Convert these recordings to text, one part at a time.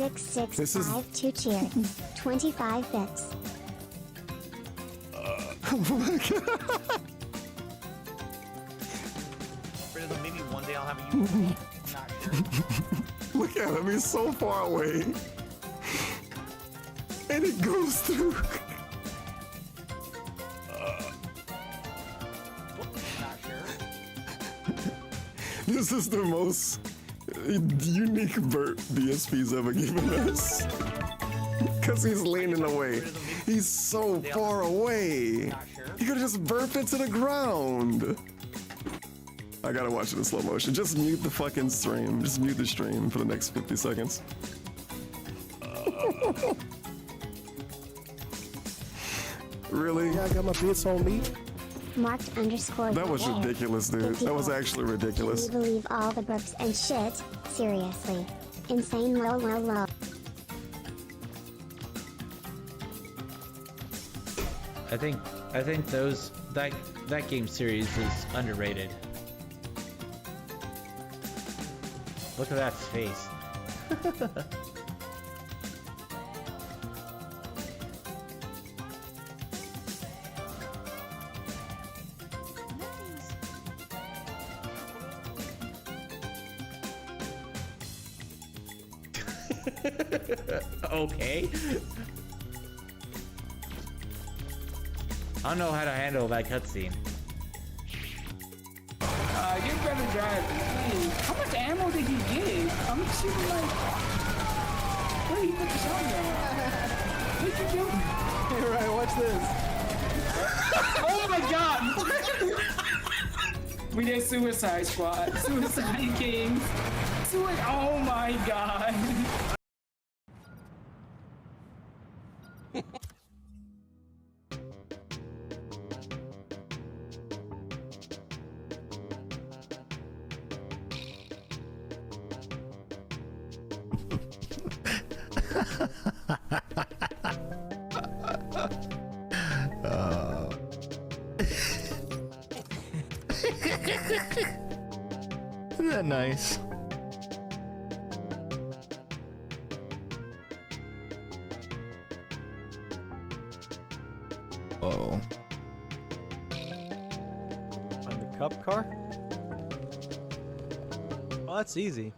6652 cheers. 25 bits. Oh my god. Maybe one day I'll have a unicorn. Not sure. Look at him, he's so far away. And it goes through. Not sure. This is the most unique burp BSP's ever given us. Cause he's leaning away. He's so far away. Not sure. He could just burp into the ground. I gotta watch it in slow motion. Just mute the fucking stream. Just mute the stream for the next 50 seconds. Really? Yeah, I got my bits on me. Marked underscore. That was ridiculous, dude. That was actually ridiculous. Can you believe all the burps and shit? Seriously. Insane low low low. I think that game series is underrated. Look at that face. Okay. I don't know how to handle that cutscene. Get better driving, please. How much ammo did you get? I'm shooting like... Where you put the shotgun? What you doing? Hey, Ryan, watch this. Oh my god! We did Suicide Squad. Suicide Kings. Oh my god. Isn't that nice? Oh. On the cup car? Oh, that's easy.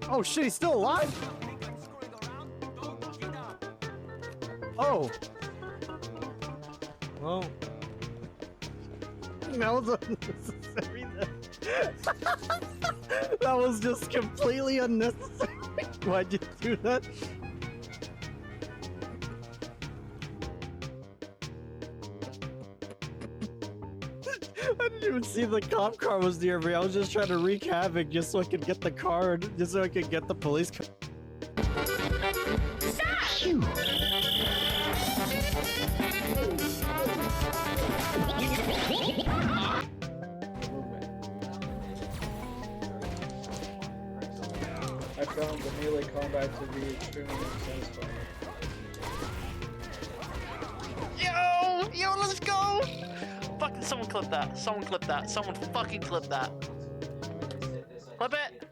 Oh shit, he's still alive? Oh. Well. That was unnecessary. That was just completely unnecessary. Why'd you do that? I didn't even see the cop car was near me. I was just trying to wreak havoc just so I could get the car, just so I could get the police car. I found the melee combat to be extremely satisfying. Yo, let's go! Fucking someone clip that. Someone clip that. Someone fucking clip that. Clip it!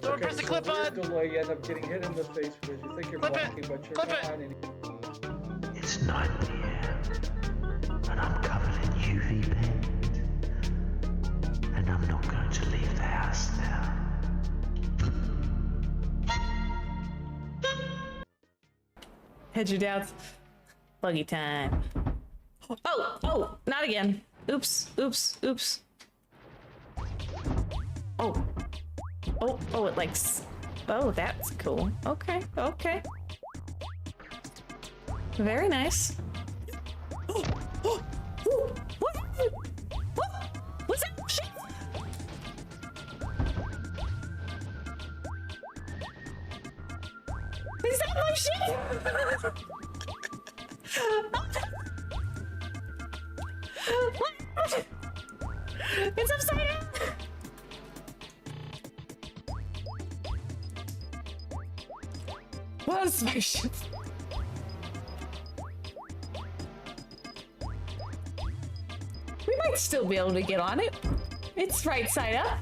Don't press the clip button! Delay, you end up getting hit in the face because you think you're Clip it! blocking, but you're Clip not. it! It's 9 p.m. and I'm covered in UV paint, and I'm not going to leave the house now. Head your doubts. Buggy time. Oh, not again. Oops. Oh, it likes. Oh, that's cool. Okay. Very nice. What's that shit? Is that my shit? What? It's upside down. What is my shit? Where'd my should still be able to get on it. It's right side up.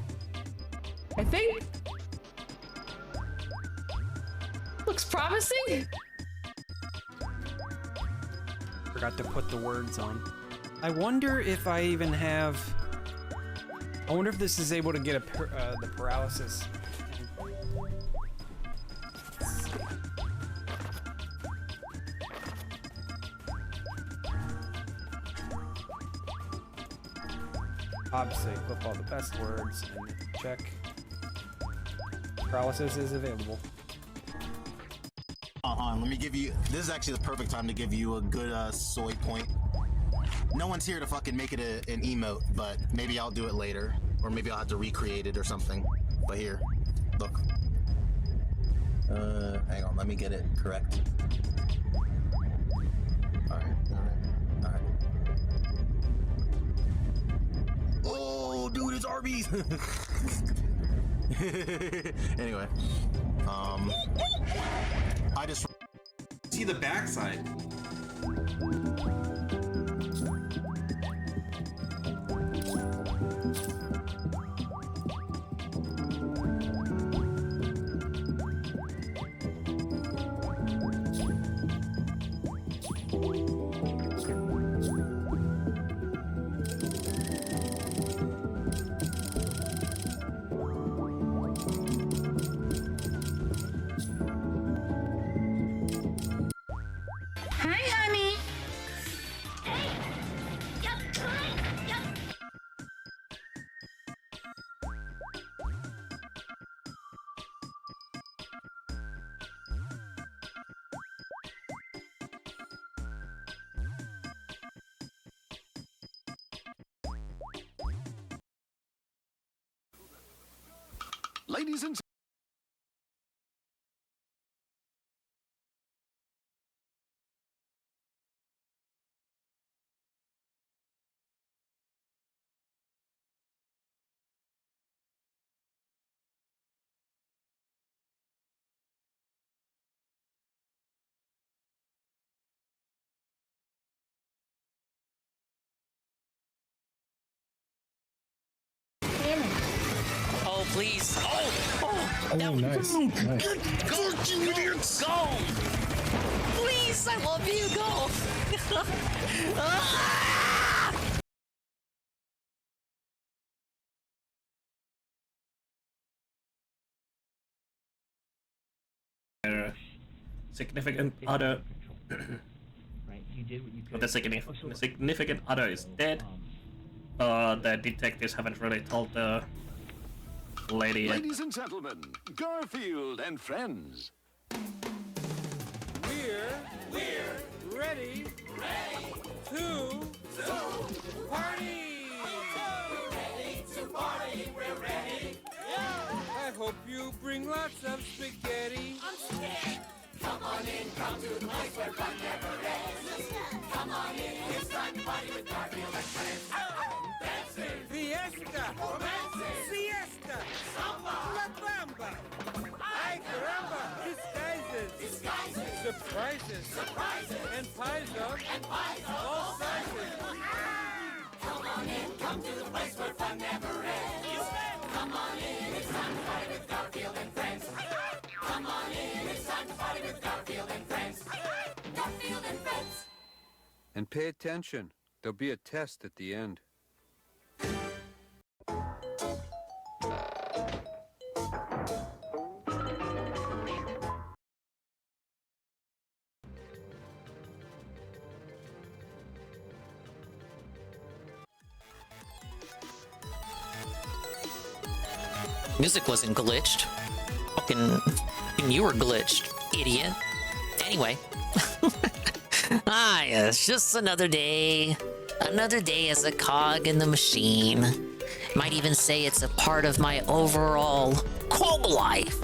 I think. Looks promising. Forgot to put the words on. I wonder if I even have... I wonder if this is able to get the paralysis. Obviously, equip all the best words and check. Paralysis is available. Let me give you. This is actually the perfect time to give you a good soy point. No one's here to fucking make it an emote, but maybe I'll do it later, or maybe I'll have to recreate it or something. But here, look. Hang on, let me get it correct. All right. Oh, dude, it's Arby's. Anyway, I just see the backside. Hi, honey. Ladies and Oh, please. Oh, nice. Go. Please, I love you. Go. Ah! Significant other. The significant other is dead. The detectives haven't really told the lady yet. Ladies and gentlemen, Garfield and friends. We're ready to party! We're ready. I hope you bring lots of spaghetti. I'm scared. Come on in, come to the place where fun never ends. Come on in, it's time to party with Garfield and friends. Dancing, fiesta, romancing, siesta, samba, la bamba. Ay caramba, disguises, surprises, and pies of all sizes. Come on in, come to the place where fun never ends. Come on in, it's time to party with Garfield and friends. Come on in, it's time to party with Garfield and friends. Garfield and friends. And pay attention. There'll be a test at the end. Music wasn't glitched. Fucking you were glitched, idiot. Anyway. It's just another day. Another day as a cog in the machine. Might even say it's a part of my overall cog life.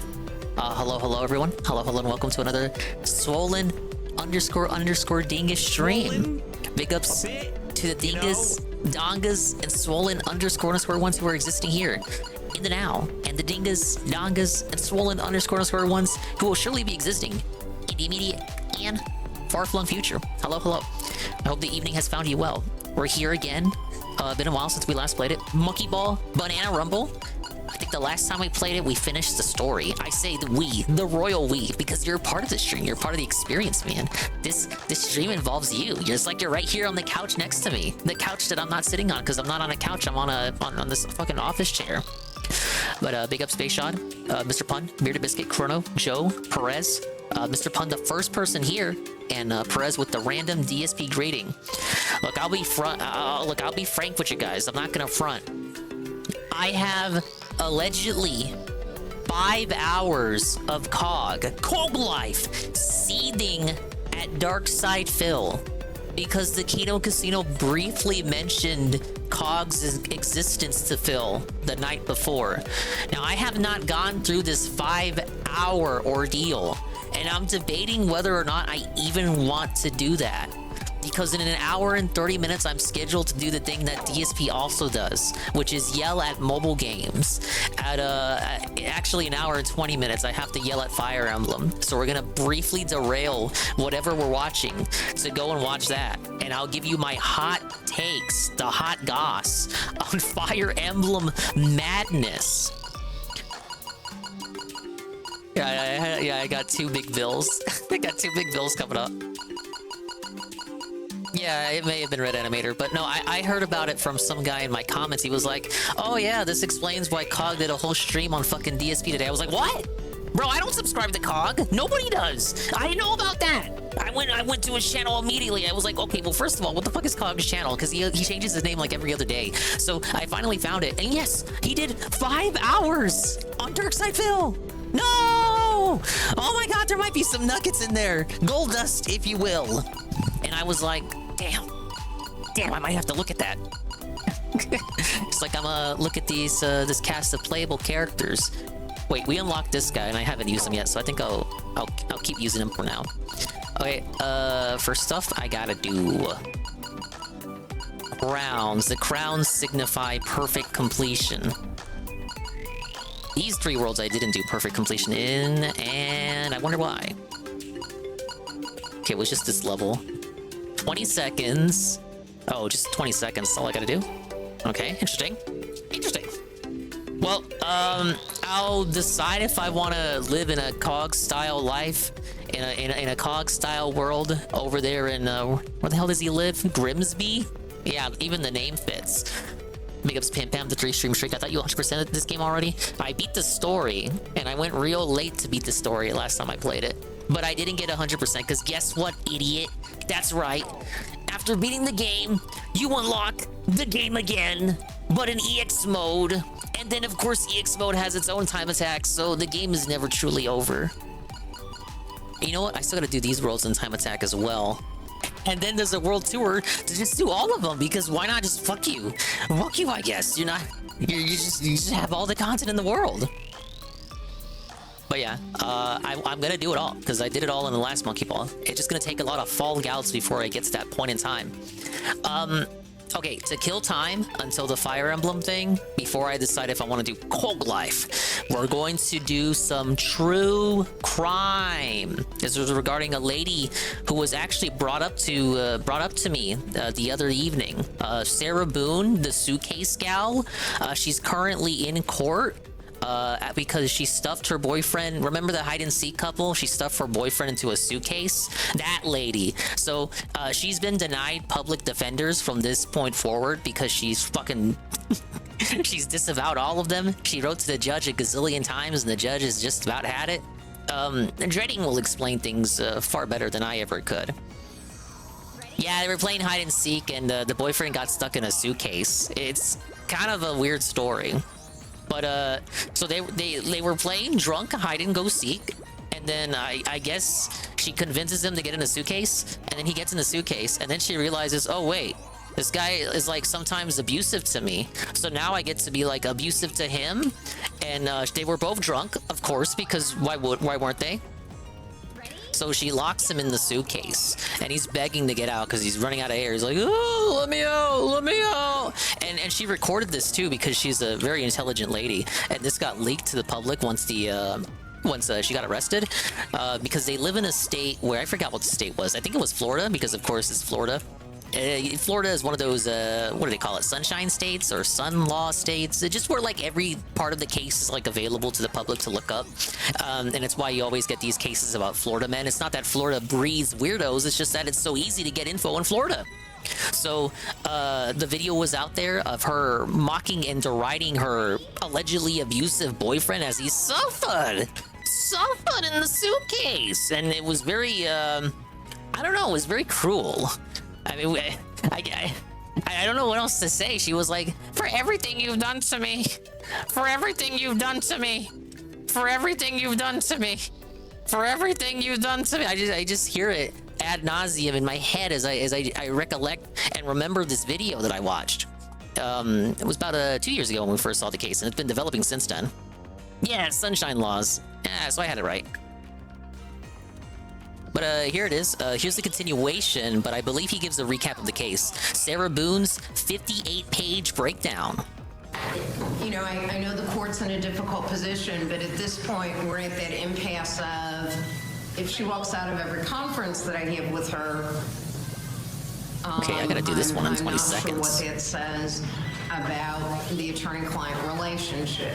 Hello everyone. Hello and welcome to another swollen _ dingus stream. Big ups to the dingus, dongas, and swollen _ ones who are existing here in the now, and the dingas, dongas, and swollen _ ones who will surely be existing in the immediate and far-flung future. Hello. I hope the evening has found you well. We're here again Been a while since we last played it. Monkey Ball, Banana Rumble. I think the last time we played it, we finished the story. I say the royal we, because you're a part of the stream. You're part of the experience, man. This stream involves you. You're right here on the couch next to me. The couch that I'm not sitting on, because I'm not on a couch. I'm on this fucking office chair. But big up Space Shot, Mr. Pun, Bearded Biscuit, Chrono, Joe, Perez, Mr. Pun, the first person here, and Perez with the random DSP grading. Look, I'll be frank with you guys. I'm not gonna front. I have allegedly 5 hours of COG life seething at Dark Side Phil because the Kino Casino briefly mentioned COG's existence to Phil the night before. Now, I have not gone through this 5-hour ordeal, and I'm debating whether or not I even want to do that. Because in an hour and 30 minutes, I'm scheduled to do the thing that DSP also does, which is yell at mobile games. At actually an hour and 20 minutes, I have to yell at Fire Emblem. So we're gonna briefly derail whatever we're watching to go and watch that. And I'll give you my hot takes, the hot goss on Fire Emblem madness. Yeah, I got 2 big bills. I got 2 big bills coming up. Yeah, it may have been Red Animator, but no, I heard about it from some guy in my comments. He was like, oh yeah, this explains why COG did a whole stream on fucking DSP today. I was like, what? Bro, I don't subscribe to COG. Nobody does. I didn't know about that. I went to his channel immediately. I was like, okay, well, first of all, what the fuck is COG's channel? Because he changes his name like every other day. So I finally found it. And yes, he did 5 hours on Darkside Phil. No! Oh my god, there might be some nuggets in there. Gold dust, if you will. And I was like, damn, I might have to look at that. It's like I'm gonna look at this cast of playable characters. Wait, we unlocked this guy and I haven't used him yet, so I think I'll keep using him for now. Okay, for stuff I gotta do. Crowns. The crowns signify perfect completion. These 3 worlds I didn't do perfect completion in, and I wonder why. Okay, it was just this level. 20 seconds. Oh, just 20 seconds. That's all I gotta do. Okay, interesting. Well, I'll decide if I want to live in a COG-style life, in a COG-style world over there in, where the hell does he live? Grimsby? Yeah, even the name fits. Big ups Pam Pam, the 3 stream streak. I thought you 100%ed this game already. I beat the story, and I went real late to beat the story last time I played it. But I didn't get 100% because guess what, idiot? That's right. After beating the game, you unlock the game again, but in EX mode. And then, of course, EX mode has its own time attack, so the game is never truly over. You know what? I still gotta do these worlds in time attack as well. And then there's a world tour to just do all of them, because why not just fuck you? Fuck you, I guess. You just have all the content in the world. But yeah, I'm gonna do it all, because I did it all in the last Monkey Ball. It's just gonna take a lot of fall gouts before I get to that point in time. Okay, to kill time until the Fire Emblem thing, before I decide if I want to do COG life, we're going to do some true crime. This was regarding a lady who was actually brought up to me the other evening. Sarah Boone, the suitcase gal. She's currently in court. Because she stuffed her boyfriend. Remember the hide and seek couple? She stuffed her boyfriend into a suitcase. That lady. So she's been denied public defenders from this point forward because she's fucking she's disavowed all of them. She wrote to the judge a gazillion times and the judge has just about had it. Dreading will explain things far better than I ever could. Yeah, they were playing hide and seek and the boyfriend got stuck in a suitcase. It's kind of a weird story. But, so they were playing drunk hide and go seek, and then I guess she convinces him to get in a suitcase, and then he gets in the suitcase, and then she realizes, oh wait, this guy is like sometimes abusive to me, so now I get to be like abusive to him, and they were both drunk, of course, because why weren't they? So she locks him in the suitcase, and he's begging to get out because he's running out of air. He's like, oh, let me out, let me out. And she recorded this too because she's a very intelligent lady. And this got leaked to the public once she got arrested, because they live in a state where I forgot what the state was. I think it was Florida because of course it's Florida. Florida is one of those, what do they call it? Sunshine states or sun law states. It's just where like every part of the case is like available to the public to look up. And it's why you always get these cases about Florida men. It's not that Florida breeds weirdos. It's just that it's so easy to get info in Florida. So the video was out there of her mocking and deriding her allegedly abusive boyfriend as he suffered in the suitcase. And it was very, I don't know, it was very cruel. I mean, I don't know what else to say. She was like, for everything you've done to me, for everything you've done to me, for everything you've done to me, for everything you've done to me. I just hear it ad nauseum in my head as I recollect and remember this video that I watched. It was about 2 years ago when we first saw the case, and it's been developing since then. Yeah, sunshine laws. Yeah, so I had it right. But here it is. Here's the continuation, but I believe he gives a recap of the case. Sarah Boone's 58-page breakdown. You know, I know the court's in a difficult position, but at this point, we're at that impasse of if she walks out of every conference that I have with her. Okay, I gotta do this one in 20 seconds. I'm not sure what that says about the attorney-client relationship.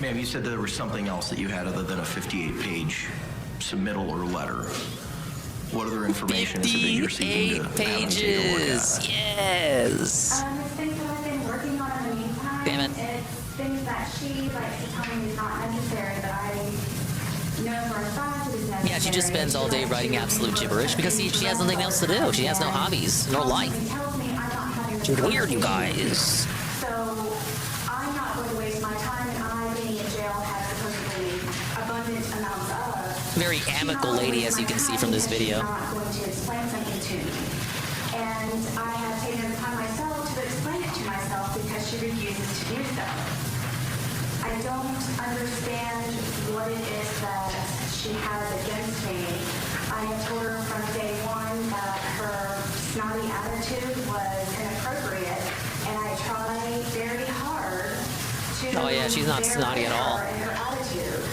Ma'am, you said there was something else that you had other than a 58-page submittal or letter. What other information is it that you're seeking to have them take a look at? Yes. It's things that I've been working on in the meantime. Damn it. It's things that she likes to tell me is not necessary, but I know for a fact it is necessary. Yeah, she just spends all day writing absolute gibberish because she has nothing else to do. She has no hobbies, no life. Tells me I'm not having She's weird, you guys. So I'm not going to waste my time, and I, being in jail, have supposedly abundant amounts of. Very amicable lady, as you can see from this video. Not going to explain something to me, and I have taken the time myself to explain it to myself because she refuses to do so. I don't understand what it is that she has against me. I have told her from day one that her snotty attitude was inappropriate, and I try very hard to. Oh yeah, she's not snotty at all. In her attitude.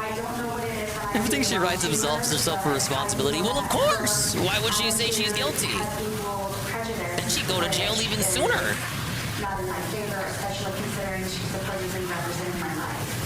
I don't know what it is that I Everything she writes absolves herself for responsibility. Well, of course. Why would she say she's guilty? Then she'd go to jail even sooner. Not in my favor, especially considering she supposedly represented my life.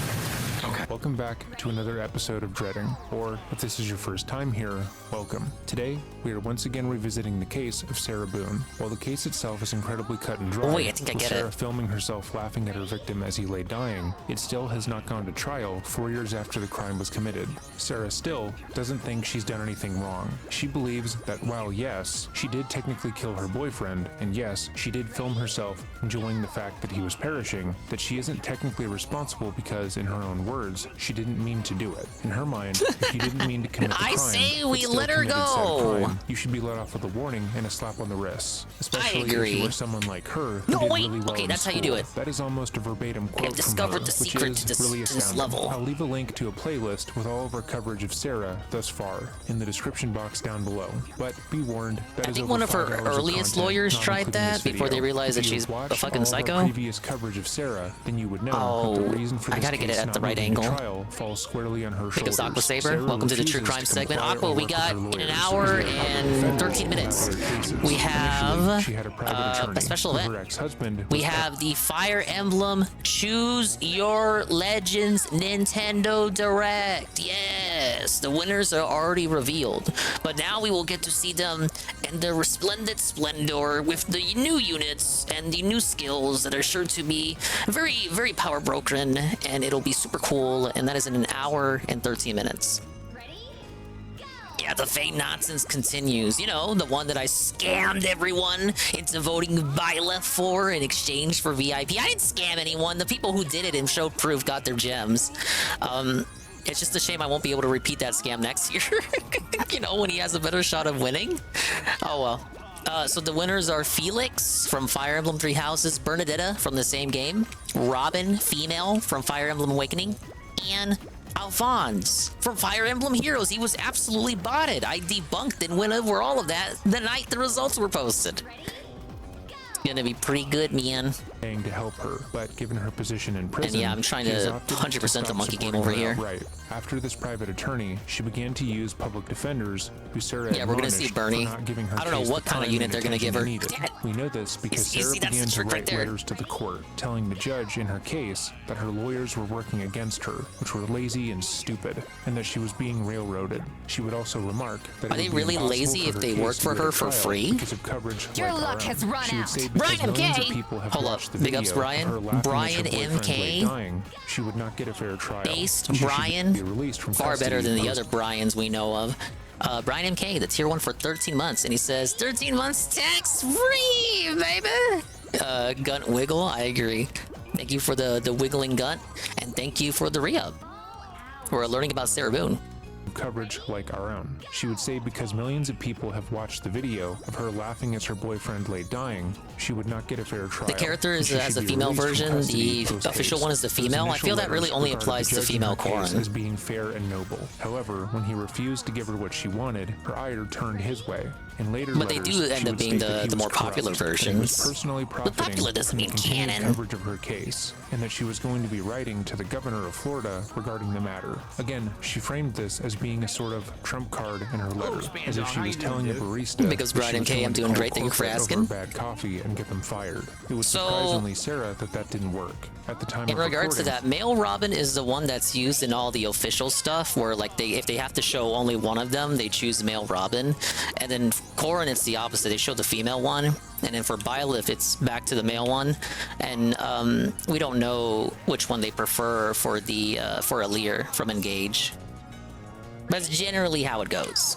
Welcome back to another episode of Dreading, or if this is your first time here, welcome. Today, we are once again revisiting the case of Sarah Boone. While the case itself is incredibly cut and dry, wait, I think I with get Sarah it. filming herself laughing at her victim as he lay dying, it still has not gone to trial 4 years after the crime was committed. Sarah still doesn't think she's done anything wrong. She believes that while yes, she did technically kill her boyfriend, and yes, she did film herself enjoying the fact that he was perishing, that she isn't technically responsible because, in her own words, she didn't mean to do it. In her mind, if you didn't mean to commit the crime, I say but we still let her committed said go. crime, you should be let off with a warning and a slap on the wrist. Especially if agree. you were someone like her who No, did wait. really well Okay, in that's how you school. do it. That is almost a verbatim quote from discovered her, the which secret is to this- really to this astounding. level. I'll leave a link to a playlist with all of our coverage of Sarah thus far in the description box down below. But be warned, that I is think over one of her 5 hours of earliest content, lawyers not tried including that this before they video. realized If that you she's have a watched fucking all of psycho. our previous coverage of Sarah, then you would know that the reason for I this gotta get case it at not the right moving to angle. trial falls squarely on her Think shoulders. it's Aqua Saber. Sarah Welcome to the True refuses Crime to segment. comply Aqua, or we work with got her in an lawyers. hour She had and defended 13 minutes. other cases. We Initially, have she had a private attorney. a special Her event. ex-husband We was have the Fire Emblem Choose Your Legends Nintendo Direct. Yes, the winners are already revealed, but now we will get to see them in their resplendent splendor with the new units and the new skills that are sure to be very, very power broken, and it'll be super cool. And that is in an hour and 13 minutes. Yeah, the fake nonsense continues. You know, the one that I scammed everyone into voting Viola for in exchange for VIP. I didn't scam anyone. The people who did it and showed proof got their gems. It's just a shame I won't be able to repeat that scam next year. You know, when he has a better shot of winning. Oh well. So the winners are Felix from Fire Emblem Three Houses, Bernadetta from the same game, Robin, female, from Fire Emblem Awakening, and Alphonse from Fire Emblem Heroes. He was absolutely botted. I debunked and went over all of that the night the results were posted. Gonna be pretty good, man. To help her, but given her position in prison, And yeah, I'm trying to 100% the monkey game over here. Right. After this private attorney, she began to use public defenders, who Sarah Yeah, we're gonna see Bernie. not giving her I don't know case what the kind of time unit and they're gonna give her. attention needed. We know this because You Sarah see, that's began the to trick right write there. letters to the court, telling the judge in her case that her lawyers were working against her, which were lazy and stupid, and that she was being railroaded. She would also remark that Are they really lazy if they work for her for free? because of coverage Your like luck our has own. run She would out. say because Brian millions of MK. people have Hold up. watched the Big ups, video of Brian. her laughing as her Brian boyfriend MK. lay dying, she would not get a fair trial. Based She should Brian, be released from far better custody than the post- other Brians we know of. Brian MK, the tier 1 for 13 months, and he says 13 months tax free, baby. Gun wiggle, I agree. Thank you for the wiggling gut, and thank you for the re-up. We're learning about Sarah Boone. Coverage like our own. She would say because millions of people have watched the video of her laughing as her boyfriend lay dying, she would not get a fair trial. The character and is she as should a be female released from version. custody The post-haste. official one is the Those female. I initial feel that really letters only regarded applies the to judge female in her case Corin. as being fair and noble. However, when he refused to give her what she wanted, her ire turned his way. In later But they letters, do she end up would being state that he the was more popular corrupt, that he was versions. personally But profiting popular doesn't from the mean continued canon. coverage of her case, and that she was going to be writing to the governor of Florida regarding the matter. Again, she framed this as being a sort of trump card in her letter, as if she was telling a barista Because that she Brian was MK, going I'm to doing call great. Thank you for corporate asking. over bad coffee and get them fired. It was So- surprisingly Sarah that didn't work. At the time In of regards to recording, that, male Robin is the one that's used in all the official stuff, where like if they have to show only one of them, they choose male Robin. And then Corin, it's the opposite. They show the female one, and then for Byleth, it's back to the male one. And we don't know which one they prefer for the for Alir from Engage. That's generally how it goes.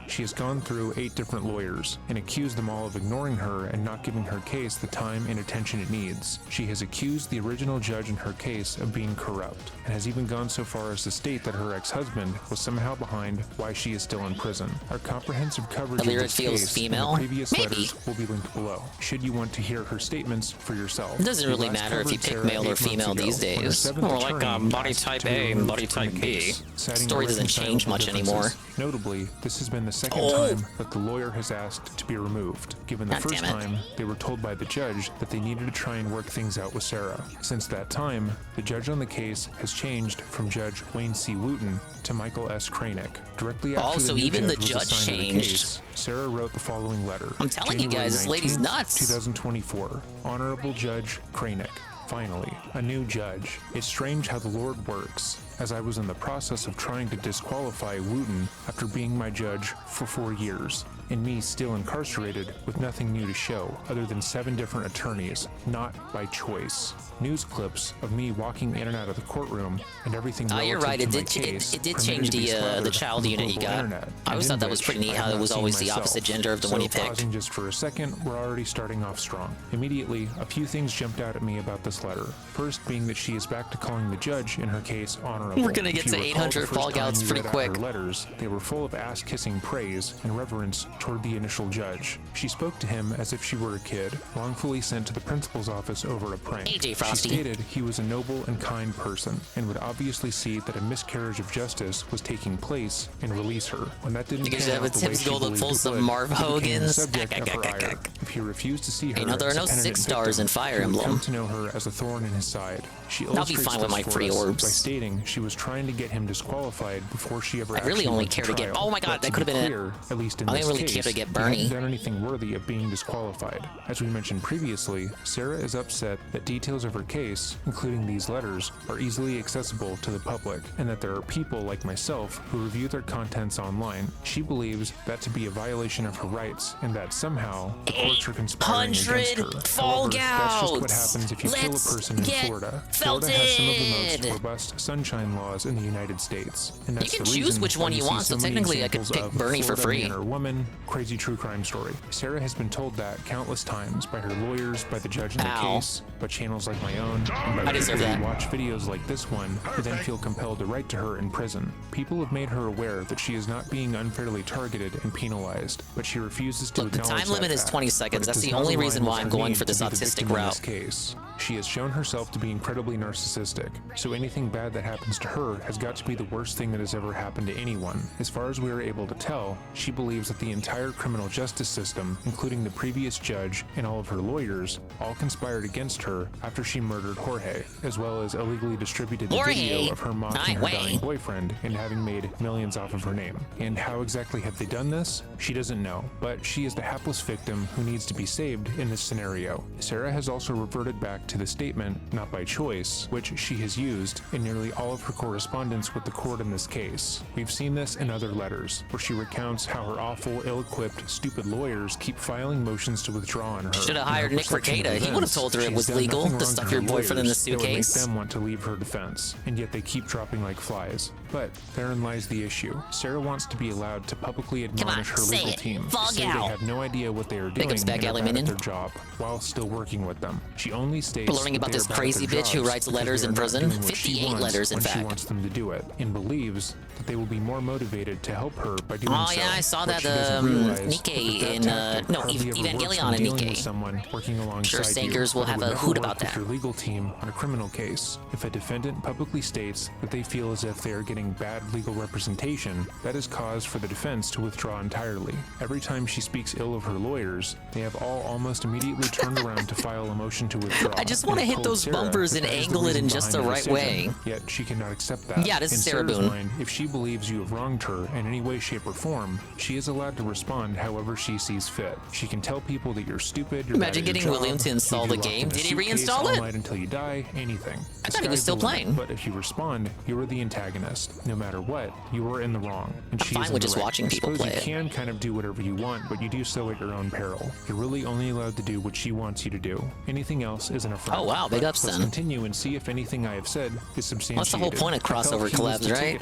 she has gone through 8 different lawyers and accused them all of ignoring her and not giving her case the time and attention it needs. She has accused the original judge in her case of being corrupt, and has even gone so far as to state that her ex-husband was somehow behind why she is still in prison. Our comprehensive coverage of Alir this feels case female? and the previous Maybe. letters will be linked below, should you want to hear her statements for yourself. It doesn't We really last matter if you covered pick Sarah male 8 or months female ago, these when her days. 7th More like attorney body asked type to be A and removed body from type the B. case, citing Story doesn't change irreconcilable much anymore. differences. Notably, this has been the second Oh. time that the lawyer has asked to be removed, given the God first damn it. time they were told by the judge that they needed to try and work things out with Sarah. Since that time, the judge on the case has changed from Judge Wayne C. Wooten to Michael S. Kranick. Directly after Also, the new even the was judge assigned to the changed. case, Sarah wrote the following letter. I'm telling you January guys, this lady's 19th, nuts. 2024. Honorable Judge Kranick. Finally, a new judge. It's strange how the Lord works, as I was in the process of trying to disqualify Wooten after being my judge for 4 years, and me still incarcerated with nothing new to show other than 7 different attorneys, not by choice. News clips of me walking in and out of the courtroom and everything You're relative right. to It my did. case It did permitted change to be the slathered child on the unit you global got. internet, I always and thought that in was which pretty neat I how have it not was seen always the myself. opposite gender of the So one you picked. pausing just for a second, we're already starting off strong. Immediately, a few things jumped out at me about this letter. First being that she is back to calling the judge in her case honorable. We're gonna If get you to recall 800 the first Fall time Gouts we pretty read out quick. Her letters, they were full of ass-kissing praise and reverence toward the initial judge. She spoke to him as if she were a kid, wrongfully sent to the principal's office over a prank. AJ Frosty. She stated he was a noble and kind person, and would obviously see that a miscarriage of justice was taking place and release her. When that didn't You guys pan have a out the way Tim's she Gold to believed pull it some would, Marv he became the Hogan's. subject of her ire. If he refused to see her You know, there are as a no penitent 6 stars victim, in Fire he would Emblem. come to know her as a thorn in his side. She I'll be illustrates fine with this my for free us orbs. by stating she was trying to get him disqualified before she ever I really actually only went care to get. trial. Oh my god, But that to could have be been clear, it. at least in I this didn't really case, care to get he Bernie. hadn't done anything worthy of being disqualified. As we mentioned previously, Sarah is upset that details of her case, including these letters, are easily accessible to the public, and that there are people like myself who review their contents online. She believes that to be a violation of her rights, and that somehow the courts are conspiring against her. 800 Fall However, that's just what Gouts. happens if you kill a Let's person in get Florida. Florida has some of the most felted. robust sunshine laws in the United States, and that's You can the choose reason which why one you see want, so many technically I could examples pick of Bernie for Florida free. Man or woman, crazy true crime story. Sarah has been told that countless times by her lawyers, by the judge in the Ow. case, by channels like my own, and by I deserve people that. who watch videos like this one, who then feel compelled to write to her in prison. People have made her aware that she is not being unfairly targeted and penalized, but she refuses to Look, the acknowledge time limit that is fact. 20 But seconds. it That's does the not only align reason with why her I'm going need for to this be the autistic victim in route. this case. She has shown herself to be incredibly narcissistic, so anything bad that happens to her has got to be the worst thing that has ever happened to anyone. As far as we are able to tell, she believes that the entire criminal justice system, including the previous judge and all of her lawyers, all conspired against her after she murdered Jorge, as well as illegally distributed the video of her mocking her dying boyfriend and having made millions off of her name. And how exactly have they done this? She doesn't know, but she is the hapless victim who needs to be saved in this scenario. Sarah has also reverted back to the statement, not by choice, which she has used in nearly all of her correspondence with the court in this case. We've seen this in other letters, where she recounts how her awful, ill-equipped, stupid lawyers keep filing motions to withdraw on her. Should have hired Nick Ricada. He would have told her it was legal to stuff your boyfriend in the suitcase. That would make them want to leave her defense, and yet they keep dropping like flies. But therein lies the issue. Sarah wants to be allowed to publicly admonish her legal team, say they have no idea what they are doing and are bad at their job, while still working with them. She only states learning about this crazy bitch who writes letters in prison, 58 letters in fact. She wants them to do it, and believes that they will be more motivated to help her by doing so. Oh yeah, I saw that Nikkei in Evangelion in Nikkei. Someone working alongside sure Stankers will have a hoot about that. Your legal team on a criminal case. If a defendant publicly states that they feel as if they are getting bad legal representation, that is cause for the defense to withdraw entirely. Every time she speaks ill of her lawyers, they have all almost immediately turned around to file a motion to withdraw. I just want to hit those bumpers and angle it in just the right way. Yet she cannot accept that. Yeah, this is Sarah Sarah's Boone. mind, if she believes you have wronged her in any way, shape, or form, she is allowed to respond however she sees fit. She can tell people that you're stupid. You're Imagine getting William to install the game. Did he reinstall it? Until you die, anything. I thought he was still playing. But if you respond, you are the antagonist. No matter what, you are in the wrong. And I'm fine with just watching people play it. You can kind of do whatever you want, but you do so at your own peril. You're really only allowed to do what she wants you to do. Anything else is an affront. Oh wow, big ups then. Let's continue and see if anything I have said is substantiated. What's the whole point of crossover collabs, right?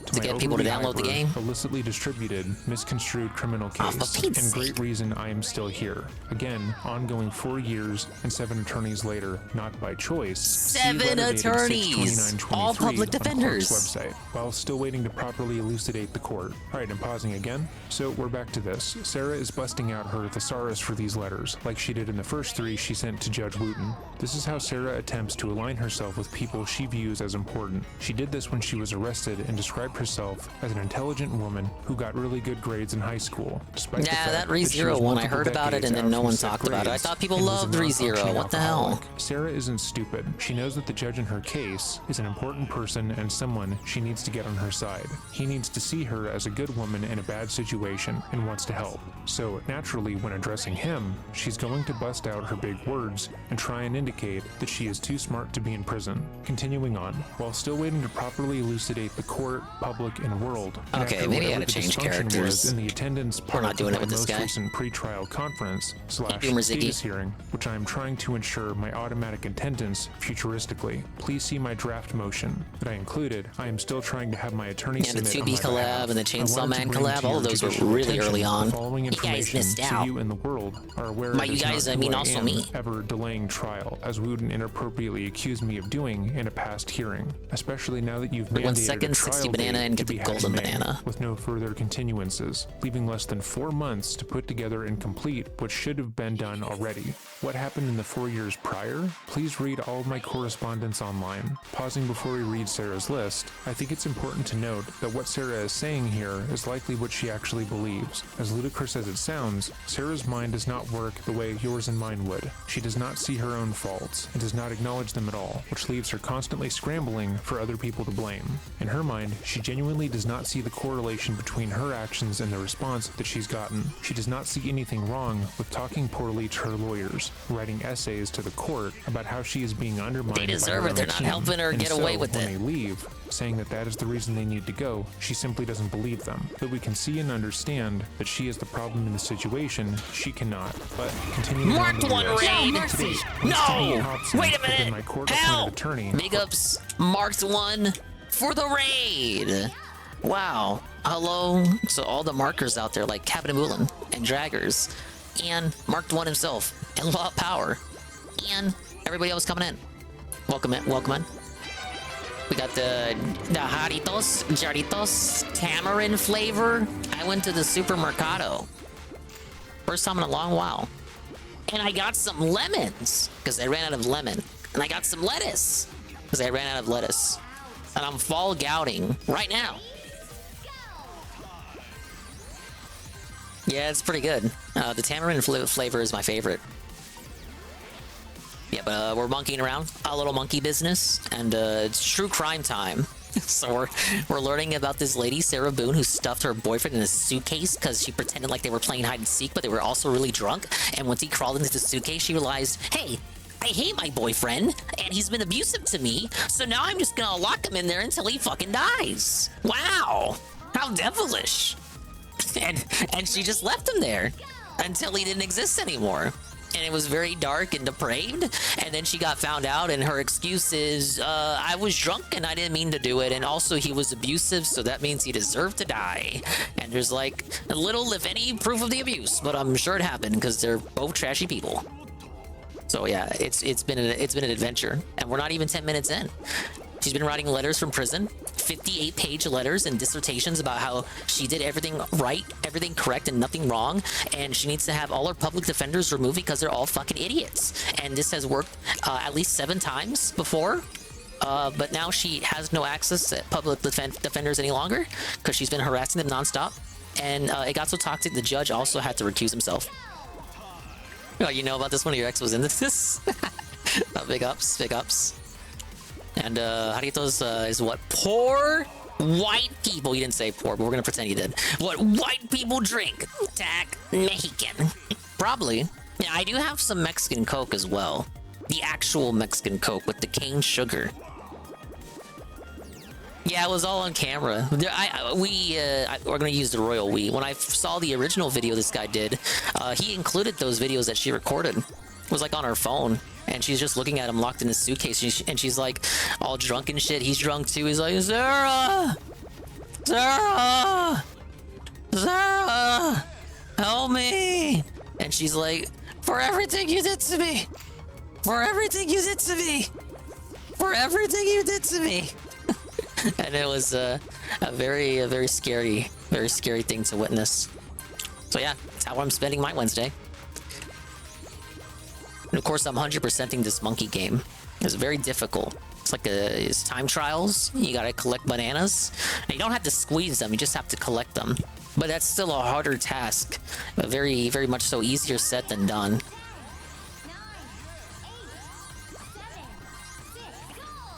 To get people to download the game? Illicitly distributed, misconstrued criminal case. And great reason I am still here. Again, ongoing 4 years and 7 attorneys later, not by choice. 7 attorneys! All public defenders! Website, while still waiting to properly elucidate the court. Alright, I'm pausing again. So we're back to this. Sarah is busting out her thesaurus for these letters, like she did in the first 3 she sent to Judge Wooten. This is how Sarah attempts to align herself with people she views as important. She did this when she was arrested and described herself as an intelligent woman who got really good grades in high school. Despite the fact that ReZero one, I heard about it and then no one talked about it. I thought people loved ReZero. What the hell? Sarah isn't stupid. She knows that the judge in her case is an important person and someone she needs to get on her side. He needs to see her as a good woman in a bad situation and wants to help. So naturally, when addressing him, she's going to bust out her big words and try and indicate that she is too smart to be in prison. Continuing on, while still waiting to properly elucidate the court, public, and world. Okay, maybe I gotta change characters. In the attendance We're not doing it with this guy. Recent pre-trial conference / status hearing, which I am trying to ensure my automatic attendance futuristically. Please see my draft motion that I included. I am still trying to have my attorney submit the 2B collab and the Chainsaw Man collab, all of those were really early on. You guys missed out. So you in the world are aware by you guys, I mean also me. Ever delaying trial, as Wooten inappropriately accused me of doing in a past hearing. Especially now that you've mandated 1 second, a trial 60 banana and get the golden banana. With no further continuances, leaving less than 4 months to put together and complete what should have been done already. What happened in the 4 years prior? Please read all of my correspondence online. Pausing before we read Sarah's list, I think it's important to note that what Sarah is saying here is likely what she actually believes. As ludicrous as it sounds, Sarah's mind does not work the way yours and mine would. She does not see her own faults and does not acknowledge them at all, which leaves her constantly scrambling for other people to blame. In her mind, she genuinely does not see the correlation between her actions and the response that she's gotten. She does not see anything wrong with talking poorly to her lawyers, writing essays to the court about how she is being undermined. They deserve it. They're not helping her get away with it. When they leave, saying that that is the reason they need to go, she simply doesn't believe them. But we can see and understand that she is the problem in the situation. She cannot. But continuing Marked on one raid. Mercy. No. Wait a minute. Hell. Attorney. Big ups. Marked one for the raid. Wow. Hello. So all the markers out there like Captain Moulin and Draggers and Marked One himself and Law of Power and everybody else coming in. Welcome in. Welcome in. We got the Jarritos tamarind flavor. I went to the supermercado. First time in a long while. And I got some lemons because I ran out of lemon. and I got some lettuce because I ran out of lettuce, and I'm fall gouting right now. Yeah, it's pretty good. The tamarind flavor is my favorite. Yeah, but we're monkeying around, a little monkey business, and it's true crime time. So we're learning about this lady, Sarah Boone, who stuffed her boyfriend in a suitcase because she pretended like they were playing hide and seek, but they were also really drunk. And once he crawled into the suitcase, she realized, hey, I hate my boyfriend, and he's been abusive to me, so now I'm just gonna lock him in there until he fucking dies. Wow, how devilish. And she just left him there until he didn't exist anymore. And it was very dark and depraved, and then she got found out, and her excuse is, I was drunk and I didn't mean to do it, and also he was abusive, so that means he deserved to die. And there's like little, if any, proof of the abuse, but I'm sure it happened because they're both trashy people. So yeah, it's been an adventure, and we're not even 10 minutes in. She's been writing letters from prison, 58-page letters and dissertations about how she did everything right, everything correct, and nothing wrong, and she needs to have all her public defenders removed because they're all fucking idiots. And this has worked at least 7 times before, but now she has no access to public defenders any longer because she's been harassing them nonstop. And it got so toxic, the judge also had to recuse himself. Oh, you know about this one? Your ex was into this? Big ups, big ups. And Jaritos is what poor white people, you didn't say poor, but we're gonna pretend you did. What white people drink. Tac Mexican. Probably. Yeah, I do have some Mexican Coke as well. The actual Mexican Coke with the cane sugar. Yeah, it was all on camera. We're gonna use the royal we. When I saw the original video this guy did, he included those videos that she recorded. It was like on her phone. And she's just looking at him locked in his suitcase, and she's like all drunk and shit. He's drunk too. He's like, Sarah, Sarah, Sarah, help me. And she's like, for everything you did to me, for everything you did to me, for everything you did to me. And it was a very scary thing to witness. So yeah, that's how I'm spending my Wednesday. And of course, I'm 100%ing this monkey game. It's very difficult. It's like it's time trials. You gotta collect bananas. And you don't have to squeeze them, you just have to collect them. But that's still a harder task. Very much so easier said than done.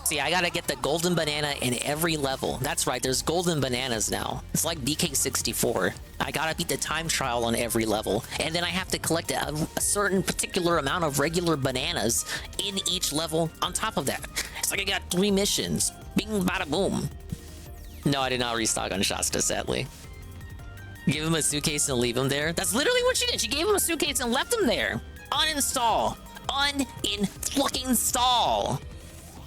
See, I gotta get the golden banana in every level. That's right, there's golden bananas now. It's like BK64. I gotta beat the time trial on every level. And then I have to collect a certain particular amount of regular bananas in each level on top of that. It's like I got 3 missions. Bing, bada, boom. No, I did not restock on Shasta, sadly. Give him a suitcase and leave him there? That's literally what she did. She gave him a suitcase and left him there. Uninstall. Uninstall.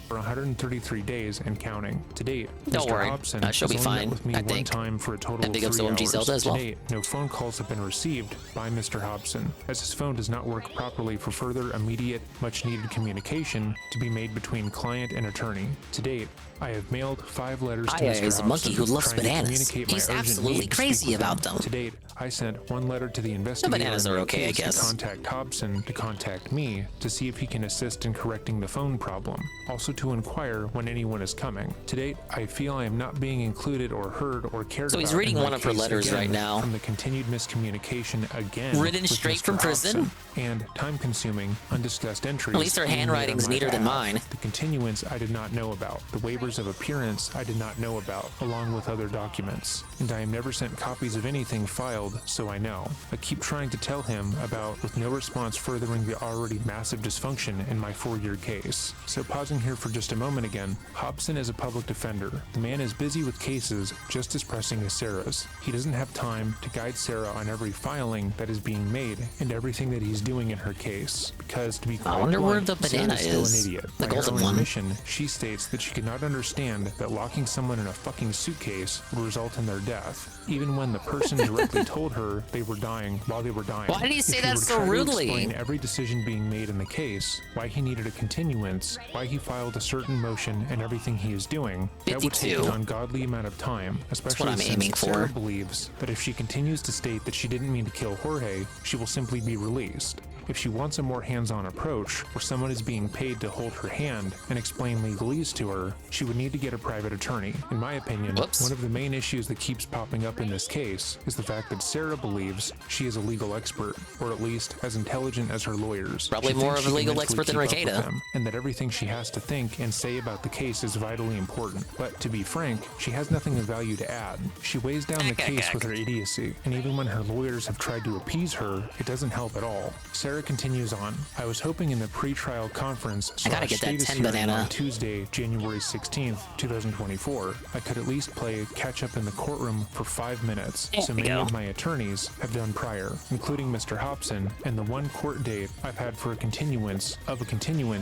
For 133 days and counting. To date, Don't Mr. worry. Hobson She'll be has only fine, met with me I one think. time for a total And big of ups 3 to OMG hours. Zelda as well. To date, no phone calls have been received by Mr. Hobson, as his phone does not work properly for further immediate, much-needed communication to be made between client and attorney. To date, I have mailed 5 letters to Mr. is a monkey who Hobson loves trying to bananas. communicate my He's urgent absolutely need to speak crazy with him. about them. To date, I sent 1 letter to the investigator bananas in are my okay, I case guess. to contact Hobson to contact me to see if he can assist in correcting the phone problem. Also to inquire when anyone is coming. To date, I feel I am not being included or heard or cared So about. he's reading in my one of her case letters again right now. From the continued miscommunication again. Written with straight Mr. from prison? Hobson, and time-consuming, undiscussed entries. At least her being made handwriting's on my neater than behalf. mine. The continuance I did not know about. The waivers of appearance I did not know about, along with other documents. And I am never sent copies of anything filed, so I know. I keep trying to tell him about, with no response furthering the already massive dysfunction in my 4-year case. So pausing here for just a moment again, Hobson is a public defender. The man is busy with cases just as pressing as Sarah's. He doesn't have time to guide Sarah on every filing that is being made and everything that he's doing in her case. Because to be quite wonder where blunt, the banana Sarah's is. still an idiot. The By her golden own one. admission, she states that she cannot understand that locking someone in a fucking suitcase would result in their death, even when the person directly told her they were dying while they were dying. Why did he say If that were so try to rudely? explain every decision being made in the case, why he needed a continuance, why he filed a certain motion, and everything he is doing, that would take 52. an ungodly amount of time, especially I'm since aiming for. Sarah believes that if she continues to state that she didn't mean to kill Jorge, she will simply be released. If she wants a more hands-on approach, where someone is being paid to hold her hand and explain legalese to her, she would need to get a private attorney. In my opinion, one of the main issues that keeps popping up in this case is the fact that Sarah believes she is a legal expert, or at least as intelligent as her lawyers. Probably She more thinks of she a can legal mentally expert than keep up with Ricada. them, and that everything she has to think and say about the case is vitally important. But to be frank, she has nothing of value to add. She weighs down the case with her idiocy, and even when her lawyers have tried to appease her, it doesn't help at all. Sarah continues on. I was hoping in the pre-trial conference I gotta get that status 10 hearing banana. on Tuesday, January 16th, 2024, I could at least play catch up in the courtroom for 5 minutes, There so we many go. of my attorneys have done prior, including Mr. Hobson, and the one court date I've had for a continuance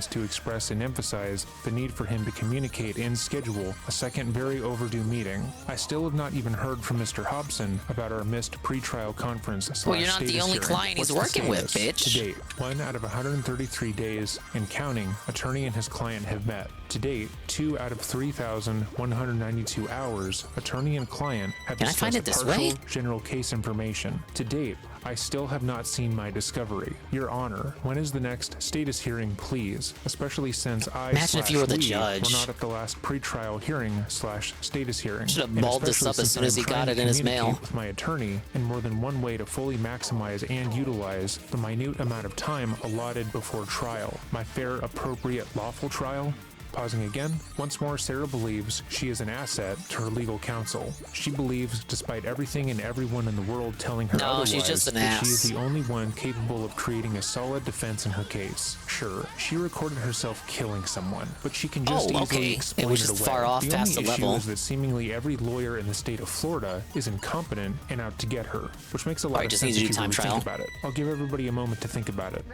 to express and emphasize the need for him to communicate and schedule a second very overdue meeting. I still have not even heard from Mr. Hobson about our missed pre-trial conference. Well, you're not the status only hearing. client he's What's the working with, status? bitch. To date, 1 out of 133 days and counting, attorney and his client have met. To date, 2 out of 3,192 hours, attorney and client have Can I discussed find it this partial way? general case information. To date, I still have not seen my discovery. Your Honor, when is the next status hearing, please? Especially since Imagine if you were the we judge. were not at the last pre-trial hearing / status hearing. Should have And balled this especially up as since soon as I'm he got trying it to in his communicate mail. with my attorney in more than one way to fully maximize and utilize the minute amount of time allotted before trial. My fair, appropriate, lawful trial. Pausing again, once more, Sarah believes she is an asset to her legal counsel. She believes, despite everything and everyone in the world telling her No, otherwise, she's just an that she is ass. the only one capable of creating a solid defense in her case. Sure, she recorded herself killing someone, but she can just Oh, easily okay. explain It was it just away. far off the past only the issue level. is that seemingly every lawyer in the state of Florida is incompetent and out to get her, which makes a lot Alright, of just sense need to if do you time really trial. think about it. I'll give everybody a moment to think about it.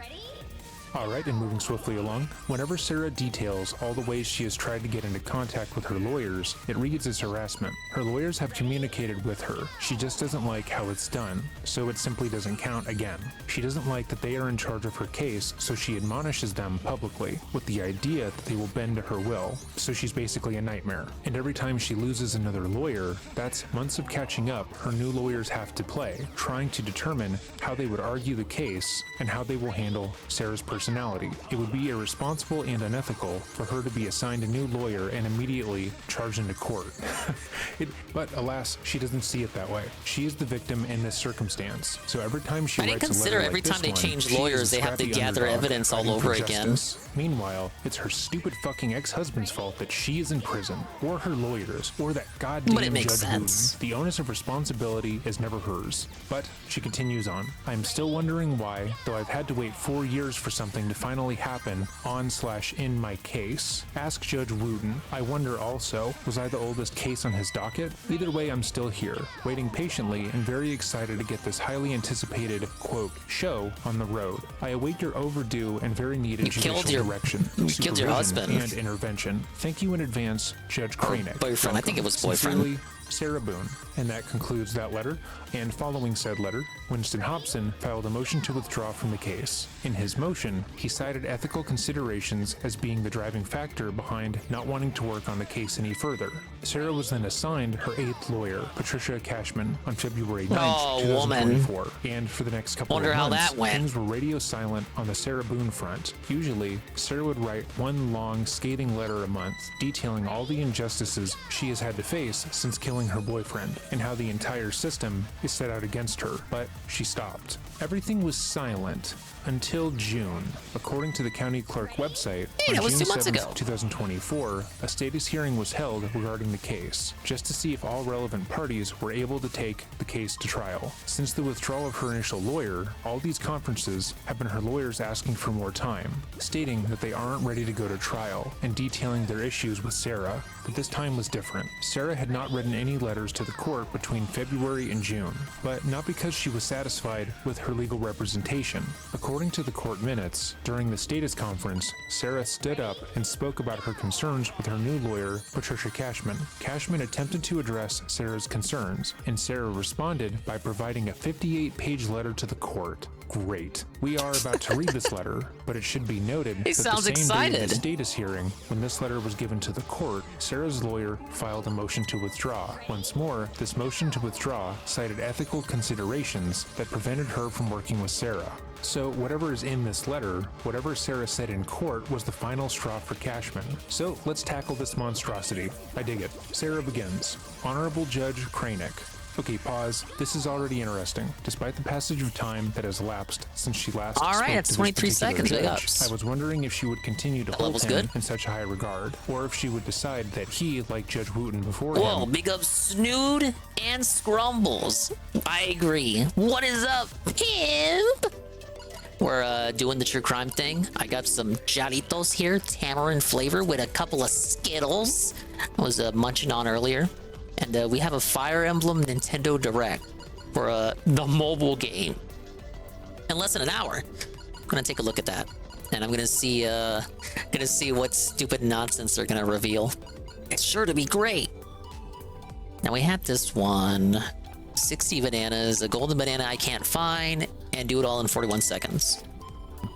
Alright, and moving swiftly along, whenever Sarah details all the ways she has tried to get into contact with her lawyers, it reads as harassment. Her lawyers have communicated with her. She just doesn't like how it's done, so it simply doesn't count again. She doesn't like that they are in charge of her case, so she admonishes them publicly, with the idea that they will bend to her will. So she's basically a nightmare. And every time she loses another lawyer, that's months of catching up her new lawyers have to play, trying to determine how they would argue the case and how they will handle Sarah's personality. It would be irresponsible and unethical for her to be assigned a new lawyer and immediately charged into court. But alas, she doesn't see it that way. She is the victim in this circumstance. So every time she I didn't writes a consider letter every like time this they one, change she is lawyers, a they have to scrappy gather underdog evidence all fighting over for again. justice. Meanwhile, it's her stupid fucking ex-husband's fault that she is in prison, or her lawyers, or that goddamn But it makes Judge sense. Wooten. The onus of responsibility is never hers. But she continues on. I am still wondering why, though I've had to wait 4 years for something to finally happen on/in my case. Ask Judge Wooten. I wonder also, was I the oldest case on his docket? Either way, I'm still here, waiting patiently and very excited to get this highly anticipated, quote, show on the road. I await your overdue and very needed You killed judicial your- direction, you killed your supervision, husband. and intervention. Thank you in advance, Judge Kranick. boyfriend. I think it was boyfriend. Sincerely, Sarah Boone. And that concludes that letter. And following said letter, Winston Hobson filed a motion to withdraw from the case. In his motion, he cited ethical considerations as being the driving factor behind not wanting to work on the case any further. Sarah was then assigned her 8th lawyer, Patricia Cashman, on February 9th, Oh, woman. 2024. And for the next couple Wonder of how months, that went. things were radio silent on the Sarah Boone front. Usually, Sarah would write one long, scathing letter a month, detailing all the injustices she has had to face since killing her boyfriend, and how the entire system is set out against her. But she stopped. Everything was silent until June. According to the county clerk website, Hey, that on was June 2 months 7th, ago. 2024, a status hearing was held regarding the case, just to see if all relevant parties were able to take the case to trial. Since the withdrawal of her initial lawyer, all these conferences have been her lawyers asking for more time, stating that they aren't ready to go to trial, and detailing their issues with Sarah. But this time was different. Sarah had not written any letters to the court between February and June, but not because she was satisfied with her legal representation. According to the court minutes, during the status conference, Sarah stood up and spoke about her concerns with her new lawyer, Patricia Cashman. Cashman attempted to address Sarah's concerns, and Sarah responded by providing a 58-page letter to the court. Great. We are about to read this letter, but it should be noted He that sounds the same day of excited. the status hearing, when this letter was given to the court, Sarah's lawyer filed a motion to withdraw. Once more, this motion to withdraw cited ethical considerations that prevented her from working with Sarah. So whatever is in this letter, whatever Sarah said in court, was the final straw for Cashman. So let's tackle this monstrosity. I dig it. Sarah begins. Honorable Judge Kranick. Okay, pause. This is already interesting. Despite the passage of time that has lapsed since she last All right, spoke that's to this 23 particular seconds, big judge, ups. I was wondering if she would continue to That hold level's him good. in such high regard, or if she would decide that he, like Judge Wooten before Whoa, him, big up Snood and Scrumbles. I agree. What is up, pimp? We're doing the true crime thing. I got some Jarritos here, tamarind flavor with a couple of Skittles I was munching on earlier. And we have a Fire Emblem Nintendo Direct for the mobile game. In less than an hour. I'm gonna take a look at that. And I'm gonna see what stupid nonsense they're gonna reveal. It's sure to be great. Now we have this one. 60 bananas, a golden banana I can't find, and do it all in 41 seconds.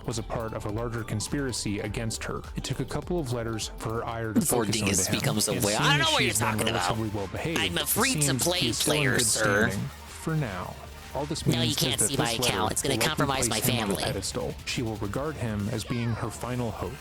was a part of a larger conspiracy against her. It took a couple of letters for her ire to Before focus Dingus onto him. becomes And aware. seeing I don't know that what she you're has been talking about. relatively well-behaved, I'm a it free-to-play seems he is still in player, good sir. standing. For now. All this No, means you can't is that see my this letter account. It's gonna will likely compromise place my him on a family. pedestal. She will regard him as being her final hope,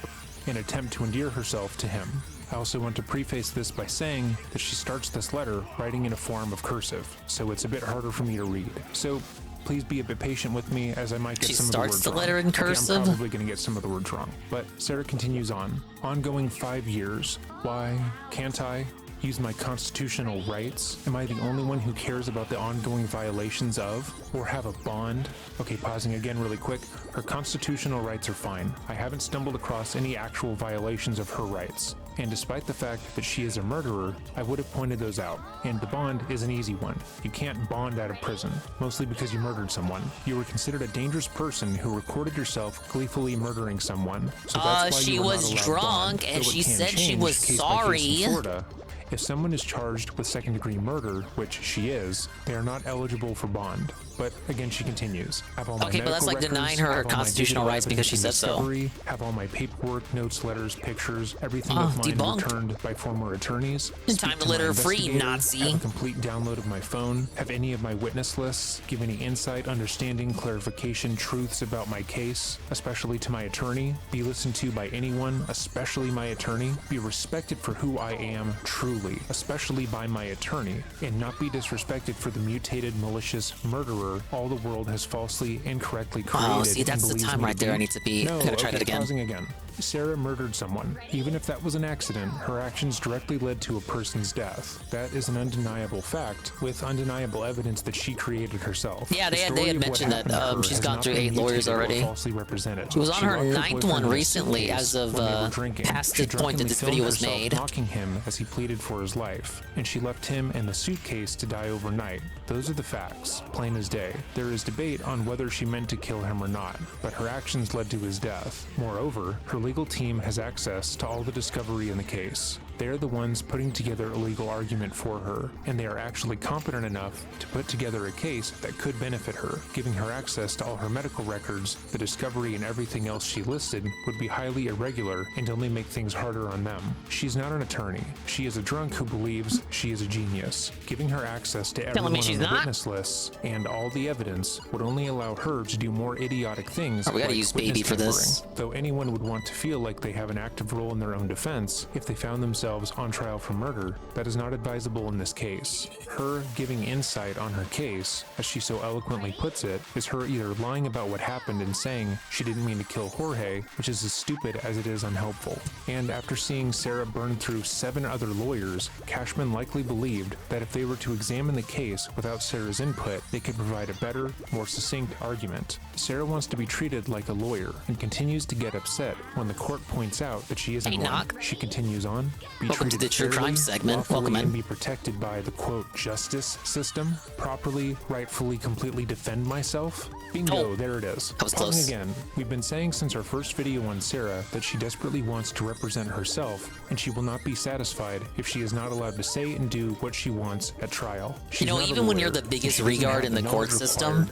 an attempt to endear herself to him. I also want to preface this by saying that she starts this letter writing in a form of cursive, so it's a bit harder for me to read. So please be a bit patient with me, as I might get She some of the starts words the wrong. letter in Okay, cursive? I'm probably going to get some of the words wrong. But Sarah continues on. Ongoing 5 years. Why can't I use my constitutional rights? Am I the only one who cares about the ongoing violations of, or have a bond? Okay, pausing again really quick. Her constitutional rights are fine. I haven't stumbled across any actual violations of her rights. And despite the fact that she is a murderer, I would have pointed those out. And the bond is an easy one. You can't bond out of prison, mostly because you murdered someone. You were considered a dangerous person who recorded yourself gleefully murdering someone. So that's why she you were was not allowed drunk, bond, and though it she can said she change was case by case in sorry. Florida. If someone is charged with second-degree murder, which she is, they are not eligible for bond. But again, she continues. Have all my Okay, but that's medical like denying records, her have all my constitutional digital rights because she evidence said and so. discovery, have all my paperwork, notes, letters, pictures, everything Ah, of mine debunked. returned by former attorneys. Time Speak to my let her free, investigator, Nazi. Have a complete download of my phone. Have any of my witness lists. Give any insight, understanding, clarification, truths about my case, especially to my attorney. Be listened to by anyone, especially my attorney. Be respected for who I am truly, especially by my attorney, and not be disrespected for the mutated, malicious murderer all the world has falsely, incorrectly created. Oh, see, that's and the believes time me right to there. be. I need to be. No, I gotta try okay, that again. pausing again. Sarah murdered someone. Even if that was an accident, her actions directly led to a person's death. That is an undeniable fact, with undeniable evidence that she created herself. Yeah, The they story had of what mentioned that happened to her she's has gone not through been 8 lawyers mutated or already. falsely represented. She was on her locked her 9th boyfriend one in a recently suitcase as of when they were drinking. past She the point that drunkenly this filmed video was herself made. mocking him as he pleaded for his life, and she left him and the suitcase to die overnight. Those are the facts, plain as day. There is debate on whether she meant to kill him or not, but her actions led to his death. Moreover, her legal team has access to all the discovery in the case. They are the ones putting together a legal argument for her, and they are actually competent enough to put together a case that could benefit her. Giving her access to all her medical records, the discovery, and everything else she listed would be highly irregular and only make things harder on them. She's not an attorney. She is a drunk who believes she is a genius. Giving her access to everyone she's on the not? witness lists and all the evidence would only allow her to do more idiotic things. Oh, we gotta like use witness baby for this. tampering. Though anyone would want to feel like they have an active role in their own defense if they found themselves on trial for murder, that is not advisable in this case. Her giving insight on her case, as she so eloquently puts it, is her either lying about what happened and saying she didn't mean to kill Jorge, which is as stupid as it is unhelpful. And after seeing Sarah burn through 7 other lawyers, Cashman likely believed that if they were to examine the case without Sarah's input, they could provide a better, more succinct argument. Sarah wants to be treated like a lawyer and continues to get upset when the court points out that she isn't Hey, one. Knock. She continues on. Be Welcome to treated the True fairly, Crime segment. lawfully, Welcome in. and be protected by the quote justice system. Properly, rightfully, completely defend myself. Bingo, there it is. That was Pausing close. again, we've been saying since our first video on Sarah that she desperately wants to represent herself, and she will not be satisfied if she is not allowed to say and do what she wants at trial. You know, even when you're the biggest regard in the court system,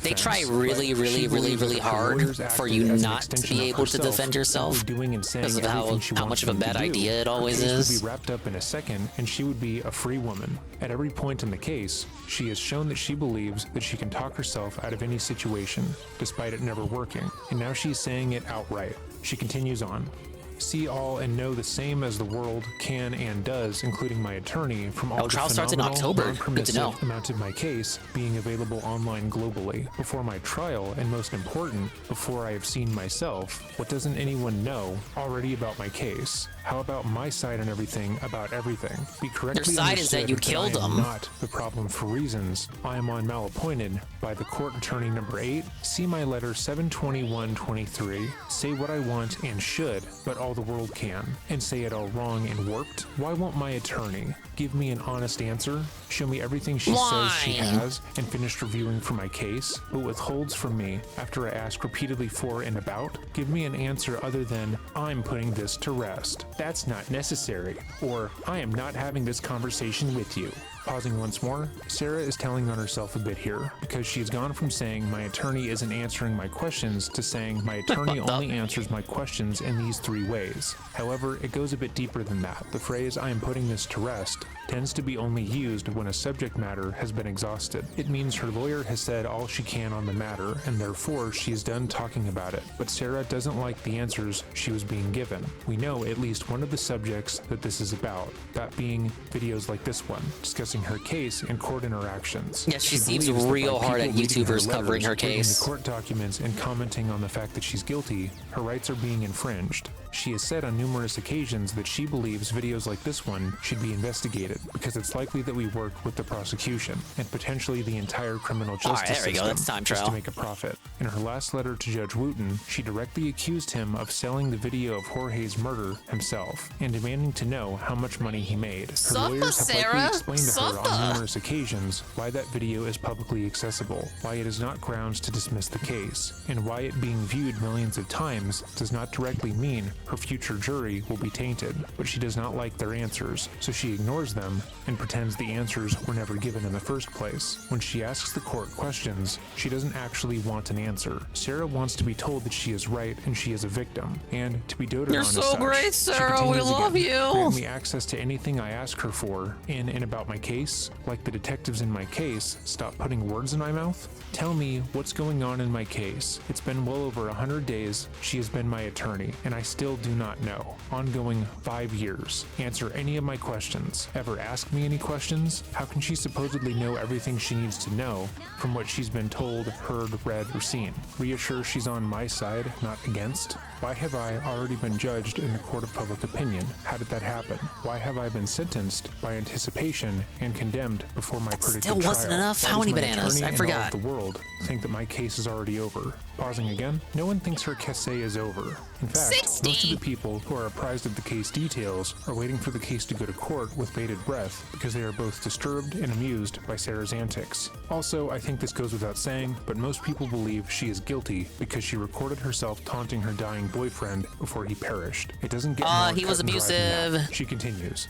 they try really hard for you not to be able to defend yourself because of how much of a bad idea it always is. Would be wrapped up in a second, and she would be a free woman. At every point in the case, she has shown that she believes that she can talk herself out of any situation, despite it never working, and now she's saying it outright. She continues on. See all and know the same as the world can and does, including my attorney, from all the trial starts in phenomenal, October. Good to know. non-permissive amount of my case being available online globally. Before my trial, and most important, before I have seen myself, what doesn't anyone know already about my case? How about my side on everything about everything? Be correctly Your side is that understood you killed I am him. not the problem for reasons. I am on malappointed by the court attorney number 8. See my letter 72123. Say what I want and should, but all the world can, and say it all wrong and warped. Why won't my attorney give me an honest answer? Show me everything she says she has and finished reviewing for my case, but withholds from me after I ask repeatedly for and about? Give me an answer other than, I'm putting this to rest. That's not necessary. Or, I am not having this conversation with you. Pausing once more, Sarah is telling on herself a bit here, because she's gone from saying my attorney isn't answering my questions to saying my attorney only answers my questions in these 3 ways. However, it goes a bit deeper than that. The phrase I am putting this to rest tends to be only used when a subject matter has been exhausted. It means her lawyer has said all she can on the matter, and therefore she is done talking about it. But Sarah doesn't like the answers she was being given. We know at least one of the subjects that this is about, that being videos like this one, discussing her case and court interactions. Yeah, she seems real hard at YouTubers covering her case. The court documents and commenting on the fact that she's guilty, her rights are being infringed. She has said on numerous occasions that she believes videos like this one should be investigated because it's likely that we work with the prosecution and potentially the entire criminal justice there we go. That's time just trial. to make a profit. In her last letter to Judge Wooten, she directly accused him of selling the video of Jorge's murder himself and demanding to know how much money he made. Her Suffer, lawyers have Sarah. likely explained to her Suffer. on numerous occasions why that video is publicly accessible, why it is not grounds to dismiss the case, and why it being viewed millions of times does not directly mean her future jury will be tainted. But she does not like their answers, so she ignores them and pretends the answers were never given in the first place. When she asks the court questions, she doesn't actually want an answer. Sarah wants to be told that she is right and she is a victim, and to be doted You're on as so such. great, She Sarah. We continues love again, you. "Grant me access to anything I ask her for in and about my case, like the detectives in my case stop putting words in my mouth. Tell me what's going on in my case. It's been well over 100 days. She has been my attorney, and I still do not know. Ongoing 5 years. Answer any of my questions. Ever ask me any questions? How can she supposedly know everything she needs to know from what she's been told, heard, read, or seen? Reassure she's on my side, not against? Why have I already been judged in the court of public opinion? How did that happen? Why have I been sentenced by anticipation and condemned before my predicted still wasn't trial? enough. Why How does many my bananas? attorney I and forgot. all of the world think that my case is already over? Pausing again, no one thinks her case is over. In fact, 60. most of the people who are apprised of the case details are waiting for the case to go to court with bated breath because they are both disturbed and amused by Sarah's antics. Also, I think this goes without saying, but most people believe she is guilty because she recorded herself taunting her dying boyfriend before he perished. It doesn't get more he was cut and dry than abusive. that. She continues.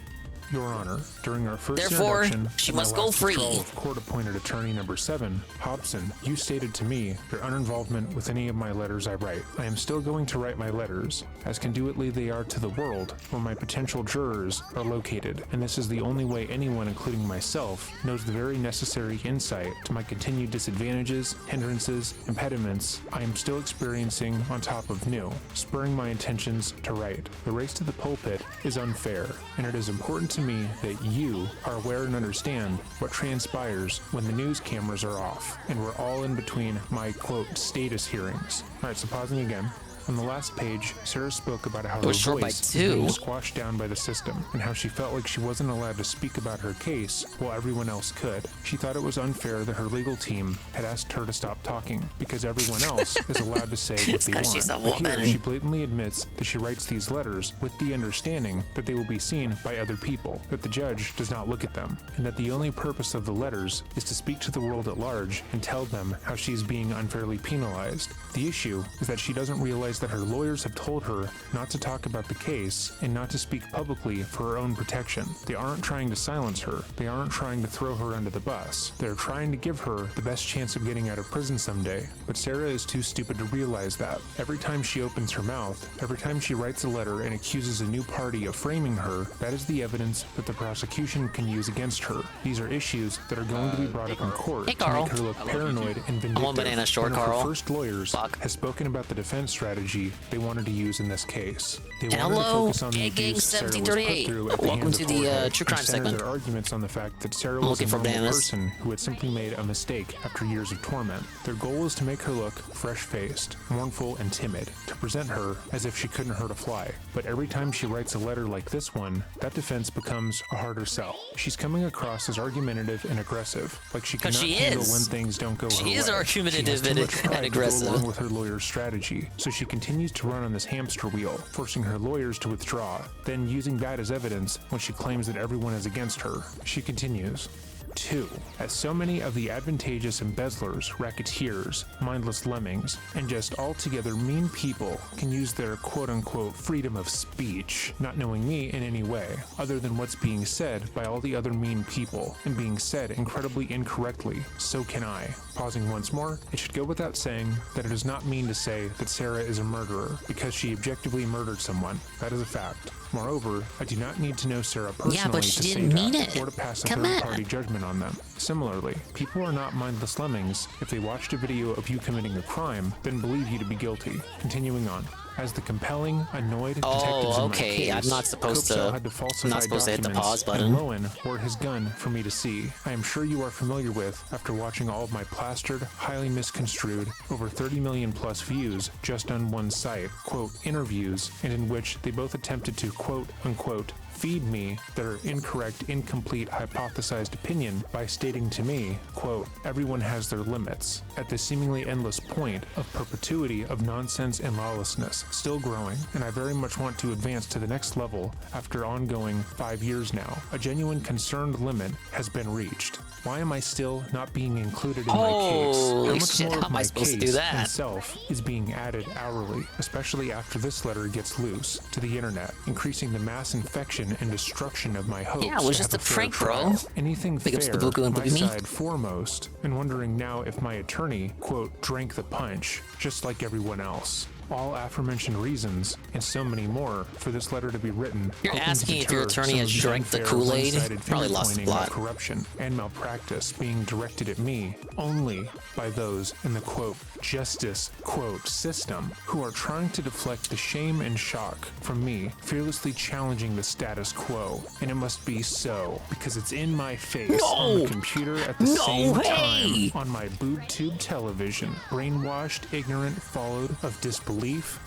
Your Honor, during our first Therefore, introduction she to my must go last free. withdrawal of court-appointed attorney number 7, Hobson, you stated to me your uninvolvement with any of my letters I write. I am still going to write my letters, as conduitely they are to the world where my potential jurors are located, and this is the only way anyone, including myself, knows the very necessary insight to my continued disadvantages, hindrances, impediments I am still experiencing on top of new, spurring my intentions to write. The race to the pulpit is unfair, and it is important to me that you are aware and understand what transpires when the news cameras are off and we're all in between my quote status hearings. Alright, so pausing again. On the last page, Sarah spoke about how It her was short by voice was 2. being squashed down by the system, and how she felt like she wasn't allowed to speak about her case while everyone else could. She thought it was unfair that her legal team had asked her to stop talking because everyone else is allowed to say what they want. she's a But here, woman. she blatantly admits that she writes these letters with the understanding that they will be seen by other people, that the judge does not look at them, and that the only purpose of the letters is to speak to the world at large and tell them how she is being unfairly penalized. The issue is that she doesn't realize that her lawyers have told her not to talk about the case and not to speak publicly for her own protection. They aren't trying to silence her. They aren't trying to throw her under the bus. They're trying to give her the best chance of getting out of prison someday. But Sarah is too stupid to realize that. Every time she opens her mouth, every time she writes a letter and accuses a new party of framing her, that is the evidence that the prosecution can use against her. These are issues that are going to be brought up in court Hey, to Carl. make her look paranoid and vindictive. I want banana short, One of her Carl. first lawyers has spoken about the defense strategy they wanted to use in this case. They And wanted to hello, focus on the Gang Gang abuse Sarah was put 1738. through at the Welcome hands to of the, Jorge, True Crime and centered segment. their arguments on the fact that Sarah I'm was a looking for normal bananas. person who had simply made a mistake after years of torment. Their goal was to make her look fresh-faced, mournful, and timid, to present her as if she couldn't hurt a fly. But every time she writes a letter like this one, that defense becomes a harder sell. She's coming across as argumentative and aggressive, like she 'Cause cannot she handle is. when things don't go her She is way. argumentative She has too and- much pride and to go aggressive. along with her lawyer's strategy, so she continues to run on this hamster wheel, forcing her lawyers to withdraw, then using that as evidence when she claims that everyone is against her. She continues. 2. As so many of the advantageous embezzlers, racketeers, mindless lemmings, and just altogether mean people can use their quote-unquote freedom of speech, not knowing me in any way, other than what's being said by all the other mean people, and being said incredibly incorrectly, so can I. Pausing once more, it should go without saying that it does not mean to say that Sarah is a murderer, because she objectively murdered someone. That is a fact. Moreover, I do not need to know Sarah personally Yeah, but she to say didn't mean that, it. or to pass a Come on. third-party judgment on them. Similarly, people are not mindless lemmings if they watched a video of you committing a crime, then believe you to be guilty. Continuing on. As the compelling, annoyed detectives in my okay. case, I'm not supposed Kopsel to- had to falsify I'm not supposed to hit the documents, pause button. and Lowen wore his gun for me to see. I am sure you are familiar with after watching all of my plastered, highly misconstrued, over 30 million plus views just on one site, quote, interviews, and in which they both attempted to, quote, unquote, feed me their incorrect, incomplete, hypothesized opinion by stating to me, quote, everyone has their limits, at the seemingly endless point of perpetuity of nonsense and lawlessness, still growing, and I very much want to advance to the next level after ongoing 5 years now. A genuine concerned limit has been reached. Why am I still not being included in my case? Holy How much shit, more how of am I my supposed to case do that? itself is being added hourly, especially after this letter gets loose to the internet, increasing the mass infection and destruction of my hopes. Yeah, it was to just have a fair prank, bro. trial. Anything Big ups fair, to Buku and my Boogie Me. side foremost, and wondering now if my attorney, quote, drank the punch, just like everyone else. All aforementioned reasons, and so many more, for this letter to be written. You're hoping to asking if your deter attorney some has of the drank the unfair, Kool-Aid? one-sided Probably lost the finger-pointing plot. of corruption and malpractice being directed at me only by those in the, quote, justice, quote, system, who are trying to deflect the shame and shock from me, fearlessly challenging the status quo. And it must be so, because it's in my face on the computer at the same time, on my boob tube television, brainwashed, ignorant, followed of disbelief,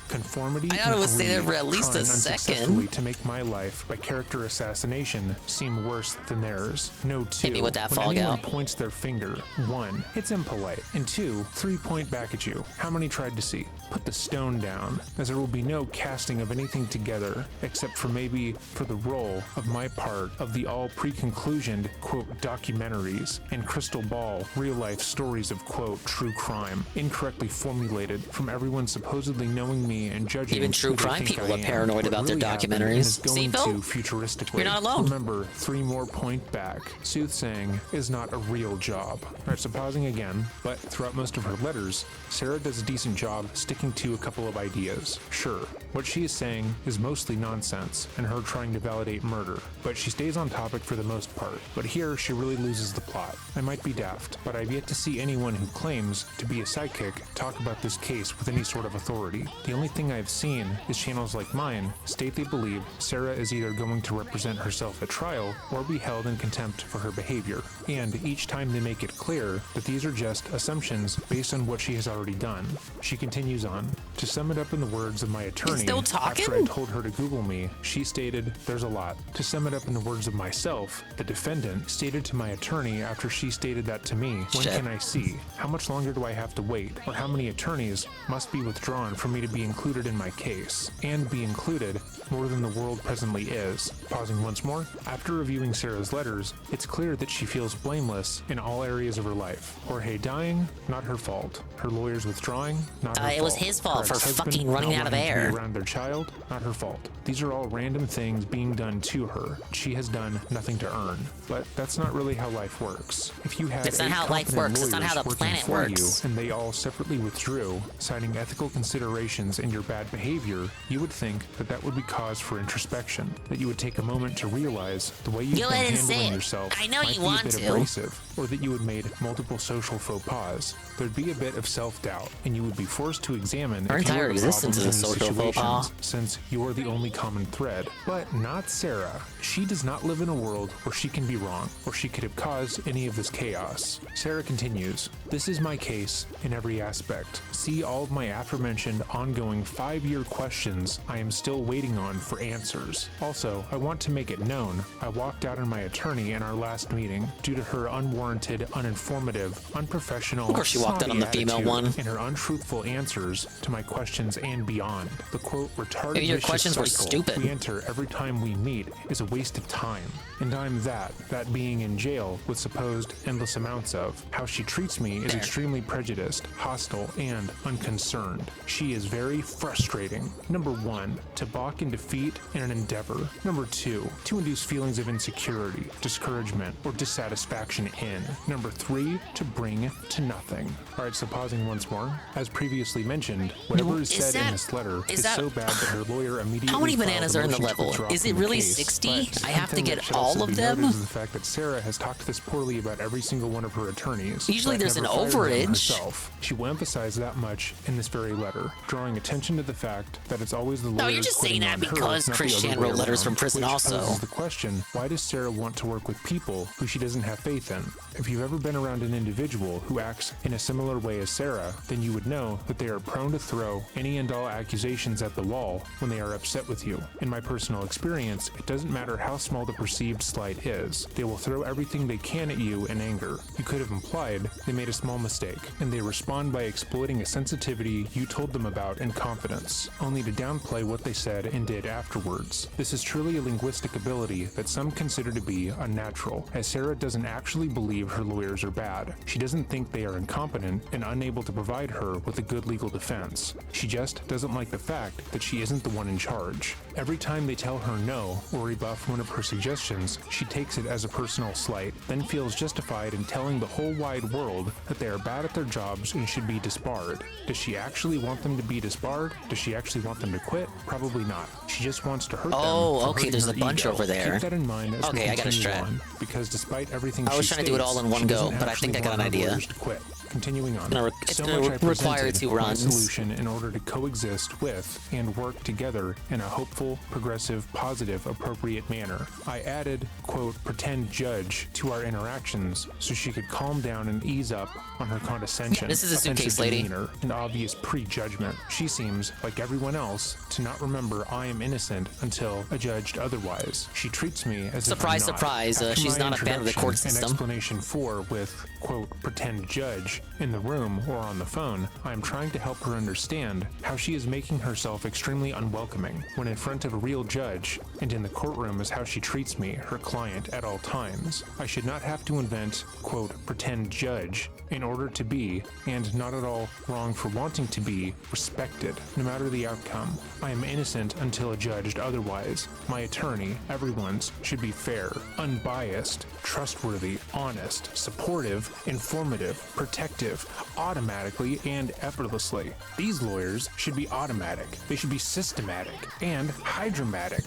conformity, I thought it and would stay there greed, for at least a trying second. unsuccessfully to make my life by character assassination seem worse than theirs. No, 2. Hit me with that when fog anyone out. points their finger, 1, it's impolite, and 2, 3 point back at you. How many tried to see? Put the stone down, as there will be no casting of anything together, except for maybe for the role of my part of the all pre-conclusioned, quote, documentaries, and crystal ball, real-life stories of, quote, true crime, incorrectly formulated from everyone supposedly knowing me and judging Even true who they crime think people I are am. paranoid What about their really happened and documentaries. is going See, Phil? to futuristically. You're not alone. Remember, 3 more point back. Soothsaying is not a real job. Alright, so pausing again, but throughout most of her letters, Sarah does a decent job sticking to a couple of ideas. Sure, what she is saying is mostly nonsense, and her trying to validate murder, but she stays on topic for the most part. But here, she really loses the plot. I might be daft, but I've yet to see anyone who claims to be a psychic talk about this case with any sort of authority. The only thing I've seen is channels like mine state they believe Sarah is either going to represent herself at trial or be held in contempt for her behavior. And each time they make it clear that these are just assumptions based on what she has already done. She continues on. on. To sum it up in the words of my attorney, still talking? after I told her to Google me, she stated, "There's a lot." To sum it up in the words of myself, the defendant stated to my attorney after she stated that to me, "When Shit. can I see? How much longer do I have to wait? Or how many attorneys must be withdrawn for me to be included in my case? And be included more than the world presently is." Pausing once more, after reviewing Sarah's letters, it's clear that she feels blameless in all areas of her life. Jorge dying, not her fault. Her lawyers withdrawing, not her fault. It was his fault Her for ex-husband fucking running not out of wanting to be air. around their child, not her fault. These are all random things being done to her. She has done nothing to earn. But that's not really how life works. If you had That's not 8 how life competent works. It's not how lawyers the working planet for works. you, and they all separately withdrew, citing ethical considerations in your bad behavior, you would think that that would be cause for introspection, that you would take a moment to realize the way you've Go been ahead and say handling it. yourself I know might you be want a bit to. abrasive, or that you had made multiple social faux pas. There'd be a bit of self-doubt, and you would be forced to examine Her if you entire were the existence problem is a in these social faux pas. situations, since you're the only common thread. But not Sarah. She does not live in a world where she can be wrong, or she could have caused any of this chaos. Sarah continues, "This is my case in every aspect. See all of my aforementioned ongoing 5-year questions I am still waiting on for answers. Also, I want to make it known, I walked out on my attorney in our last meeting due to her unwarranted, uninformative, unprofessional, Of course she walked out on the snotty female attitude one. and her untruthful answers to my questions and beyond. The quote, retarded Maybe your vicious questions were cycle stupid. we enter every time we meet is a waste of time. And I'm that being in jail with supposed endless amounts of. How she treats me is extremely prejudiced, hostile, and unconcerned. She is very frustrating. Number 1, to balk in defeat in an endeavor. Number 2, to induce feelings of insecurity, discouragement, or dissatisfaction in. Number 3, to bring to nothing. Alright, so pausing once more. As previously mentioned, whatever is said in this letter is so bad that her lawyer immediately How many filed a bananas are in the motion to level? withdraw Is from it the really case. 60? But I have to something get that should all also of be them? noted is the fact that Sarah has talked this poorly about every single one of her attorneys. Usually but there's never an fired them overage. herself. She will emphasize that much in this very letter, drawing attention to the fact that it's always the lawyers No, you're just saying quitting that on her, because not the Christian other way wrote letters around, from prison which also. poses the question, why does Sarah want to work with people who she doesn't have faith in? If you've ever been around an individual who acts in a similar way as Sarah, then you would know that they are prone to throw any and all accusations at the wall when they are upset with you. In my personal experience, it doesn't matter how small the perceived slight is. They will throw everything they can at you in anger. You could have implied they made a small mistake, and they respond by exploiting a sensitivity you told them about in confidence, only to downplay what they said and did afterwards. This is truly a linguistic ability that some consider to be unnatural, as Sarah doesn't actually believe her lawyers are bad. She doesn't think they are incompetent and unable to provide her with a good legal defense. She just doesn't like the fact that she isn't the one in charge. Every time they tell her no or rebuff one of her suggestions, she takes it as a personal slight, then feels justified in telling the whole wide world that they are bad at their jobs and should be disbarred. Does she actually want them to be disbarred? Does she actually want them to quit? Probably not. She just wants to hurt them. Oh, for okay, hurting there's her a bunch ego. over there. Keep that in mind as Okay, we I got a continue strat. on, because despite everything I was she trying to do it all in one she go, doesn't but I think actually I got an want her idea. lawyers to quit. Continuing on. It's So gonna much I require presented 2 my runs. solution in order to coexist with and work together in a hopeful, progressive, positive, appropriate manner. I added, quote, pretend judge to our interactions so she could calm down and ease up on her condescension, This is a suitcase offensive lady. demeanor, and obvious prejudgment. She seems, like everyone else, to not remember I am innocent until adjudged otherwise. She treats me as Surprise, if I'm not. surprise, After she's my not a fan of the court introduction and system. explanation 4 with, quote, pretend judge in the room or on the phone, I am trying to help her understand how she is making herself extremely unwelcoming when in front of a real judge, and in the courtroom is how she treats me, her client, at all times. I should not have to invent, quote, pretend judge in order to be, and not at all wrong for wanting to be, respected, no matter the outcome. I am innocent until adjudged otherwise. My attorney, everyone's, should be fair, unbiased, trustworthy, honest, supportive, informative, protective, automatically and effortlessly. These lawyers should be automatic. They should be systematic and hydromatic.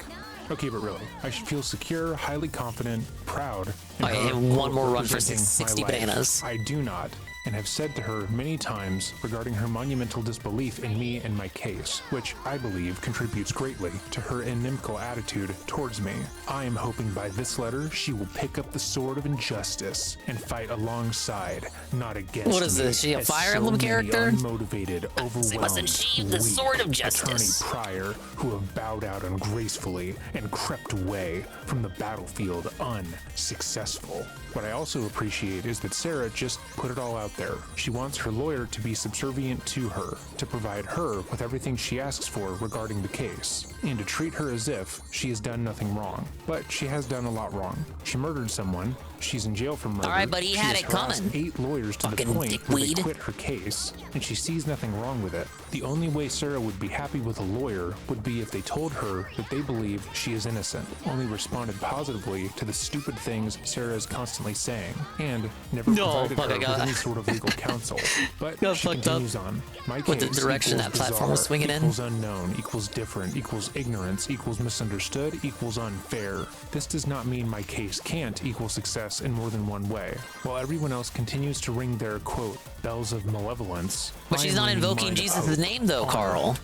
Okay, but really, I should feel secure, highly confident, proud, In Okay, her and one quote, more run for representing 60 my life, bananas. I do not, and have said to her many times regarding her monumental disbelief in me and my case, which I believe contributes greatly to her inimical attitude towards me. I am hoping by this letter she will pick up the sword of injustice and fight alongside, not against me. What is this? She a as Fire so Emblem many character? Unmotivated, They must overwhelmed, achieve the sword of weak justice. Attorney Pryor who have bowed out ungracefully and crept away from the battlefield unsuccessful. What I also appreciate is that Sarah just put it all out there. She wants her lawyer to be subservient to her, to provide her with everything she asks for regarding the case, and to treat her as if she has done nothing wrong. But she has done a lot wrong. She murdered someone. She's in jail for murder. All right, but he She had has it harassed coming. 8 lawyers to Fucking the point where they dickweed. quit her case, and she sees nothing wrong with it. The only way Sarah would be happy with a lawyer would be if they told her that they believe she is innocent, only responded positively to the stupid things Sarah is constantly saying, and never provided her with any sort of legal counsel. But she continues on. My With the case direction equals that platform was bizarre, swinging in. equals unknown, equals different, equals ignorance, equals misunderstood, equals unfair. This does not mean my case can't equal success in more than one way. While everyone else continues to ring their, quote, bells of malevolence. But she's not invoking Jesus' name though, Carl.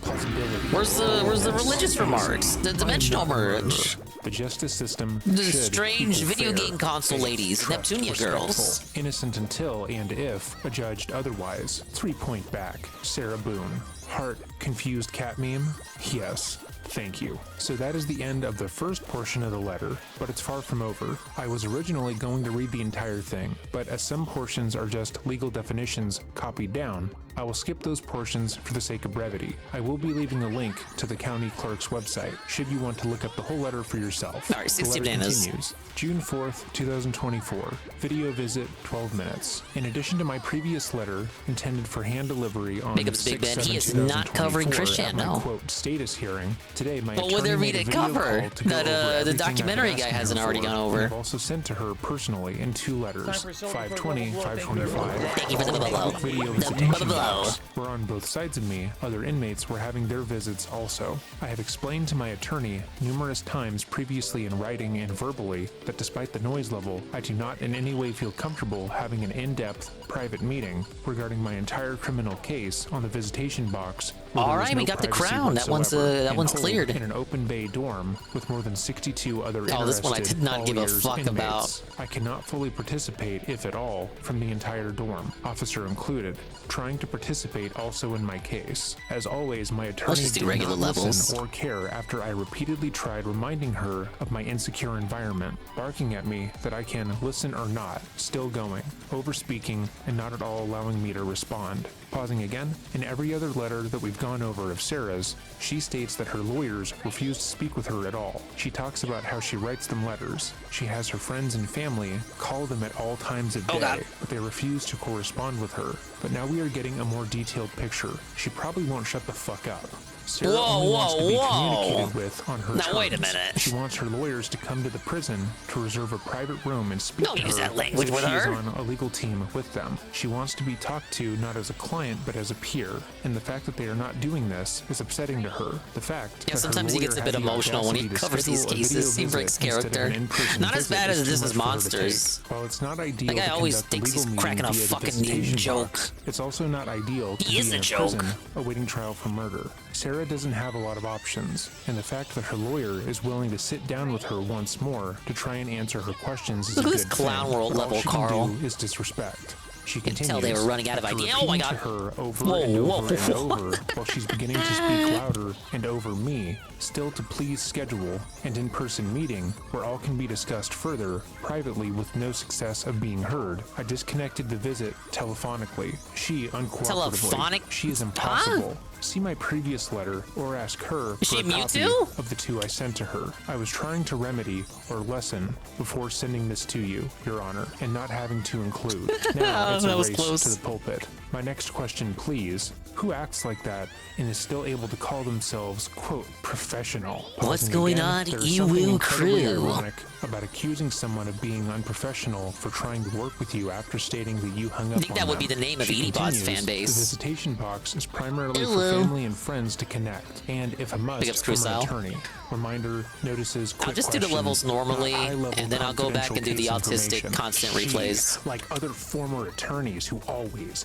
Where's the religious remarks? The dimensional merge. The justice system The should strange equal video fair, game console fair, ladies, trust, Neptunia girls. respectful, innocent until and if adjudged otherwise. 3-point back. Sarah Boone. Heart confused cat meme? Yes. Thank you. So that is the end of the first portion of the letter, but it's far from over. I was originally going to read the entire thing, but as some portions are just legal definitions copied down, I will skip those portions for the sake of brevity. I will be leaving a link to the county clerk's website, should you want to look up the whole letter for yourself. Alright, 60 The letter bananas. continues. June 4th, 2024. Video visit, 12 minutes. In addition to my previous letter, intended for hand delivery on Big ups, Big Ben. He is not covering Christian, at my, no. quote, status hearing, today my But would there be attorney made a to video cover call to go that over the everything I've documentary been guy asking hasn't her already for, gone and over? I've also sent to her personally in 2 letters, 520, 525. Thank you for the blow. Video The visitation blow. box, where on both sides of me, other inmates were having their visits also. I have explained to my attorney numerous times previously in writing and verbally that despite the noise level, I do not in any way feel comfortable having an in-depth, private meeting regarding my entire criminal case on the visitation box. where there All was right, we no got the privacy crown. That one's, whatsoever, that and one's hold cleared. in an open bay dorm with more than 62 other Oh, this one I interested, did not all give a ears fuck inmates. about. I cannot fully participate, if at all, from the entire dorm, officer included, trying to participate also in my case. As always, my attorney Let's just do did regular not levels. listen or care after I repeatedly tried reminding her of my insecure environment, barking at me that I can listen or not, still going, over speaking, and not at all allowing me to respond. Pausing again, in every other letter that we've gone over of Sarah's, she states that her lawyers refuse to speak with her at all. She talks about how she writes them letters. She has her friends and family call them at all times of day, but they refuse to correspond with her. But now we are getting a more detailed picture. She probably won't shut the fuck up. Sarah only wants to be communicated with on her Now, terms. wait a minute. She wants her lawyers to come to the prison to reserve a private room and speak Don't to use her that language as if with she is her. on a legal team with them. She wants to be talked to not as a client but as a peer, and the fact that they are not doing this is upsetting to her. The fact Yeah, that sometimes her he gets a lawyer bit had the emotional when he audacity to covers these schedule a cases. video He breaks visit instead of character. an in-person Not as visit bad is as too This much Is for her to Monsters. take. While it's not ideal That guy to always conduct the thinks he's legal cracking meeting a via the fucking visitation joke. box, it's also not ideal to He be is in a a joke. prison awaiting trial for murder. Sarah doesn't have a lot of options, and the fact that her lawyer is willing to sit down with her once more to try and answer her questions is Look a at good this clown thing, world but level, all she Carl. can do is disrespect. She You can continues, tell they were running out of after idea. Oh my repeating god. to her over Whoa, and whoa, over and whoa. over while she's beginning to speak louder and over me, still to please schedule an in-person meeting where all can be discussed further, privately with no success of being heard. I disconnected the visit telephonically. She uncooperatively. Telephonic? She is impossible. See my previous letter or ask her Is for she a copy Mewtwo? of the 2 I sent to her. I was trying to remedy or lessen before sending this to you, Your Honor, and not having to include. Now it's a That was race close. to the pulpit. My next question, please. Who acts like that and is still able to call themselves, quote, professional? What's Pausing going again, on, there is something Ewu incredibly crew? ironic about accusing someone of being unprofessional for trying to work with you after stating that you hung up I think on that would them. be the name of She EDBot's continues, fan base. The visitation box is primarily Hello. for family and friends to connect, and if a Big must, ups, from Crew an Style. attorney. Reminder, notices, quick I'll just do the questions, levels normally, not high-level and then I'll go back and do the confidential case autistic information. constant She, replays. like other former attorneys who always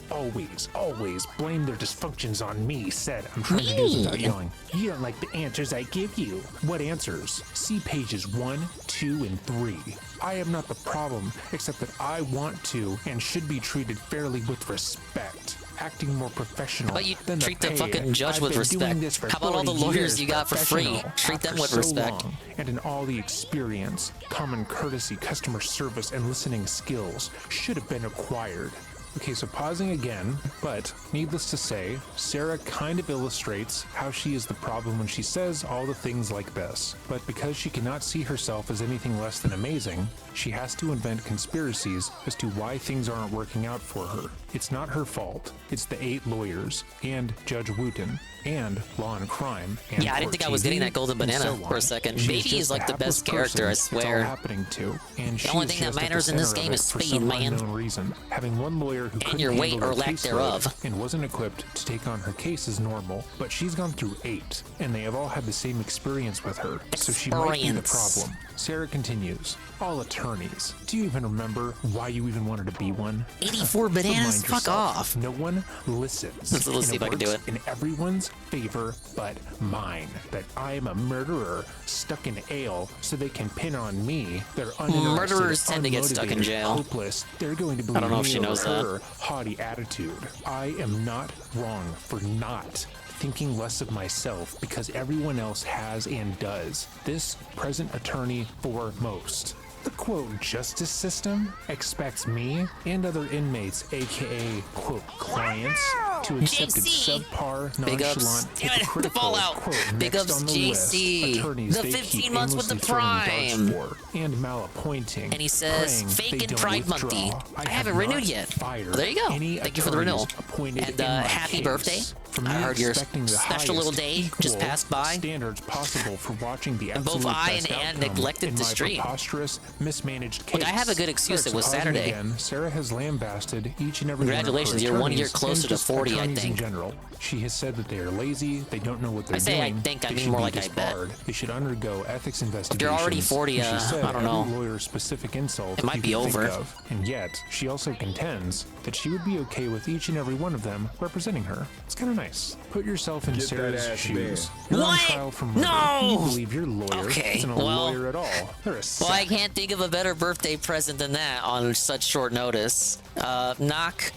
blame their dysfunctions on me, said, I'm trying to do this without yelling. You don't like the answers I give you. What answers? See pages 1, 2, and 3. I am not the problem, except that I want to and should be treated fairly with respect. Acting more professional. But you than treat the pay. fucking judge I've with been doing respect. this for How about all the 40 lawyers years, you got for free? professional. Treat them After with so respect. long, and in all the experience, common courtesy, customer service, and listening skills should have been acquired. Okay, so pausing again, but needless to say, Sarah kind of illustrates how she is the problem when she says all the things like this. But because she cannot see herself as anything less than amazing, she has to invent conspiracies as to why things aren't working out for her. It's not her fault. It's the 8 lawyers, and Judge Wooten, and Law and Crime, and Yeah, I didn't Court think I was getting TV, that golden and banana so for a on. second. She Baby just is like the hapless best character, I person it's all swear. happening to, and she only is thing that just at the matters in this center of game it is for speed, some man. unknown reason. Having one lawyer who couldn't your weight handle or her lack caseload thereof. and wasn't equipped to take on her case is normal, but she's gone through 8, and they have all had the same experience with her, so she might be the Experience. problem. Sarah continues, all attorneys. Do you even remember why you even wanted to be one? 84 bananas? Remind Fuck yourself, off. No one listens. Let's and see if I can do works it. in everyone's favor but mine. That I am a murderer stuck in ale so they can pin on me. They're uninterested, Murderers tend to get stuck in unmotivated, jail. hopeless. They're going to I believe don't know if me she over knows that. her haughty attitude. I am not wrong for not thinking less of myself because everyone else has and does. This present attorney foremost. The quote justice system expects me and other inmates, aka quote clients, to accept its JC. subpar, Big ups. nonchalant, Damn it, the hypocritical, Fallout. quote, Big next ups, on the JC. list, attorneys The they 15 keep months with the aimlessly throwing Prime. darts for and malappointing. And he says, praying fake they and don't Pride withdraw. Monkey. I haven't have renewed not yet. fired Well, there you go. any Thank you for the renewal. attorneys appointed And in my happy case. birthday. From I me heard your expecting the special little highest, day just equal passed by. Standards possible for watching the And both absolute I best and Ann outcome neglected in to my stream. preposterous, mismanaged case. Look, I have a good excuse. It was Pausing Saturday. Again, Sarah has lambasted each and every Congratulations, one of her you're 1 year attorneys closer and to just 40, I attorneys think. In general, she has said that they are lazy, they don't know what they're I say I doing. think, I they mean should more be like I bet. disbarred, They should undergo ethics If investigations. you're already 40, and she said I don't know. every lawyer's specific insult It might you be can think over. of. And yet, she also contends that she would be okay with each and every one of them representing her. It's kind of nice. Put yourself in Get that Sarah's ass shoes. bare. You're on What? trial for murder. No! You believe your lawyer Okay, isn't a well- lawyer at all. They're a Well, I sack. can't think of a better birthday present than that on such short notice. Knock.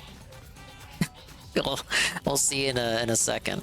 We'll see in a second.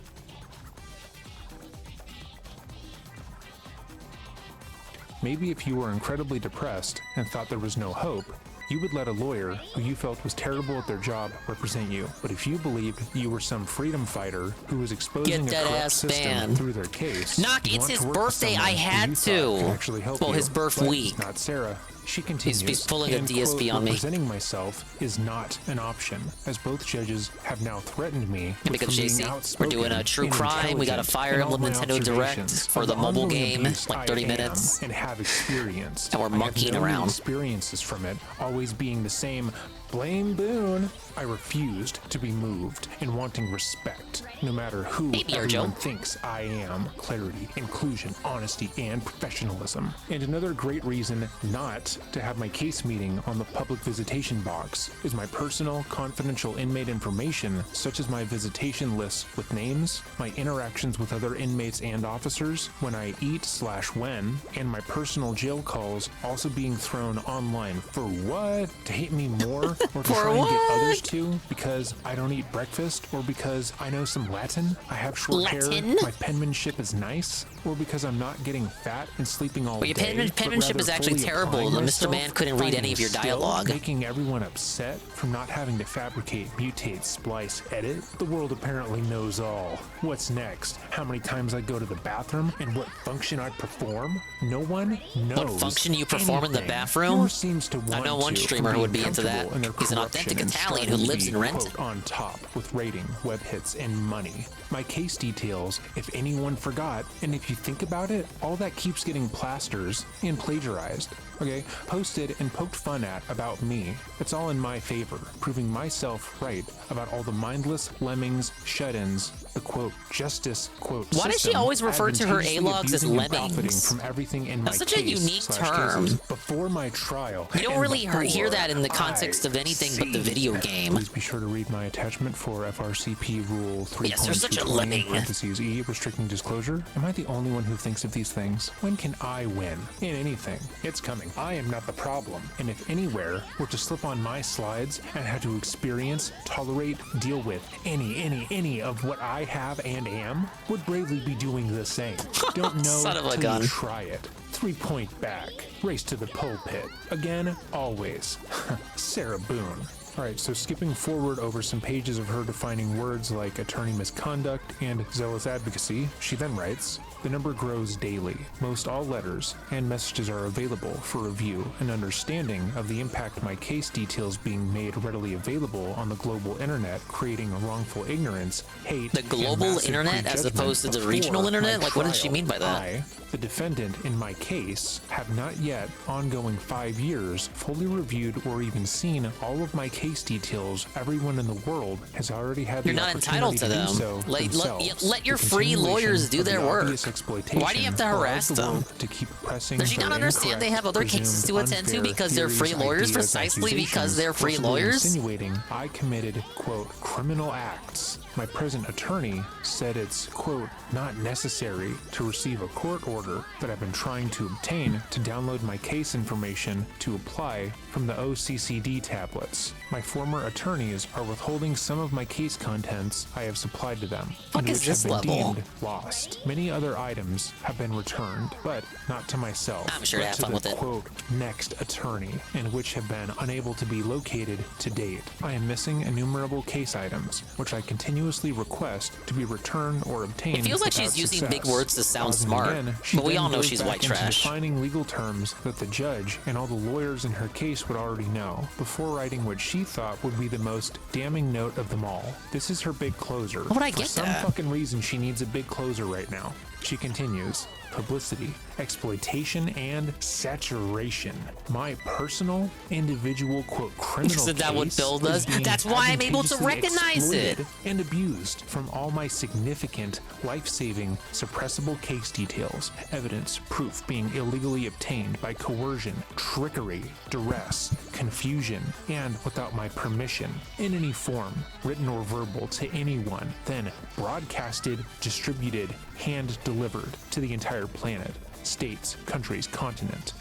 Maybe if you were incredibly depressed and thought there was no hope, you would let a lawyer who you felt was terrible at their job represent you. But if you believed you were some freedom fighter who was exposing Get a that corrupt ass system banned. through their case, Knock, you it's want his to work with birthday. someone I who had you thought to. could actually help Well, you. his birth But week. Not Sarah. She continues, pulling a and, DSP quote, on me. representing myself is not an option, as both judges have now threatened me with Because from being JC, we're outspoken doing a true and crime. We got a intelligent Fire in all Emblem my Nintendo Direct observations for of the mobile ongoing game, abuse like I 30 am minutes. and have experienced. And we're I have monkeying no new around. experiences from it, always being the same. Blame Boone. I refused to be moved in wanting respect, no matter who Maybe, everyone Arjo. thinks I am. Clarity, inclusion, honesty, and professionalism. And another great reason not to have my case meeting on the public visitation box is my personal, confidential inmate information, such as my visitation lists with names, my interactions with other inmates and officers, when I eat/when, and my personal jail calls also being thrown online. For what? To hate me more? Or to For try and get what? others to? Because I don't eat breakfast? Or because I know some Latin? I have short hair? Latin? My penmanship is nice? Or because I'm not getting fat and sleeping all Well, your day? but penmanship is rather actually fully terrible. applying The Mr. myself, Man couldn't read finding any of your skill, dialogue. Making everyone upset from not having to fabricate, mutate, splice, edit? The world apparently knows all. What's next? How many times I go to the bathroom and what function I perform? No one knows. What function you perform in the anything. bathroom? Nor seems to I want know one to, streamer from who would being be into that. comfortable in their He's an corruption authentic and Italian who striving to lives be, in Renton. quote, on top with rating, web hits, and money. My case details, if anyone forgot, and if you think about it, all that keeps getting plasters and plagiarized. Okay, posted and poked fun at about me. It's all in my favor, proving myself right about all the mindless lemmings, shut-ins, the quote justice quote. Why does she system, always refer to her advantageously A-logs as abusing and profiting lemmings? from everything in That's my such a case unique / term. cases before my trial. You don't and really hear before that in the context of anything but the video game. Please be sure to read my attachment for FRCP Rule 3.220 Yes, you're such a lemming. (E) restricting disclosure. Am I the only one who thinks of these things? When can I win? In anything. It's coming. I am not the problem. And if anywhere were to slip on my slides and had to experience, tolerate, deal with any of what I have and am, would bravely be doing the same. Don't know Son of a till gun. you try it. 3-point back. Race to the pulpit. Again, always. Sarah Boone. Alright, so skipping forward over some pages of her defining words like attorney misconduct and zealous advocacy, she then writes, the number grows daily. Most all letters and messages are available for review and understanding of the impact my case details being made readily available on the global internet, creating wrongful ignorance, hate, The and global massive internet as prejudgment opposed to the before regional internet? my Like, what did she trial. mean by that? I, the defendant in my case, have not yet, ongoing 5 years, fully reviewed or even seen all of my case details. Everyone in the world has already had You're the not entitled to opportunity them. do so Let themselves. your The free lawyers continuation do of their the work. obvious exploitation Why do you have to allows harass the them? world to keep pressing Does she not their understand they have other incorrect, cases to presumed attend to unfair because they're free theories, lawyers? ideas, Precisely because accusations, they're free forcibly lawyers? insinuating I committed, quote, criminal acts. My present attorney said it's, quote, not necessary to receive a court order that I've been trying to obtain to download my case information to apply from the OCCD tablets. My former attorneys are withholding some of my case contents I have supplied to them, Fuck and is which this have been level? deemed lost. Many other items have been returned, but not to myself, I'm sure to but have to fun the, with it. quote, next attorney, and which have been unable to be located to date. I am missing innumerable case items, which I continuously request to be returned or obtained. It feels like without she's using success. big words to sound Pausing smart, again, she but we then all know goes she's back white into trash. defining legal terms that the judge and all the lawyers in her case would already know, before writing what she thought would be the most damning note of them all. This is her big closer. How would I For get some that? fucking reason, she needs a big closer right now. She continues, publicity, exploitation, and saturation. My personal, individual, quote, criminal Isn't that what case Bill does? is being That's why I'm able to advantageously recognize it. exploited and abused from all my significant, life-saving, suppressible case details, evidence, proof being illegally obtained by coercion, trickery, duress, confusion, and without my permission, in any form, written or verbal, to anyone, then broadcasted, distributed, hand-delivered to the entire planet. States, countries, continent,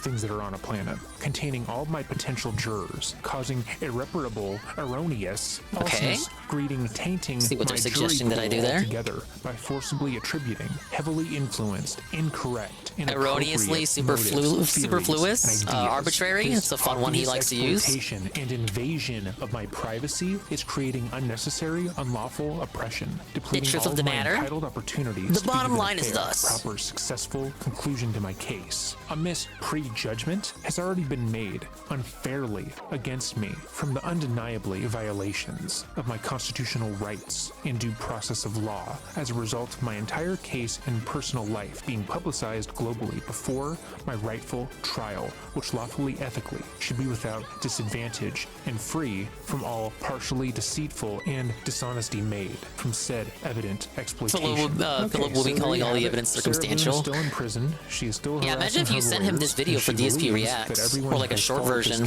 things that are on a planet, containing all my potential jurors, causing irreparable, erroneous, falseness, breeding, tainting See what my they're suggesting jury that I pool do there? altogether by forcibly attributing, heavily influenced, incorrect, Erroneously inappropriate motives, superfluous, theories, and ideas. arbitrary. This It's a fun one he obvious likes to use. exploitation and invasion of my privacy is creating unnecessary, unlawful oppression, depleting truth all of the my matter, entitled opportunities the to bottom give an line is fair, thus. proper, successful conclusion to my case. A misprejudgment has already been made unfairly against me from the undeniably violations of my constitutional rights and due process of law as a result of my entire case and personal life being publicized globally before my rightful trial, which lawfully, ethically, should be without disadvantage and free from all partially deceitful and dishonesty made from said evident exploitation. Philip will be calling all the evidence circumstantial. Sarah Boone is still in prison. She is still Yeah, imagine if you sent him this video for DSP Reacts, or like a short version.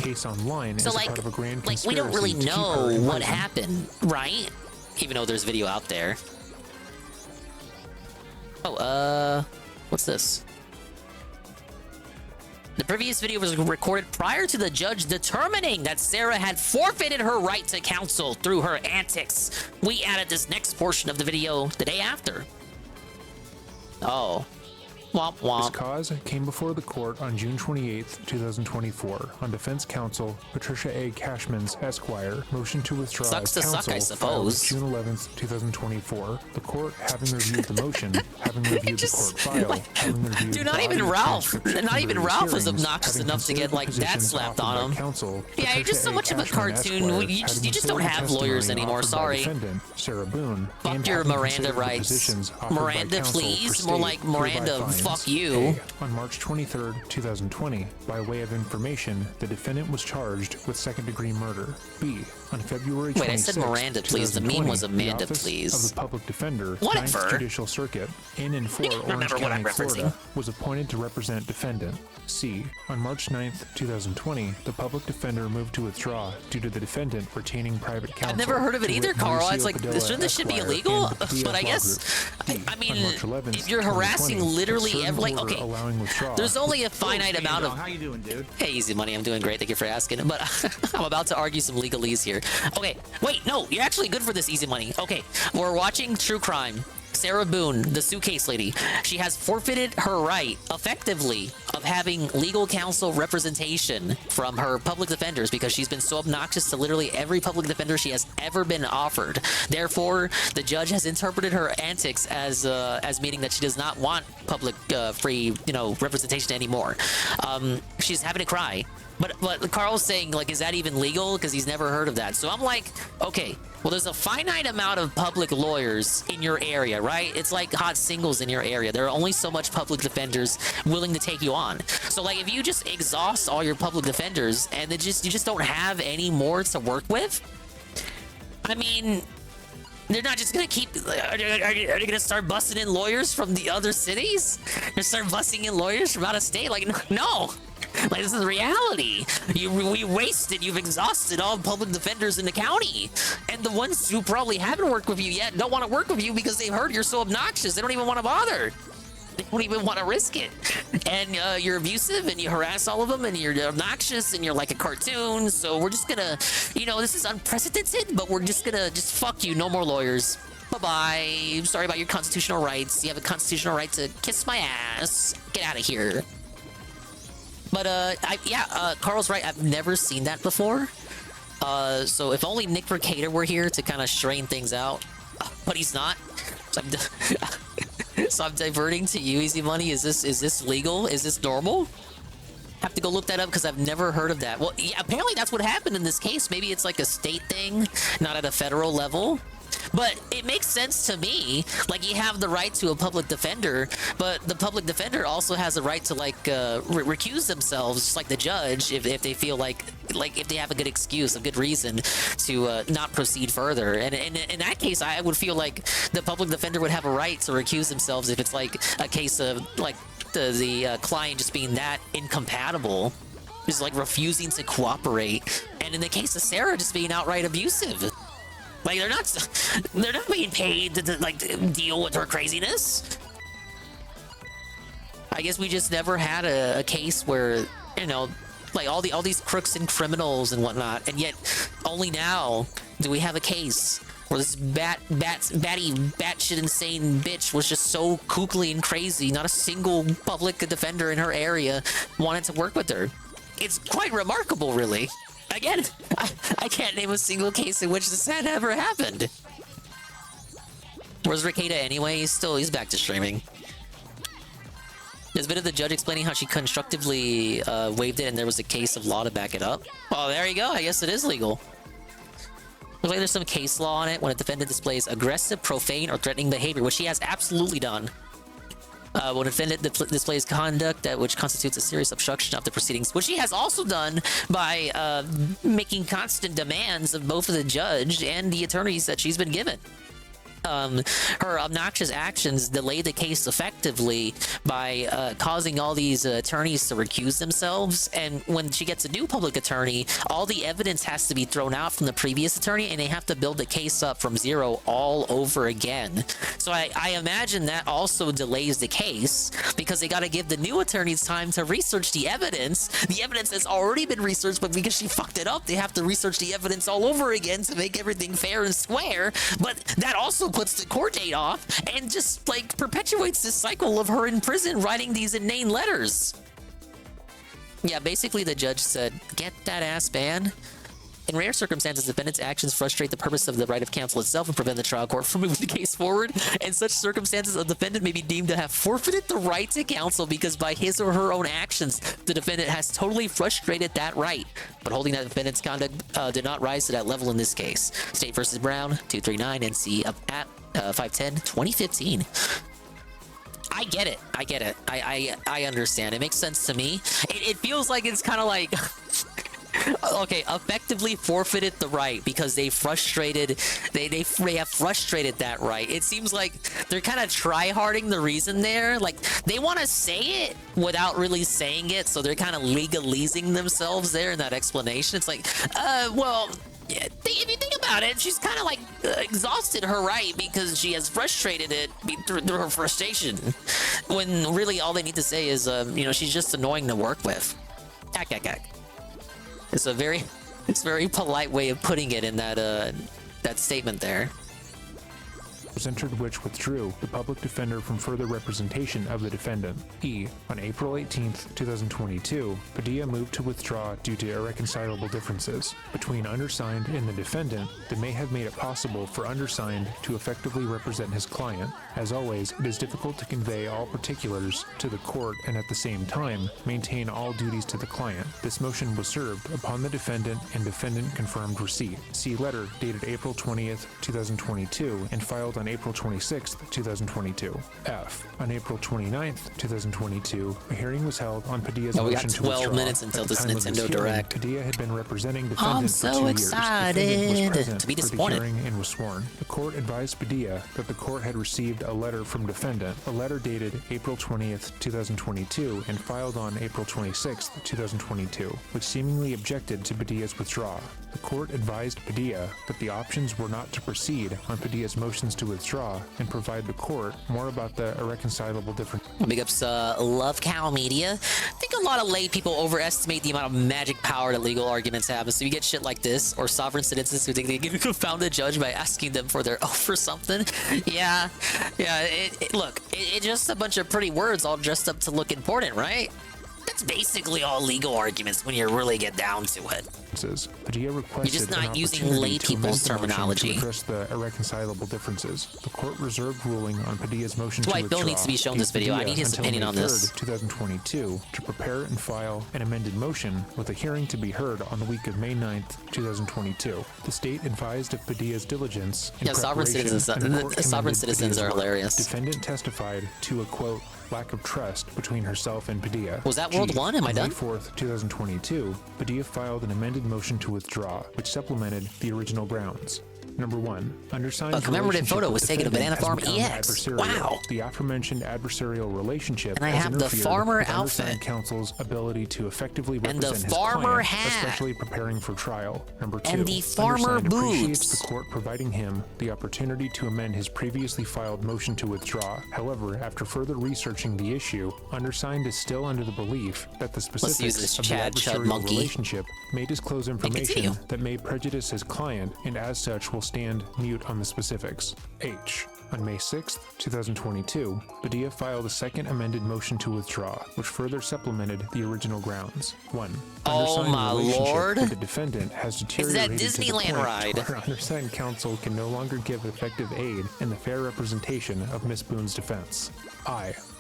So like we don't really know what happened, right? Even though there's video out there. Oh, what's this? The previous video was recorded prior to the judge determining that Sarah had forfeited her right to counsel through her antics. We added this next portion of the video the day after. Oh. Womp womp. His cause came before the court on June 28, 2024, on defense counsel Patricia A. Cashman's Esquire motion to withdraw Sucks as to suck, counsel I filed suppose. June 11, 2024. The court, having reviewed the motion, having reviewed the court file, having reviewed Dude, not the even audio Ralph. transcription Not from even various Ralph was hearings, obnoxious having enough to get considered like the that positions slapped offered on by him. counsel, Yeah, you're just so Patricia A. much of a Cashman cartoon. Esquire, You just having don't considered have the lawyers testimony anymore. offered by Sorry. defendant Sarah Boone, Fuck and your having Miranda considered the rights. positions offered by Miranda, counsel please. for More state like hereby Miranda, finds. fuck you. A. On March 23, 2020, by way of information, the defendant was charged with second-degree murder. B. On February 26, Wait, I said Miranda, please. The meme was Amanda, the Office please. of the Public Defender, Whatever. 9th Judicial Circuit, in and for You can Orange remember what I'm County, Florida, referencing. was appointed to represent defendant. C. On March 9, 2020, the public defender moved to withdraw due to the defendant retaining private counsel. I've never heard of it to either, wit, Carl. Mauricio It's like, Padilla, shouldn't this shit be Esquire, illegal? and BF But I Law guess, Group. I mean, On March 11th, if you're harassing 2020, literally certain every, like, order okay, allowing withdrawal. there's only a finite Hey, amount dog, of. how you doing, dude? Hey, Easy Money, I'm doing great. Thank you for asking. But I'm about to argue some legalese here. Okay, wait, no, you're actually good for this, Easy Money. Okay, we're watching True Crime. Sarah Boone, the suitcase lady, she has forfeited her right, effectively, of having legal counsel representation from her public defenders because she's been so obnoxious to literally every public defender she has ever been offered. Therefore, the judge has interpreted her antics as meaning that she does not want public free, representation anymore. She's having to cry. But Carl's saying, like, is that even legal? Because he's never heard of that. So I'm like, okay, well, there's a finite amount of public lawyers in your area, right? It's like hot singles in your area. There are only so much public defenders willing to take you on. So, like, if you just exhaust all your public defenders and you just don't have any more to work with, I mean, they're not just gonna keep. Are they gonna start busting in lawyers from the other cities? They start busting in lawyers from out of state? Like, no. Like, this is reality. You've exhausted all public defenders in the county. And the ones who probably haven't worked with you yet don't want to work with you because they've heard you're so obnoxious. They don't even want to bother. They don't even want to risk it. And you're abusive and you harass all of them and you're obnoxious and you're like a cartoon. So we're just gonna, this is unprecedented, but we're just gonna fuck you. No more lawyers. Bye-bye. Sorry about your constitutional rights. You have a constitutional right to kiss my ass. Get out of here. But, Carl's right. I've never seen that before. So if only Nick Mercator were here to kind of strain things out. But he's not. So I'm diverting to you, Easy Money. Is this legal? Is this normal? Have to go look that up because I've never heard of that. Well, yeah, apparently that's what happened in this case. Maybe it's like a state thing, not at a federal level. But it makes sense to me. Like, you have the right to a public defender, but the public defender also has a right to, like, recuse themselves, just like the judge, if they feel like if they have a good excuse, a good reason to not proceed further. And in that case, I would feel like the public defender would have a right to recuse themselves if it's like a case of like the client just being that incompatible, just like refusing to cooperate. And in the case of Sarah, just being outright abusive. Like, they're not being paid to deal with her craziness. I guess we just never had a case where, like all these crooks and criminals and whatnot, and yet only now do we have a case where this batshit insane bitch was just so kooky and crazy. Not a single public defender in her area wanted to work with her. It's quite remarkable, really. Again, I can't name a single case in which this had ever happened. Where's Ricada anyway? He's back to streaming. There's a bit of the judge explaining how she constructively waived it and there was a case of law to back it up. Oh, there you go. I guess it is legal. Looks like there's some case law on it when a defendant displays aggressive, profane, or threatening behavior, which she has absolutely done. When a defendant displays conduct which constitutes a serious obstruction of the proceedings, which she has also done by making constant demands of both of the judge and the attorneys that she's been given. Her obnoxious actions delay the case effectively by causing all these attorneys to recuse themselves. And when she gets a new public attorney, all the evidence has to be thrown out from the previous attorney and they have to build the case up from zero all over again. So I imagine that also delays the case because they got to give the new attorneys time to research the evidence. The evidence has already been researched, but because she fucked it up, they have to research the evidence all over again to make everything fair and square. But that also puts the court date off and just like perpetuates this cycle of her in prison writing these inane letters. Yeah, basically the judge said, get that ass banned. In rare circumstances, the defendant's actions frustrate the purpose of the right of counsel itself and prevent the trial court from moving the case forward. In such circumstances, a defendant may be deemed to have forfeited the right to counsel because by his or her own actions, the defendant has totally frustrated that right. But holding that defendant's conduct did not rise to that level in this case. State versus Brown, 239 NC up at 510, 2015. I get it. I understand. It makes sense to me. It feels like it's kind of like... Okay, effectively forfeited the right because they have frustrated that right. It seems like they're kind of try-harding the reason there. Like, they want to say it without really saying it, so they're kind of legalese themselves there in that explanation. It's like, well, yeah, if you think about it, she's kind of like exhausted her right because she has frustrated it through her frustration. When really all they need to say is, you know, she's just annoying to work with. It's a very polite way of putting it in that statement there. Entered which withdrew the public defender from further representation of the defendant. On April 18, 2022, Padilla moved to withdraw due to irreconcilable differences between undersigned and the defendant that may have made it possible for undersigned to effectively represent his client. As always, it is difficult to convey all particulars to the court and at the same time maintain all duties to the client. This motion was served upon the defendant and defendant confirmed receipt. See letter dated April 20th, 2022 and filed on April 26th, 2022. On April 29th, 2022, a hearing was held on Padilla's motion to withdraw. We got 12 minutes until this Nintendo Direct. Padilla had been representing defendant I'm for so 2 excited years. Was present to be for the disappointed. hearing and was sworn. The court advised Padilla that the court had received a letter from defendant, a letter dated April 20th, 2022, and filed on April 26th, 2022, which seemingly objected to Padilla's withdrawal. The court advised Padilla that the options were not to proceed on Padilla's motions to withdraw and provide the court more about the irreconcilable difference. Big ups, Love Cow Media. I think a lot of lay people overestimate the amount of magic power that legal arguments have. So you get shit like this, or sovereign citizens who think they can confound a judge by asking them for their oath or something. Yeah. Look, it's just a bunch of pretty words all dressed up to look important, right? That's basically all legal arguments when you really get down to it. Padilla requested You're just not an using opportunity lay to people's amend the motion terminology. to address the irreconcilable differences. The court reserved ruling on Padilla's motion That's why to Bill withdraw. needs to be shown gave this video. I Padilla need his until opinion May on this. 3rd, 2022, to prepare and file an amended motion with a hearing to be heard on the week of May 9th, 2022. The state advised of Padilla's diligence in Yeah, sovereign preparation, citizens. and the court Sovereign commended citizens Padilla's are work. hilarious. Defendant testified to a quote lack of trust between herself and Padilla. Was that World 1? Am I On done? May 4th, 2022, Padilla filed an amended motion to withdraw, which supplemented the original grounds. Number 1, undersigned A commemorative photo was taken of Banana Farm EX. Wow. The aforementioned adversarial relationship And I has have the interfered farmer with outfit. undersigned counsel's ability to effectively And the represent his farmer client, hat. especially preparing for trial. Number 2, And the farmer undersigned appreciates boobs. the court providing him the opportunity to amend his previously filed motion to withdraw. However, after further researching the issue, undersigned is still under the belief that the use specifics this of Chad the Chud adversarial monkey. relationship may disclose information continue. that may prejudice his client and as such will stand mute on the specifics. On May 6th, 2022, Padilla filed a second amended motion to withdraw, which further supplemented the original grounds. 1. Oh Undersigned my relationship lord. with the defendant has deteriorated to the Disneyland point ride? where undersigned counsel can no longer give effective aid in the fair representation of Miss Boone's defense.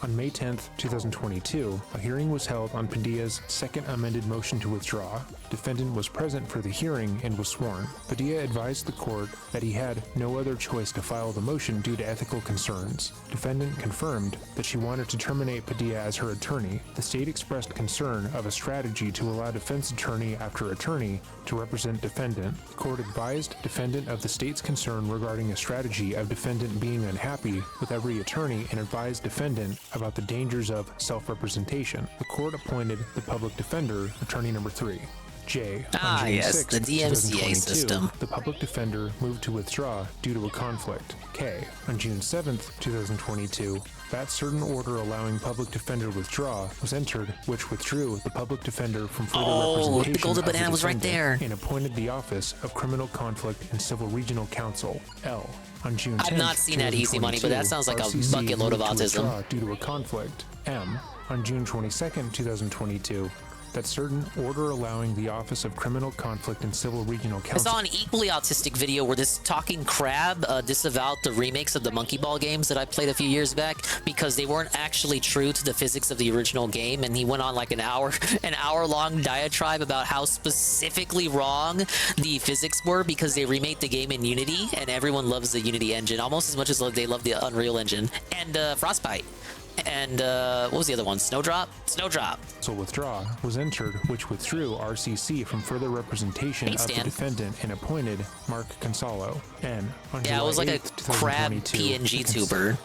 On May 10th, 2022, a hearing was held on Padilla's second amended motion to withdraw. Defendant was present for the hearing and was sworn. Padilla advised the court that he had no other choice to file the motion due to ethical concerns. Defendant confirmed that she wanted to terminate Padilla as her attorney. The state expressed concern of a strategy to allow defense attorney after attorney to represent defendant. The court advised defendant of the state's concern regarding a strategy of defendant being unhappy with every attorney and advised defendant about the dangers of self-representation. The court appointed the public defender, attorney number 3. J. Ah, On June yes, 6, the DMCA 2022, system. The public defender moved to withdraw due to a conflict. K. On June 7th, 2022, that certain order allowing public defender withdraw was entered, which withdrew the public defender from further representation the golden of the banana was right defendant there. and appointed the Office of Criminal Conflict and Civil Regional Counsel. L. On June 10th, I've not seen that Easy Money, but that sounds like a RCC bucket load of moved to autism. withdraw due to a conflict. M. On June 22nd, 2022, that certain order allowing the Office of Criminal Conflict and Civil Regional I Counsel. saw an equally autistic video where this talking crab disavowed the remakes of the Monkey Ball games that I played a few years back because they weren't actually true to the physics of the original game, and he went on like an hour-long diatribe about how specifically wrong the physics were because they remade the game in Unity, and everyone loves the Unity engine almost as much as they love the Unreal Engine and Frostbite. And what was the other one? Snowdrop? Snowdrop. So withdraw was entered, which withdrew RCC from further representation Hey, of the Stan. defendant and appointed Mark Consolo. N. On Yeah, it July was like a 8th, crab 2022, PNG tuber.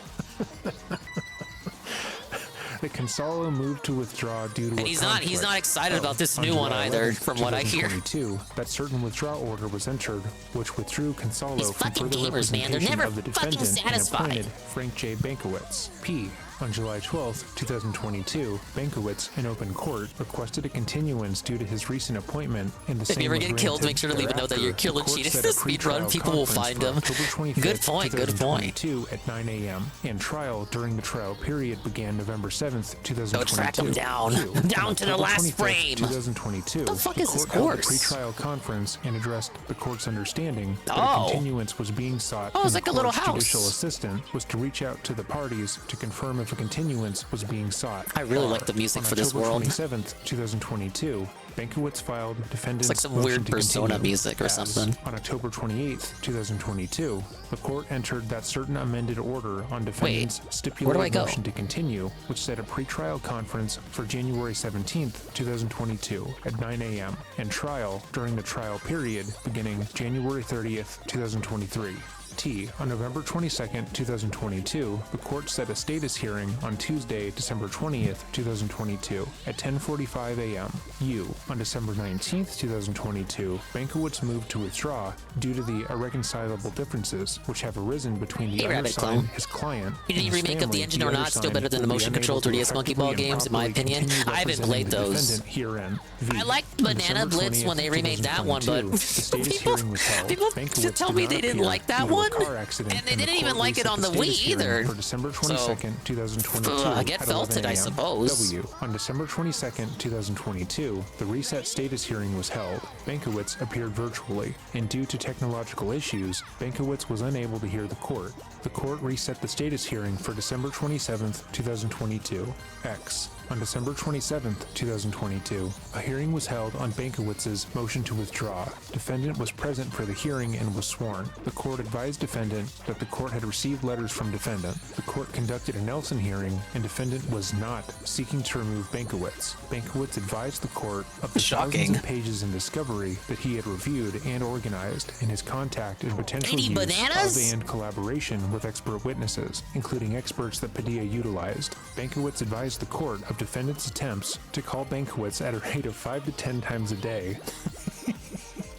The Consolo moved to withdraw due to And a he's conflict. not excited about this On new one July either, 11th, from what I hear. 2022, that certain withdrawal order was entered, which withdrew Consolo These from fucking further gamers, man, they're representation never of the fucking defendant and satisfied. appointed Frank J. Bankowitz. P. On July 12th, 2022, Bankowitz, in open court, requested a continuance due to his recent appointment, and the If same you ever was get killed, granted. make sure to leave a note that you're Thereafter, killing the court cheated set the a speed pretrial run. People will conference find for him. October 25th, Good point, good point. 2022 at 9 a.m. and trial during the trial period began November 7th, 2022. Go track him down. Down to the October last 25th, frame. 2022. The fuck is this court held a course? pre-trial conference and addressed the court's understanding that a Oh. continuance was being sought. Oh, it's and like the a little court's house. Judicial assistant was to reach out to the parties to confirm if a continuance was being sought. I really like the music On for this October world. 27th, 2022, Bankowitz filed defendant's It's like some motion weird to Persona continue, music or as something. On October 28th, 2022, the court entered that certain amended order on defendant's where do I stipulated go? motion to continue, which set a pretrial conference for January 17th, 2022 at 9 a.m. and trial during the trial period beginning January 30th, 2023. T. On November 22nd, 2022, the court set a status hearing on Tuesday, December 20th, 2022 at 10:45 a.m. U. On December 19th, 2022, Bankowitz moved to withdraw due to the irreconcilable differences which have arisen between the Hey, Rabbit undersigned, Clone. his client, Any and his remake of the family, engine or not, still undersigned, better than the will be motion control unable to 3DS Monkey Ball effectively and games, in my properly opinion. continue I haven't representing played the those. defendant Herein. V. I liked On Banana December Blitz when 20th, they remade that one, but 2022, the status people, hearing was held. people Bankowitz tell did me not they didn't appear like that due to a one, car accident, and they the didn't court even like it reset on the status Wii hearing either. For December 22nd, 2022. Get at felted, 11 I a.m. suppose. W. On December 22nd, 2022, the reset status hearing was held. Bankowitz appeared virtually, and due to technological issues, Bankowitz was unable to hear the court. The court reset the status hearing for December 27th, 2022. X. On December 27th, 2022, a hearing was held on Bankowitz's motion to withdraw. Defendant was present for the hearing and was sworn. The court advised defendant that the court had received letters from defendant. The court conducted a Nelson hearing, and defendant was not seeking to remove Bankowitz. Bankowitz advised the court of the thousands of pages in discovery that he had reviewed and organized in his contact and potential use bananas? of and collaboration with expert witnesses, including experts that Padilla utilized. Bankowitz advised the court of defendant's attempts to call Bankowitz at a rate of 5 to 10 times a day.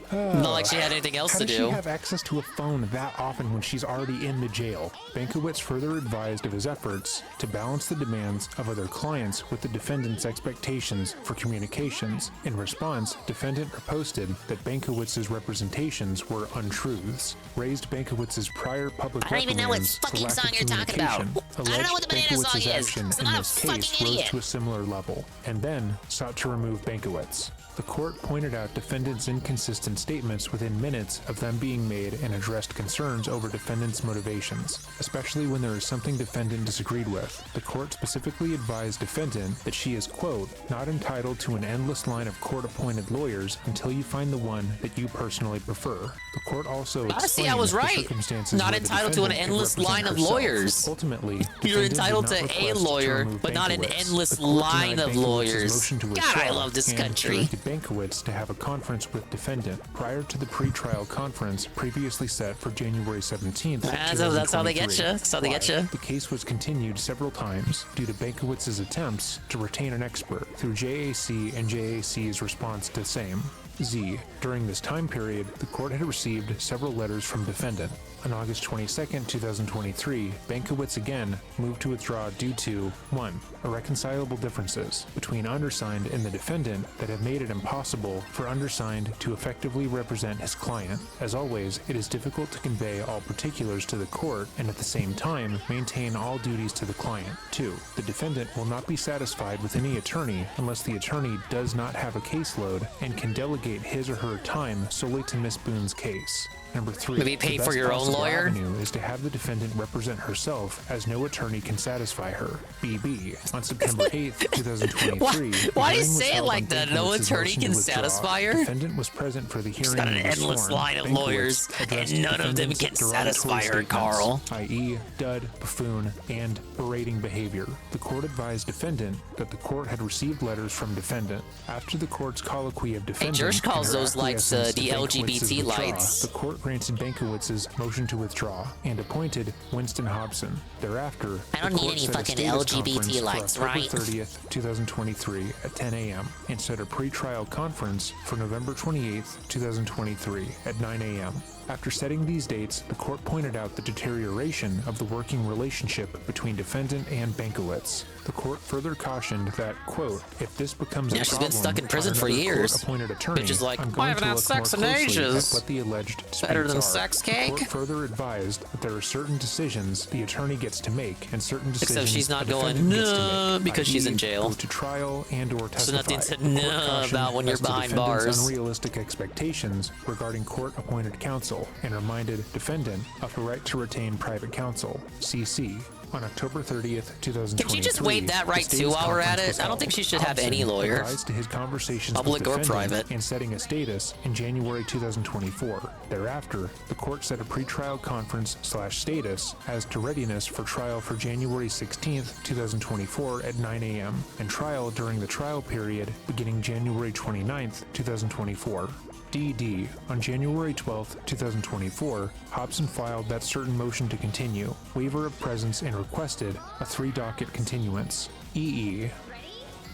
Not like she had anything else How to does do. she have access to a phone that often when she's already in the jail? Bankowitz further advised of his efforts to balance the demands of other clients with the defendant's expectations for communications. In response, defendant posted that Bankowitz's representations were untruths, raised Bankowitz's prior public I don't even know what reprimands for fucking lack song of you're talking about. communication, I don't know what the banana song Bankowitz's is, action so in I'm not a this case fucking rose idiot. to a similar level, and then sought to remove Bankowitz. The court pointed out defendant's inconsistent statements within minutes of them being made and addressed concerns over defendant's motivations, especially when there is something defendant disagreed with. The court specifically advised defendant that she is, quote, not entitled to an endless line of court-appointed lawyers until you find the one that you personally prefer. The court also See, I was explained the right. circumstances Not where the entitled to an defendant could endless represent line of herself. lawyers. Ultimately, You're defendant did entitled not to a request lawyer, remove but not an Bankowitz. endless The court line denied of Bankowitz's lawyers. motion to God, I withdraw love this and country. directed Bankowitz to have a conference with defendant prior to the pre-trial conference previously set for January 17th. That's how they get you. That's how they get you. The case was continued several times due to Bankowitz's attempts to retain an expert through JAC and JAC's response to same. Z. During this time period, the court had received several letters from defendant. On August 22, 2023, Bankowitz again moved to withdraw due to 1. Irreconcilable differences between undersigned and the defendant that have made it impossible for undersigned to effectively represent his client. As always, it is difficult to convey all particulars to the court and at the same time maintain all duties to the client. 2. The defendant will not be satisfied with any attorney unless the attorney does not have a caseload and can delegate his or her time solely to Miss Boone's case. Number 3. Maybe pay the for best your own possible lawyer? avenue is to have the defendant represent herself, as no attorney can satisfy her. BB. On September 8th, 2023. Why do you say it like that? No attorney can satisfy her? Defendant was present for the hearing. She's got an and was endless sworn. line of Bankowitz lawyers, addressed and none of them defendant's can satisfy her, derogatory Carl. statements, i.e., dud, buffoon, and berating behavior. The court advised defendant that the court had received letters from defendant. After the court's colloquy of defendant, Josh calls and her those lights, acquiescence the to Bankowitz's LGBT withdrawal, lights. the court granted Bankowitz's motion to withdraw and appointed Winston Hobson. Thereafter, I don't the need court any set a fucking status LGBT conference lights, for October right? 30th, 2023 at 10 a.m. and set a pre-trial conference for November 28th, 2023 at 9 a.m. After setting these dates, the court pointed out the deterioration of the working relationship between defendant and Bankowitz. The court further cautioned that, quote, if this becomes a Yeah, she's problem been stuck in prison on for another years. court-appointed attorney, Bitch is like, I'm "I going haven't to had look sex more in closely ages." at what the alleged Better disputes than are. sex The cake? court further advised that there are certain decisions the attorney gets to make and certain decisions Except she's not the going, defendant gets to "No," make, because she's i.e. in jail. go to trial and or So testify. nothing to The court know cautioned about when you're as to behind defendant's bars. unrealistic expectations regarding court-appointed counsel and reminded defendant of the right to retain private counsel, CC. On October 30th, 2023, Can she just waive that right the status too while we're at conference it? was I don't held. think she should have any Hobson lawyer. advised to his conversations Public with or defendant private. and setting a status in January 2024. Thereafter, the court set a pretrial conference/status as to readiness for trial for January 16th, 2024 at 9 a.m. and trial during the trial period beginning January 29th, 2024. DD. On January 12, 2024, Hobson filed that certain motion to continue, waiver of presence, and requested a 3-docket continuance. EE.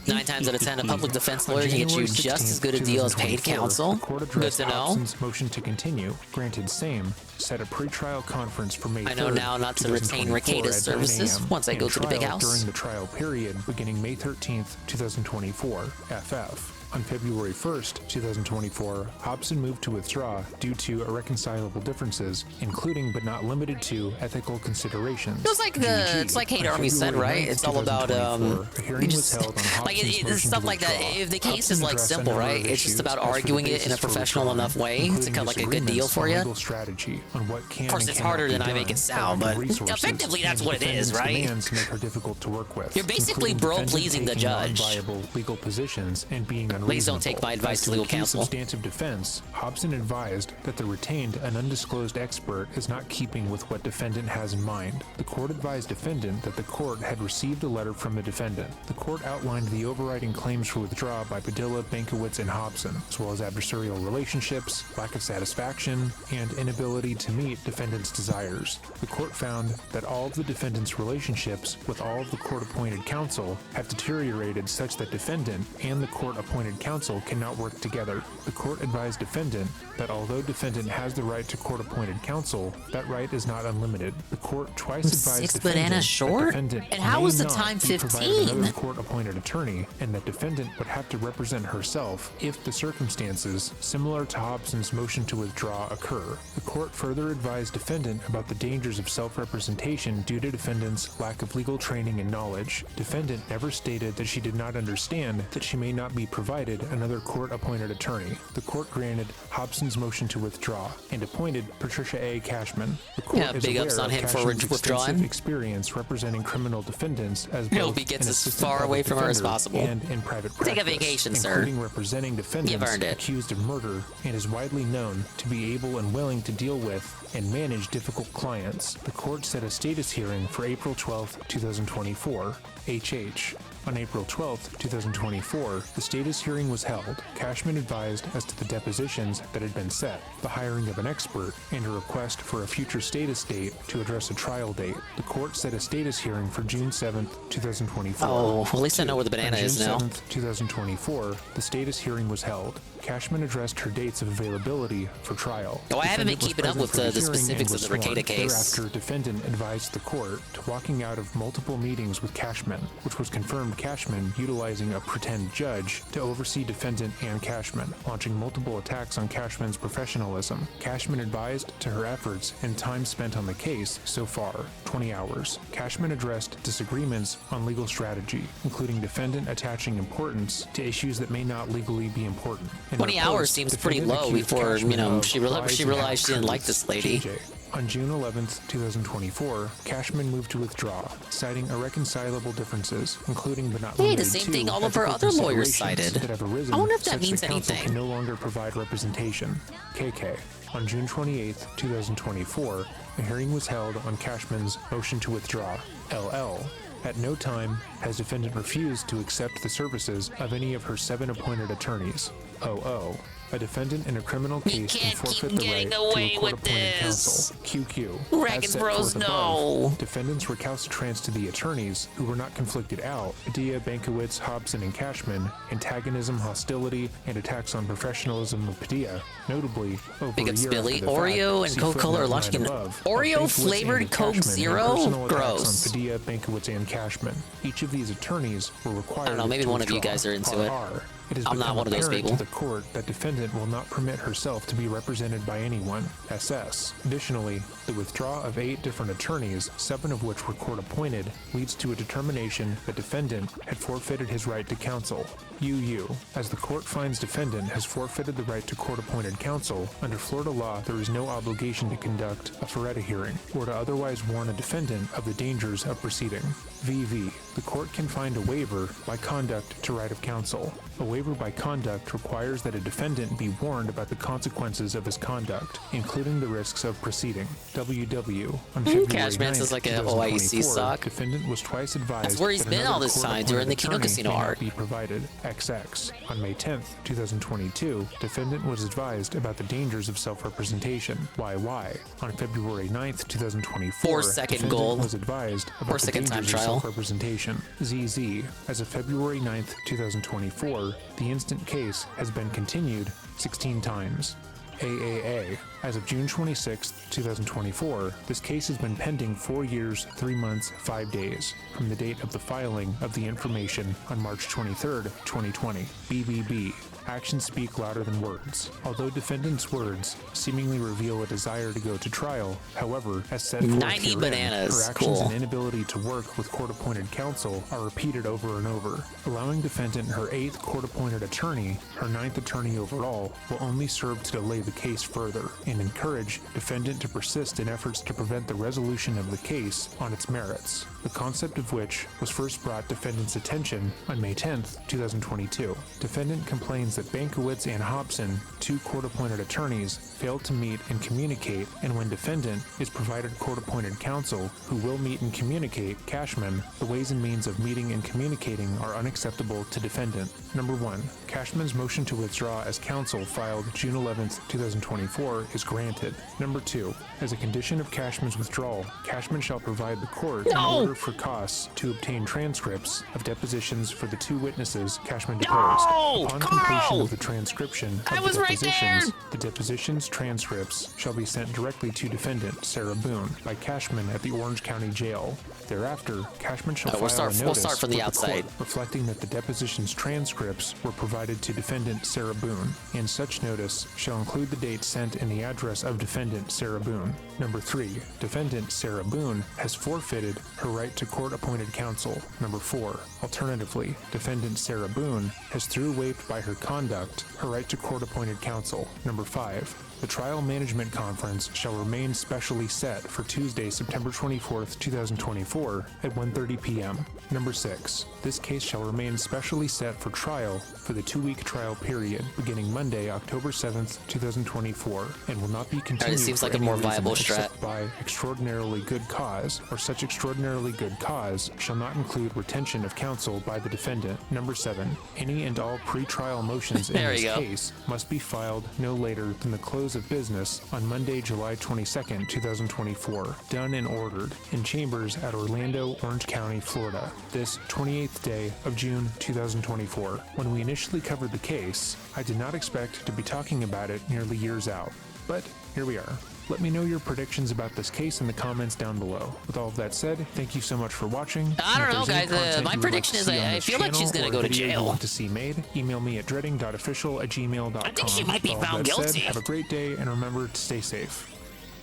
9 times out of 10, a public defense lawyer can get you just as good a deal as paid counsel. The court Good addressed to know. Hobson's motion to continue, granted same, set a pretrial conference for May 3rd, I know now not to retain 2024 Recatus at 9 services a.m., once I go and to the big trial house. during the trial period beginning May 13th, 2024, FF. On February 1st, 2024, Hobson moved to withdraw due to irreconcilable differences, including but not limited to ethical considerations. It was like it's like Hate On Army said, February right? 9th, It's all about 2024, a hearing you was just- held on Hobson's like it's motion stuff to like that. withdraw. If the case Hobson is like addressed a simple, number right? of It's just issues about as for the arguing it in a basis for professional withdrawing, enough way to including come like a good deal disagreements for on you. legal strategy on what can Of course, and it's cannot harder be than I done, make it sound, but resources, effectively that's and what it is, defendant's right? demands make her difficult to work with. You're basically including bro defendant pleasing the taking judge. non-viable legal positions and being unreasonable. Please don't take my advice As to legal the key counsel. substantive defense, Hobson advised that the retained and undisclosed expert is not keeping with what defendant has in mind. The court advised defendant that the court had received a letter from the defendant. The court outlined the overriding claims for withdrawal by Padilla, Bankowitz, and Hobson, as well as adversarial relationships, lack of satisfaction, and inability to meet defendant's desires. The court found that all of the defendant's relationships with all of the court-appointed counsel have deteriorated such that defendant and the court-appointed counsel cannot work together. The court advised defendant that although defendant has the right to court-appointed counsel, that right is not unlimited. The court twice advised 6 defendant bananas that short? defendant And how may was the not time be provided 15? another court-appointed attorney, and that defendant would have to represent herself if the circumstances similar to Hobson's motion to withdraw occur. The court further advised defendant about the dangers of self-representation due to defendant's lack of legal training and knowledge. Defendant never stated that she did not understand that she may not be provided another court-appointed attorney. The court granted Hobson's motion to withdraw and appointed Patricia A. Cashman. The court Yeah, is big ups aware on of him for Cashman's withdrawing. extensive experience representing criminal defendants as I hope both he gets an as assistant far away public from her as defender possible. and in private practice, Take a vacation, sir. including representing defendants You've earned it. accused of murder, and is widely known to be able and willing to deal with and manage difficult clients. The court set a status hearing for April 12, 2024. HH. On April 12, 2024, the status hearing was held. Cashman advised as to the depositions that had been set, the hiring of an expert, and a request for a future status date to address a trial date. The court set a status hearing for June 7, 2024. Oh, well, at least I know where the banana is now. On June 7, 2024, the status hearing was held. Cashman addressed her dates of availability for trial. Oh, I haven't been Defendant was keeping up with present for the hearing specifics and of was the Ricada sworn. case. Thereafter, defendant advised the court to walking out of multiple meetings with Cashman, which was confirmed Cashman utilizing a pretend judge to oversee defendant and Cashman, launching multiple attacks on Cashman's professionalism. Cashman advised to her efforts and time spent on the case so far, 20 hours. Cashman addressed disagreements on legal strategy, including defendant attaching importance to issues that may not legally be important. In 20 her hours post, seems pretty defendant low accused before, Cashman you know, of she lies and realized she didn't like half-truths. this lady. JJ. On June 11, 2024, Cashman moved to withdraw, citing irreconcilable differences, including but not Hey, limited the same to thing all of her ethical other lawyers considerations cited. that have arisen I wonder if that such means counsel anything. can no longer provide representation. KK. On June 28, 2024, a hearing was held on Cashman's motion to withdraw. LL. At no time has defendant refused to accept the services of any of her 7 appointed attorneys. OO. A defendant in a criminal case can forfeit the right to a court-appointed counsel. QQ. Ragged As set Bros, forth no. above, defendants recalcitrance to the attorneys who were not conflicted out. Padilla, Bankowitz, Hobson, and Cashman, antagonism, hostility, and attacks on professionalism of Padilla, notably over Big a ups, year Billy. after the Oreo fact. and See Coca-Cola are footnote launching 9 an above. Oreo Of Bankowitz flavored and Coke Cashman, and Zero? personal attacks Gross. on Padilla, Bankowitz, and Cashman. Each of these attorneys were required I don't know, maybe to one of you withdraw. guys are into it. RR. It has I'm not become one of those apparent people. to the court that defendant will not permit herself to be represented by anyone. SS. Additionally, the withdrawal of 8 different attorneys, 7 of which were court appointed, leads to a determination that defendant had forfeited his right to counsel. UU. As the court finds defendant has forfeited the right to court-appointed counsel, under Florida law there is no obligation to conduct a Feretta hearing or to otherwise warn a defendant of the dangers of proceeding. VV. The court can find a waiver by conduct to right of counsel. A waiver by conduct requires that a defendant be warned about the consequences of his conduct, including the risks of proceeding. WW. On February Cashman 9th, says like a OIC 2024, sock. Defendant was twice advised That's where he's that been another all this time, court-appointed during the Kino attorney Casino may not arc. be provided. XX. On May 10th, 2022, defendant was advised about the dangers of self-representation. YY. On February 9th, 2024, 4-second defendant goal. was advised about 4-second the time dangers of trial. self-representation. ZZ. As of February 9th, 2024, the instant case has been continued 16 times. AAA. As of June 26, 2024, this case has been pending 4 years, 3 months, 5 days from the date of the filing of the information on March 23, 2020. BBB. Actions speak louder than words. Although defendant's words seemingly reveal a desire to go to trial, however, as set forth 90 herein, bananas. her actions Cool. and inability to work with court-appointed counsel are repeated over and over. Allowing defendant her 8th court-appointed attorney, her 9th attorney overall, will only serve to delay the case further and encourage defendant to persist in efforts to prevent the resolution of the case on its merits, the concept of which was first brought defendant's attention on May 10th, 2022. Defendant complains that Bankowitz and Hobson, 2 court-appointed attorneys, failed to meet and communicate, and when defendant is provided court-appointed counsel who will meet and communicate, Cashman, the ways and means of meeting and communicating are unacceptable to defendant. Number 1. Cashman's motion to withdraw as counsel filed June 11th, 2024 is granted. Number 2. As a condition of Cashman's withdrawal, Cashman shall provide the court an order for costs to obtain transcripts of depositions for the 2 witnesses Cashman deposed. Upon completion of the transcription of the depositions, the depositions transcripts shall be sent directly to defendant Sarah Boone by Cashman at the Orange County Jail. Thereafter, Cashman shall file We'll a notice start from the with outside. court reflecting that the depositions transcripts were provided to defendant Sarah Boone, and such notice shall include the date sent and the address of defendant Sarah Boone. Number 3. Defendant Sarah Boone has forfeited her right to court-appointed counsel. Number 4. Alternatively, defendant Sarah Boone has, through waived by her conduct, her right to court-appointed counsel. Number 5. The trial management conference shall remain specially set for Tuesday, September 24th, 2024 at 1:30 p.m. Number 6. This case shall remain specially set for trial for the 2-week trial period beginning Monday, October 7th, 2024 and will not be continued seems for like a any more reason viable except strat. by extraordinarily good cause, or such extraordinarily good cause shall not include retention of counsel by the defendant. Number 7. Any and all pre-trial motions in There this you go. case must be filed no later than the close of business on Monday, July 22nd, 2024, done and ordered in chambers at Orlando, Orange County, Florida, this 28th day of June 2024. When we initially covered the case, I did not expect to be talking about it nearly years out, but here we are. Let me know your predictions about this case in the comments down below. With all of that said, thank you so much for watching. I don't And if know, there's any guys. content My you would prediction like is to see on I this feel like she's channel gonna or go to video you jail. want to see made, email me at dreading.official@gmail.com. I think she might be With all found that said, guilty. have a great day and remember to stay safe.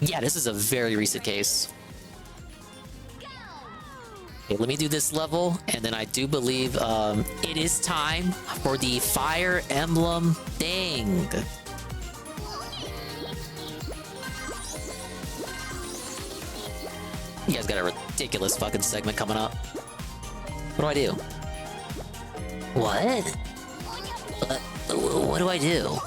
Yeah, this is a very recent case. Okay, let me do this level, and then I do believe it is time for the Fire Emblem thing. You guys got a ridiculous fucking segment coming up. What do I do? What? What do I do?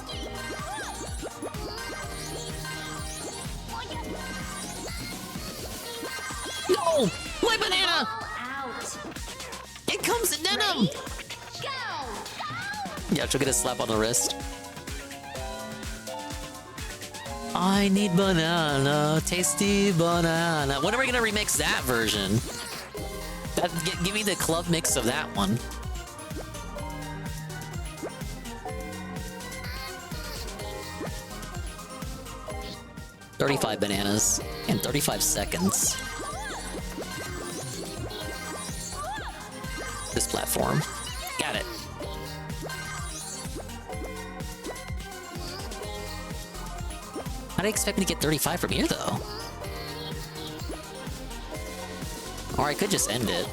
No! My banana! It comes in denim! Yeah, she'll get a slap on the wrist. I need banana, tasty banana. When are we gonna remix that version? Give me the club mix of that one. $35 bananas in 35 seconds. This platform. Got it. How do you expect me to get 35 from here, though? Or I could just end it.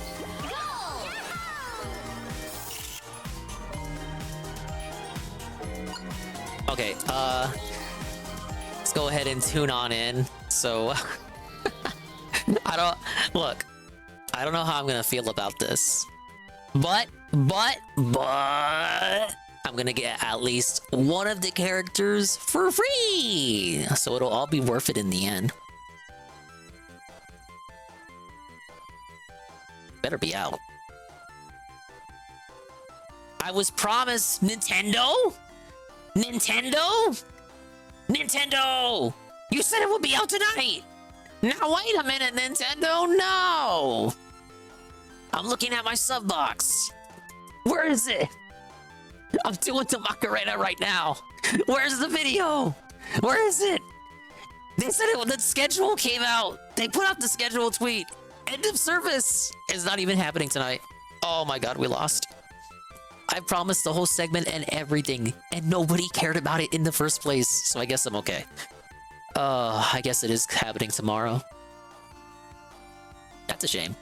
Okay, let's go ahead and tune on in. So, I don't know how I'm gonna feel about this. But, I'm gonna get at least one of the characters for free! So it'll all be worth it in the end. Better be out. I was promised Nintendo? Nintendo? Nintendo! You said it would be out tonight! Now wait a minute, Nintendo, no! I'm looking at my sub box. Where is it? I'm doing the Macarena right now. Where's the video? Where is it? They said it when the schedule came out. They put out the schedule tweet. End of service. It's not even happening tonight. Oh my god, we lost. I promised the whole segment and everything, and nobody cared about it in the first place, so I guess I'm okay. I guess it is happening tomorrow. That's a shame.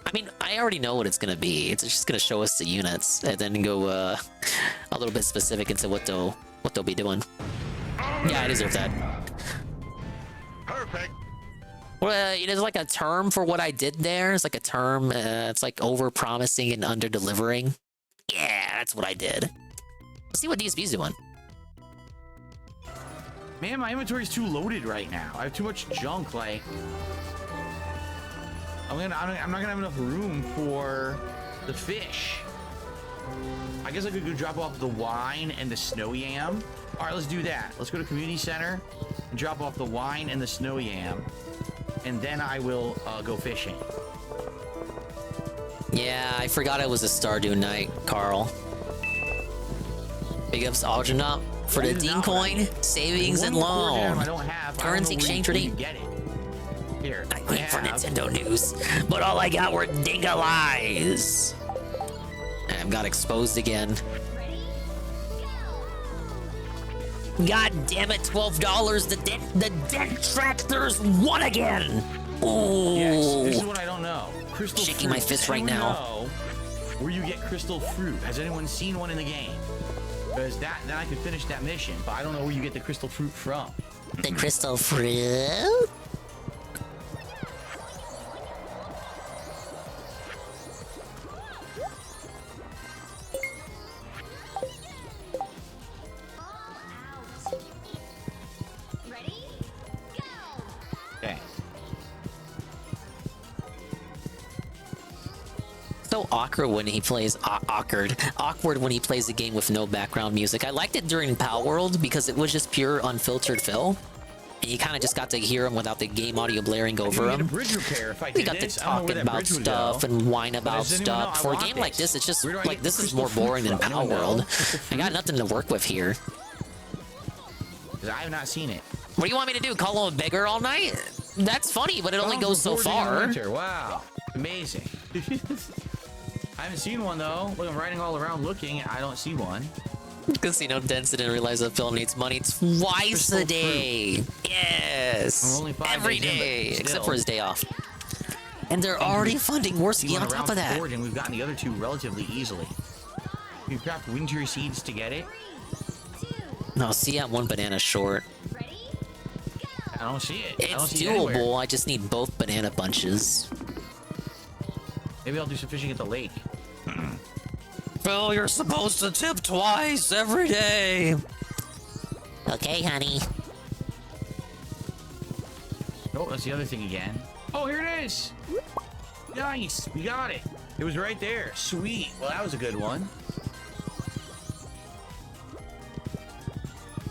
I mean, I already know what it's gonna be. It's just gonna show us the units, and then go a little bit specific into what they'll be doing. Yeah, I deserve that. Perfect. Well, there's like a term for what I did there. It's like a term. It's like over promising and under delivering. Yeah, that's what I did. Let's see what DSP's doing. Man, my inventory's too loaded right now. I have too much junk. Like, I'm not gonna have enough room for the fish. I guess I could go drop off the wine and the snow yam. All right, let's do that. Let's go to community center and drop off the wine and the snow yam, and then I will go fishing. Yeah, I forgot it was a Stardew night, Carl. Big ups Algernon for the Dean coin, savings and loan. I don't have. Currency exchange redeem. Get it. Here. I wait for Nintendo news, but all I got were dinga lies. And got exposed again. God damn it, $12. The detractors won again. Ooh. Yes, this is what I don't know. Crystal shaking fruit. my fist right Anyone now. know where you get crystal fruit? Has anyone seen one in the game? Because then I could finish that mission, but I don't know where you get the crystal fruit from. The crystal fruit? Okay. So awkward when he plays awkward when he plays a game with no background music. I liked it during Pal World because it was just pure unfiltered Phil, and you kind of just got to hear him without the game audio blaring over him. We got to talking about stuff and whine about stuff. For a game like this, it's just like this is more boring than Pal World. I got nothing to work with here. Because I have not seen it. What do you want me to do? Call him a beggar all night? That's funny, but it only goes so far. Wow, amazing. I haven't seen one though. Look, I'm riding all around looking. I don't see one. Casino Dense didn't realize that Phil needs money twice a day. Yes, every day, except for his day off. And they're already funding Worski on top of that. And we've gotten the other two relatively easily. We've got winter seeds to get it. No, see, I'm one banana short. I don't see it. It's doable. I just need both banana bunches. Maybe I'll do some fishing at the lake. Phil, you're supposed to tip twice every day. Okay, honey. Oh, that's the other thing again. Oh, here it is. Nice. We got it. It was right there. Sweet. Well, that was a good one.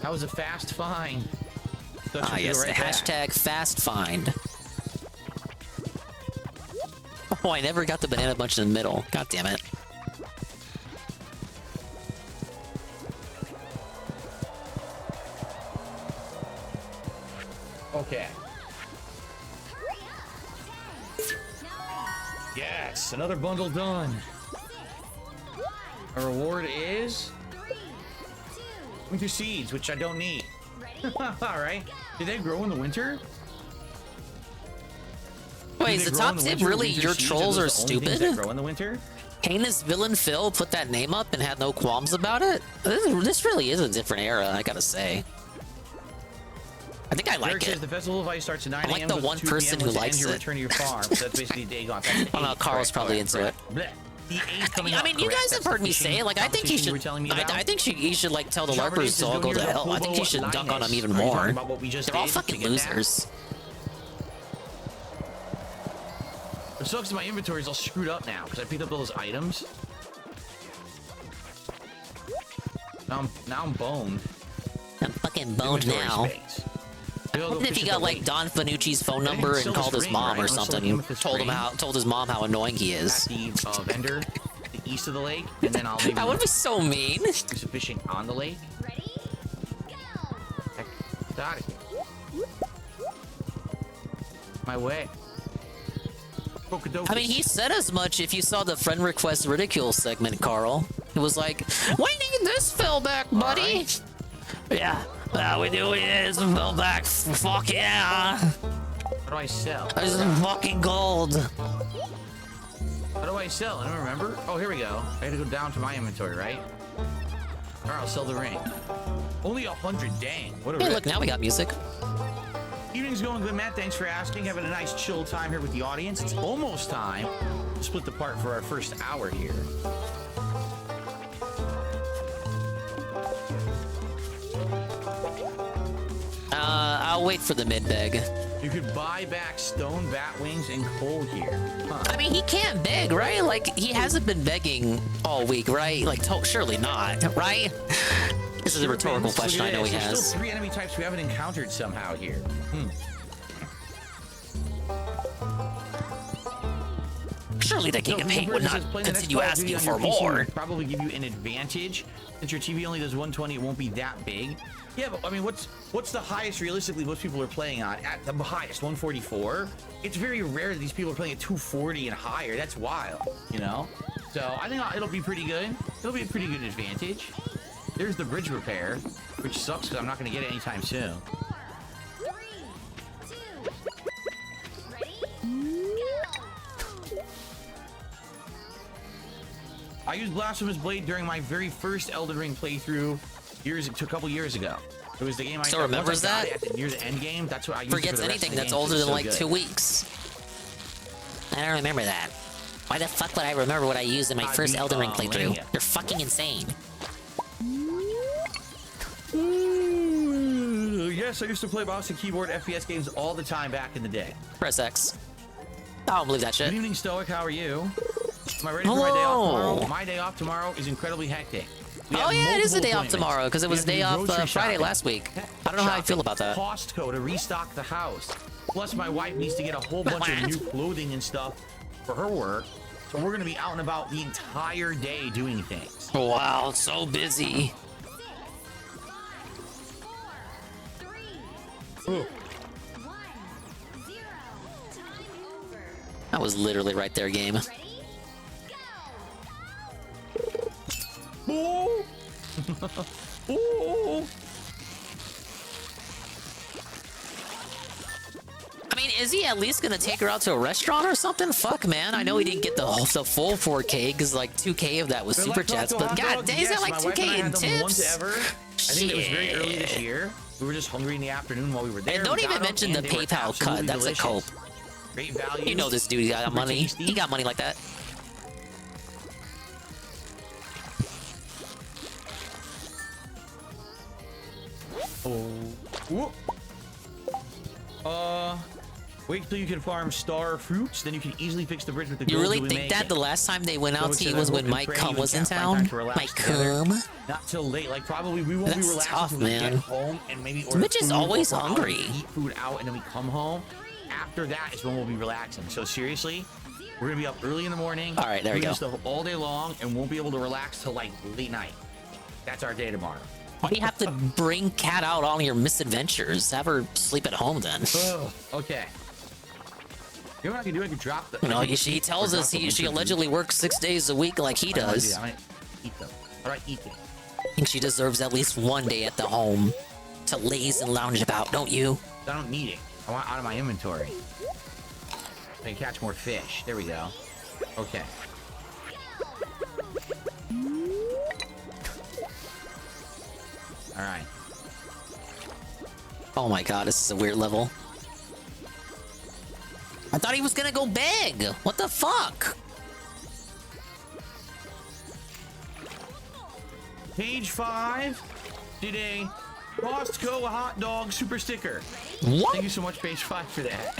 That was a fast find. Yes, the hashtag fast find. Oh, I never got the banana bunch in the middle. God damn it. Okay. Yes, another bundle done. Our reward is winter seeds, which I don't need. All right. Did they grow in the winter? Wait, is the top tip really your trolls are stupid? That grow in the winter? Heinous villain Phil put that name up and had no qualms about it? This really is a different era, I gotta say. I think I like Derek it. Says the Festival of Ice starts at 9 I'm like the one person who likes it. Return to your farm. So that's basically the day gone. I don't know, Carl's probably into it. I mean, you guys have heard me say it. Like, I think he should. I think he should like tell the LARPers to all go to hell. I think he should dunk on them even more. They're all fucking losers. What sucks is my inventory is all screwed up now because I picked up all those items. Now I'm boned. I'm fucking boned now. What if he got like Don Fanucci's phone number and called his mom or something? Told his mom how annoying he is. At the vendor, the east of the lake, and then I'll maybe. That would be so mean. Do some fishing on the lake. Ready? Go. Get out of here. My way. I mean, he said as much if you saw the friend request ridicule segment, Carl. It was like, we need this fill back, buddy. Right. Yeah, we do need this fill back. Fuck yeah. How do I sell? This is fucking gold. How do I sell? I don't remember. Oh, here we go. I had to go down to my inventory, right? All right, I'll sell the ring. Only 100, dang. What a Hey, rip. look, now we got music. Evening's going good, Matt. Thanks for asking. Having a nice chill time here with the audience. It's almost time to split the part for our first hour here. I'll wait for the mid-beg. You could buy back stone bat wings and coal here. Huh. I mean, he can't beg, right? Like, he hasn't been begging all week, right? Like, surely not, right? This is a rhetorical question. I know he has. There's still 3 enemy types we haven't encountered somehow here. Surely the King of Paint would not continue asking for more. Probably give you an advantage. Since your TV only does 120, it won't be that big. Yeah, but I mean, what's the highest realistically most people are playing on? At the highest, 144. It's very rare that these people are playing at 240 and higher. That's wild, you know? So I think it'll be pretty good. It'll be a pretty good advantage. There's the bridge repair, which sucks because I'm not going to get it anytime soon. 3, 2, ready, go. I used Blasphemous Blade during my very first Elden Ring playthrough a couple years ago. It was the game I Still remembers that? at the near the end game. That's what I used. Forgets anything that's older than like 2 weeks. I don't remember that. Why the fuck would I remember what I used in my first Elden Ring playthrough? You're fucking insane. Yes, I used to play mouse and keyboard FPS games all the time back in the day. Press X. I don't believe that shit. Good evening, Stoic. How are you? Am I ready for my day off tomorrow? My day off tomorrow is incredibly hectic. Oh yeah, it is a day off tomorrow because it was day off Friday last week. I don't know how I feel about that. Costco to restock the house. Plus, my wife needs to get a whole bunch of new clothing and stuff for her work. So we're gonna be out and about the entire day doing things. Wow, so busy. Ooh. That was literally right there, game. Ooh. Ooh. I mean, is he at least gonna take her out to a restaurant or something? Fuck, man. I know he didn't get the full 4K because like 2K of that was super chats, but god damn, is that like 2K in tips? I think it was very early this year. We were just hungry in the afternoon while we were there. And don't even mention the PayPal cut. That's a cope. Great value. You know this dude got money. He got money like that. Oh. Wait till you can farm star fruits, then you can easily fix the bridge with the You really think that the last time they went out to eat was when Mike Cum was in town? Mike Cum? Not till late. Like probably we won't be relaxing tough, until we man. get home and maybe order Mitch is food always or hungry. Eat food out and then we come home. After that is when we'll be relaxing. So seriously, we're gonna be up early in the morning. All right, there we doing go. Stuff all day long and won't be able to relax till like late night. That's our day tomorrow. Why do you have to bring Kat out on your misadventures? Have her sleep at home then. Okay. You know what I can do? I can drop the. You know, she tells us she allegedly works 6 days a week like he does. I'm gonna eat them. How do I eat them? I think she deserves at least one day at the home to laze and lounge about, don't you? I don't need it. I want it out of my inventory. I can catch more fish. There we go. Okay. All right. Oh my god, this is a weird level. I thought he was gonna go big. What the fuck? Page 5 did a Costco hot dog super sticker. What? Thank you so much, Page 5, for that.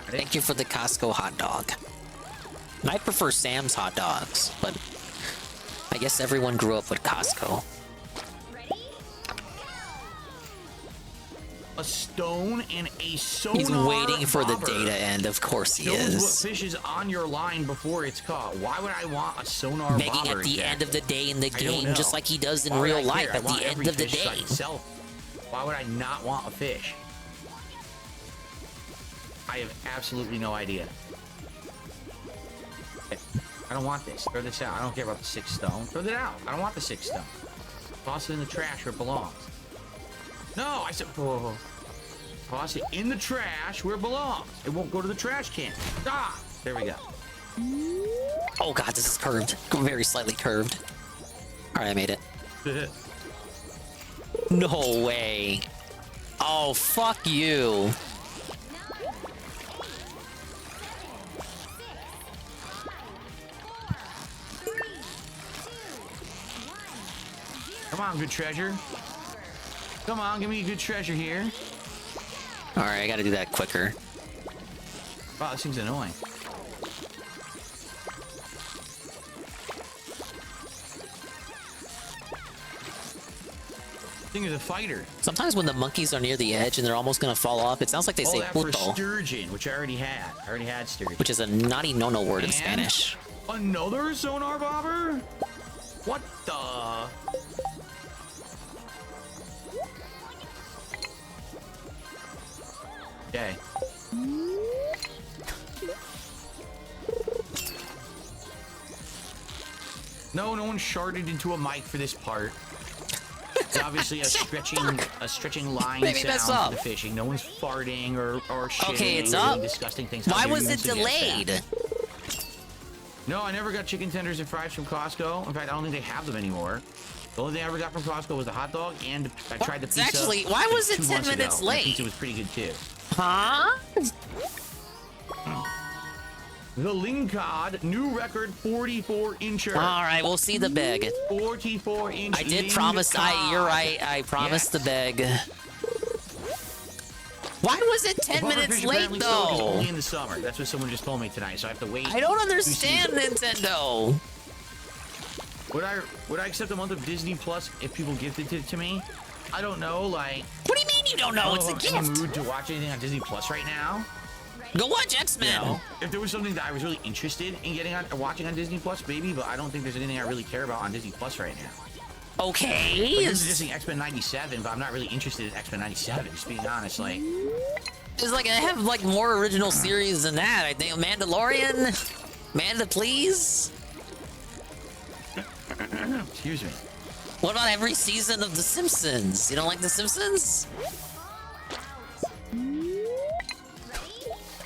Thank you for the Costco hot dog. I prefer Sam's hot dogs, but I guess everyone grew up with Costco. A stone and a sonar. He's waiting for the bobber. day to end. Of course he Shows what is. fish is on your line before it's caught. Why would I want a sonar Begging bobber at the exactly? end of the day in the I don't game, know. just like he does in Why would real I life care? I at want the every end of the fish so I day. can sell. Why would I not want a fish? I have absolutely no idea. I don't want this. Throw this out. I don't care about the 6 stone. Throw that out. I don't want the 6 stone. Toss it in the trash where it belongs. No, I said, whoa. Toss it in the trash where it belongs. It won't go to the trash can. Ah, there we go. Oh god, this is curved. Very slightly curved. Alright, I made it. No way. Oh, fuck you. Come on, good treasure. Come on, give me a good treasure here. Alright, I gotta do that quicker. Wow, this seems annoying. Thing is a fighter. Sometimes when the monkeys are near the edge and they're almost gonna fall off, it sounds like they say that for puto, sturgeon, which I already had. I already had sturgeon. which is a naughty no-no word in And Spanish. Another sonar bobber? What the? Okay. No one sharded into a mic for this part. It's obviously a stretching line Maybe that's sound up. for the fishing. No one's farting or shitting Okay, it's or up. doing disgusting things. Why How dare was you it suggest delayed? that? No, I never got chicken tenders and fries from Costco. In fact, I don't think they have them anymore. The only thing I ever got from Costco was the hot dog, and I tried the pizza. Actually, why was it 2 10 months minutes ago. late? The pizza was pretty good too. Huh? The Lingcod, new record 44-incher. All right, we'll see the bag. 44-inch. I did promise. You're right. I promised the bag. Why was it 10 minutes late though? Only in the summer. That's what someone just told me tonight. So I have to wait. I don't understand Nintendo. Would I accept a month of Disney Plus if people gifted it to me? I don't know. Like. What do you mean you don't know? It's a gift. I'm in the mood to watch anything on Disney Plus right now. Go watch X-Men. You know, if there was something that I was really interested in watching on Disney Plus, maybe, but I don't think there's anything I really care about on Disney Plus right now. Okay. Like, this is just X-Men 97, but I'm not really interested in X-Men 97, just being honest. Like, it's like I have like more original series than that. I think Mandalorian, Manda, please. Excuse me. What about every season of The Simpsons? You don't like The Simpsons?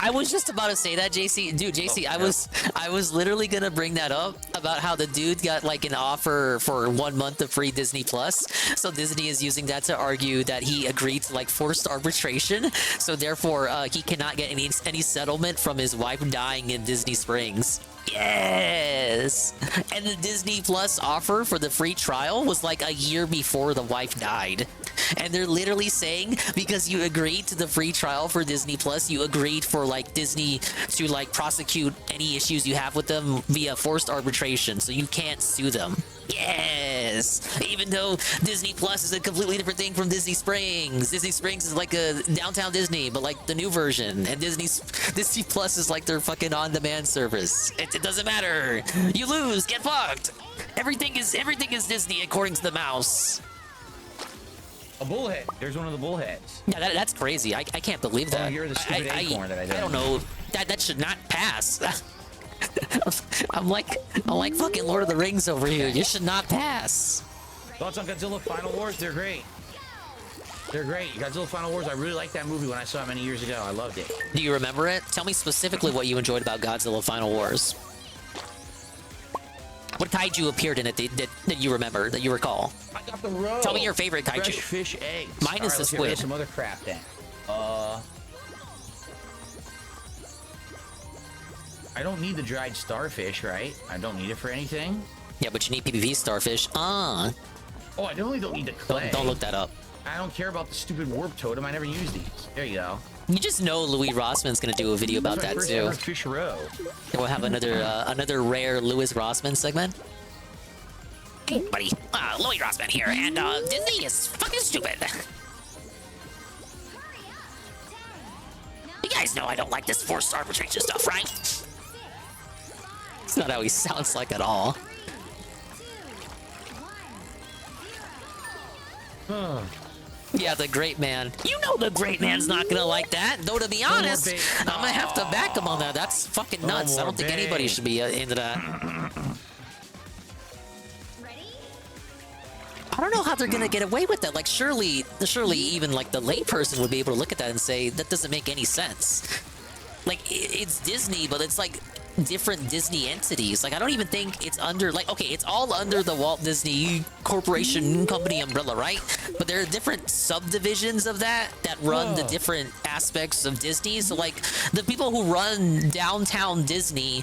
I was just about to say that, JC. Dude, JC, I was literally gonna bring that up about how the dude got like an offer for 1 month of free Disney Plus. So Disney is using that to argue that he agreed to like forced arbitration. So therefore, he cannot get any settlement from his wife dying in Disney Springs. Yes. And the Disney Plus offer for the free trial was like a year before the wife died. And they're literally saying because you agreed to the free trial for Disney Plus, you agreed for like Disney to like prosecute any issues you have with them via forced arbitration, so you can't sue them. Yes. Even though Disney Plus is a completely different thing from Disney Springs. Disney Springs is like a downtown Disney, but like the new version. And Disney Plus is like their fucking on-demand service. It doesn't matter. You lose. Get fucked. Everything is Disney according to the mouse. A bullhead. There's one of the bullheads. Yeah, that's crazy. I can't believe that. Oh, you're the stupid acorn that I don't know. That should not pass. I'm like fucking Lord of the Rings over here. You should not pass. Thoughts on Godzilla Final Wars? They're great. They're great. Godzilla Final Wars, I really liked that movie when I saw it many years ago. I loved it. Do you remember it? Tell me specifically what you enjoyed about Godzilla Final Wars. What kaiju appeared in it that you remember, that you recall? I got the roe. Tell me your favorite kaiju. Fresh fish eggs. Mine is the squid. Some other crap then. I don't need the dried starfish, right? I don't need it for anything. Yeah, but you need PvP starfish. Oh, I definitely don't need the clay. Don't look that up. I don't care about the stupid warp totem. I never use these. There you go. You just know Louis Rossman's gonna do a video about that too. Fish roe. And we'll have another rare Louis Rossman segment. Hey, buddy. Louis Rossman here, and Disney is fucking stupid. You guys know I don't like this forced arbitration stuff, right? It's not how he sounds like at all. Yeah, the great man. You know the great man's not gonna like that. Though, to be honest, I'm gonna have to back him on that. That's fucking nuts. I don't think anybody should be into that. I don't know how they're gonna get away with that. Like, surely even like the layperson would be able to look at that and say, that doesn't make any sense. Like, it's Disney, but it's like different Disney entities. Like, I don't even think it's under, like, okay, it's all under the Walt Disney Corporation company umbrella, right? But there are different subdivisions of that run the different aspects of Disney. So like, the people who run downtown Disney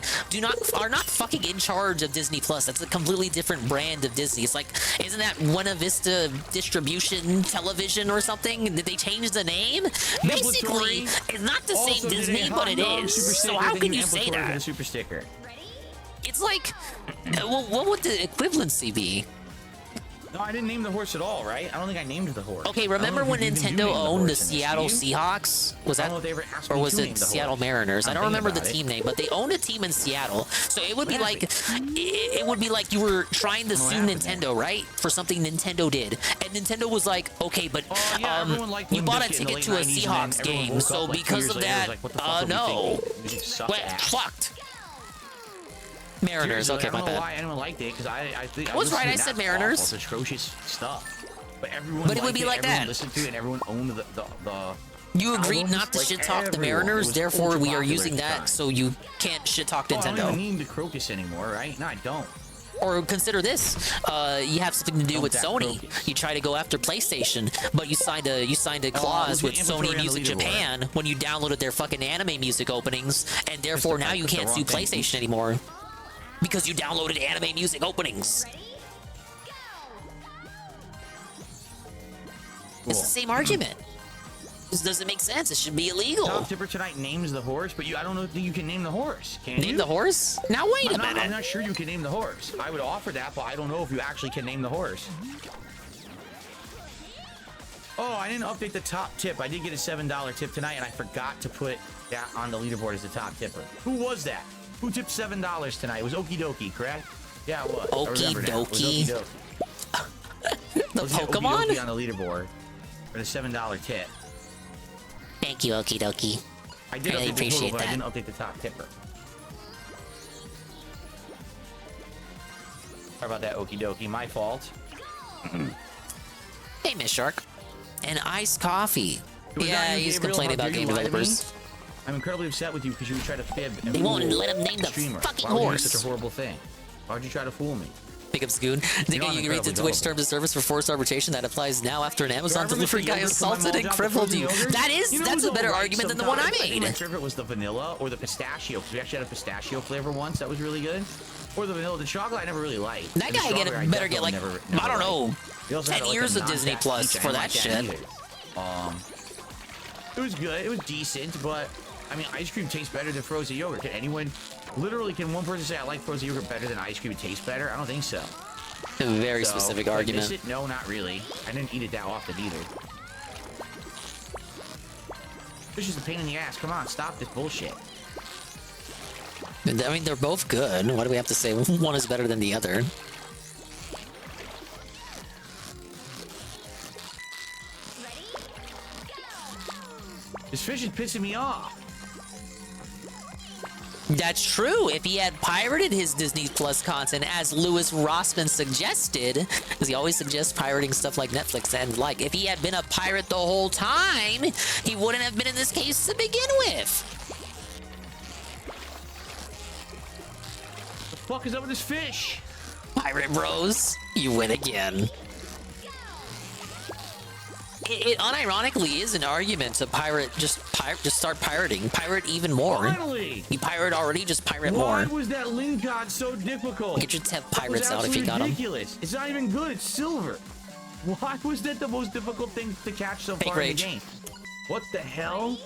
are not fucking in charge of Disney Plus. That's a completely different brand of Disney. It's like, isn't that Buena Vista Distribution Television or something? Did they change the name? Basically, it's not the same Disney, but it is. So how can you say that? Sticker. It's like, well, what would the equivalency be? No, I didn't name the horse at all, right? I don't think I named the horse. Okay, remember when Nintendo owned the Seattle Seahawks? Was that, or was it Seattle Mariners? I don't remember the team name, but they owned a team in Seattle. So it would be like, it would be like you were trying to sue Nintendo, right? For something Nintendo did, and Nintendo was like, okay, but you bought a ticket to a Seahawks game, so because of that, no, fucked. Mariners. Okay, my bad. I don't know why anyone liked it, because I think I was right. I said Mariners. It's atrocious stuff, but everyone. But it would be like that. Everyone listened to it, and everyone owned You agreed albums, not to like, shit talk the everyone. It Mariners, was therefore ultra we are popular using at the that time. so you can't shit talk Oh, I don't Nintendo. even need the Crocus anymore, right? No, I don't. Or consider this: you have something to do with Sony. You try to go after PlayStation, but you signed a clause with Sony Music Japan when you downloaded their fucking anime music openings, and therefore now you can't sue PlayStation anymore because you downloaded anime music openings. It's the same argument. This doesn't make sense. It should be illegal. Top Tipper tonight names the horse, but I don't know if you can name the horse. Can you? Name the horse? Now wait a minute. I'm not sure you can name the horse. I would offer that, but I don't know if you actually can name the horse. Oh, I didn't update the top tip. I did get a $7 tip tonight, and I forgot to put that on the leaderboard as the top tipper. Who was that? Who tipped $7 tonight? It was Okie Dokie, correct? Yeah, it was. Okie Dokie. The Pokemon? Okie Dokie on the leaderboard for the $7 tip. Thank you, Okie Dokie. I did really update the appreciate total, but that. I didn't update the top tipper. Sorry about that, Okie Dokie. My fault. Hey, Miss Shark. And iced coffee. Was Yeah, that you, he's Gabriel? complaining How about dare you game lie to me? developers. I'm incredibly upset with you because you would try to fib. And They won't fool let him name the streamer. fucking Why would you do horse. such a horrible thing? Why would you try to fool me? Pick up Scoon. Did know I'm you read the incredibly Twitch gullible. terms of service for forced arbitration that applies now after an Amazon Do I ever delivery miss the guy yogurt from my assaulted and mom down crippled frozen you? yogurt? That's You know a who's better alright argument than the one I sometimes? I think my made. favorite was the vanilla or the pistachio, because we actually had a pistachio flavor once that was really good. Or the vanilla. The chocolate I never really liked. That And the guy strawberry I better get definitely like, never I don't liked. know, We also 10 had, like, years a of Disney non-fat Plus peach. I for didn't that like shit. either. It was good. It was decent, but I mean, ice cream tastes better than frozen yogurt. Can anyone, literally, can one person say I like frozen yogurt better than ice cream? It tastes better? I don't think so. A very So, specific do I argument. miss it? No, not really. I didn't eat it that often either. It's just a pain in the ass. Come on, stop this bullshit. I mean, they're both good. Why do we have to say one is better than the other? This fish is pissing me off. That's true. If he had pirated his Disney Plus content, as Louis Rossman suggested, because he always suggests pirating stuff like Netflix and like, if he had been a pirate the whole time, he wouldn't have been in this case to begin with. The fuck is up with this fish? Pirate Bros, you win again. It unironically is an argument to pirate, just start pirating. Pirate even more. Finally! You pirate already, just pirate Why more. was that link card so difficult? Get your 10 That pirates was out if you got them. ridiculous. It's not even good. It's silver. Why was that the most difficult thing to catch so Fake far in rage. the game? What the hell?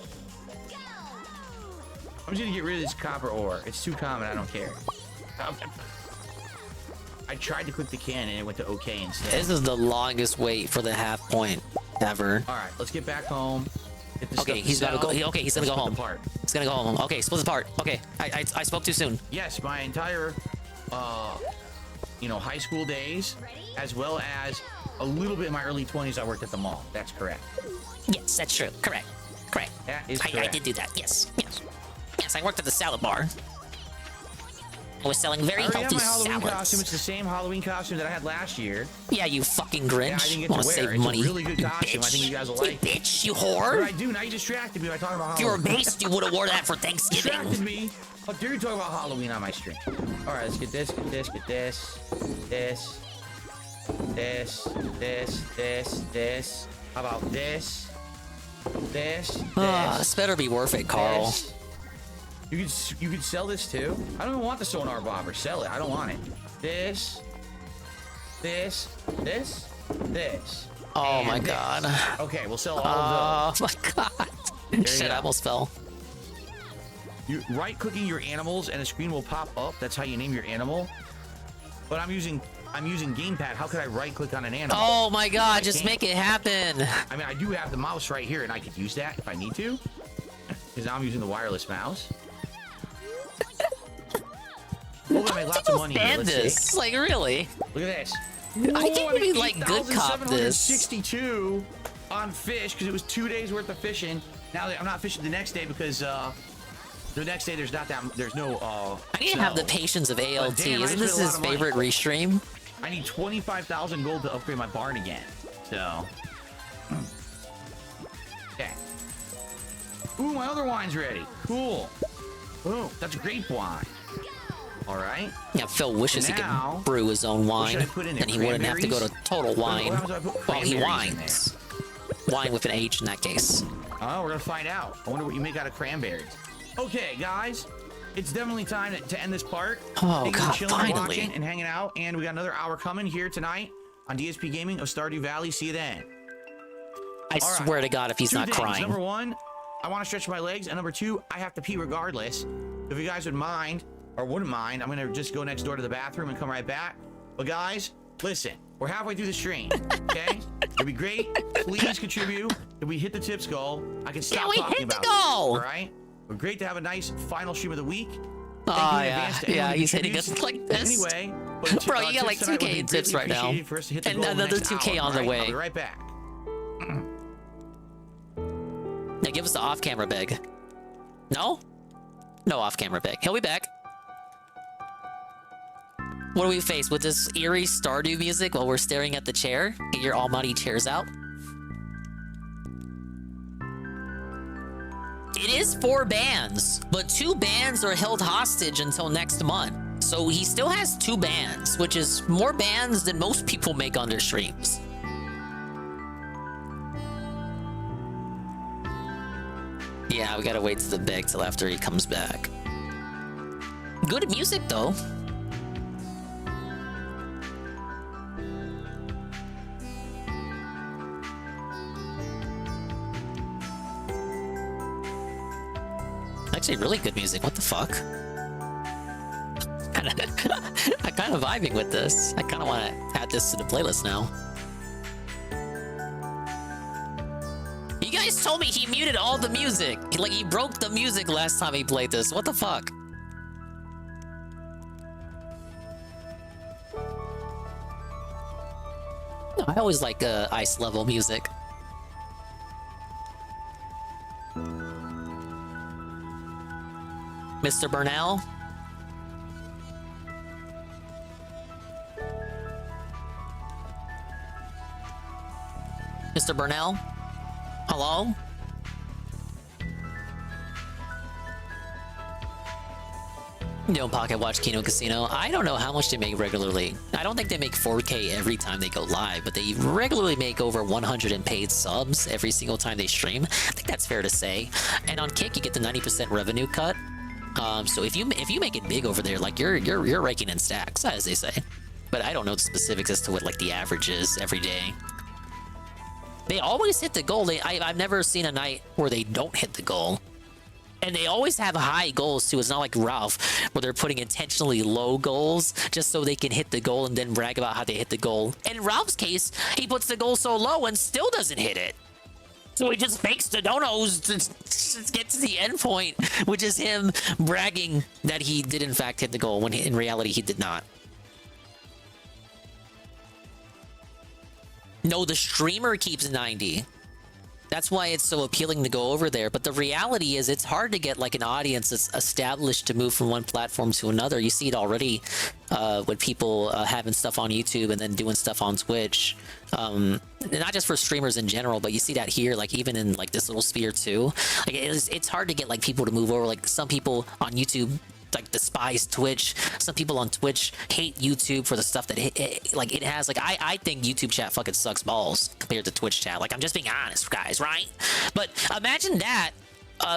I'm just gonna get rid of this copper ore. It's too common. I don't care. I tried to click the can and it went to OK instead. This is the longest wait for the half point ever. All right, let's get back home. Get this Okay, stuff he's to about to go. sell. Okay, he's gonna Let's go split the home. part. He's gonna go home. Okay, split the part. Okay, I spoke too soon. Yes, my entire, high school days, as well as a little bit in my early 20s, I worked at the mall. That's correct. Yes, that's true. Correct. That is I correct. did do that. Yes. I worked at the salad bar. I was selling very I already healthy have my Halloween salads. costume. It's the same Halloween costume that I had last year. Yeah, you fucking Yeah, I Grinch. didn't get Wanna to wear save it. money. It's a really good You costume. I think you guys will like it. bitch, you What whore. did I do? Now you distracted me by talking about If you were Halloween. based, you would have wore that for Thanksgiving. Distracted me. How dare you talk about Halloween on my stream? All right, let's get this, get this, get this, this. How about this? This better be worth it, Carl. This. You could sell this too. I don't even want the sonar bobber. Sell it. I don't want it. This. Oh and my this. god. Okay, we'll sell all of those. Oh my god. you Shit, go. I almost fell. You right-clicking your animals and a screen will pop up. That's how you name your animal. But I'm using gamepad. How could I right-click on an animal? Oh my god, I just can't. make it happen. I mean, I do have the mouse right here, and I could use that if I need to. Because now I'm using the wireless mouse. We're gonna make lots of money here. Stand Let's see. this. Like, really? Look at this. I can't even, like, good cop this. 8,762 on fish because it was 2 days worth of fishing. Now I'm not fishing the next day because the next day there's no. I need to have the patience of ALT. damn, I Isn't just this spent a lot his of money. favorite restream? I need 25,000 gold to upgrade my barn again. So. Okay. Ooh, my other wine's ready. Cool. Boom. That's grape wine. All right. Yeah, Phil wishes he Now, could brew his own wine, what should I put in there? and he wouldn't have to go to Total Wine What happens if I put while he cranberries in wines. Wine with an H in that case. Oh, we're gonna find out. I wonder what you make out of cranberries. Okay, guys, it's definitely time to end this part. Oh, Thank you for God, chilling and finally. watching and hanging out, and we got another hour coming here tonight on DSP Gaming of Stardew Valley. See you then. I All right. swear to God, if he's Two not things. crying. Number one, I want to stretch my legs, and number two, I have to pee regardless. If you guys would mind or wouldn't mind, I'm gonna just go next door to the bathroom and come right back. But guys, listen, we're halfway through the stream. Okay, it'd be great. Please contribute. If we hit the tips goal, I can stop talking about it. All right. But great to have a nice final stream of the week. Oh yeah, he's hitting us like this. Anyway, Bro, you got like 2K in tips right now, and another 2K on the way. I'll be right back. Now give us the off-camera beg. No? No off-camera beg. He'll be back. What do we face with this eerie Stardew music while we're staring at the chair? Get your almighty chairs out. It is 4 bans, but 2 bans are held hostage until next month. So he still has 2 bans, which is more bans than most people make on their streams. Yeah, we gotta wait to the beg till after he comes back. Good music though. Actually, really good music. What the fuck? I'm kind of vibing with this. I kind of want to add this to the playlist now. You guys told me he muted all the music. Like, he broke the music last time he played this. What the fuck? No, I always like ice level music. Mr. Burnell? Mr. Burnell? Hello? Don't pocket watch Kino Casino. I don't know how much they make regularly. I don't think they make 4K every time they go live, but they regularly make over 100 in paid subs every single time they stream. I think that's fair to say. And on Kick, you get the 90% revenue cut. So if you make it big over there, like you're raking in stacks, as they say. But I don't know the specifics as to what like the average is every day. They always hit the goal. I've never seen a night where they don't hit the goal. And they always have high goals too. It's not like Ralph, where they're putting intentionally low goals just so they can hit the goal and then brag about how they hit the goal. In Ralph's case, he puts the goal so low and still doesn't hit it. So he just fakes the donos to get to the end point, which is him bragging that he did in fact hit the goal when in reality he did not. No, the streamer keeps 90. That's why it's so appealing to go over there. But the reality is it's hard to get like an audience that's established to move from one platform to another. You see it already with people having stuff on YouTube and then doing stuff on Twitch. Not just for streamers in general, but you see that here, like even in like this little sphere too. Like it's hard to get like people to move over. Like some people on YouTube like despise Twitch. Some people on Twitch hate YouTube for the stuff that it has. Like I think YouTube chat fucking sucks balls compared to Twitch chat. Like I'm just being honest, guys, right? But imagine that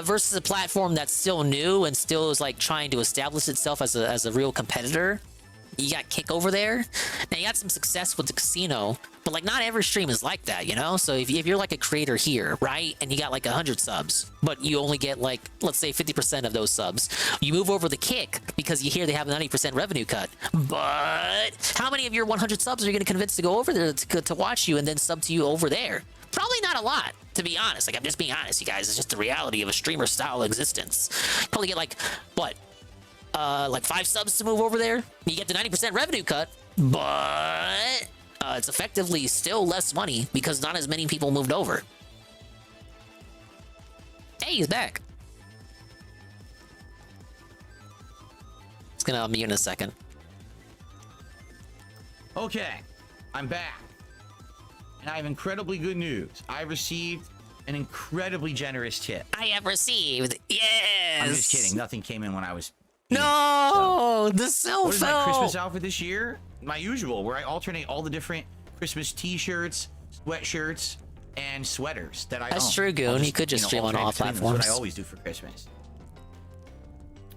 versus a platform that's still new and still is like trying to establish itself as a real competitor. You got Kick over there. Now you got some success with the casino, but like not every stream is like that, you know? So if you're like a creator here, right? And you got like 100 subs, but you only get like, let's say 50% of those subs. You move over the Kick because you hear they have a 90% revenue cut. But how many of your 100 subs are you going to convince to go over there to watch you and then sub to you over there? Probably not a lot, to be honest. Like I'm just being honest, you guys. It's just the reality of a streamer style existence. Probably get like, what? Like 5 subs to move over there. You get the 90% revenue cut, but it's effectively still less money because not as many people moved over. Hey, he's back. It's gonna unmute in a second. Okay, I'm back. And I have incredibly good news. I received an incredibly generous tip. I have received. Yes. I'm just kidding. Nothing came in when I was. No, the cell What is my fell. Christmas outfit this year? My usual, where I alternate all the different Christmas T-shirts, sweatshirts, and sweaters that I own. That's true, Goon. I'll You could just stream on all alternate between them. platforms. That's what I always do for Christmas.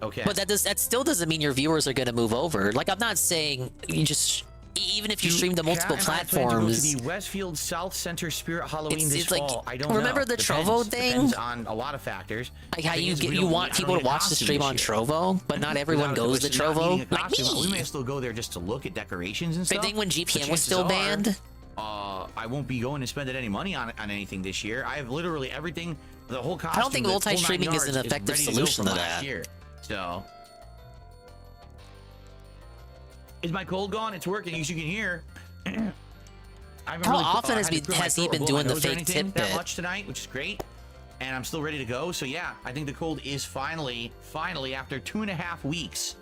Okay. But that still doesn't mean your viewers are going to move over. Like, I'm not saying you just, even if you stream to multiple Kat and I plan to go platforms. to the Westfield South Center Spirit Halloween It's- this it's like- fall. I don't remember know. the Trovo thing? Depends on a lot of factors. Like how The thing you is, get we you don't want need- I people don't to need a watch the costume stream this on year. Trovo, but not everyone Without goes to not Trovo. needing a Like costume, we me. may still go there just to look at decorations and Same stuff. thing when The GPM was chances still are, banned. I won't be going to spend any money on anything this year. I have literally everything, the whole costume. I don't think the full multi-streaming 9 is an yards effective ready to go solution from to last that. year. So, is my cold gone? It's working, as you can hear. How often has he been doing the fake tip that bit? much tonight, which is great, and I'm still ready to go. So yeah, I think the cold is finally after 2.5 weeks.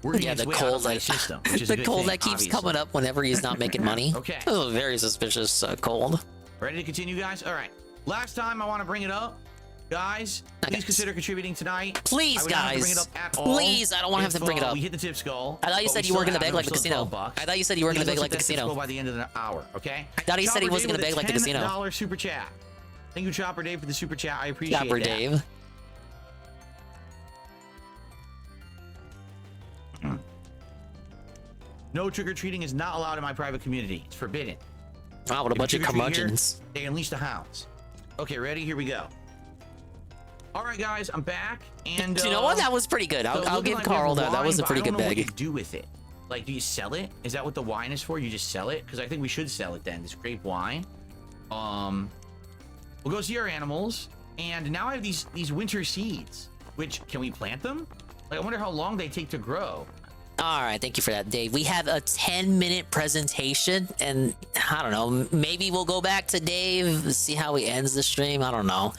Working Yeah, its the way out of cold my that system, which is a the good cold thing, that keeps obviously. coming up whenever he's not making money. Okay. Oh, very suspicious cold. Ready to continue, guys? All right. Last time I want to bring it up, guys. Please consider contributing tonight. Please, I would not have to guys. bring it up at all. Please, I don't want to have to bring it up. We hit the tip skull. I thought you but said we you weren't still gonna beg have like it. the We're still casino. $12. I thought you said you weren't gonna Please beg like the hit that tip casino. skull by the end of the hour, okay? I thought he said he Chopper wasn't Dave gonna beg with like the a casino. $10 super chat. Thank you, Chopper Dave, for the super chat. I appreciate Chopper that. Dave. No trick-or-treating is not allowed in my private community. It's forbidden. Wow, what a If bunch you of trick-or-treat here, curmudgeons. they unleash the hounds. Okay, ready? Here we go. All right, guys, I'm back, and You know what? That was pretty good. I'll give Carl that. That was a pretty good I don't know what beg. you do with it. Like, do you sell it? Is that what the wine is for? You just sell it? Because I think we should sell it then. This grape wine. We'll go see our animals, and now I have these winter seeds. Which, can we plant them? Like, I wonder how long they take to grow. All right, thank you for that, Dave. We have a 10-minute presentation, and I don't know, maybe we'll go back to Dave, see how he ends the stream. I don't know.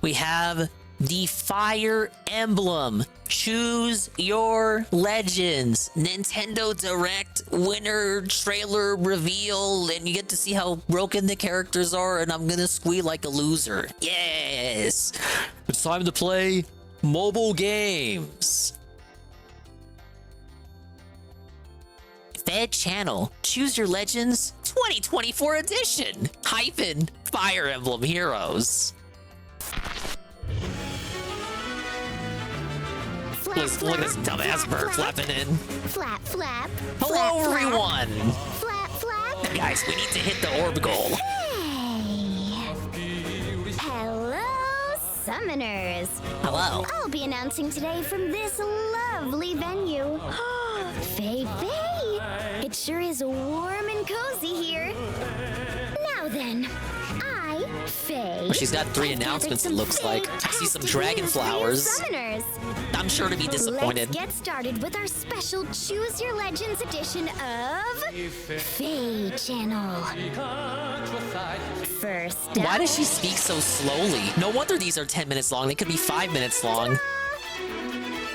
We have the Fire Emblem Choose Your Legends Nintendo Direct winner trailer reveal, and you get to see how broken the characters are, and I'm gonna squeal like a loser. Yes! It's time to play mobile games. Fed Channel Choose Your Legends 2024 edition - Fire Emblem Heroes. Look at this dumbass bird flapping in. Flap, flap. Hello, flap, everyone. Flap, flap. Guys, we need to hit the orb goal. Hello, summoners. Hello. I'll be announcing today from this lovely venue. Faye, Faye, it sure is warm and cozy here. Now then, I, Faye. Well, she's got 3 have gathered announcements, it some looks like. I see some dragon news for you flowers. Summoners. I'm sure to be disappointed. Let's get started with our special Choose Your Legends edition of Faye Channel. First up, Why does she speak so slowly? No wonder these are 10 minutes long. They could be 5 minutes long.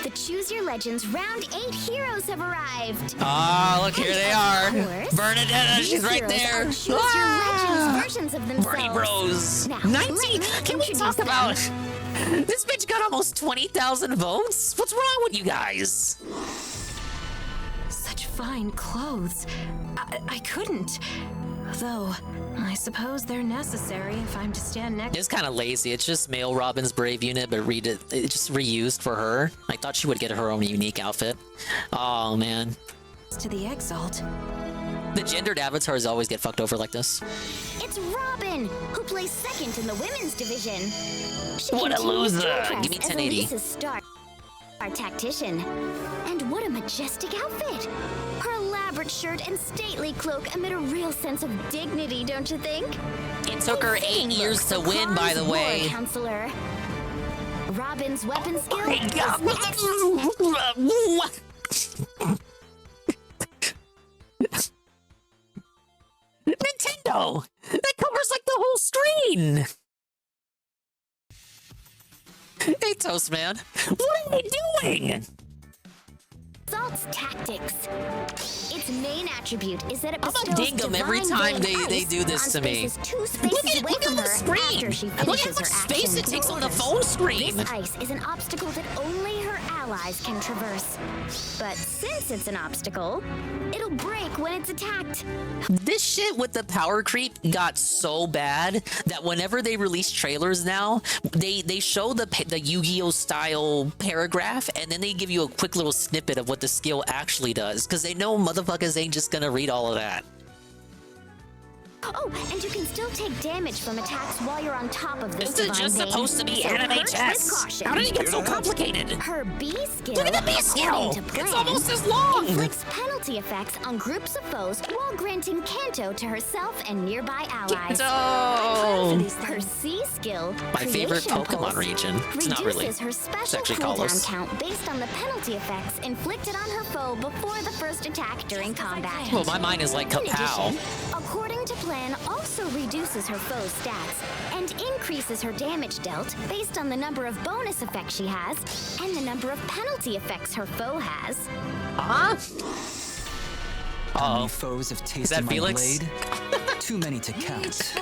the Choose Your Legends Round 8 heroes have arrived. Ah, look, here they are. Of course, Bernadetta, these she's right heroes there. are Choose Your Legends versions of themselves. Bernie Bros. Now, 19. Can we introduce talk them. about this bitch got almost 20,000 votes? What's wrong with you guys? Such fine clothes. I couldn't. Though, I suppose they're necessary if I'm to stand next. It's kind of lazy. It's just male Robin's Brave unit, but it's just reused for her. I thought she would get her own unique outfit. Oh, man. To the Exalt. The gendered avatars always get fucked over like this. It's Robin, who plays second in the women's division. She What a continues to loser. impress Give me as 1080. Elisa's star tactician. And what a majestic outfit! Her elaborate shirt and stately cloak emit a real sense of dignity, don't you think? It took her 8 years to win, by the way. Counselor. Robin's weapon skill my is God. next. Nintendo! That covers like the whole screen! Hey, Toastman. What are they doing? Assault's tactics. It's made main attribute is that it I'm bestows gonna ding them every divine time bane they ice do this on to me. spaces 2 spaces away Look from at the her screen. after she Look how finishes much her space it actions. takes on the phone screen. This ice is an obstacle that only her allies can traverse. But since it's an obstacle, it'll break when it's attacked. This shit with the power creep got so bad that whenever they release trailers now, they show the Yu-Gi-Oh style paragraph and then they give you a quick little snippet of what the skill actually does because they know motherfuckers ain't just gonna read all of that. Oh, and you can still take damage from attacks while you're on top of this This is divine just bane. supposed to be So anime approach chess. with caution. How did it get so complicated? Her B skill. Look at the B skill. according to plan, It's almost as long. Inflicts penalty effects on groups of foes while granting Kanto to herself and nearby allies. Kanto. Her C skill. My favorite Creation Pokemon Pulse, region. It's not really. reduces her It's special actually cooldown Kalos. count based on the penalty effects inflicted on her foe before the first attack during combat. Well, my mind is like In Kapow. addition, according to plan, also reduces her foe's stats and increases her damage dealt based on the number of bonus effects she has and the number of penalty effects her foe has. Huh? How many foes have tasted my Felix? blade? Too many to count.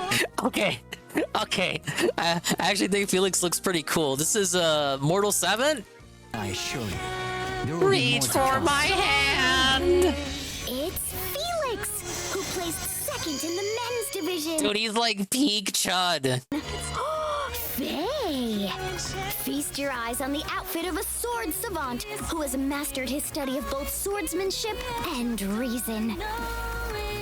Okay. Okay. I actually think Felix looks pretty cool. This is Mortal 7? I assure you, there will be Reach more to for come. my hand! It's Felix, who placed second in the men's division. Dude, he's like peak Chud. Faye! Feast your eyes on the outfit of a sword savant who has mastered his study of both swordsmanship and reason.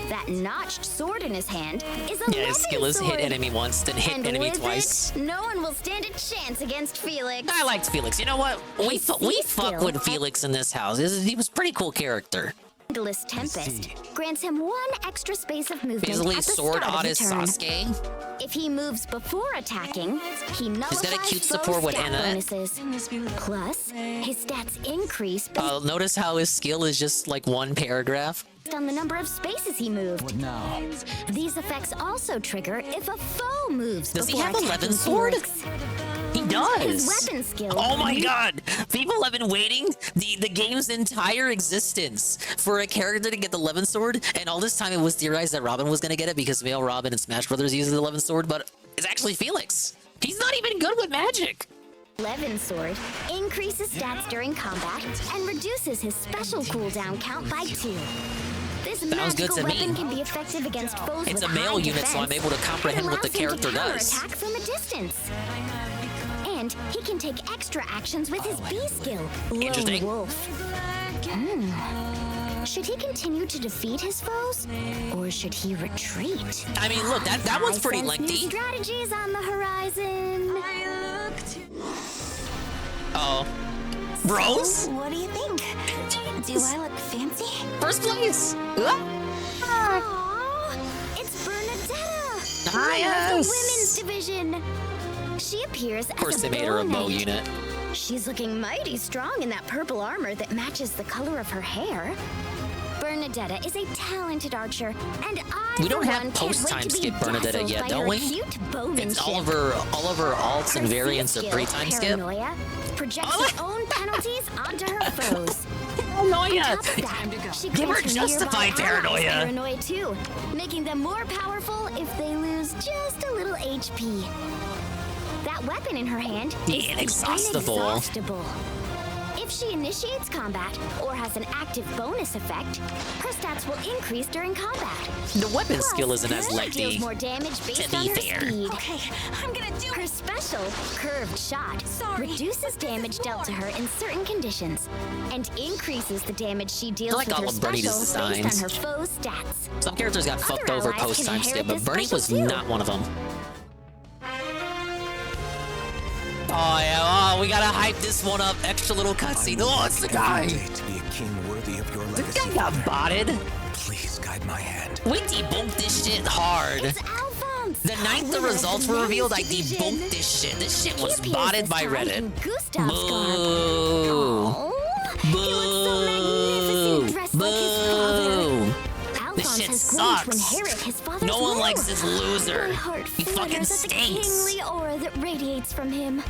That notched sword in his hand is a Yeah, his skill is hit enemy once, then hit and enemy with twice. It, no one will stand a chance against Felix. I liked Felix. You know what? We fuck skill- with Felix in this house. He was a pretty cool character. Endless Tempest grants him 1 extra space of movement Basically, at the sword start artist of the turn. Sasuke. If he moves before attacking, he nullifies got a cute foe support with stat Anna. bonuses. Plus, his stats increase Notice how his skill is just like one paragraph. based on the number of spaces he moved. What now? These effects also trigger if a foe moves Does he before have 11 attacking sword? Felix. He does. His weapon skill. Oh my god! People have been waiting the game's entire existence for a character to get the 11 sword, and all this time it was theorized that Robin was gonna get it because male Robin and Smash Brothers uses the 11 sword, but it's actually Felix. He's not even good with magic. 11 sword increases stats during combat and reduces his special cooldown count by 2. This Sounds good magical to me. weapon can be effective against foes It's with a male high unit, so I'm defense able to comprehend and what the allows him to character does. counterattack from a distance. And he can take extra actions with his B skill, Interesting. Lone Wolf. Should he continue to defeat his foes, or should he retreat? I mean, look, that one's I pretty sense lengthy. New strategies on the horizon. Oh. Bros? So, what do you think? Do I look fancy? First place! Aww, it's Bernadetta! Hi, Winner of the women's division! She appears Of course as they made her a bow knight. unit. She's looking mighty strong in that purple armor that matches the color of her hair. Bernadetta is a talented archer, and I, We don't for have one, can't post-time wait to be skip Bernadetta dazzled yet, by don't her we? Cute bowmanship. It's all of her alts and variants of Skill, pre-time skip. Paranoia projects her own penalties onto her foes. Paranoia! On top of that, she Give her grants nearby justified allies paranoia. Paranoia too, making them more powerful if they lose just a little HP. That weapon in her hand is Inexhaustible. inexhaustible. If she initiates combat or has an active bonus effect, her stats will increase during combat. The weapon Plus, skill isn't as she lengthy. deals more damage based be on her fair. speed. Okay, I'm gonna do her special curved shot reduces damage dealt to her in certain conditions and increases the damage she deals like with all her of Bernie's special based on designs. her foe's stats. Some characters got fucked over allies can post-time skip, inherit but this Bernie was special too. not one of them. Oh yeah, oh, we gotta hype this one up. Extra little cutscene. Oh, it's the guy. To be a king worthy of your The legacy. guy got botted. Please guide my hand. We debunked this shit hard. The night the results were revealed, I debunked this shit. This shit was botted by Reddit. Boo. Boo. Boo. This shit sucks. No one likes this loser. He fucking stinks. Kingly aura that radiates from him.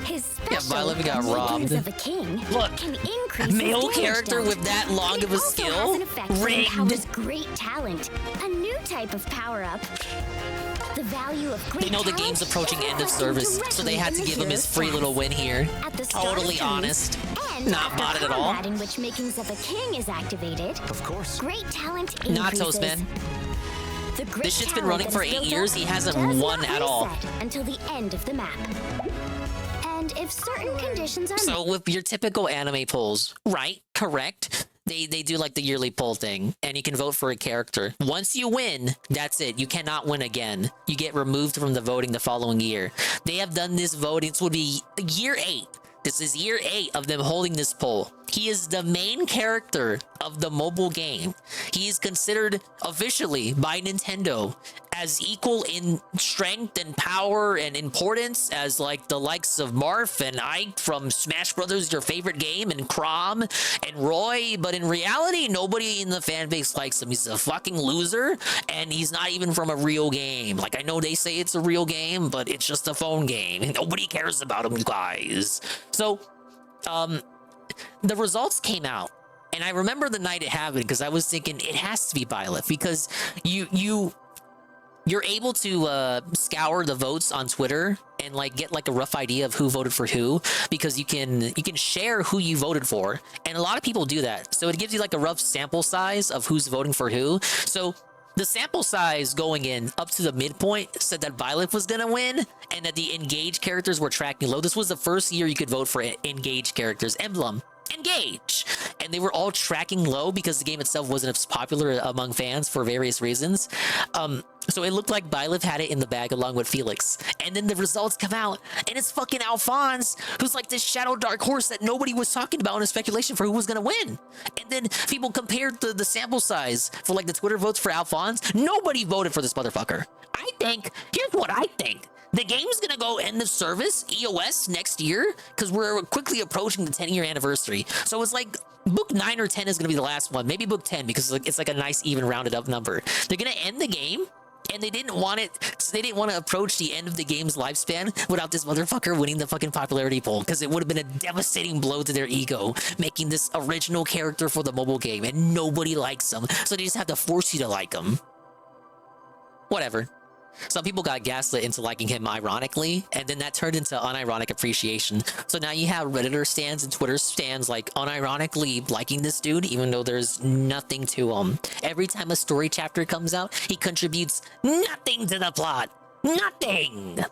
His Yeah, special Violet got Makings robbed. of a King Look, can increase his male damage character dealt. with that long It of a also skill? has an effect that Rigged. empowers great talent, a new type of power-up. The value of great They know the talent game's approaching is end of reflected service, so they directly had in to the give him his hero's free stats. little win here. At the start of Totally turns, honest. and Not after bought it at all. combat in which Makings of a King is activated. Of course. Great talent Not increases. Toastman. The great This shit's been talent running that for is 8 built years. up He hasn't does won not at all. reset until the end of the map. And if certain conditions are So with your typical anime polls, right? Correct? They do like the yearly poll thing, and you can vote for a character. Once you win, that's it. You cannot win again. You get removed from the voting the following year. They have done this voting. This would be year 8. This is year 8 of them holding this poll. He is the main character of the mobile game. He is considered officially by Nintendo as equal in strength and power and importance as like the likes of Marth and Ike from Smash Brothers, your favorite game, and Crom and Roy. But in reality, nobody in the fan base likes him. He's a fucking loser, and he's not even from a real game. Like, I know they say it's a real game, but it's just a phone game, and nobody cares about him, you guys. So, the results came out, and I remember the night it happened because I was thinking it has to be Byleth, because you're able to scour the votes on Twitter and like get like a rough idea of who voted for who, because you can share who you voted for, and a lot of people do that. So it gives you like a rough sample size of who's voting for who. So the sample size going in up to the midpoint said that Violet was gonna win, and that the engaged characters were tracking low. This was the first year you could vote for engaged characters. Emblem, engage, and they were all tracking low because the game itself wasn't as popular among fans for various reasons. So it looked like Byleth had it in the bag along with Felix. And then the results come out, and it's fucking Alphonse, who's like this shadow dark horse that nobody was talking about in a speculation for who was gonna win. And then people compared the sample size for like the Twitter votes for Alphonse. Nobody voted for this motherfucker. I think, here's what I think. The game's gonna go end of service, EOS, next year, because we're quickly approaching the 10-year anniversary. So it's like book 9 or 10 is gonna be the last one. Maybe book 10, because it's like a nice even rounded up number. They're gonna end the game, and they didn't want to approach the end of the game's lifespan without this motherfucker winning the fucking popularity poll, because it would have been a devastating blow to their ego, making this original character for the mobile game, and nobody likes him, so they just have to force you to like him. Whatever. Some people got gaslit into liking him ironically, and then that turned into unironic appreciation. So now you have Redditor stands and Twitter stands like unironically liking this dude, even though there's nothing to him. Every time a story chapter comes out, he contributes nothing to the plot. Nothing!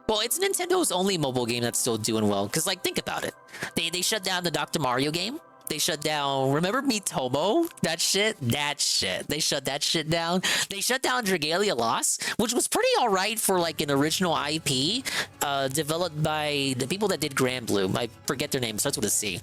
Well, it's Nintendo's only mobile game that's still doing well, because, like, think about it. They shut down the Dr. Mario game. They shut down, remember Miitomo? That shit? They shut that shit down. They shut down Dragalia Lost, which was pretty alright for like an original IP, developed by the people that did Grand Blue. I forget their name, it starts with a C.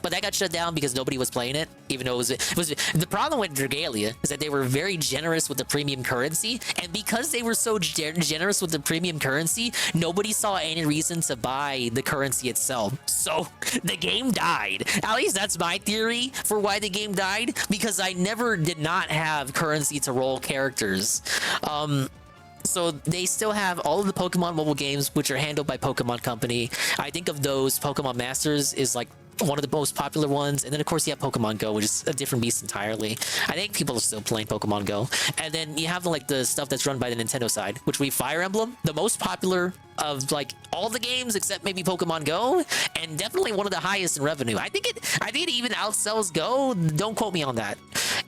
But that got shut down because nobody was playing it, even though it was the problem with Dragalia is that they were very generous with the premium currency, and because they were so generous with the premium currency, nobody saw any reason to buy the currency itself. So the game died. At least that's my theory for why the game died, because I never did not have currency to roll characters. So they still have all of the Pokemon mobile games, which are handled by Pokemon Company. I think of those, Pokemon Masters is like one of the most popular ones, and then of course you have Pokemon Go, which is a different beast entirely. I think people are still playing Pokemon Go. And then you have like the stuff that's run by the Nintendo side, which would be Fire Emblem, the most popular of like all the games except maybe Pokemon Go, and definitely one of the highest in revenue. I think it even outsells Go. Don't quote me on that.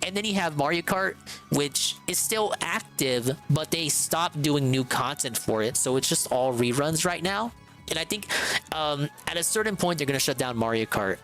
And then you have Mario Kart, which is still active, but they stopped doing new content for it, so it's just all reruns right now. And I think at a certain point, they're going to shut down Mario Kart,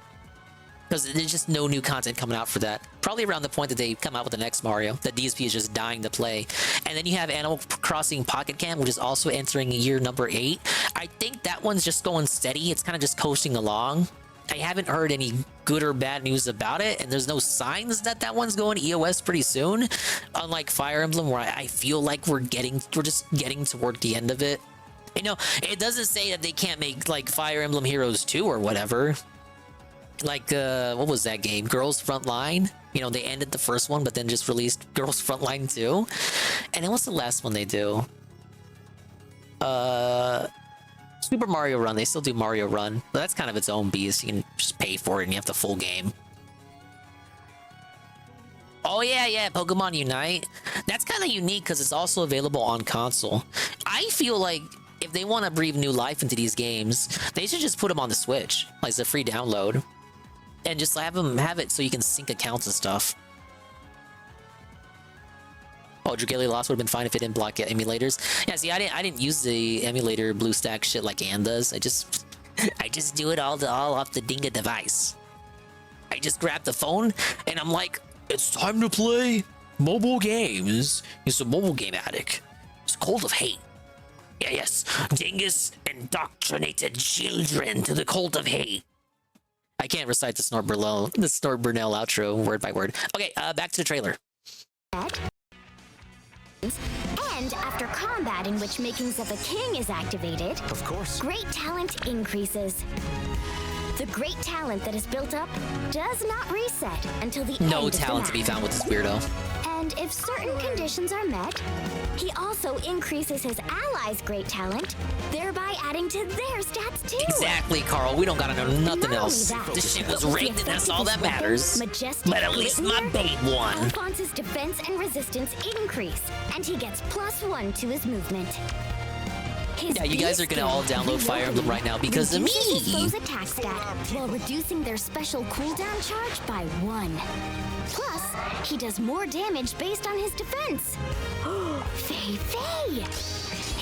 because there's just no new content coming out for that. Probably around the point that they come out with the next Mario, that DSP is just dying to play. And then you have Animal Crossing Pocket Camp, which is also entering year number 8. I think that one's just going steady. It's kind of just coasting along. I haven't heard any good or bad news about it, and there's no signs that that one's going EOS pretty soon. Unlike Fire Emblem, where I feel like we're just getting toward the end of it. You know, it doesn't say that they can't make like Fire Emblem Heroes 2 or whatever. Like, what was that game? Girls Frontline? You know, they ended the first one, but then just released Girls Frontline 2. And then what's the last one they do? Super Mario Run. They still do Mario Run, but that's kind of its own beast. You can just pay for it and you have the full game. Oh yeah, Pokemon Unite. That's kind of unique because it's also available on console. I feel like if they want to breathe new life into these games, they should just put them on the Switch, like it's a free download, and just have it so you can sync accounts and stuff. Oh, Dragalia Lost would have been fine if it didn't block emulators. Yeah, see, I didn't use the emulator BlueStack shit like Ann does. I just do it all off the Dinga device. I just grab the phone and I'm like, it's time to play mobile games. He's a mobile game addict. It's Cult of Hate. Yeah, yes. Dingus indoctrinated children to the Cult of Hate. I can't recite the Snort Burnell outro word by word. Okay, back to the trailer. And after combat in which Makings of a King is activated, of course, great talent increases. The great talent that is built up does not reset until the end No of the talent to be map. found with this weirdo. And if certain conditions are met, he also increases his allies' great talent, thereby adding to their stats too. Exactly, Carl. We don't gotta know nothing Not else. only that, This shit was the rigged and that's all that matters. Majestic But at least my babe won. Alphonse's defense and resistance increase, and he gets +1 to his movement. His Yeah, you guys are gonna all download Fire Emblem right now because of reduces his me. foe's attack stat while reducing their special cooldown charge by 1. Plus, he does more damage based on his defense. Fei.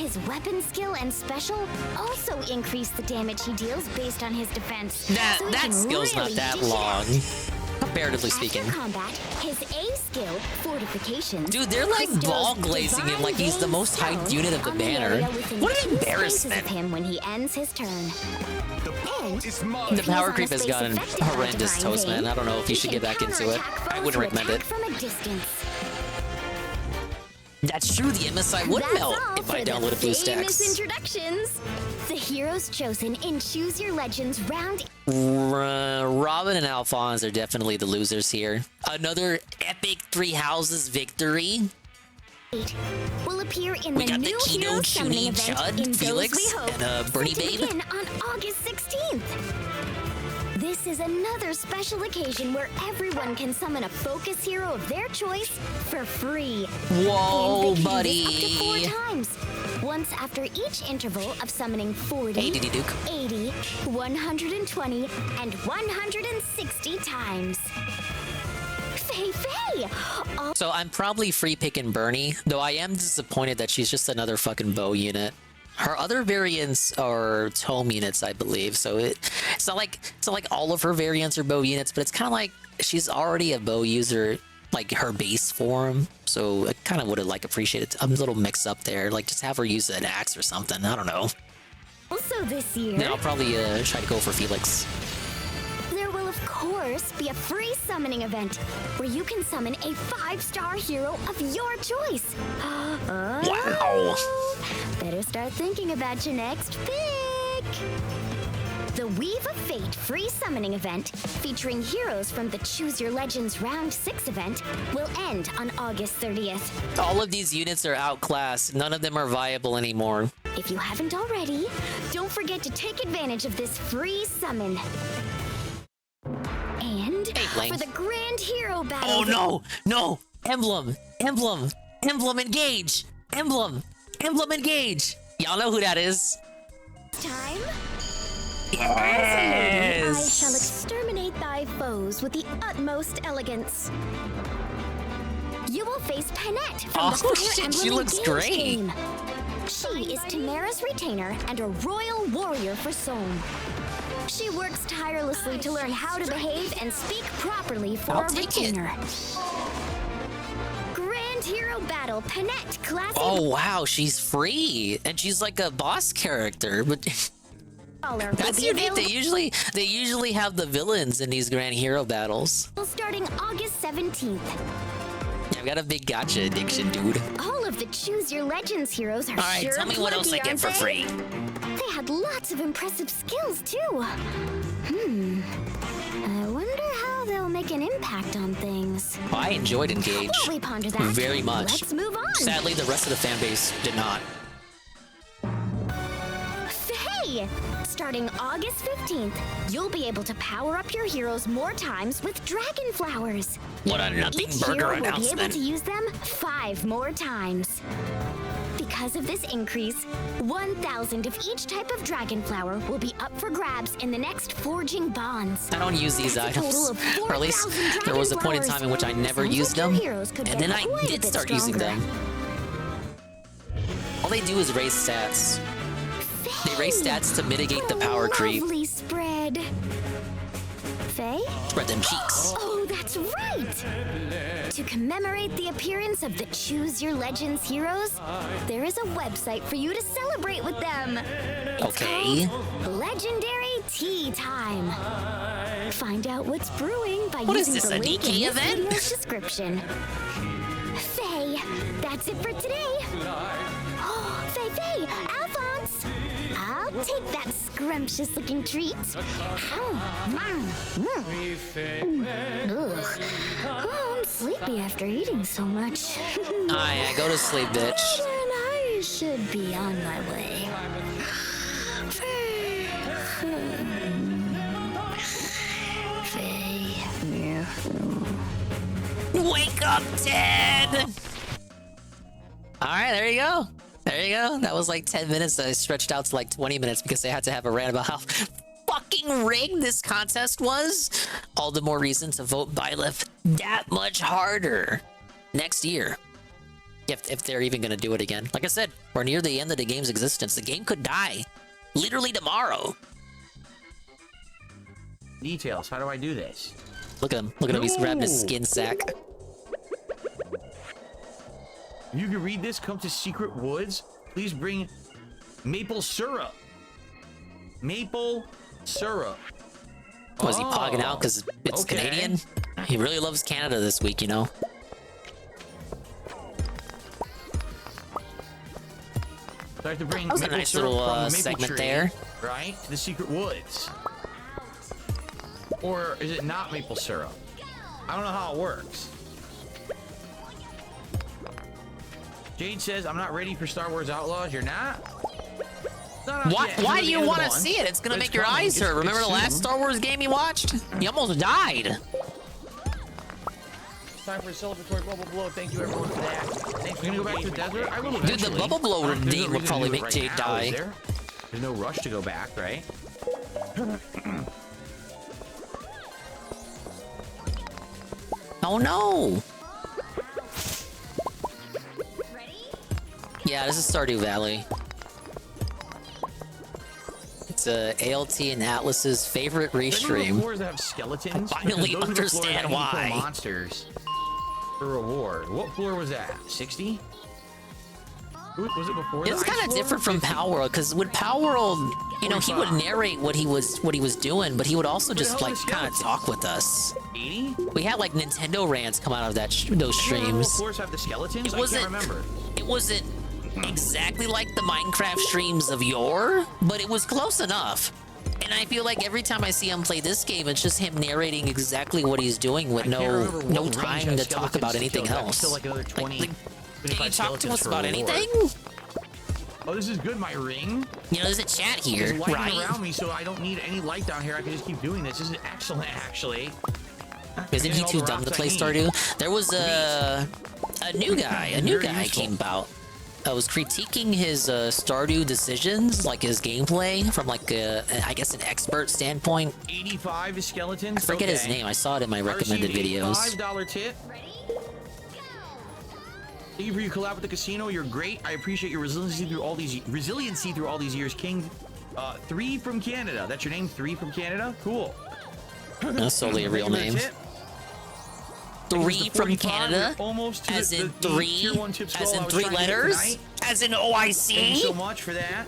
His weapon skill and special also increase the damage he deals based on his defense. So he That can skill's not really that dish it long, out. comparatively speaking. After combat, his A skill, Fortifications. Dude, they're like bestows ball glazing him like he's the divine most hyped stones unit of the on banner. area within What 2 an spaces embarrassment. of him when he ends his turn. And The power creep has gotten horrendous, Toastman. I don't know if you should get back into it. I wouldn't recommend it. From a distance. That's true, the MSI would That's melt all if I for the downloaded famous BlueStacks. introductions. The heroes chosen in Choose Your Legends round Robin and Alphonse are definitely the losers here. Another epic Three Houses victory. 8 will appear in We the got the new Kino, hero summoning Chuni, event Chud, in Felix, Those We Hope, and Bernie set to Babe. begin on August 16th. This is another special occasion where everyone can summon a focus hero of their choice for free. Whoa, And they can do buddy. this up to 4 times. Once after each interval of summoning 40, Hey, Diddy Duke. 80, 120, and 160 times. Fei! So I'm probably free picking Bernie, though I am disappointed that she's just another fucking bow unit. Her other variants are tome units, I believe. So it's not like all of her variants are bow units, but it's kind of like she's already a bow user, like her base form. So I kind of would have like appreciated a little mix up there, like just have her use an axe or something. I don't know. Also this year, Then I'll probably try to go for Felix. there will of course be a free summoning event where you can summon a 5-star hero of your choice. Wow. Better start thinking about your next pick. The Weave of Fate free summoning event, featuring heroes from the Choose Your Legends Round 6 event, will end on August 30th. All of these units are outclassed. None of them are viable anymore. If you haven't already, don't forget to take advantage of this free summon. And Lane. for the Grand Hero Battle... Oh no! No! Emblem! Emblem! Emblem engage! Emblem! Emblem engage! Y'all know who that is. Time? Yes! I shall exterminate thy foes with the utmost elegance. You will face Panette from Oh, the Fire shit, Emblem she looks Engage great. game. She is Tamara's retainer and a royal warrior for Sohm. She works tirelessly to learn how to behave and speak properly for I'll a take it. retainer. Grand Hero Battle, Panette, classic. Oh wow, she's free! And she's like a boss character, but Dollar that's will be unique. available They usually have the villains in these grand hero battles. starting August 17th. Yeah, I've got a big gotcha addiction, dude. All of the Choose Your Legends heroes are Alright, sure tell me what else I plucky, get for aren't free. they? They had lots of impressive skills too. I wonder how they'll make an impact on things. I enjoyed Engage While we ponder that, very much. let's move on. Sadly, the rest of the fan base did not. 30th. Starting August 15th, you'll be able to power up your heroes more times with dragon flowers. What a nothing Each burger hero will be able announcement. to use them 5 more times. Because of this increase, 1,000 of each type of dragon flower will be up for grabs in the next Forging Bonds. I don't use these That's a items. total of Or at least 4,000 there was a point in dragon time in which I never Sounds used like your them. heroes could And get then I quite a did bit start using stronger. them. All they do is raise stats. They raise stats to mitigate the power creep. Lovely spread. Faye? Spread them cheeks. Oh, that's right! To commemorate the appearance of the Choose Your Legends heroes, there is a website for you to celebrate with them. It's Okay. called Legendary Tea Time. Find out what's brewing by What is using this, the a link in DK this event? video's description. Faye, that's it for today. Oh, Faye, Alphonse! I'll take that scrumptious-looking treat. Ugh. Oh, I'm sleepy after eating so much. Aye, go to sleep, bitch. Then I should be on my way. Faye. Wake up, Ted! Alright, there you go. There you go. That was like 10 minutes that I stretched out to like 20 minutes because they had to have a rant about how fucking rigged this contest was. All the more reason to vote Byleth that much harder next year. If they're even going to do it again. Like I said, we're near the end of the game's existence. The game could die literally tomorrow. Details. How do I do this? Look at him. Look at him. He's grabbing his No. skin sack. You can read this. Come to Secret Woods. Please bring maple syrup. Maple syrup. Was he pogging out because it's okay. Canadian? He really loves Canada this week, you know? So I have to bring That was a maple nice syrup little, from the maple segment tree, there. right? To the Secret Woods. Or is it not maple syrup? I don't know how it works. Jade says, I'm not ready for Star Wars Outlaws. You're not? Why do you want to see it? It's gonna make your eyes hurt. Remember the last Star Wars game you watched? You almost died. Time for a celebratory bubble blow. Thank you everyone for that. Thanks. We're gonna go back to the desert. I will Dude, eventually. the bubble blow There's no redeem would reason to probably do it make right Jade now, die. is there? There's no rush to go back, right? Oh no! Yeah, this is Stardew Valley. It's ALT and Atlas's favorite restream. Floors that have skeletons. I finally Because those are the floors that understand you kill why. Monsters. For reward. What floor was that? 60? Was it before? It's kind of different from Power World because with Power World, you know, he would narrate what he was doing, but he would also just like kind of talk with us. 80? We had like Nintendo rants come out of that those streams. What floors have the skeletons? It wasn't. I can't remember. It wasn't exactly like the Minecraft streams of yore, but it was close enough. And I feel like every time I see him play this game, it's just him narrating exactly what he's doing with no time to talk about anything else. Still like another 20. Can you talk to us about anything? Oh, this is good, my ring. You know, there's a chat here, There's lighting right? around me, so I don't need any light down here. I can just keep doing this. This is excellent, actually. Isn't he too dumb to play Stardew? There was a new guy. A new guy came about. I was critiquing his Stardew decisions, like his gameplay, from like I guess an expert standpoint. 85 skeletons. I forget his name. I saw it in my recommended videos. $5 tip. Thank you for your collab with the casino. You're great. I appreciate your resiliency through all these years, King. 3 from Canada. That's your name. 3 from Canada. Cool. That's solely a real name. 3 from Canada, as in 3, as in 3 letters, as in OIC. Thank you so much for that.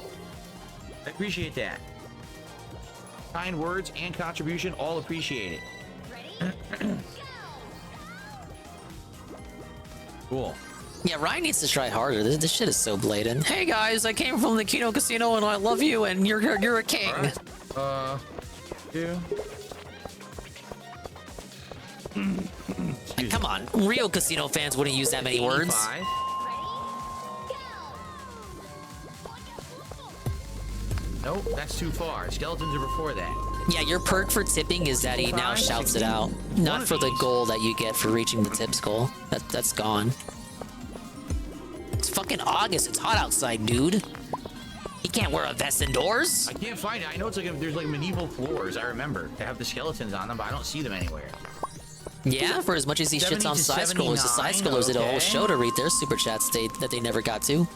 I appreciate that. Kind words and contribution, all appreciated. Cool. Yeah, Ryan needs to try harder. This shit is so blatant. Hey guys, I came from the Kino Casino and I love you and you're a king. Right. Yeah. Come on, real casino fans wouldn't use that many words. 85. Nope, that's too far. Skeletons are before that. Yeah, your perk for tipping is that he now shouts it out. Not for the goal that you get for reaching the tips goal. That's gone. It's fucking August. It's hot outside, dude. He can't wear a vest indoors. I can't find it. I know it's like there's like medieval floors. I remember they have the skeletons on them, but I don't see them anywhere. Yeah, for as much as he shits on side scrollers, the side scrollers did a whole show to read their super chats that they never got to.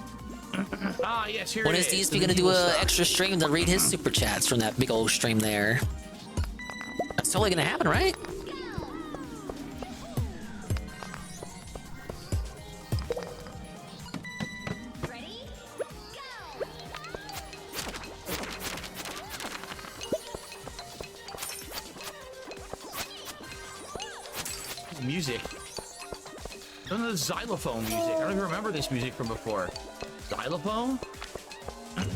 Ah, yes, here When it is is. DSP gonna do an extra stream to read his super chats from that big old stream there? That's totally gonna happen, right? Music. None of the xylophone music. I don't even remember this music from before. Xylophone?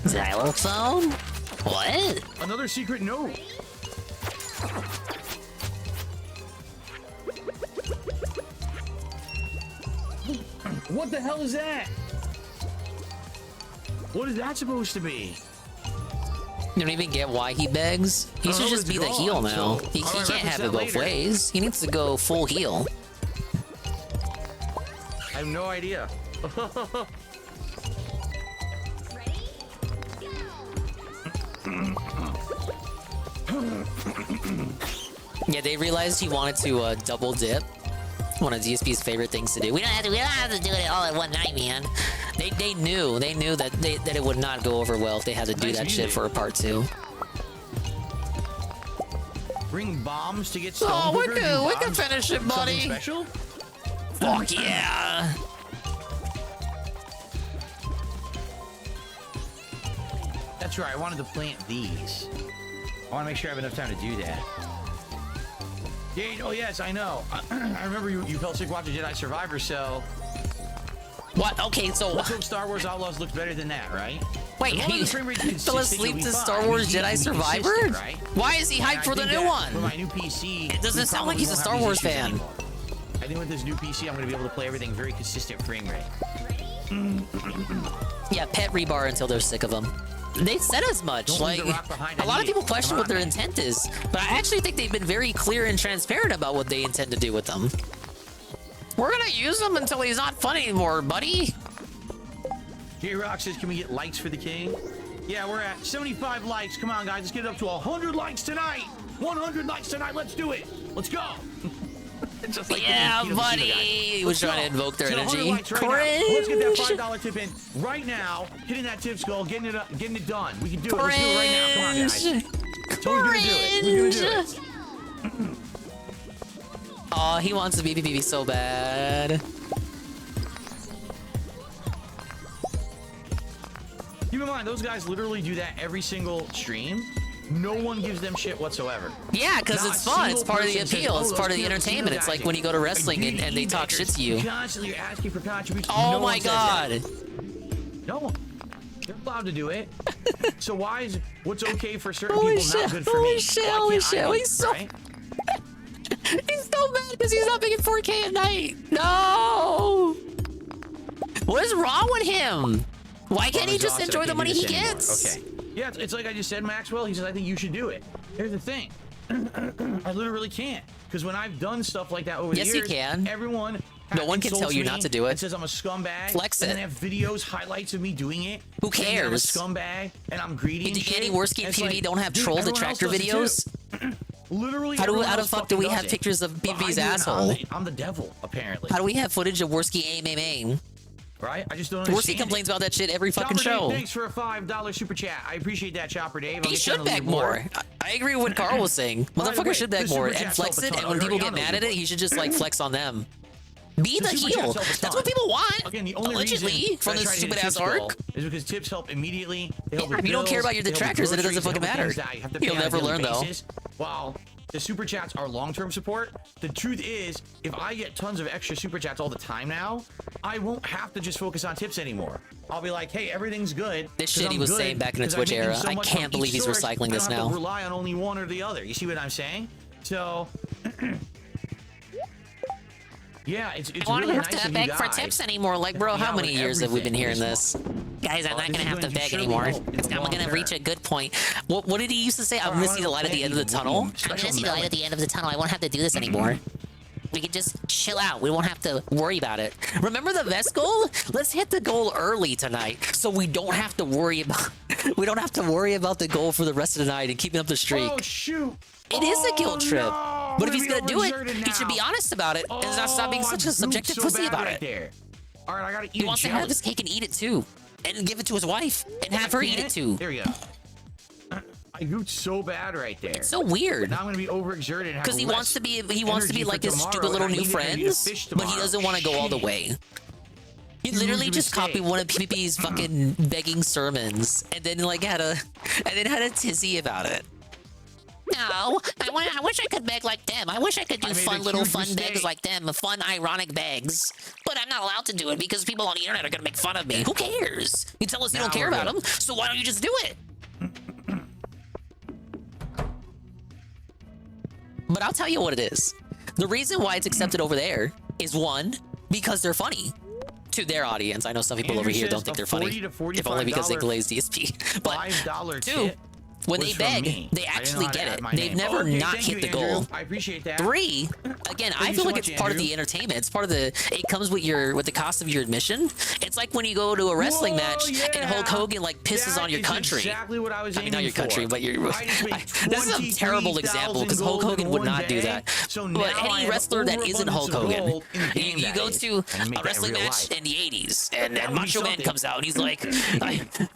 Xylophone? What? Another secret note. What the hell is that? What is that supposed to be? You don't even get why he begs? He should just be the heel now. He can't have it both ways. He needs to go full heel. I have no idea. Yeah, they realized he wanted to double dip. One of DSP's favorite things to do. We don't have to do it all at one night, man. They knew that that it would not go over well if they had to do that shit for a part 2. Bring bombs to get stone. Oh, we can finish it, buddy. Special? Fuck yeah. That's right. I wanted to plant these. I want to make sure I have enough time to do that. Yeah, oh yes, I know. I remember you fell sick watching Jedi Survivor, so... What? Okay, so... Let's hope Star Wars Outlaws looks better than that, right? Wait, he fell asleep to Star Wars Jedi Survivor? Right? Why is he hyped for the new one? For my new PC... It doesn't sound like he's a Star Wars fan. Anymore. I think with this new PC, I'm going to be able to play everything very consistent frame rate. Yeah, pet rebar until they're sick of them. They said as much. Like, a lot of people question what their intent is, but I actually think they've been very clear and transparent about what they intend to do with them. We're gonna use him until he's not fun anymore, buddy. J-Rock says, can we get likes for the king? Yeah, we're at 75 likes. Come on, guys, let's get it up to 100 likes tonight. 100 likes tonight. Let's do it. Let's go. Just like yeah, buddy. He was trying to invoke their energy. Right Cringe. Let's get that $5 tip in right now. Hitting that tip skull, getting it done. We can do it. Let's do it right now. Come on, guys. So we're gonna do it. We're gonna do it. Oh, he wants a BBB so bad. Keep in mind, those guys literally do that every single stream. No one gives them shit whatsoever. Yeah, because it's fun. It's part of the appeal. It's part of the entertainment. It's like when you go to wrestling and they talk shit to you. Constantly asking for contributions. Oh my god. No, they're allowed to do it. So why is what's okay for certain people not good for me? Holy shit! He's so he's so mad because he's not making 4K at night. No. What is wrong with him? Why can't he just enjoy the money he gets? Okay. Yeah, it's like I just said, Maxwell. He says, I think you should do it. Here's the thing. I literally can't. Because when I've done stuff like that over the years, yes, you can. Everyone no one can tell you not to do it. And says I'm a scumbag. Flex it. And then have videos, highlights of me doing it. Who cares? I'm a scumbag, and I'm greedy. Did any Worski and PvP don't have troll detractor videos? Literally, how the fuck do we have pictures of PvP's asshole? I'm the devil, apparently. How do we have footage of Worski aim? Right? I just don't understand. Worski complains about that shit every fucking Chopper show. Dave, thanks for a $5 super chat. I appreciate that, Chopper Dave. He should beg more. I agree with what Carl was saying. Motherfucker should beg more and flex it, and when people get mad at it, he should just like flex on them. Be the heel. That's what people want. Again, the only allegedly from this stupid ass arc is because tips help immediately. If you don't care about your detractors, then it doesn't fucking matter. You'll never learn though. Wow. The super chats are long-term support. The truth is, if I get tons of extra super chats all the time now, I won't have to just focus on tips anymore. I'll be like, hey, everything's good. This shit he was saying back in the Twitch era. I can't believe he's recycling this now. I don't have to rely on only one or the other. You see what I'm saying? So, yeah, it's really nice of you guys. I don't have to beg for tips anymore. Like, bro, how many years have we been hearing this? Guys, I'm not this gonna is have to going to beg surely anymore. help in the I'm long gonna term. reach a good point. What did he used to say? I'm gonna see the light at the end of the tunnel. I'm gonna see the light at the end of the tunnel. I won't have to do this anymore. We can just chill out. We won't have to worry about it. Remember the vest goal? Let's hit the goal early tonight, so we don't have to worry about. We don't have to worry about the goal for the rest of the night and keeping up the streak. Oh shoot! It is a guilt trip. No, But if he's I'm gonna do it, overexerted he should be now. honest about it and not stop being such a subjective so pussy bad about right it. There. All right, I gotta eat. He wants to have his cake and eat it too, and give it to his wife and have her eat it too. There we go. I gooped so bad right there. It's so weird. Now I'm gonna be overexerted Because he wants to be like his stupid little new friends, but he doesn't want to go all the way. He literally just copied one of PP's fucking begging sermons, and then like had a tizzy about it. No, I wish I could beg like them. I wish I could do fun begs like them, fun ironic begs. But I'm not allowed to do it because people on the internet are gonna make fun of me. Who cares? You tell us you don't care about them, so why don't you just do it? But I'll tell you what it is. The reason why it's accepted over there is one, because they're funny to their audience. I know some people over here don't think they're funny, if only because they glaze DSP. But $5 two, tip when they was from beg, me. they I didn't know actually how to get add it. my They've name. never Okay, not thank hit you, the goal. Andrew. I appreciate that. Three, again, I you feel so like much, it's part of Andrew. the entertainment. It's part of the. It comes with the cost of your admission. It's like when you go to a wrestling match and Hulk Hogan like pisses That on your is country. exactly what I was I mean, not aiming your country, for. but your. I just made This is a terrible example because Hulk 23,000 Hogan would gold in not do one that. day. So But now I any have wrestler that isn't Hulk overabundance of Hogan, gold in the game you that go day. to I can make a that wrestling real match life. in the 80s, and That would be Macho Man something. comes out and he's like,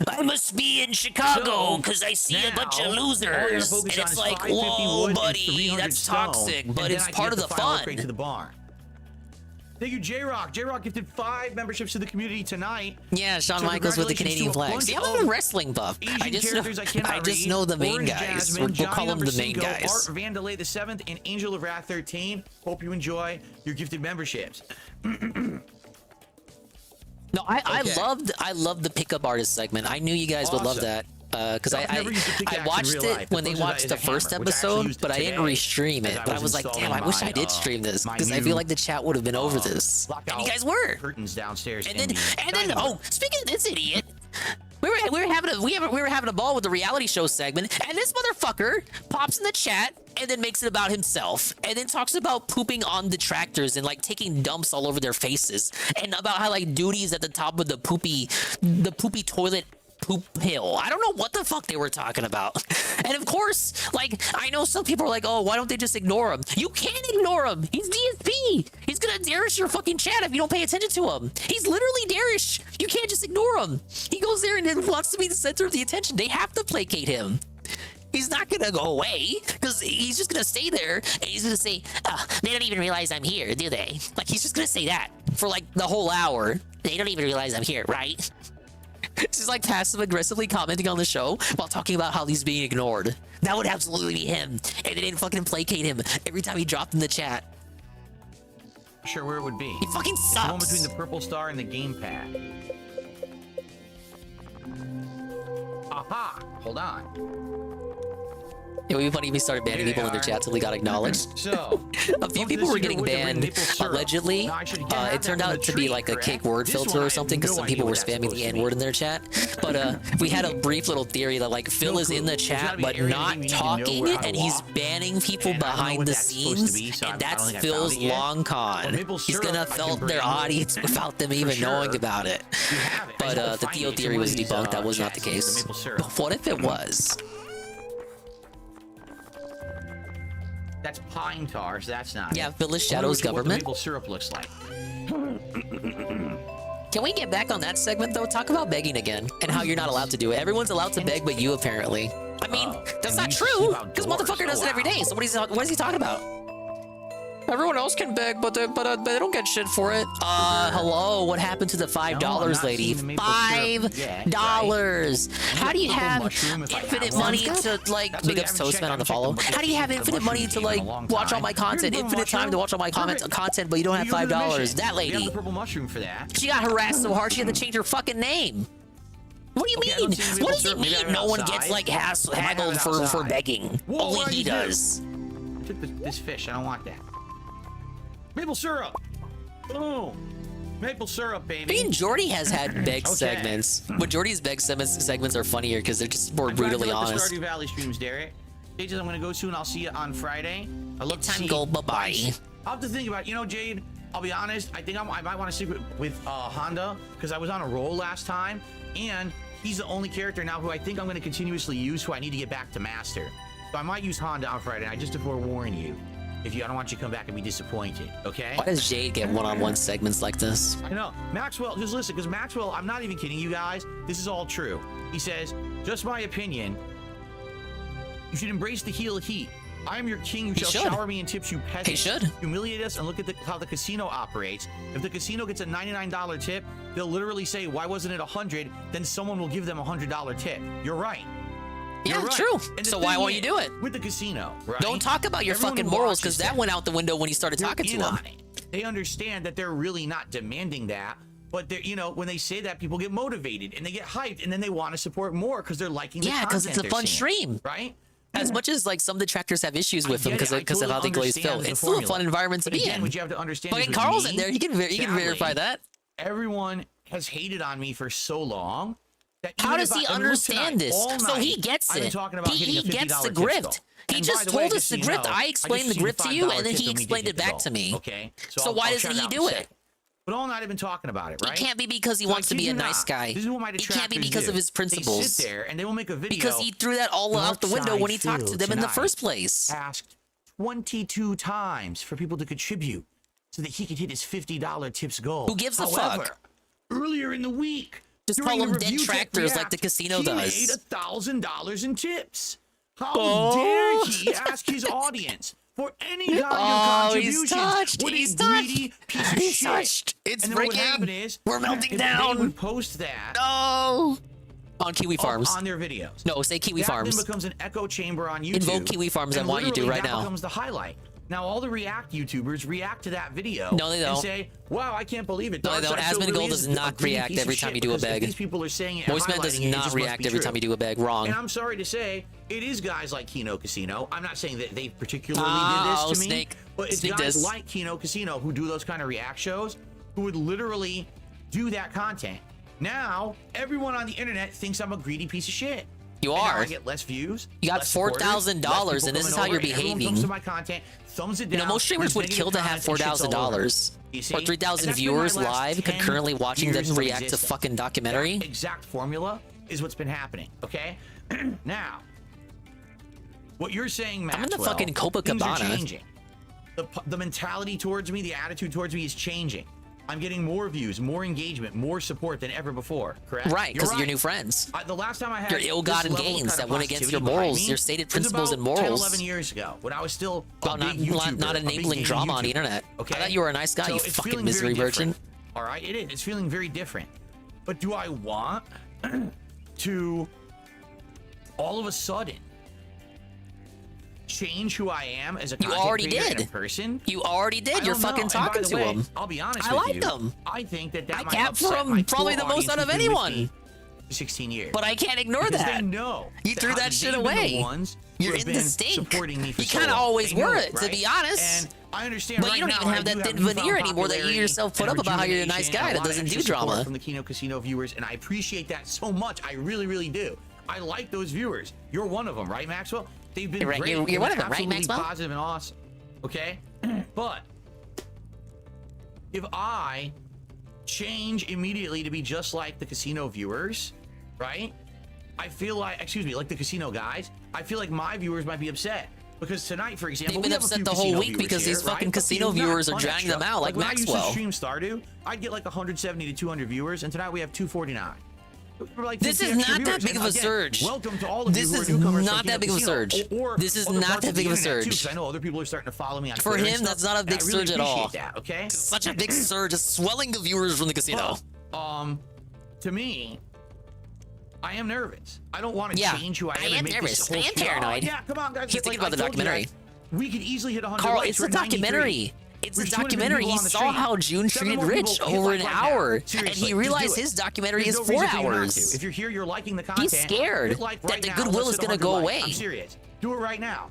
I must be in Chicago because I see a bunch of losers. And it's like, whoa, buddy, that's toxic, but it's part of the fun. To the bar. Thank you, J-Rock. J-Rock gifted 5 memberships to the community tonight. Yeah, Shawn So Michaels with the congratulations Canadian to a flag. bunch See, I'm not a of wrestling buff. I Asian characters I cannot just read. know the main Orange guys. Jasmine, We'll call them the Johnny main Number guys. Art Vandalay the 7th and Angel of Wrath 13. Hope you enjoy your gifted memberships. No, I loved the pickup artist segment. I knew you guys would love Awesome. that. Because I've never used a I pickaxe in watched real it life. when The they closest watched is the a hammer, first which I actually episode, used but I didn't today restream it. as I But I was was like, installing damn, I wish my, I did stream this my because I new, feel like the chat would have been over this. And you guys were. Curtains downstairs. And then oh, speaking of this idiot, we were having a ball with the reality show segment, and this motherfucker pops in the chat and then makes it about himself, and then talks about pooping on the tractors and like taking dumps all over their faces, and about how like duties at the top of the poopy toilet poop hill. I don't know what the fuck they were talking about. And of course, like, I know some people are like, oh, why don't they just ignore him? You can't ignore him. He's DSP. He's gonna darish your fucking chat if you don't pay attention to him. He's literally darish. You can't just ignore him. He goes there and then wants to be the center of the attention. They have to placate him. He's not gonna go away because he's just gonna stay there and he's gonna say, they don't even realize I'm here, do they? Like, he's just gonna say that for like the whole hour. They don't even realize I'm here, right? She's like passive aggressively commenting on the show while talking about how he's being ignored. That would absolutely be him. And they didn't fucking placate him every time he dropped in the chat. Sure where it would be. He fucking It's the one sucks. between the purple star and the gamepad. Aha! Hold on. It would be funny if we started banning people in their chat till we got acknowledged. So, a few people were getting banned allegedly. It turned out to be like a cake word filter or something because some people were spamming the N-word in their chat. But we had a brief little theory that like Phil is in the chat but not talking, and he's banning people behind the scenes, and that's Phil's long con. He's gonna felt their audience without them even knowing about it. But the Theo theory was debunked. That was not the case. But what if it was? That's pine tar, so that's not. Yeah, it. Village I wonder Shadows what the government. maple syrup looks like. Can we get back on that segment though? Talk about begging again and how you're not allowed to do it. Everyone's allowed to beg, but you apparently. I mean, that's not true because motherfucker does it every day. So what is he talking about? Everyone else can beg, but they don't get shit for it. Hello, what happened to the $5, lady? $5. How do you have infinite money to like? Big ups Toastman on the follow. How do you have infinite money to like watch all my content? Infinite time to watch all my content, but you don't have $5. That lady. Purple mushroom for that. She got harassed so hard she had to change her fucking name. What do you mean? What does it mean? No one gets like haggled for begging. Only he does. I took this fish. I don't want that. Maple syrup. Boom. Maple syrup, baby. I mean, Jordy has had beg Okay. segments, but Jordy's beg segments are funnier because they're just more I'm glad you brutally like the honest. Stardew Valley streams, Derek. Stages I'm gonna go soon. I'll see you on Friday. I love to Time see go, bye-bye. Vice. I'll have to think about it. You know, Jade, I'll be honest. I think I might want to stick with Honda because I was on a roll last time, and he's the only character now who I think I'm going to continuously use who I need to get back to master. So I might use Honda on Friday. I just to forewarn you. I don't want you to come back and be disappointed, okay? Why does Jade get one-on-one segments like this? I know. Maxwell, just listen, because Maxwell, I'm not even kidding you guys. This is all true. He says, just my opinion, you should embrace the heel heat. I am your king who shall shower me in tips, you peasant. He should. Humiliate us and look at how the casino operates. If the casino gets a $99 tip, they'll literally say, why wasn't it 100? Then someone will give them a $100 tip. You're right. Yeah, You're right. true. And the So why thing won't you do it? With the casino, right? Don't talk about your Everyone fucking who morals watches because that went out the window when you started they're talking to in him. on it. They understand that they're really not demanding that, but they're, when they say that, people get motivated and they get hyped and then they want to support more because they're liking the Yeah, content because it's a they're fun seeing, stream. right? As much as like some detractors have issues with them I get because it. of how they glaze totally fill, understand it's the still a formula. fun environment to But be again, in. what you have to understand Fucking is with Carl's me, in there. He can sadly, verify that. Everyone has hated on me for so long. How does he understand this? So he gets it. He gets the grift. He just told us the grift. I explained the grift to you, and then he explained it back to me. Okay. So why doesn't he do it? But all night I've been talking about it, right? It can't be because he wants to be a nice guy. This is what my It can't be detractors because do. of his principles. They sit there and they will make a video. Because he threw that all out the window when he talked to them in the first place. Asked 22 times for people to contribute so that he could hit his $50 tips goal. Who gives a However, fuck? Earlier in the week, just during call the them dead Review Tech tractors like React, the casino he does. made $1,000 in tips. How Oh. dare he ask his audience for any kind of contributions? He's touched. What a He's greedy touched. piece of He's shit. touched. It's and then what would breaking. happen is We're melting if down. They would post that. No. On Kiwi Farms. On their videos. No, say Kiwi that Farms. Then becomes an echo chamber on YouTube. Invoke Kiwi Farms. I and want you to literally right that now. becomes the highlight. Now all the React YouTubers react to that video. No, they don't. And say, "Wow, I can't believe it." No, they don't. Darkseid Asmongold really does is not a greedy react piece of every time shit you do a because if beg. These people are saying it. and Moistman does highlighting it, it not just must react be every true. time you do a beg. Wrong. And I'm sorry to say, it is guys like Kino Casino. I'm not saying that they particularly Oh, did this to Snake. me, but it's Snake guys diss. like Kino Casino who do those kind of react shows who would literally do that content. Now everyone on the internet thinks I'm a greedy piece of shit. You And now are. I get less views. You got less supporters, $4,000 less people and this is coming how you're over, everyone behaving. comes to my content, thumbs it down. You know, most streamers there's would kill to negative have comment and shit's all over. $4,000 You see? or 3,000 And that's been my viewers last live 10 concurrently watching them years of react to existence. fucking documentary. That exact formula is what's been happening. Okay, now what you're saying, Maxwell, I'm in the fucking things are Copacabana. changing. The mentality towards me, the attitude towards me is changing. I'm getting more views, more engagement, more support than ever before. Correct? Right, because You're of your new friends. The last time I had Your this ill-gotten level of gains kind of that went against your positivity behind morals, me your stated was principles about and morals. 10, 11 years ago, when I was still About a big YouTuber, not a big enabling gaming drama on the YouTuber. internet. Okay? I thought you were a nice guy, So you it's fucking feeling misery very virgin. different. All right, it is. It's feeling very different. But do I want to all of a sudden change who I am as a You content already creator and did. a person? You already I did. You're don't know. fucking And by talking the to way, him. I'll be honest I with like you. them. I think that I might kept upset from my probably core the most audience out of who's been with anyone. me for 16 years. But I can't ignore Because that. They know You threw that shit they've been away. the ones who You're have in the been stink. supporting me for You so kind of long. always They know were, it, to right? be honest. And I understand But right you don't now even I have do that thin newfound veneer anymore that you popularity yourself put and up about how you're a nice rejuvenation guy and that a lot of doesn't do extra support drama. from the Kino Casino viewers, and I appreciate that so much. I really, really do. I like those viewers. You're one of them, right, Maxwell? They've been You're right. great. You're They've one been of them, right, absolutely Maxwell? Positive and awesome. Okay, but if I change immediately to be just like the casino viewers, right? I feel like, excuse me, like the casino guys, I feel like my viewers might be upset. Because tonight, for example, They've been we have a upset few the whole casino week viewers because here, these fucking right? But casino not viewers are fun dragging extra. them out like when I used Maxwell. to stream Stardew, I'd get like 170 to 200 viewers, and tonight we have 249. We're like This 50 is extra not that viewers. big of a And again, surge. Welcome to all of This you who is are newcomers not from that big of a Kino surge. Casino, or This is other not parts that of the big of a internet, too, surge. 'cause I know other people are starting to follow me on For Twitter and him, stuff, that's not a and big I really surge at all. appreciate that, okay? It's such a big surge. It's swelling the viewers from the casino. To me, I am nervous. I don't want to Yeah, change who I am. I and am make nervous. This whole I am spiel. paranoid. Oh, yeah, come on, guys. He's thinking about the I told you documentary. guys, we could easily hit 100 Carl, likes. it's We're a at 93. documentary. It's a There's 250 documentary. people He on the saw stream. how June 7 treated more Rich people hit over like an right now. hour, and Seriously, he just realized do it. his documentary There's is no 4 reason for you not hours. to. If you're here, you're liking the He's content. scared hit like that right the now. goodwill Let's is hit gonna go 100 likes. away. I'm serious. Do it right now.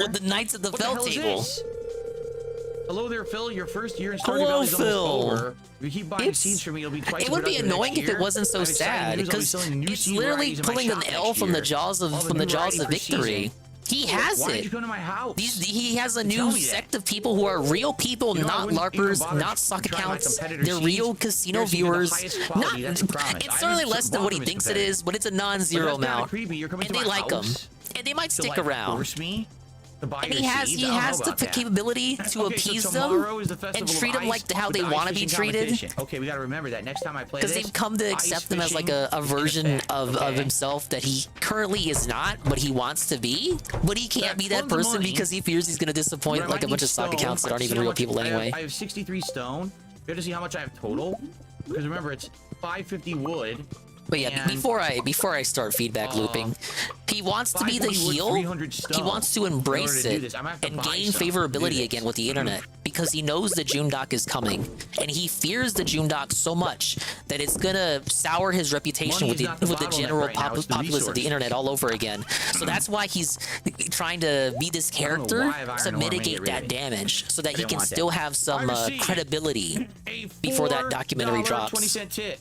the Knights of the What the Fell hell is table. this? Hello there, Phil. Your first year in Stardew Hello, Valley is almost Phil. over. If you keep buying seeds from me, it'll be twice. It would be productive annoying next if it year. wasn't so I have exciting sad news, I'll be because selling new it's seed literally varieties in my pulling an shop L next from the year. jaws I'll have of a new variety for victory. season. He has Why it. did you come to my house? He has a Tell new me that. sect of people who are real people, You know, I not wouldn't even LARPers, bother not sock trying my accounts. competitor They're seeds. real casino Yours should be the viewers. highest Not, quality, that's a promise. it's I certainly haven't less than what he bought them thinks as it is, but it's a non-zero But that's kinda amount. creepy. You're coming And to they my like him. house And they might to, stick like, around. force me To buy And your he has seeds? he I don't know has the about that. capability to Okay, appease so them tomorrow is the and festival treat of them like ice how with they the want to ice be fishing treated. competition. Okay, we got to remember that next time I play this. Because they've come to ice accept him as like fishing a is in version effect, of okay? himself that he currently is not, but he wants to be. But he can't be that tons of person money, because he fears he's going to disappoint but I like a might bunch need of stock stone. accounts that I aren't see even how real much- people I have- anyway. I have 63 stone. You have to see how much I have total. Because remember, it's 550 wood. But yeah, before I start feedback looping, he wants to be the 550 wood, heel. 300 He stone. wants to embrace In order to do it this, I'm gonna have to and buy gain some to do favorability this. again with the internet because he knows the Joondock is coming, and he fears the Joondock so much that it's gonna sour his reputation Money with is the not the general bottleneck right now, it's the populace of the resources. internet all over again. So that's why he's trying to be this I don't know character why I've to Iron Ore made mitigate it that really. damage, so that I he didn't can want still that. have some I received credibility before that documentary drops. 20-cent tip.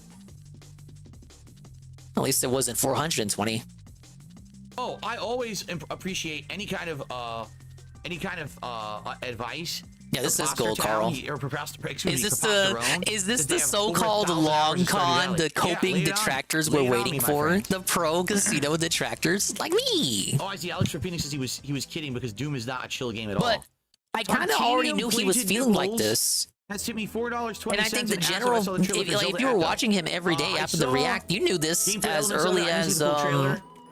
At least it wasn't 420. Oh, I always appreciate any kind of advice. Yeah, this is Preposter gold, Town, Carl. or excuse Is me, this Preposterone, the they have so-called 4,000 hours long of Stardew con, Valley. the Yeah, coping lay it on detractors me. we're Lay it on waiting me, my for? friend. The pro casino detractors like me. Oh, I see. Alex Rapini says he was kidding because Doom is not a chill game at all. But I kind of already knew he was feeling like this. Has to me $4.20. And I think the general, if you were watching him every day after the react, you knew this as early as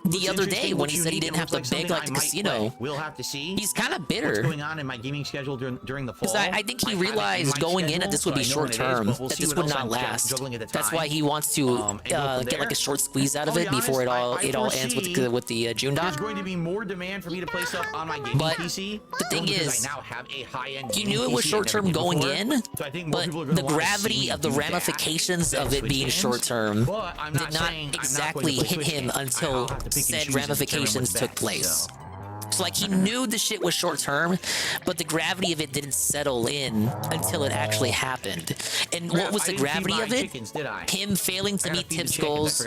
the other day when he said he didn't have to beg like the casino. We'll have to see. He's kind of bitter. What's going on in my gaming schedule during the fall? Because I think he realized going in that this would be short term, that this would not last. That's why he wants to get like a short squeeze out of it before it all ends with the Joondock. There's going to be more demand for me to play stuff on my gaming PC. The thing is, I now have a high-end he knew it was short term going in, but the gravity of the ramifications of it being short term did not exactly hit him until said ramifications took place. So like he knew the shit was short term, but the gravity of it didn't settle in until it actually happened. And what was the gravity of it? Him failing to meet Tip's goals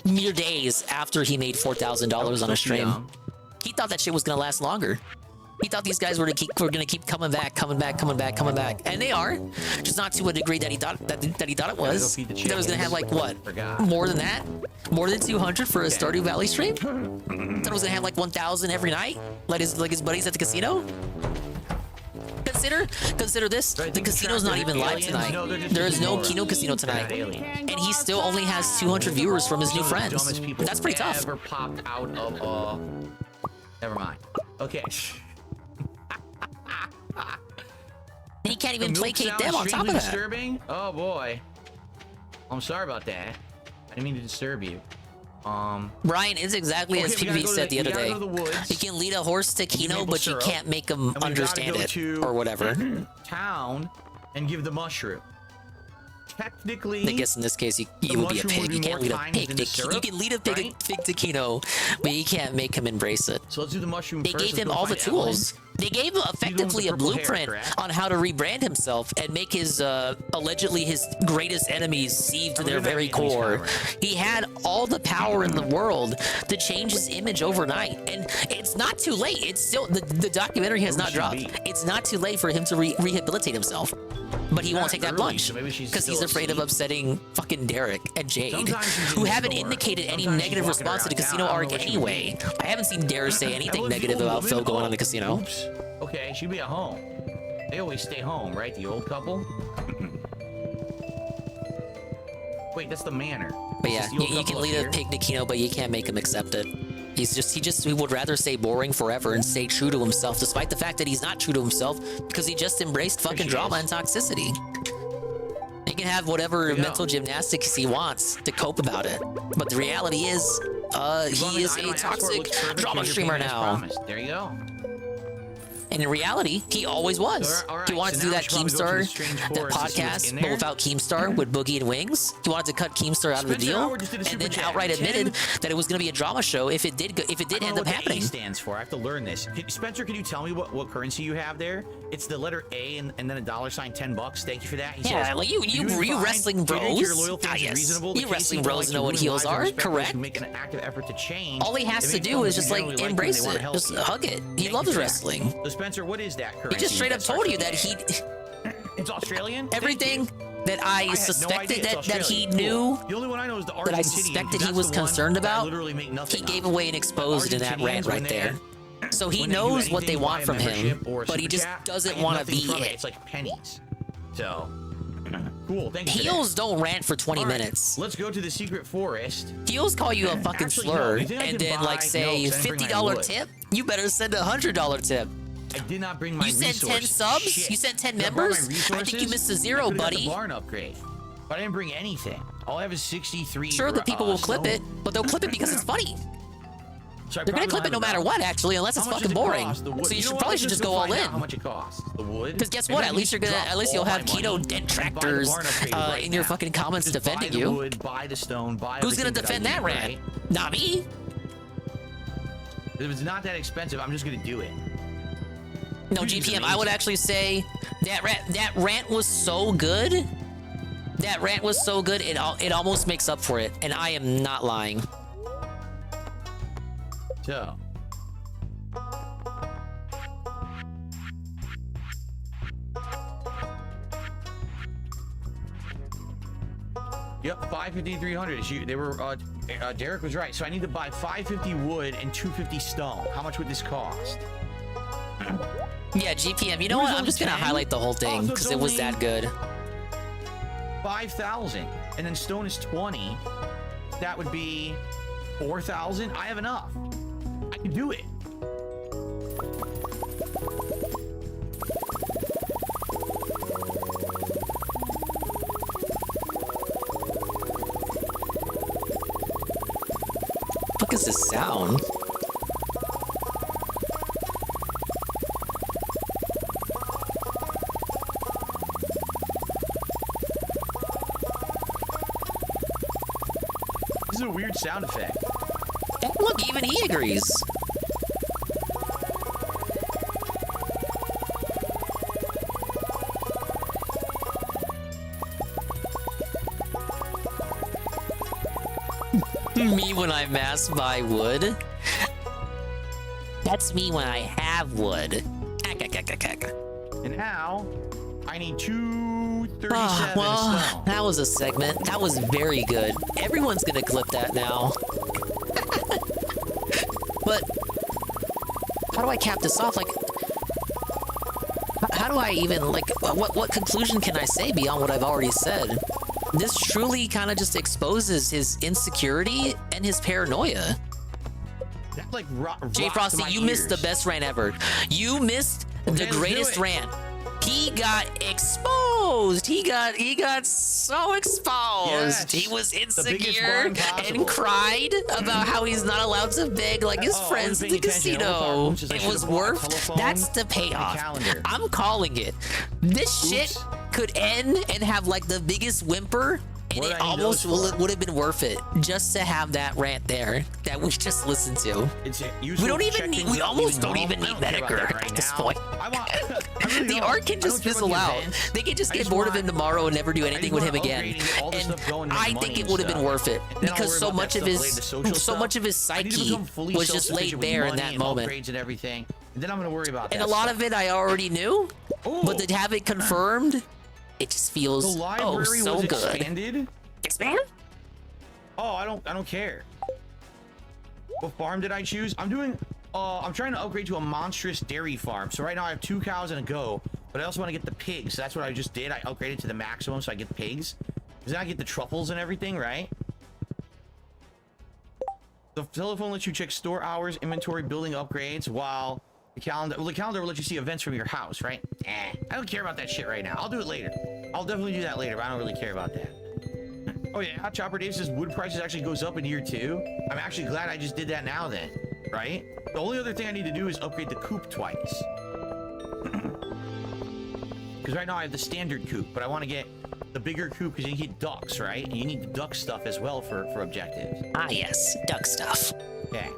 mere days after he made $4,000 on a stream. He thought that shit was gonna last longer. He thought these guys were gonna keep coming back, and they are, just not to a degree that he thought it was. That was gonna have like what, more than that, more than 200 for a Stardew Valley stream. Thought it was gonna have like 1,000 every night, like his buddies at the casino. Consider this: the casino's not even live tonight. There is no Kino Casino tonight, and he still only has 200 viewers from his new friends. That's pretty tough. Ever popped out of never mind. Okay. And he can't even placate them on top of that. Disturbing? Oh boy. I'm sorry about that. I didn't mean to disturb you. Brian is exactly as PB said the other day. You can lead a horse to Kino, but you can't make him understand it or whatever. Town and give the mushroom. Technically, I guess in this case, you would be a pig. You can't lead a pig to Kino. You can lead a pig to Kino, but you can't make him embrace it. So let's do the mushroom They first. gave him all the tools. They gave him effectively a blueprint on how to rebrand himself and make his allegedly his greatest enemies seethe to their very core. He had all the power in the world to change his image overnight, and it's not too late. It's still the documentary has not dropped. It's not too late for him to rehabilitate himself, but he won't take that plunge because he's afraid of upsetting fucking Derek and Jade, who haven't indicated any negative response to the casino arc anyway. I haven't seen Derek say anything negative about Phil going on the casino. Okay, she'd be at home. They always stay home, right? The old couple. Wait, that's the manor. But yeah, you can lead a pig to Kino, but you can't make him accept it. He would rather stay boring forever and stay true to himself, despite the fact that he's not true to himself because he just embraced fucking drama and toxicity. He can have whatever mental gymnastics he wants to cope about it, but the reality is, he is a toxic drama streamer now. There you go. And in reality, he always was. He wanted to do that Keemstar, that podcast, but without Keemstar, with Boogie and Wings. He wanted to cut Keemstar out of the deal, and then outright admitted that it was going to be a drama show if it did end up happening. A stands for. I have to learn this. Spencer, can you tell me what currency you have there? It's the letter A and then a $sign, $10. Thank you for that. He says, like you wrestling bros. Yes. You wrestling bros know what heels are. Correct. Make an active effort to change. All he has to do is just like embrace it, just hug it. He loves wrestling. Spencer, what is that currency? He just straight up told you that he. It's Australian. Everything that I suspected that he knew, the only one I know is the that I suspected he was concerned about, he gave away and exposed in that rant right there. So he when they do knows what they anything want via from him, membership or but he super just chat, doesn't I get want to nothing be from it. It's like pennies. So cool. Thank you. for Heels that. don't rant for 20 All right, minutes. Let's go to the secret forest. Heels call you a fucking Actually, slur, no, you think I and can then buy- like say no, 'cause I didn't bring my $50 wood. tip. You better send a $100 tip. I did not bring my You sent 10 resources. subs? Shit. You sent 10 Did I bring my members? I think you resources? missed a I zero, could've got buddy. The barn upgrade, but I didn't bring anything. All I have is 63. Sure, the people will clip stone. it, but they'll clip it because it's funny. So I They're gonna probably clip it don't no have matter enough. what, actually, unless it's How much fucking does it boring. cost? The wood? So you know should what? probably Let's should just go go all find out in. How much it costs? The wood. Because guess Maybe what? I At can least you're just gonna, drop at least you'll all have my money keto and buy the detractors barn upgrade right in your now. fucking comments Just defending buy the you. wood, buy the stone, buy Who's gonna everything defend that I need, rant? right? Not me. If it's not that expensive, I'm just gonna do it. No, Dude, it's GPM, I would amazing. actually say that rant was so good. That rant was so good, it almost makes up for it, and I am not lying. So. Yep, 550, 300. They were. Derek was right. So I need to buy 550 wood and 250 stone. How much would this cost? Yeah, GPM, you know what? I'm just gonna highlight the whole thing because it was that good. 5,000, and then stone is 20. That would be 4,000. I have enough. I can do it. What is this sound? This is a weird sound effect. Look, even he agrees. Me when I mass buy wood. That's me when I have wood. And now I need 237 well, stone. that was a segment. That was very good. Everyone's gonna clip that now. But how do I cap this off? Like, how do I even like? What conclusion can I say beyond what I've already said? This truly kind of just exposes his insecurity and his paranoia. That like Jay Frosty, you missed the best rant ever. You missed the greatest rant. He got exposed. He got so exposed. Yes. He was The biggest insecure barn possible. and cried about how he's not allowed to beg like his friends at the casino. It was worth. That's the payoff. calendar. I'm calling it. This shit could end and have like the biggest whimper. And What it I need almost those for? would have been worth it just to have that rant there that we just listened to. It's We don't even need. We almost don't even need Medicare at this point. The art can just fizzle out. They can just get bored of him tomorrow and never do anything with him again. And I think it would have been worth it because so much of his psyche was just laid bare in that moment. And everything. And then I'm gonna worry about that. And a lot of it I already knew, but to have it confirmed, it just feels the library so was good. expanded. Expand? Oh, I don't care. What farm did I choose? I'm trying to upgrade to a monstrous dairy farm. So right now I have 2 cows and a goat, but I also want to get the pigs. So that's what I just did. I upgraded to the maximum so I get pigs. Because then I get the truffles and everything, right? The telephone lets you check store hours, inventory, building upgrades, while the calendar will let you see events from your house, right? I don't care about that shit right now. I'll do it later. I'll definitely do that later, but I don't really care about that. Oh yeah, Hot Chopper Dave says wood prices actually goes up in year 2. I'm actually glad I just did that now then, right? The only other thing I need to do is upgrade the coop twice. Because right now I have the standard coop, but I want to get the bigger coop because you get ducks, right? And you need the duck stuff as well for objectives. Ah yes, duck stuff. Okay.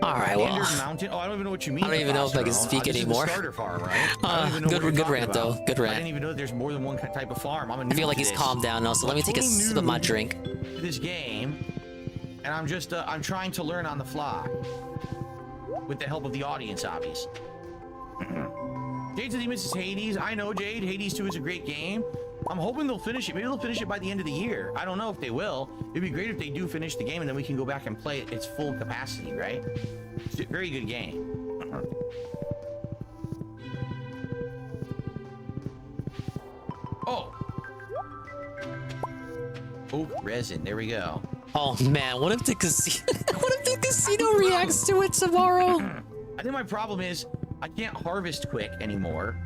All right, well. Standard mountain. Oh, I don't even know what you mean. I don't even know if I can Testosterone. speak This is the anymore. starter farm, right? I don't even know what you're Good talking rant about. though. Good I rant. didn't even know that there's more than one type of farm. I'm a I feel noob like to he's this. calmed down now, so let me take a Total sip of my noob drink. to this game, and I'm just I'm trying to learn on the fly with the help of the audience, obviously. Jade says he misses Hades. I know, Jade. Hades 2 is a great game. I'm hoping they'll finish it. Maybe they'll finish it by the end of the year. I don't know if they will. It'd be great if they do finish the game and then we can go back and play it its full capacity, right? It's a very good game. Oh. Oak resin. There we go. Oh man, what if the casino reacts to it tomorrow? I think my problem is I can't harvest quick anymore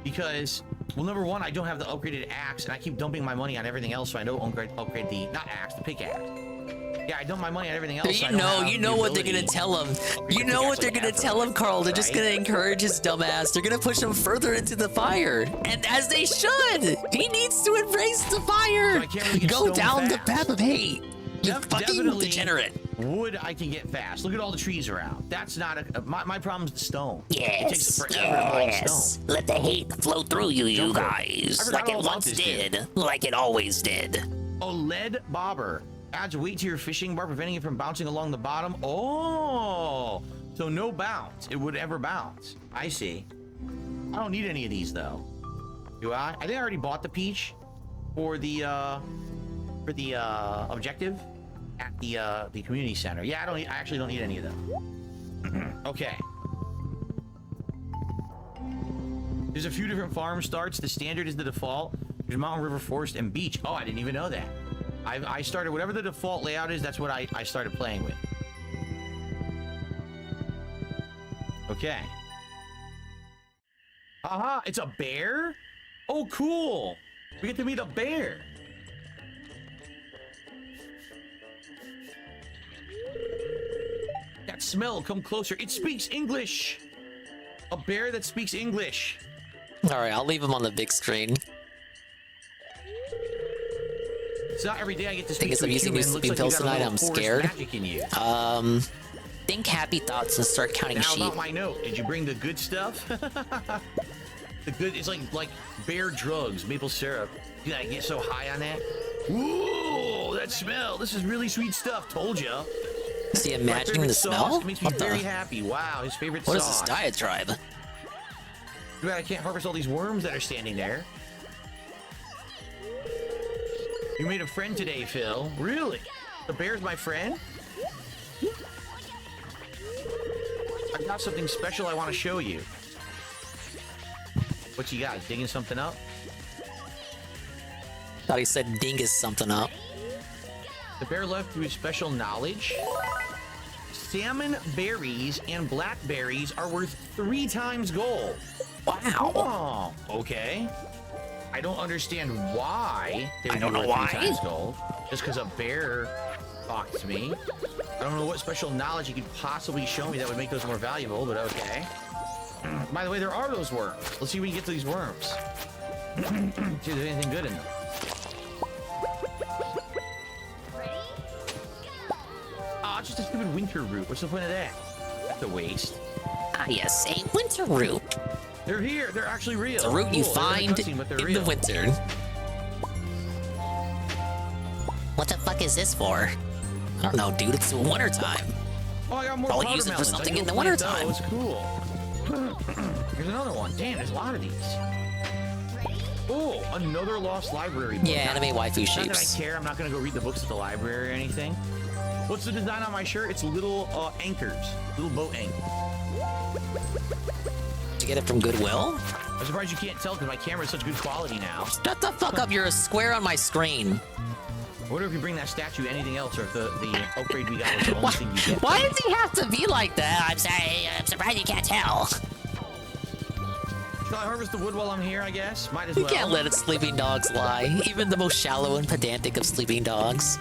because, well, number one, I don't have the upgraded axe and I keep dumping my money on everything else, so I don't upgrade the, not axe, the pickaxe. Yeah, I dump my money on everything else. You know what they're gonna tell him. You know what they're gonna tell him, Carl. They're just gonna encourage his dumbass. They're gonna push him further into the fire, and as they should. He needs to embrace the fire. Go down the path of hate. You fucking degenerate. Wood I can get fast. Look at all the trees around. That's not my problem's the stone. Yes, it takes forever to mine stone. Let the hate flow through you guys, like it once did, like it always did. Oh, lead bobber adds weight to your fishing bar, preventing it from bouncing along the bottom. Oh, so no bounce. It would ever bounce. I see. I don't need any of these though. Do I? I think I already bought the peach for the objective at the community center. Yeah, I actually don't need any of them. Okay. There's a few different farm starts. The standard is the default. There's mountain, river, forest, and beach. Oh, I didn't even know that. I started whatever the default layout is. That's what I started playing with. Okay. Aha! It's a bear. Oh, cool. We get to meet a bear. That smell, come closer. It speaks English. A bear that speaks English. All right, I'll leave him on the big screen. It's not every day I get to speak to a I'm using human. these Looks sleeping like you pills got a tonight. little I'm forest scared. magic in you. Think happy thoughts and start counting Now sheep. about my note. Did you bring the good stuff? The good, it's like bear drugs, maple syrup. Did I get so high on that? Ooh, that smell. This is really sweet stuff. Told ya. Is he imagining the smell? It makes me very happy. Wow, his favorite What sauce. is this diatribe? Too bad I can't harvest all these worms that are standing there. You made a friend today, Phil. Really? The bear's my friend? I got something special I want to show you. What you got? Digging something up? Thought he said dingus something up. The bear left you with special knowledge. Salmon berries and blackberries are worth 3 times gold. Wow. Oh, okay. I don't understand why they would I don't be know worth why. 3 times gold. Just because a bear talked to me. I don't know what special knowledge you could possibly show me that would make those more valuable, but okay. By the way, there are those worms. Let's see if we can get to these worms. See if there's anything good in them. Ah, it's just a stupid winter root. What's the point of that? That's a waste. Ah, yes, a winter root. They're here. They're actually real. It's a root you Cool. They're in find the cutscene, but they're in real. the winter. What the fuck is this for? I don't know, dude. It's winter time. Oh, I got more Probably powder use it for melons. something I in the can go plant wintertime. those. Cool. Here's another one. Damn, there's a lot of these. Oh, another lost library book. Yeah, anime waifu Not that shapes. I care. I'm not going to go read the books at the library or anything. What's the design on my shirt? It's little anchors. Little boat anchors. Did you get it from Goodwill? I'm surprised you can't tell because my camera is such good quality now. Shut the fuck up. You're a square on my screen. I wonder if you bring that statue anything else or if the upgrade we got was the only thing you get. Why does he have to be like that? I'm sorry. I'm surprised you can't tell. Shall I harvest the wood while I'm here, I guess? Might as You well. can't let sleeping dogs lie. Even the most shallow and pedantic of sleeping dogs.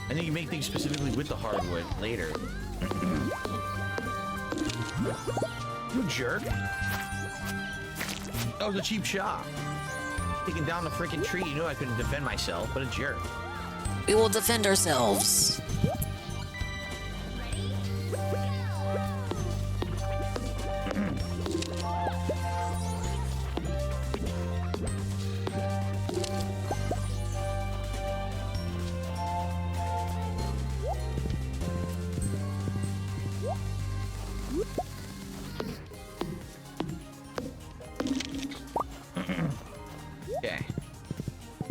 I think you make things specifically with the hardwood later. You jerk. That was a cheap shot. Taking down the freaking tree. You knew I couldn't defend myself, but a jerk. We will defend ourselves.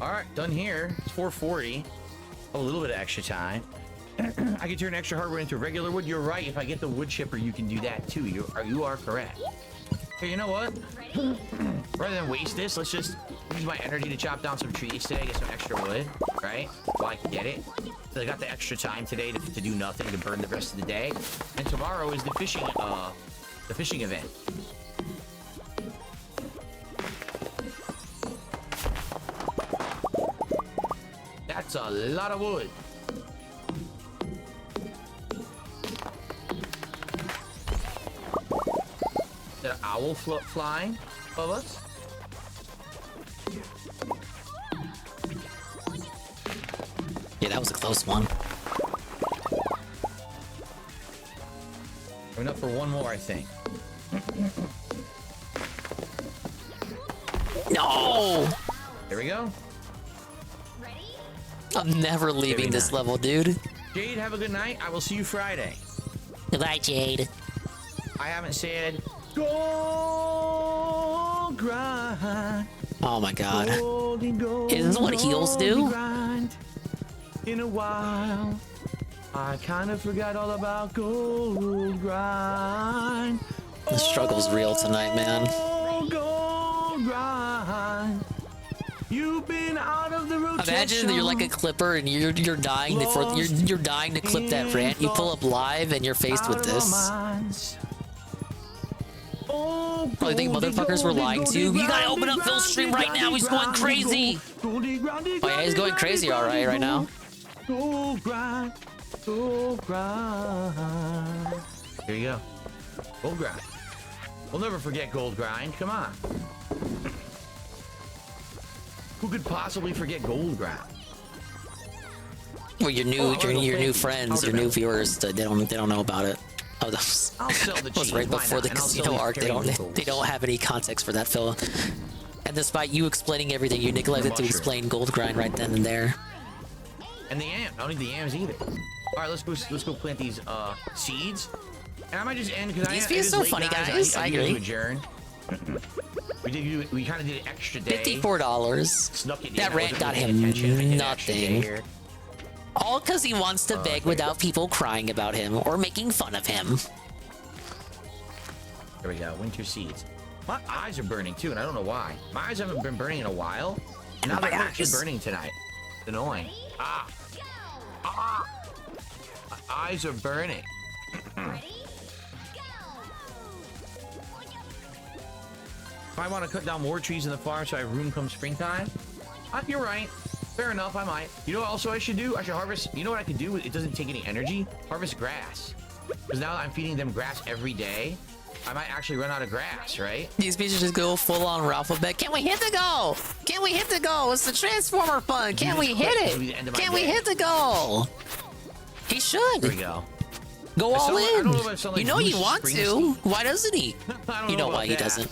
All right, done here. It's 4:40. A little bit of extra time. I can turn extra hardwood into regular wood. You're right. If I get the wood chipper, you can do that too. You are correct. Hey, you know what? Rather than waste this, let's just use my energy to chop down some trees today, get some extra wood, right? While I can get it. So I got the extra time today to do nothing, to burn the rest of the day. And tomorrow is the fishing event. That's a lot of wood. Is there an owl flying above us? Yeah, that was a close one. Coming up for one more, I think. No! There we go. I'm never leaving this level, dude. Jade, have a good night. I will see you Friday. Goodbye, Jade. I haven't said gold grind. Oh my god. Golden, Isn't this what heels do? Grind. In a while, I kind of forgot all about gold grind. The struggle's real tonight, man. Gold grind. You've been out of the rotation. Imagine that you're like a clipper and you're dying you're dying to clip that rant. You pull up live and you're faced with this. Probably think motherfuckers were lying to you. You gotta open up Phil's stream right now. He's going crazy. Oh yeah, he's going crazy all right now. Gold grind, gold grind. Here you go. Gold grind. We'll never forget gold grind. Come on. Who could possibly forget gold grind? Well, your new friends, your new viewers, they don't know about it. Oh, that was right before the casino arc. They don't have any context for that, Phil. And despite you explaining everything, you neglected to explain gold grind right then and there. And the yams. I don't need the yams either. All right, let's go plant these seeds. And I might just end because These videos so funny, guys. I agree. Adjourn. We kind of did an extra day. $54. That rant got him nothing. All because he wants to beg without people crying about him or making fun of him. There we go. Winter seeds. My eyes are burning too, and I don't know why. My eyes haven't been burning in a while. And now they're actually burning tonight. It's annoying. Ah! My eyes are burning. If I want to cut down more trees in the farm so I have room come springtime, you're right. Fair enough, I might. You know what also I should do? I should harvest. You know what I could do? It doesn't take any energy. Harvest grass. Because now that I'm feeding them grass every day, I might actually run out of grass, right? These bitches just go full on alphabet. Can we hit the goal? Can we hit the goal? It's the Transformer fun. Can we hit it? Can we hit the goal? He should. There we go. Go all in. Like you know you want to. Why doesn't he? You know why he doesn't.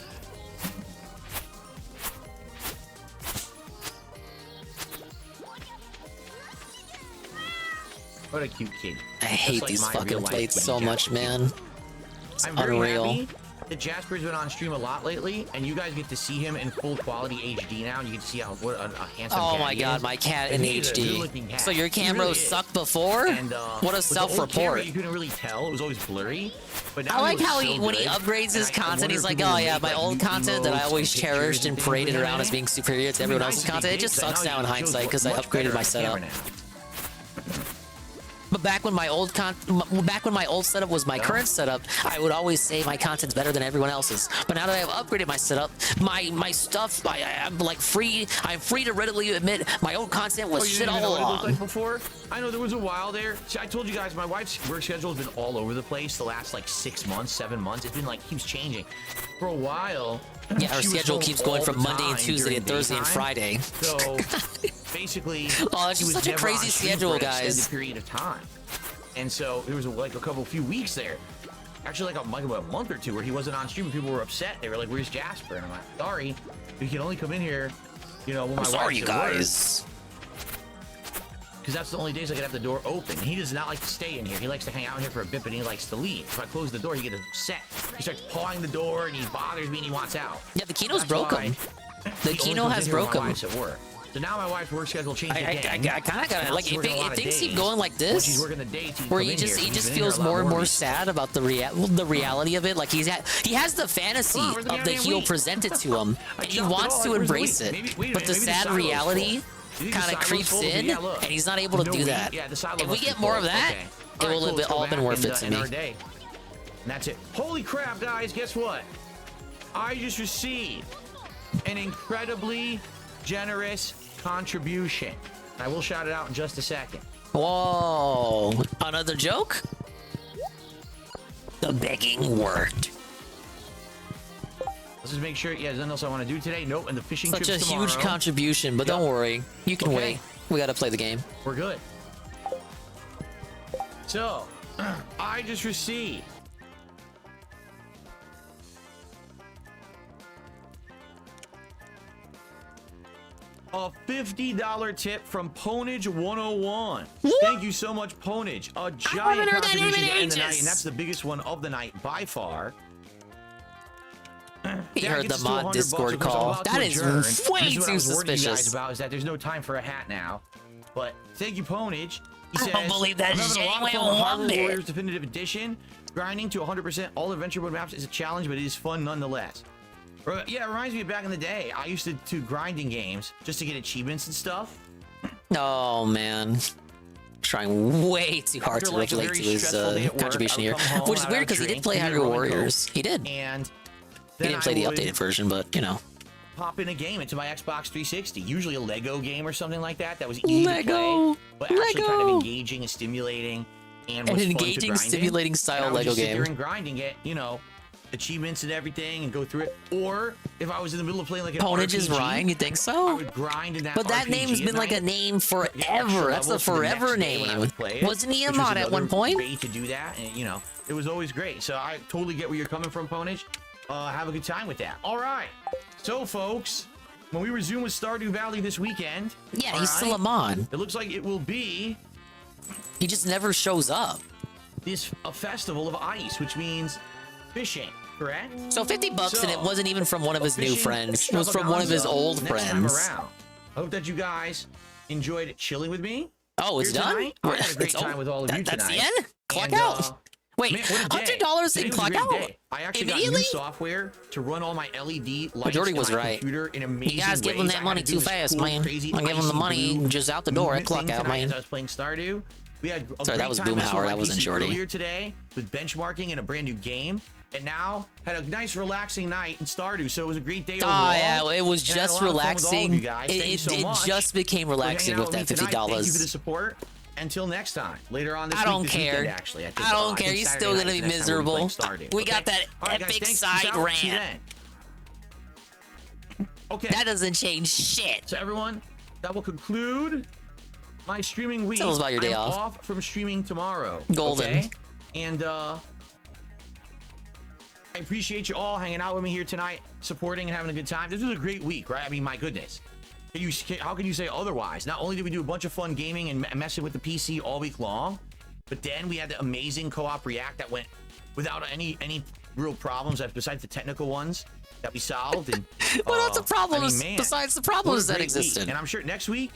What a cute kid. I hate these fucking plates so much, man. It's unreal. Happy that Jasper's been on stream a lot lately, and you guys get to see him in full quality HD now, and you get to see what a handsome cat my god, my cat in HD. So your cameras sucked before? And, what a self-report. You couldn't really tell. It was always blurry. But now I like how when he upgrades his content, he's like, oh yeah, my old content that I always cherished and paraded around as being superior to everyone else's content, it just sucks now in hindsight because I upgraded my setup. But back when my old setup was my current setup, I would always say my content's better than everyone else's. But now that I've upgraded my setup, my stuff, I'm like free. I'm free to readily admit my old content was shit all along. Like before? I know there was a while there. See, I told you guys my wife's work schedule has been all over the place the last like 6 months, 7 months. It's been like keeps changing. For a while. Yeah, her schedule keeps going from Monday and Tuesday and Thursday and Friday. So basically, oh, it's just such a crazy schedule, guys. Period of time, and so there was like a few weeks there, actually like a month or two where he wasn't on stream. And people were upset. They were like, "Where's Jasper?" And I'm like, "Sorry, we can only come in here, you know, when my wife's at guys." Because that's the only days I could have the door open. He does not like to stay in here. He likes to hang out in here for a bit, but he likes to leave. If I close the door, he gets upset. He starts pawing the door, and he bothers me, and he wants out. Yeah, the Kino's broke him. The Kino has broke him. At work. So now my wife's work schedule changed again. I kind of got like if things keep going like When she's this, working the days, where he just feels more and more sad about the reality of it. Like he has the fantasy of the heel presented to him, and he wants to embrace it, but the sad reality kind of creeps in, and he's not able to do that. If we get more of that, it will have all been worth it to me. And that's it. Holy crap, guys! Guess what? I just received an incredibly generous contribution. I will shout it out in just a second. Whoa! Another joke? The begging worked. Let's just make sure. Yeah, there's nothing else I want to do today. Nope. And the fishing Such a trips tomorrow. huge contribution, but don't worry, you can wait. We gotta play the game. We're good. So, I just received a $50 tip from Ponage 101. Thank you so much, Ponage. A giant contribution to end the night, and that's the biggest one of the night by far. He heard the mod Discord call. That is way too suspicious. You guys about is that there's no time for a hat now. But thank you, Ponage. He says, I don't believe that I'm having a lot of shit. fun with Hyrule Warriors Definitive Edition. Grinding to 100% all adventure mode maps is a challenge, but it is fun nonetheless. Yeah, it reminds me of back in the day. I used to do grinding games just to get achievements and stuff. Oh man, trying way too hard to relate to his contribution here, which is weird because he did play Hyrule Warriors. He did. And he didn't play the updated version, but you know. Pop in a game into my Xbox 360, usually a Lego game or something like that. That was easy to play, but actually kind of engaging and stimulating, and was an fun engaging, to stimulating style Lego sit game. there and grinding it, you know, achievements and everything, and go through it. Or if I was in the middle of playing like an Ponage RPG, is Ryan, you think so? I would grind in that. But that RPG name's been like a name forever. That's the forever name. Wasn't he a mod at one point? Way to do that, and you know, it was always great. So I totally get where you're coming from, Ponage. Have a good time with that. All right, so folks, when we resume with Stardew Valley this weekend, yeah, he's still a mod. It looks like it will be. He just never shows up. A festival of ice, which means fishing, correct? So $50, and it wasn't even from one of his new friends. It was from one of his old friends. I hope that you guys enjoyed chilling with me. Oh, it's done? Tonight. I had a great time with all of you tonight. That's the end? Clock out. Wait, $100 in clock out? I actually got new software to run all my LED lights Jordy was in my right. computer in amazing You guys give him that money too fast, man. I give him the money just out the door at clock out, man. I was playing Stardew. We had a Sorry, that was Boomhauer. That wasn't Jordy. Earlier today with benchmarking in a brand new game, and now had a nice relaxing night in Stardew. So it was a great day overall. Oh yeah, it was just relaxing. It just became relaxing with that $50. Thank you for the support. Until next time, later on this week, I don't this care. Weekend, actually. I don't care. He's still gonna be miserable. We got that epic side rant. Okay. That doesn't change shit. So everyone, that will conclude my streaming week. Tell us about your day I'm off. Off from streaming tomorrow. Golden. Okay? And I appreciate you all hanging out with me here tonight, supporting and having a good time. This was a great week, right? I mean, my goodness. How can you say otherwise? Not only did we do a bunch of fun gaming and messing with the PC all week long, but then we had the amazing co-op react that went without any real problems besides the technical ones that we solved. And what else the problems besides the problems that existed? And I'm sure next week,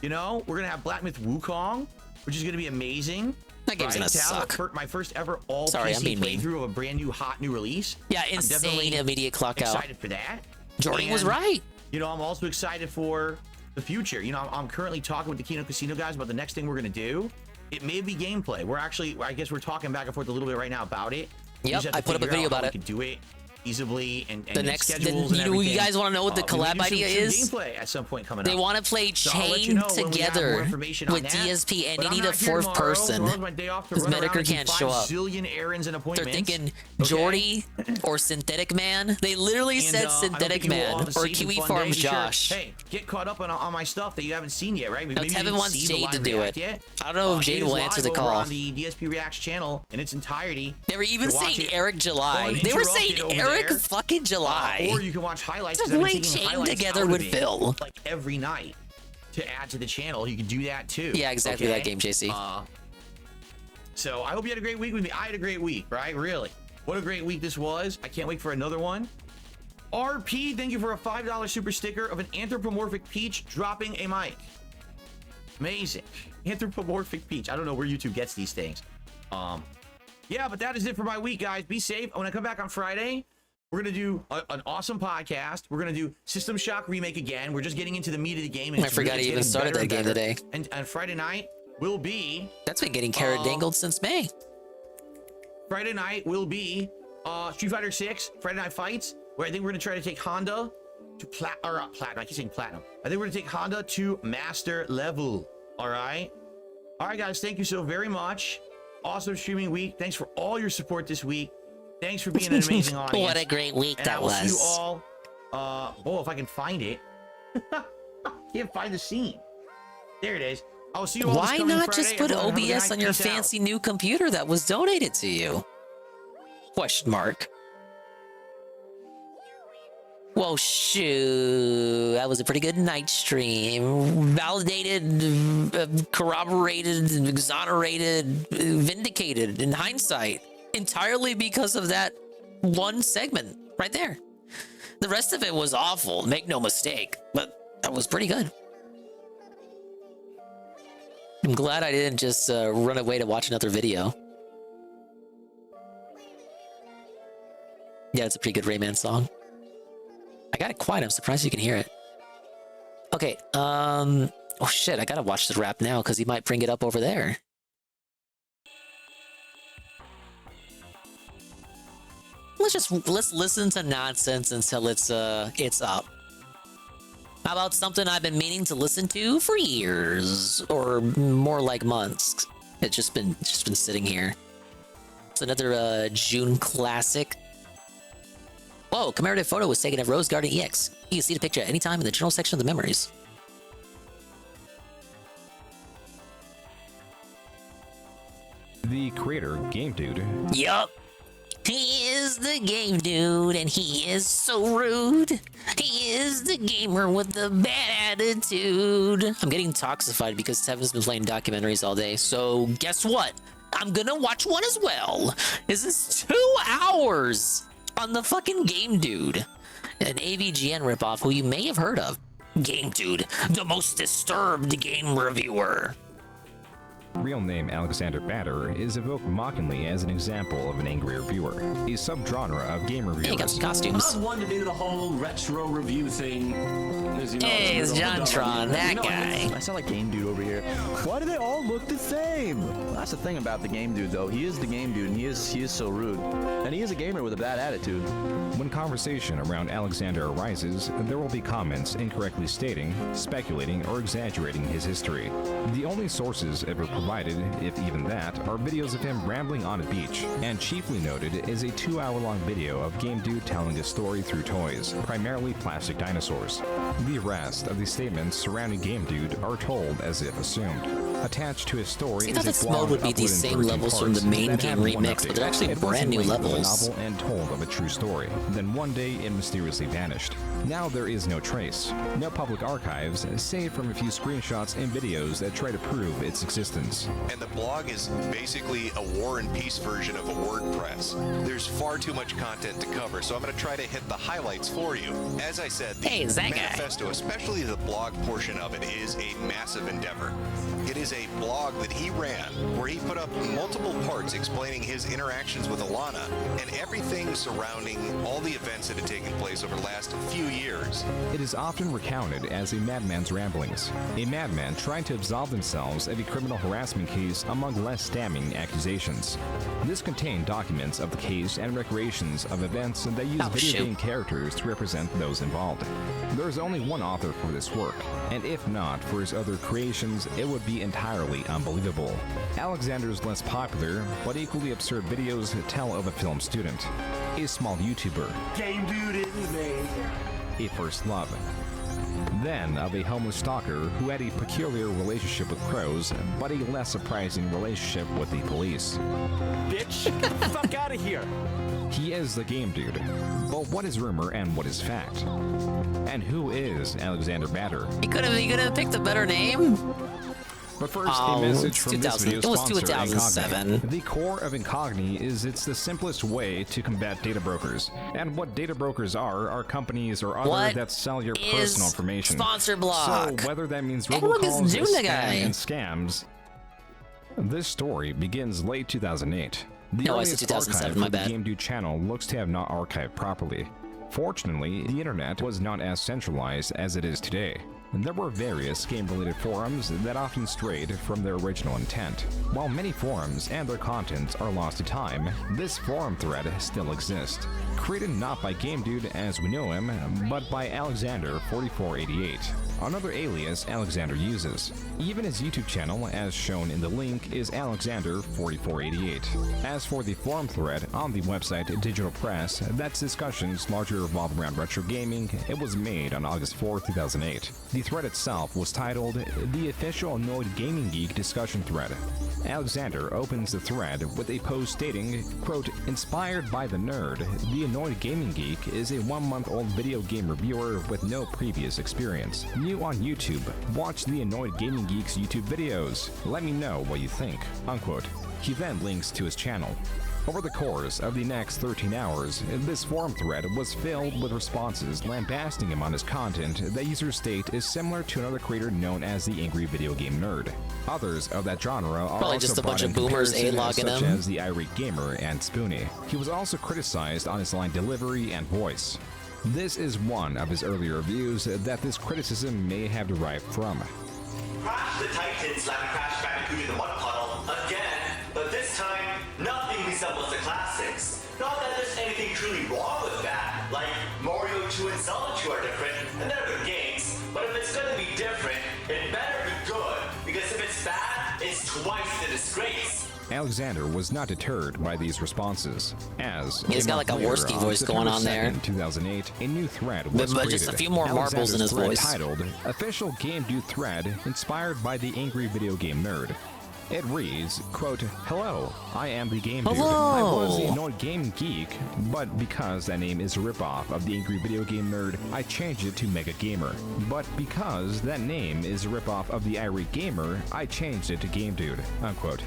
you know, we're gonna have Black Myth Wukong, which is gonna be amazing. That game's gonna suck. My first ever all Sorry, PC playthrough of a brand new hot new release. Yeah, insane immediate clock out. Excited for that. Jordan was right. You know, I'm also excited for the future. You know, I'm currently talking with the Kino Casino guys about the next thing we're gonna do. It may be gameplay. We're actually, I guess we're talking back and forth a little bit right now about it. Yep, I put up a video about it. We could do it feasibly and the next schedules and you guys want to know what the collab idea is? Gameplay at some point coming they up. want to play Chain together with DSP, and they need a fourth person because Medicare can't show up. They're thinking Jordy or Synthetic Man. They literally said Synthetic Man or Kiwi Farms Josh. Hey, get caught up on my stuff that you haven't seen yet, right? Now Tevin wants Jade to do it. I don't know if Jade will answer the call. On the DSP Reacts channel in its entirety. They were even saying Eric July. They were saying Eric fucking July. Or you can watch highlights. Just play Chain together with Phil. Like every night to add to the channel. You can do that too. Yeah, exactly that game, JC. So I hope you had a great week with me. I had a great week, right? Really. What a great week this was. I can't wait for another one. RP, thank you for a $5 super sticker of an anthropomorphic peach dropping a mic. Amazing. Anthropomorphic peach. I don't know where YouTube gets these things. Yeah, but that is it for my week, guys. Be safe. When I come back on Friday, we're going to do an awesome podcast. We're going to do System Shock Remake again. We're just getting into the meat of the game. And I forgot he even started that game today. And Friday night will be... That's been getting carrot dangled since May. Friday night will be Street Fighter 6 Friday Night Fights, where I think we're going to try to take Honda to platinum. I keep saying platinum. I think we're going to take Honda to master level. All right? All right, guys. Thank you so very much. Awesome streaming week. Thanks for all your support this week. Thanks for being an amazing audience. What a great week and that was. I will see you all. Oh, if I can find it. Can't find the scene. There it is. I'll see you all. Why not just put OBS on your fancy new computer that was donated to you? Question mark. Well, shoot, that was a pretty good night stream. Validated, corroborated, exonerated, vindicated in hindsight. Entirely because of that one segment right there. The rest of it was awful, make no mistake, but that was pretty good. I'm glad I didn't just run away to watch another video. Yeah, it's a pretty good Rayman song. I got it quiet. I'm surprised you can hear it. Okay, oh shit, I gotta watch the rap now because he might bring it up over there. Let's listen to nonsense until it's up. How about something I've been meaning to listen to for years, or more like months? It's just been sitting here. It's another June classic. Whoa, commemorative photo was taken at Rose Garden EX. You can see the picture at any time in the general section of the memories. The creator, Game Dude. Yup. He is the game dude, and he is so rude. He is the gamer with the bad attitude. I'm getting toxified because Tevin's been playing documentaries all day, so guess what? I'm gonna watch one as well. This is 2 hours on the fucking Game Dude, an AVGN ripoff who you may have heard of. Game Dude, the most disturbed game reviewer. Real name Alexander Batter is evoked mockingly as an example of an angry reviewer, a subgenre of game reviewers. Hey, got some costumes. I'm not one to do the whole retro review thing. Hey, it's JonTron, that guy. I sound like Game Dude over here. Why do they all look the same? That's the thing about the Game Dude, though. He is the Game Dude, and he is so rude. And he is a gamer with a bad attitude. When conversation around Alexander arises, there will be comments incorrectly stating, speculating, or exaggerating his history. The only sources ever provided, if even that, are videos of him rambling on a beach, and chiefly noted is a 2-hour-long video of Game Dude telling a story through toys, primarily plastic dinosaurs. The rest of the statements surrounding Game Dude are told as if assumed. Attached to his story is a this mode would be the same levels from the main game remix, but they're actually brand new levels. Novel and told of a true story. Then one day it mysteriously vanished. Now there is no trace, no public archives, save from a few screenshots and videos that try to prove its existence. And the blog is basically a War and Peace version of a WordPress. There's far too much content to cover, so I'm going to try to hit the highlights for you. As I said, the manifesto, especially the blog portion of it, is a massive endeavor. It is a blog that he ran where he put up multiple parts explaining his interactions with Alana and everything surrounding all the events that had taken place over the last few years. It is often recounted as a madman's ramblings, a madman trying to absolve themselves of a criminal harassment case among less damning accusations. This contained documents of the case and recreations of events that use video game characters to represent those involved. There is only one author for this work, and if not for his other creations, it would be entirely unbelievable. Alexander's less popular, but equally absurd videos tell of a film student, a small YouTuber, Game Dude is me, a first love, then of a homeless stalker who had a peculiar relationship with crows, but a less surprising relationship with the police. bitch. Get the fuck out of here. He is the Game Dude, but what is rumor and what is fact? And who is Alexander Batter? He could have picked a better name. But first, a message from this video It was sponsor, 2007. Incogni. The core of Incogni is it's the simplest way to combat data brokers. And what data brokers are companies or other that sell your personal information. Sponsor block. So whether that means Hey, look, it's robocalls, June spam, guy. and scams, this story begins late 2008. The No, I said earliest 2007, archive my for the bad. Game Dude channel looks to have not archived properly. Fortunately, the internet was not as centralized as it is today. There were various game-related forums that often strayed from their original intent. While many forums and their contents are lost to time, this forum thread still exists. Created not by Game Dude as we know him, but by Alexander4488, another alias Alexander uses. Even his YouTube channel, as shown in the link, is Alexander4488. As for the forum thread on the website Digital Press, that's discussions largely revolve around retro gaming, it was made on August 4, 2008. The thread itself was titled The Official Annoyed Gaming Geek Discussion Thread. Alexander opens the thread with a post stating, quote, "Inspired by the nerd, the Annoyed Gaming Geek is a 1-month-old video game reviewer with no previous experience. New on YouTube, watch the Annoyed Gaming Geek's YouTube videos. Let me know what you think," unquote. He then links to his channel. Over the course of the next 13 hours, this forum thread was filled with responses lambasting him on his content that users state is similar to another creator known as the Angry Video Game Nerd. Others of that genre are Probably also just a brought bunch in of boomers comparison, A-logging such him. as the Irate Gamer and Spoonie. He was also criticized on his line delivery and voice. This is one of his earlier reviews that this criticism may have derived from. Crash the Titan slammed Crash Bandicoot in the mud puddle again, but this time, nothing resembles the classics. Not that there's anything truly wrong with that, like Mario 2 and Zelda 2 are different, and they're good games, but if it's gonna be different, it better be good, because if it's bad, it's twice the disgrace. Alexander was not deterred by these responses, as He's got like a Worsky voice going on there. In 2008, a new thread But was created. just a few more marbles in his Alexander's voice. thread titled "Official Game Dude Thread Inspired by the Angry Video Game Nerd." It reads, quote, "Hello, I am the Game Dude. I was the Annoyed Game Geek, but because that name is a ripoff of the Angry Video Game Nerd, I changed it to Mega Gamer. But because that name is a ripoff of the Irate Gamer, I changed it to Game Dude," unquote.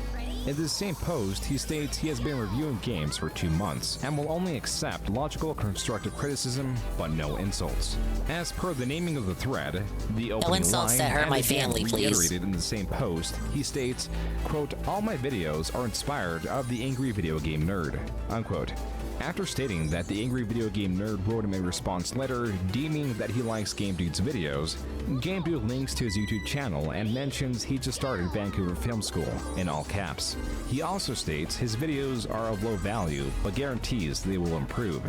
In this same post, he states he has been reviewing games for 2 months and will only accept logical constructive criticism, but no insults. As per the naming of the thread, the opening insults line that hurt and my again family, please. reiterated in the same post, he states, quote, "All my videos are inspired of the Angry Video Game Nerd," unquote. After stating that the Angry Video Game Nerd wrote him a response letter deeming that he likes Game Dude's videos, Game Dude links to his YouTube channel and mentions he just started Vancouver Film School, in all caps. He also states his videos are of low value, but guarantees they will improve.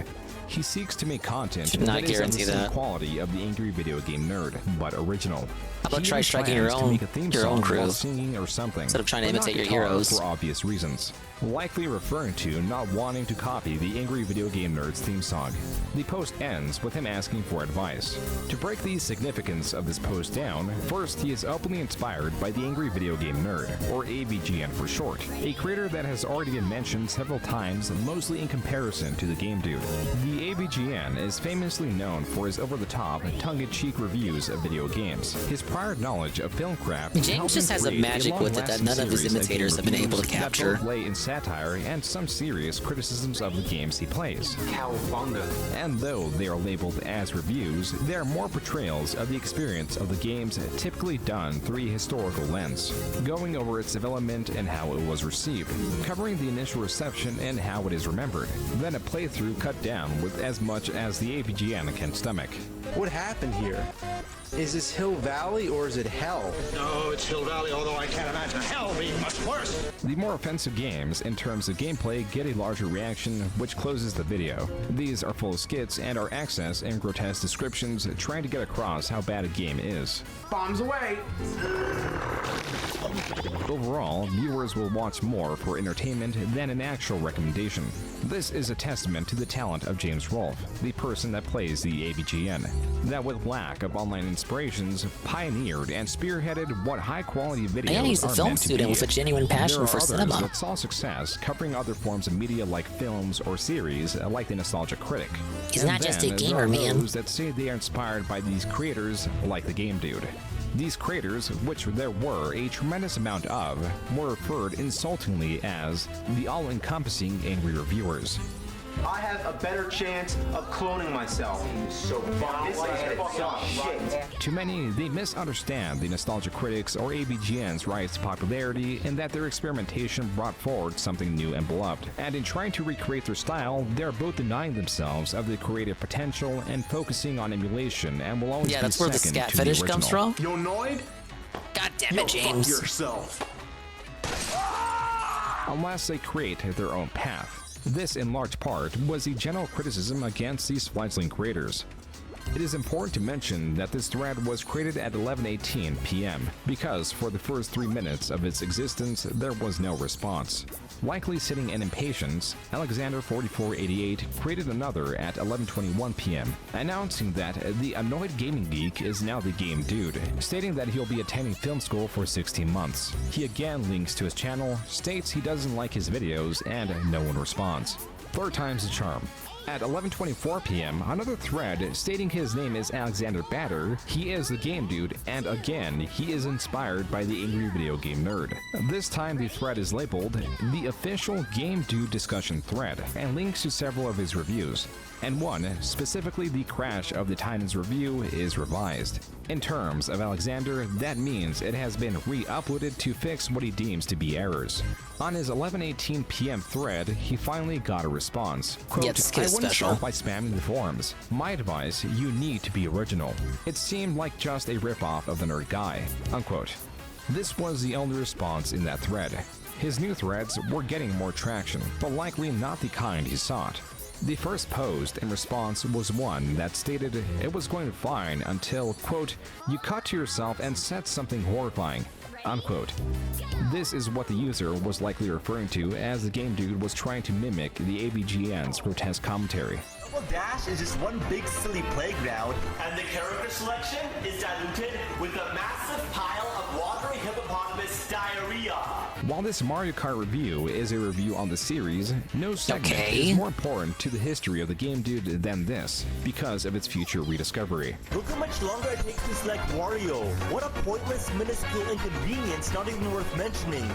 He seeks to make content Should not that is of the guarantee same that. quality of the Angry Video Game Nerd, but original. How about He try even striking plans your to own- make a theme your own song crew while singing or something, instead of trying to but not imitate your guitar heroes. for obvious reasons, likely referring to not wanting to copy the Angry Video Game Nerd's theme song. The post ends with him asking for advice. To break the significance of this post down, first he is openly inspired by the Angry Video Game Nerd, or AVGN for short, a creator that has already been mentioned several times, mostly in comparison to the Game Dude. The AVGN is famously known for his over-the-top, tongue-in-cheek reviews of video games. His prior knowledge of filmcraft James helped just him has a create magic with it that long-lasting none of his series imitators have game been able to reviews that capture. both lay in satire and some serious criticisms of the games he plays. And though they are labeled as reviews, they are more portrayals of the experience of the games, typically done through a historical lens, going over its development and how it was received, covering the initial reception and how it is remembered, then a playthrough cut down with as much as the AVGN can stomach. What happened here? Is this Hill Valley or is it hell? No, it's Hill Valley, although I can't imagine hell being much worse. The more offensive games, in terms of gameplay, get a larger reaction, which closes the video. These are full of skits and are accessed in grotesque descriptions, trying to get across how bad a game is. Bombs away! Overall, viewers will watch more for entertainment than an actual recommendation. This is a testament to the talent of James Rolfe, the person that plays the AVGN, that with lack of online inspirations, pioneered and spearheaded what high-quality videos And he's a are film meant to student be. with a genuine passion There are for others cinema. that saw success covering other forms of media like films or series, like the Nostalgic Critic. He's And not just a then there gamer, are man. those that say they are inspired by these creators, like the Game Dude. These creators, which there were a tremendous amount of, were referred insultingly as the all-encompassing angry reviewers. I have a better chance of cloning myself. So shit. To many, they misunderstand the nostalgia critics or ABGN's rise to popularity in that their experimentation brought forward something new and beloved. And in trying to recreate their style, they're both denying themselves of the creative potential and focusing on emulation and will always Yeah, be that's where the second scat to the fetish original. comes from. You're annoyed? God damn it, James. Fuck yourself. Unless they create their own path. This, in large part, was the general criticism against these fledgling creators. It is important to mention that this thread was created at 11:18 p.m. because for the first 3 minutes of its existence there was no response. Likely sitting in impatience, Alexander4488 created another at 11:21 p.m., announcing that the annoyed gaming geek is now the game dude, stating that he'll be attending film school for 16 months. He again links to his channel, states he doesn't like his videos, and no one responds. Third time's the charm. At 11:24 p.m., another thread stating his name is Alexander Batter, he is the game dude, and again, he is inspired by the angry video game nerd. This time the thread is labeled the official game dude discussion thread, and links to several of his reviews. And one, specifically the Crash of the Titans review, is revised. In terms of Alexander, that means it has been re-uploaded to fix what he deems to be errors. On his 11:18 p.m. thread, he finally got a response. Quote, Yeah, this kid I is wouldn't special. start by spamming the forums. My advice, you need to be original. It seemed like just a ripoff of the nerd guy. Unquote. This was the only response in that thread. His new threads were getting more traction, but likely not the kind he sought. The first post in response was one that stated it was going fine until, quote, you cut to yourself and said something horrifying, unquote. This is what the user was likely referring to as the game dude was trying to mimic the ABGN's grotesque commentary. Double Dash is just one big silly playground, and the character selection is diluted with a massive pile of watery hippopotamus diarrhea. While this Mario Kart review is a review on the series, no segment Okay. is more important to the history of the game dude than this, because of its future rediscovery. Look how much longer it takes to select Wario. What a pointless, minuscule inconvenience, not even worth mentioning.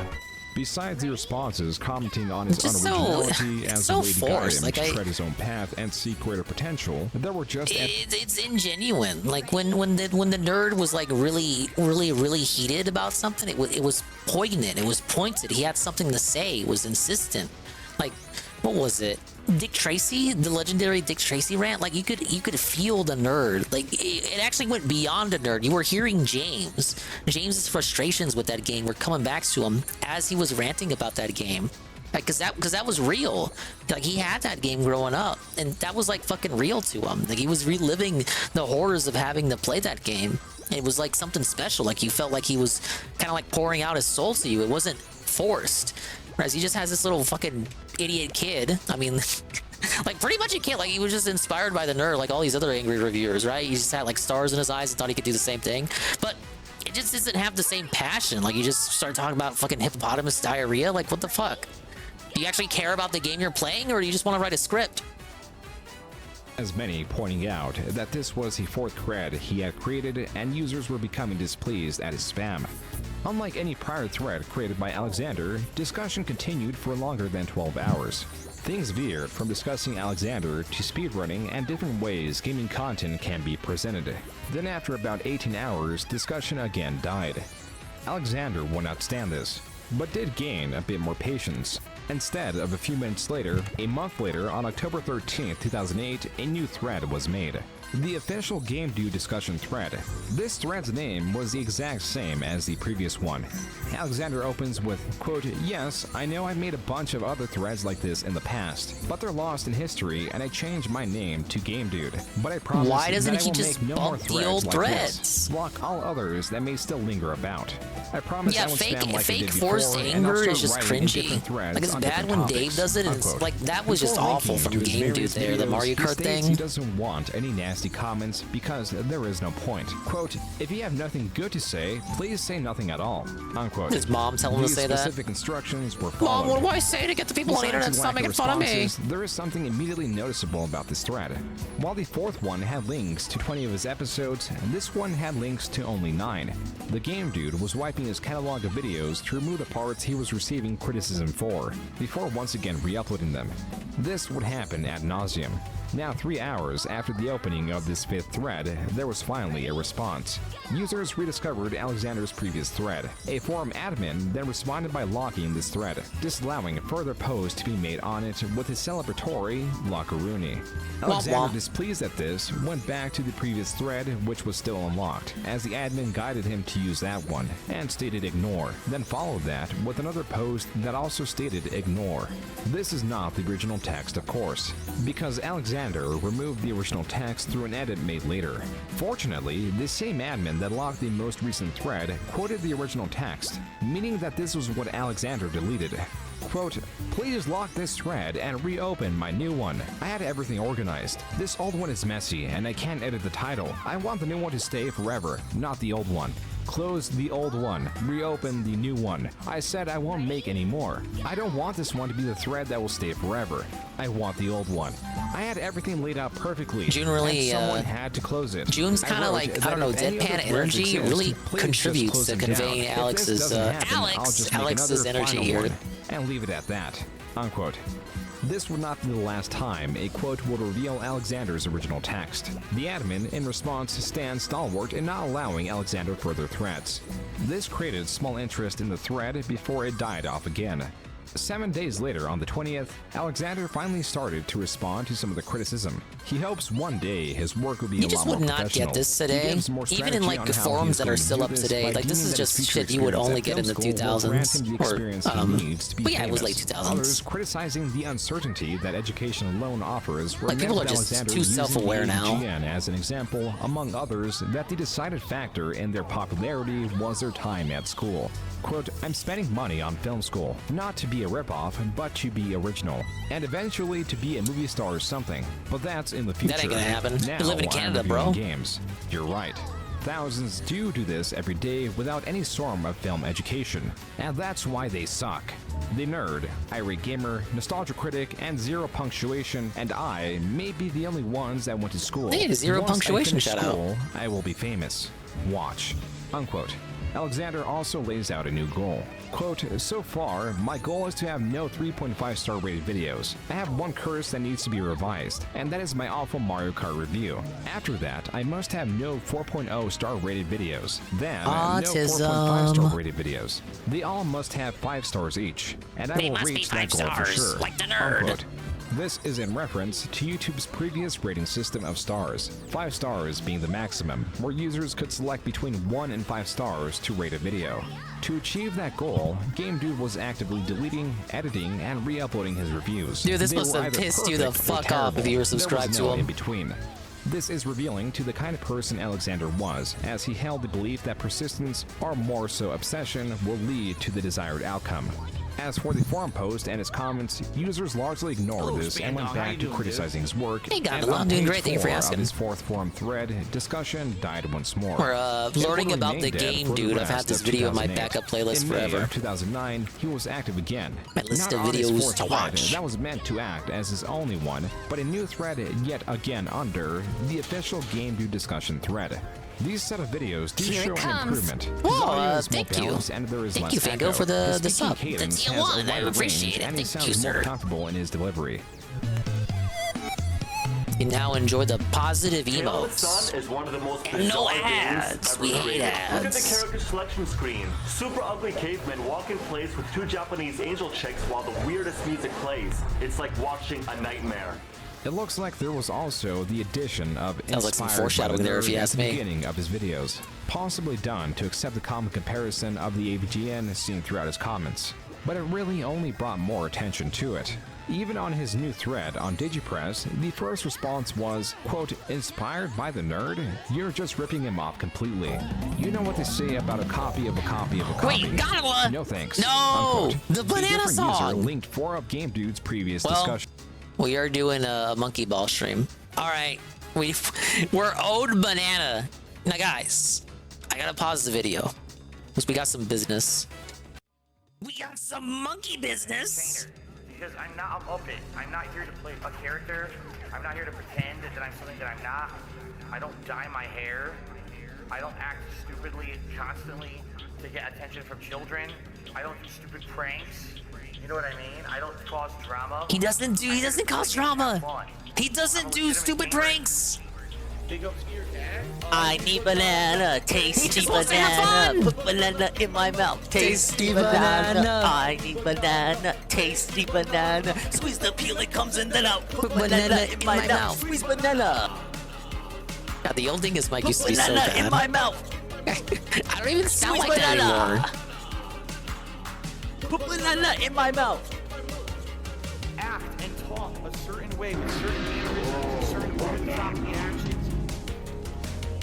Besides the responses commenting on his It's just so- unoriginality it's as so a way to guide forced, him like to I- tread his own path and seek greater potential, there were just It's ingenuine. Like when the nerd was like really heated about something, it was poignant. It was pointed. He had something to say. It was insistent. Like what was it? Dick Tracy, the legendary Dick Tracy rant. Like you could feel the nerd. Like it actually went beyond a nerd. You were hearing James's frustrations with that game were coming back to him as he was ranting about that game. Like, cause that was real. Like he had that game growing up, and that was like fucking real to him. Like he was reliving the horrors of having to play that game. It was like something special. Like you felt like he was kind of like pouring out his soul to you. It wasn't forced. Whereas he just has this little fucking idiot kid. I mean, like pretty much a kid. Like he was just inspired by the nerd, like all these other angry reviewers, right? He just had like stars in his eyes and thought he could do the same thing. But it just doesn't have the same passion. Like you just start talking about fucking hippopotamus diarrhea. Like what the fuck? Do you actually care about the game you're playing, or do you just want to write a script? as many pointing out that this was the fourth thread he had created and users were becoming displeased at his spam. Unlike any prior thread created by Alexander, discussion continued for longer than 12 hours. Things veered from discussing Alexander to speedrunning and different ways gaming content can be presented. Then after about 18 hours, discussion again died. Alexander would not stand this, but did gain a bit more patience. Instead of a few minutes later, a month later, on October 13, 2008, a new thread was made. The official Game Due discussion thread. This thread's name was the exact same as the previous one. Alexander opens with, quote, "Yes, I know I've made a bunch of other threads like this in the past, but they're lost in history and I changed my name to Game Dude. But I promise Why doesn't that I he will just make no more bump the threads old like threads? this. Block all others that may still linger about. I promise I won't spam like I fake did forced before, and I'll anger start is just writing in cringy. different threads Like it's on bad different when topics." Dave does it. And it's Unquote. like that was just Before awful linking from to his Game Dude various there, the videos, Mario he Kart states thing. He doesn't want any nasty nasty comments because there is no point. Quote, if you have nothing good to say, please say nothing at all. Unquote. His mom tell him to say that? Specific instructions were followed. Mom, what do I say to get the people on the internet to stop making fun of me? There is something immediately noticeable about this thread. While the fourth one had links to 20 of his episodes, this one had links to only 9. The game dude was wiping his catalog of videos to remove the parts he was receiving criticism for, before once again re-uploading them. This would happen ad nauseum. Now 3 hours after the opening of this 5th thread, there was finally a response. Users rediscovered Alexander's previous thread. A forum admin then responded by locking this thread, disallowing further posts to be made on it with his celebratory Lockaroonie. Alexander, displeased at this, went back to the previous thread, which was still unlocked, as the admin guided him to use that one, and stated ignore, then followed that with another post that also stated ignore. This is not the original text, of course, because Alexander removed the original text through an edit made later. Fortunately, this same admin that locked the most recent thread quoted the original text, meaning that this was what Alexander deleted. Quote, please lock this thread and reopen my new one. I had everything organized. This old one is messy and I can't edit the title. I want the new one to stay forever, not the old one. Close the old one, reopen the new one. I said I won't make any more. I don't want this one to be the thread that will stay forever. I want the old one. I had everything laid out perfectly. June really, and someone had to close it. June's kind of like, I don't know, deadpan energy really contributes to conveying Alex's energy here. And leave it at that. Unquote. This would not be the last time a quote would reveal Alexander's original text. The admin, in response, stands stalwart in not allowing Alexander further threats. This created small interest in the thread before it died off again. 7 days later, on the 20th, Alexander finally started to respond to some of the criticism. He hopes one day his work will be a lot more professional. You just would not get this today, even in like the forums that are still up today. Like this is just shit you would only get in the 2000s. But yeah, it was late 2000s. Others criticizing the uncertainty that education alone offers. Like people are just too self-aware now. As an example, among others, that the decided factor in their popularity was their time at school. Quote, I'm spending money on film school, not to be a ripoff, but to be original, and eventually to be a movie star or something. But that's in the future. That ain't gonna happen. Now, You live in Canada, bro. Games. You're right. Thousands do this every day without any form of film education, and that's why they suck. The Nerd, Irate Gamer, Nostalgia Critic, and Zero Punctuation, and I may be the only ones that went to school. Hey, Zero Punctuation, shout out. I will be famous. Watch. Unquote. Alexander also lays out a new goal. Quote, so far, my goal is to have no 3.5 star rated videos. I have one curse that needs to be revised, and that is my awful Mario Kart review. After that, I must have no 4.0 star rated videos. Then, no 4.5 star rated videos. They all must have 5 stars each, and I will reach that goal for sure. Like the Nerd. Unquote. This is in reference to YouTube's previous rating system of stars, 5 stars being the maximum, where users could select between 1 and 5 stars to rate a video. To achieve that goal, Game Dude was actively deleting, editing, and re-uploading his reviews. Dude, this must have pissed you the fuck off if you were subscribed to him. In between. This is revealing to the kind of person Alexander was, as he held the belief that persistence, or more so obsession, will lead to the desired outcome. As for the forum post and his comments, users largely ignored this and went back to criticizing his work. Hey, Gondola, I'm doing great. Thank you for asking. His 4th forum thread, discussion died once more. We're learning about the game, dude. I've had this video in my backup playlist forever. In May of 2009, he was active again. My list of videos to watch. That was meant to act as his only one, but a new thread yet again under the official Game Dude discussion thread. These set of videos do show an improvement. Oh, thank you. And there is thank you, Fango, for the sub. The tier 1, I appreciate it. And he Thank you, sounds more sir. comfortable in his delivery. You now enjoy the positive Halo emotes. Sun is one of the most And no bizarre games ads. ever We hate created. Look at the ads. character selection screen. Super ugly cavemen walk in place with 2 Japanese angel chicks while the weirdest music plays. It's like watching a nightmare. It looks like there was also the addition of Sounds like some inspired foreshadowing by the there, if you nerd ask at the me. beginning of his videos, possibly done to accept the common comparison of the AVGN seen throughout his comments. But it really only brought more attention to it. Even on his new thread on DigiPress, the first response was, quote, inspired by the nerd? You're just ripping him off completely. You know what they say about a copy of a copy of a copy. Wait, Gondola! No thanks. No! Unquote. The banana User song! linked 4 of Game Dude's previous Well, discussion. we are doing a monkey ball stream. All right, We're owed banana. Now, guys, I gotta pause the video because we got some business. We got some monkey business. Because I'm not here to play a character. I'm not here to pretend that I'm something that I'm not. I don't dye my hair. I don't act stupidly constantly to get attention from children. I don't do stupid pranks. You know what I mean? I don't cause drama. He doesn't cause drama. He doesn't do stupid pranks. Big ups to your dad. I need banana, tasty banana. Put banana in my mouth, tasty banana. I need banana, tasty banana. Squeeze the peel, it comes in then out. Put banana in my mouth, squeeze banana. God, the old dingus mic used to be so bad. Banana in my mouth. I don't even sound like that anymore. Put banana in my mouth. Act and talk a certain way with certain mannerisms, certain over-the-top actions.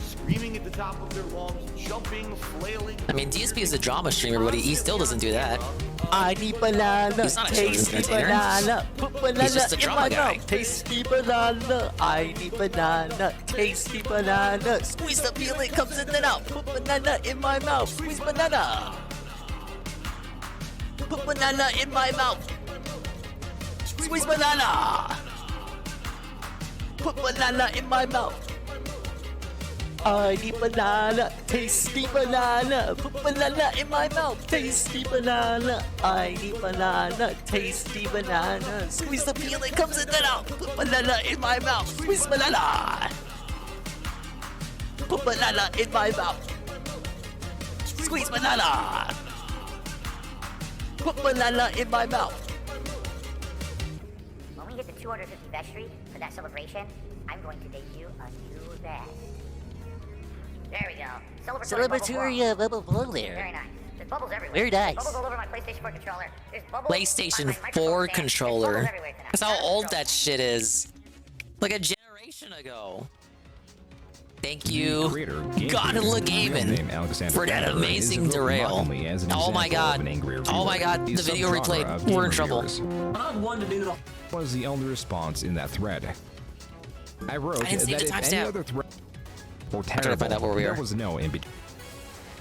Screaming at the top of their lungs, jumping, flailing. I mean, DSP is a drama streamer, but he still doesn't do that. I need banana, He's not a tasty banana. Put banana He's just a in drama my guy. mouth, tasty banana. I need banana, tasty banana. Squeeze the peel, it comes in and out. Put banana in my mouth, squeeze banana. Put banana in my mouth. Squeeze banana. Put banana in my mouth. I need banana, tasty banana. Put banana in my mouth, tasty banana. I need banana, tasty banana. Squeeze the peel, it comes in and out. Put banana in my mouth, squeeze banana. Put banana in my mouth. Squeeze banana. Put banana in my mouth. When we get to 250 vestry for that celebration, I'm going to debut a new vest. There we go. Celebratory bubble blow there. Very nice. There's bubbles everywhere. Very nice. Bubbles all over my PlayStation 4 controller. There's bubbles PlayStation on my 4 microphone stand. controller. There's bubbles everywhere tonight. That's how old that shit is. Like a generation ago. Thank you, Godla Gaming, for that amazing derail. Oh my god. Oh my god, the video replayed. We're in trouble. Was the only response in that thread. I wrote I didn't see that the if any timestamp. other thread or trying to find out where we there are. was no in between.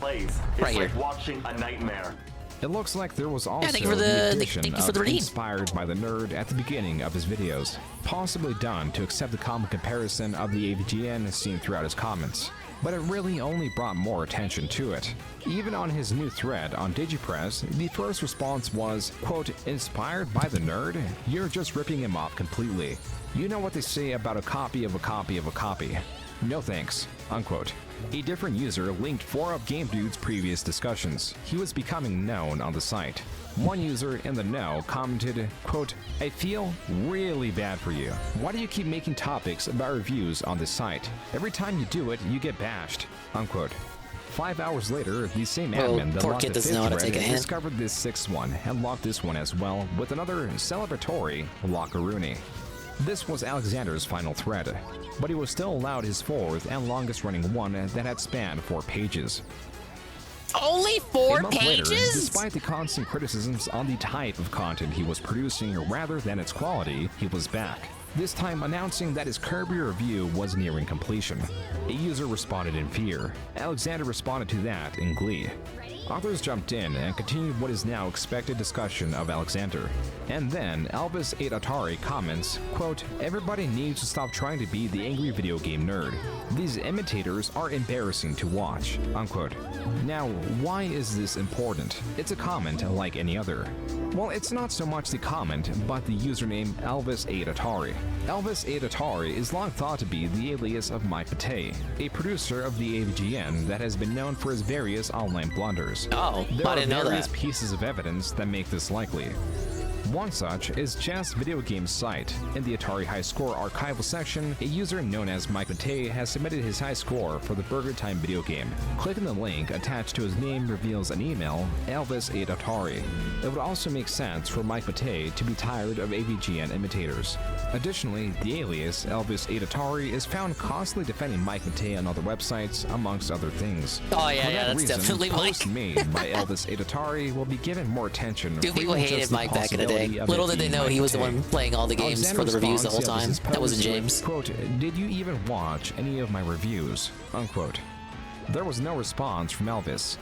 It's Right like here. watching a nightmare. It looks like there was also thank you for the the addition thank you for of the redeem. inspired by the nerd at the beginning of his videos, possibly done to accept the common comparison of the AVGN seen throughout his comments. But it really only brought more attention to it. Even on his new thread on DigiPress, the first response was, quote, inspired by the nerd? You're just ripping him off completely. You know what they say about a copy of a copy of a copy. No thanks, unquote. A different user linked 4 of Game Dude's previous discussions. He was becoming known on the site. One user in the know commented, quote, I feel really bad for you. Why do you keep making topics about reviews on this site? Every time you do it, you get bashed, unquote. 5 hours later, the same admin that poor locked kid the doesn't know how to 5th take a thread hint. discovered this 6th one and locked this one as well with another celebratory lockaroonie. This was Alexander's final thread, but he was still allowed his 4th and longest running one that had spanned 4 pages. Only 4 A month later, pages? despite the constant criticisms on the type of content he was producing rather than its quality, he was back. This time announcing that his Kirby review was nearing completion. A user responded in fear. Alexander responded to that in glee. Authors jumped in and continued what is now expected discussion of Alexander. And then Elvis8Atari comments, quote, everybody needs to stop trying to be the angry video game nerd. These imitators are embarrassing to watch, unquote. Now, why is this important? It's a comment like any other. Well, it's not so much the comment, but the username Elvis8Atari. Elvis8Atari is long thought to be the alias of Mike Pate, a producer of the AVGN that has been known for his various online blunders. Oh, there I are didn't know various that. pieces of evidence that make this likely. One such is Chess Video Games site. In the Atari High Score archival section, a user known as Mike Pate has submitted his high score for the Burger Time video game. Clicking the link attached to his name reveals an email, Elvis8Atari. It would also make sense for Mike Pate to be tired of AVGN imitators. Additionally, the alias Elvis8Atari is found constantly defending Mike Pate on other websites, amongst other things. Oh, yeah, For yeah, that that's reason, definitely posts Mike. made by Elvis8Atari will be given more attention. Dude, for people even hated just the Mike back in the day. everything. Little did they know he was the one playing all the games for the reviews the whole time. That wasn't James. Quote, "Did you even watch any of my reviews?" Unquote. There was no response from Elvis.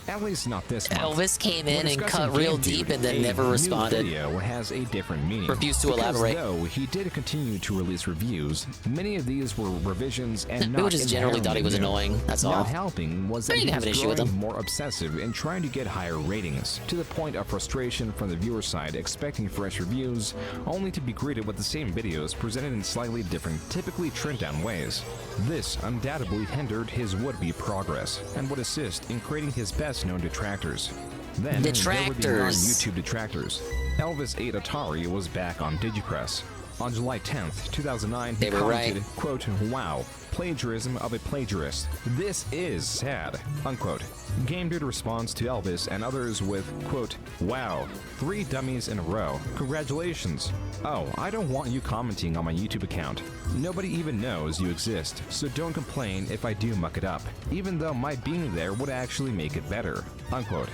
At least not this month. Elvis came When in and discussing cut real Game deep Dude, and then a never new responded. Video has a different meaning. Refused to Because elaborate. Though he did continue to release reviews, many of these were revisions and People not just generally thought he was inherently new. annoying, that's all. Not helping was I that didn't he have was an issue with growing him. more obsessive in trying to get higher ratings, to the point of frustration from the viewer side, expecting fresh reviews, only to be greeted with the same videos presented in slightly different, typically trimmed down ways. This undoubtedly hindered his would-be progress, and would assist in creating his best-known detractors. Then there were the Detractors. non-YouTube detractors. Elvis 8 Atari was back on DigiPress. On July 10th, 2009, he They were right. commented, quote, "Wow, plagiarism of a plagiarist. This is sad," unquote. Game Dude responds to Elvis and others with, quote, "Wow, 3 dummies in a row. Congratulations. Oh, I don't want you commenting on my YouTube account. Nobody even knows you exist, so don't complain if I do muck it up, even though my being there would actually make it better," unquote.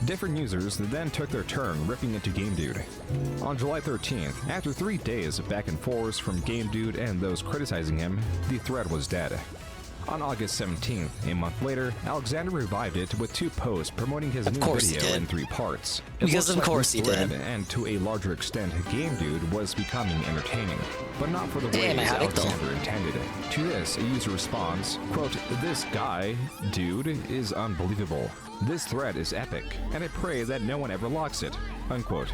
Different users then took their turn ripping into Game Dude. On July 13th, after 3 days of back and forth from Game Dude and those criticizing him, the thread was dead. On August 17th, a month later, Alexander revived it with 2 posts promoting his new course he video did. in 3 parts. Because looks of like course this he did. thread, and to a larger extent, Game Dude was becoming entertaining, but not for the Damn, ways I had it though. Alexander intended. To this, a user responds, quote, "This guy, dude, is unbelievable. This thread is epic, and I pray that no one ever locks it," unquote.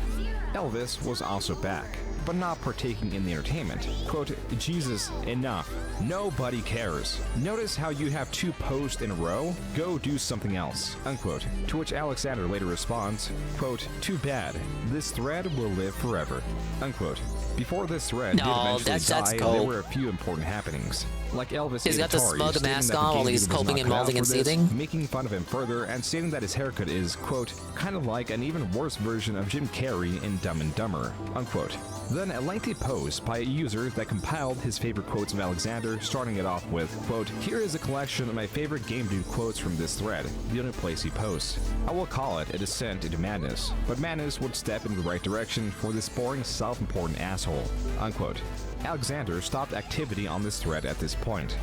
Elvis was also back, but not partaking in the entertainment. Quote, "Jesus, enough. Nobody cares. Notice how you have 2 posts in a row? Go do something else," unquote. To which Alexander later responds, quote, "Too bad. This thread will live forever," unquote. Before this thread did No, eventually that's die, cool. there were a few important happenings. Like Elvis He's got the Atari smug stating mask that the on while Game he's Dude was coping not and cut out molding and for this, seething. making fun of him further and stating that his haircut is, quote, "kind of like an even worse version of Jim Carrey in Dumb and Dumber," unquote. Then a lengthy post by a user that compiled his favorite quotes of Alexander, starting it off with, quote, "Here is a collection of my favorite Game Dude quotes from this thread, the only place he posts. I will call it a descent into madness, but madness would step in the right direction for this boring, self-important asshole," unquote. Alexander stopped activity on this thread at this point.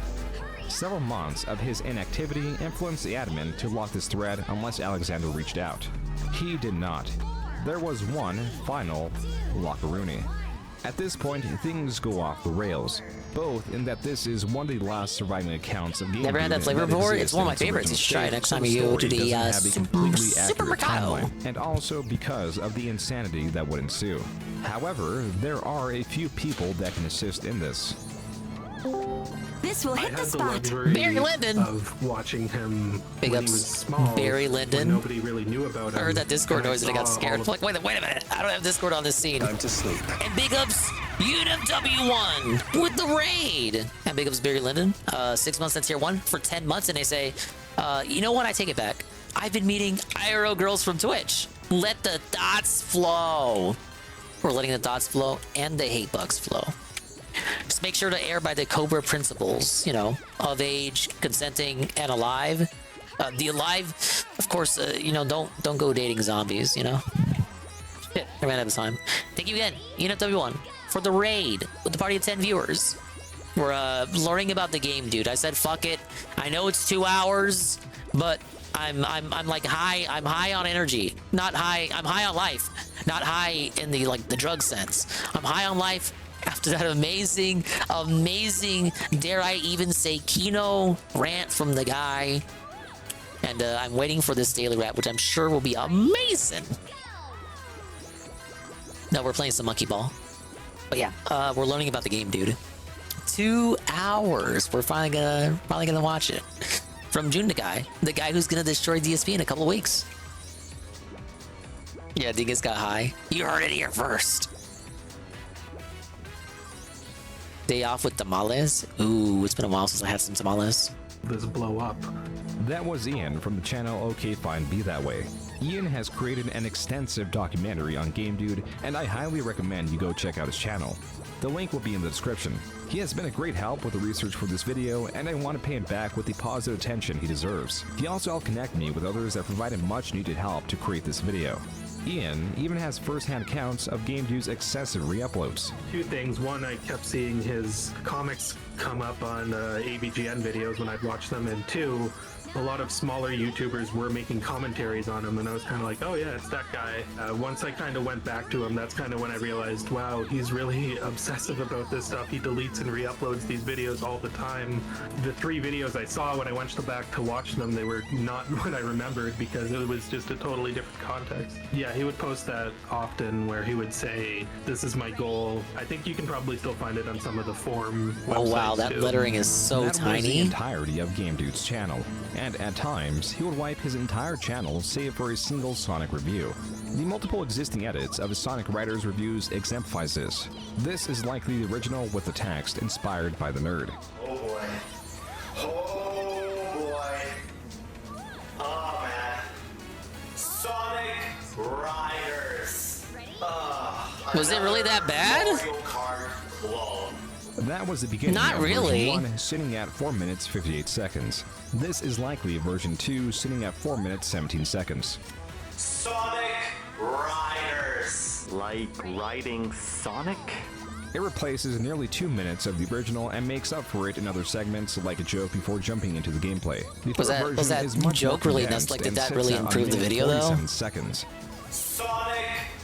Several months of his inactivity influenced the admin to lock this thread unless Alexander reached out. He did not. There was one final lockaroony. At this point, things go off the rails, both in that this is one of the last surviving accounts of Game Never had Dude that flavor before? exists It's one of in my its favorites. original You should try it state, next so time the you go to story the, doesn't have a Super- completely Super accurate Mercado. timeline, and also because of the insanity that would ensue. However, there are a few people that can assist in this. This will I hit had the the spot. luxury Barry Lyndon. of watching him Big when he ups, was small. Barry when Lyndon. nobody really knew about him. I heard that Discord and noise and I got saw scared. all Like, wait a minute. I don't have Discord on this scene. Time to sleep. And big ups UNFW1 with the raid. And big ups Barry Lyndon. 6 months since tier 1 for 10 months. And they say, you know what? I take it back. I've been meeting IRL girls from Twitch. Let the dots flow. We're letting the dots flow and the hate bugs flow. Just make sure to err by the Cobra principles, you know, of age, consenting, and alive. The alive, of course, you know, don't go dating zombies, you know. Shit, I ran out of time. Thank you again, UNFW1, for the raid with the party of 10 viewers. We're learning about the game, dude. I said fuck it. I know it's 2 hours, but I'm like high. I'm high on energy, not high. I'm high on life, not high in the the drug sense. I'm high on life. After that amazing, dare I even say, Kino rant from the guy. And I'm waiting for this daily rap, which I'm sure will be amazing. No, we're playing some monkey ball. But yeah, we're learning about the game, dude. 2 hours. We're finally gonna watch it. From June, the guy who's gonna destroy DSP in a couple of weeks. Yeah, Dingus got high. You heard it here first. Day off with tamales. Ooh, it's been a while since I had some tamales. This blow up. That was Ian from the channel Okay Fine Be That Way. Ian has created an extensive documentary on Game Dude, and I highly recommend you go check out his channel. The link will be in the description. He has been a great help with the research for this video, and I want to pay him back with the positive attention he deserves. He also helped connect me with others that provided much needed help to create this video. Ian even has first-hand accounts of Game Dude's excessive re-uploads. Two things. One, I kept seeing his comics come up on AVGN videos when I'd watch them, and two, a lot of smaller YouTubers were making commentaries on him, and I was kind of like, oh yeah, it's that guy. Once I kind of went back to him, that's kind of when I realized, wow, he's really obsessive about this stuff. He deletes and re-uploads these videos all the time. The 3 videos I saw when I went back to watch them, they were not what I remembered because it was just a totally different context. Yeah, he would post that often where he would say, this is my goal. I think you can probably still find it on some of the forum websites. Oh wow, that too. lettering is so That was tiny. the entirety of Game Dude's channel, and at times, he would wipe his entire channel save for a single Sonic review. The multiple existing edits of his Sonic Writers reviews exemplifies this. This is likely the original with the text inspired by the nerd. Oh boy. Oh boy. Oh man. Sonic Riders. Was it really that bad? Mario Kart clone. That was the beginning Not of really. version 1, sitting at 4 minutes 58 seconds. This is likely version 2, sitting at 4 minutes 17 seconds. Sonic Riders. Like riding Sonic? It replaces nearly 2 minutes of the original and makes up for it in other segments like a joke before jumping into the gameplay. The Was third that- version was that is much joke more really condensed nuts? Like, did and that sits really at a improve the mere video, though? 47 seconds. Sonic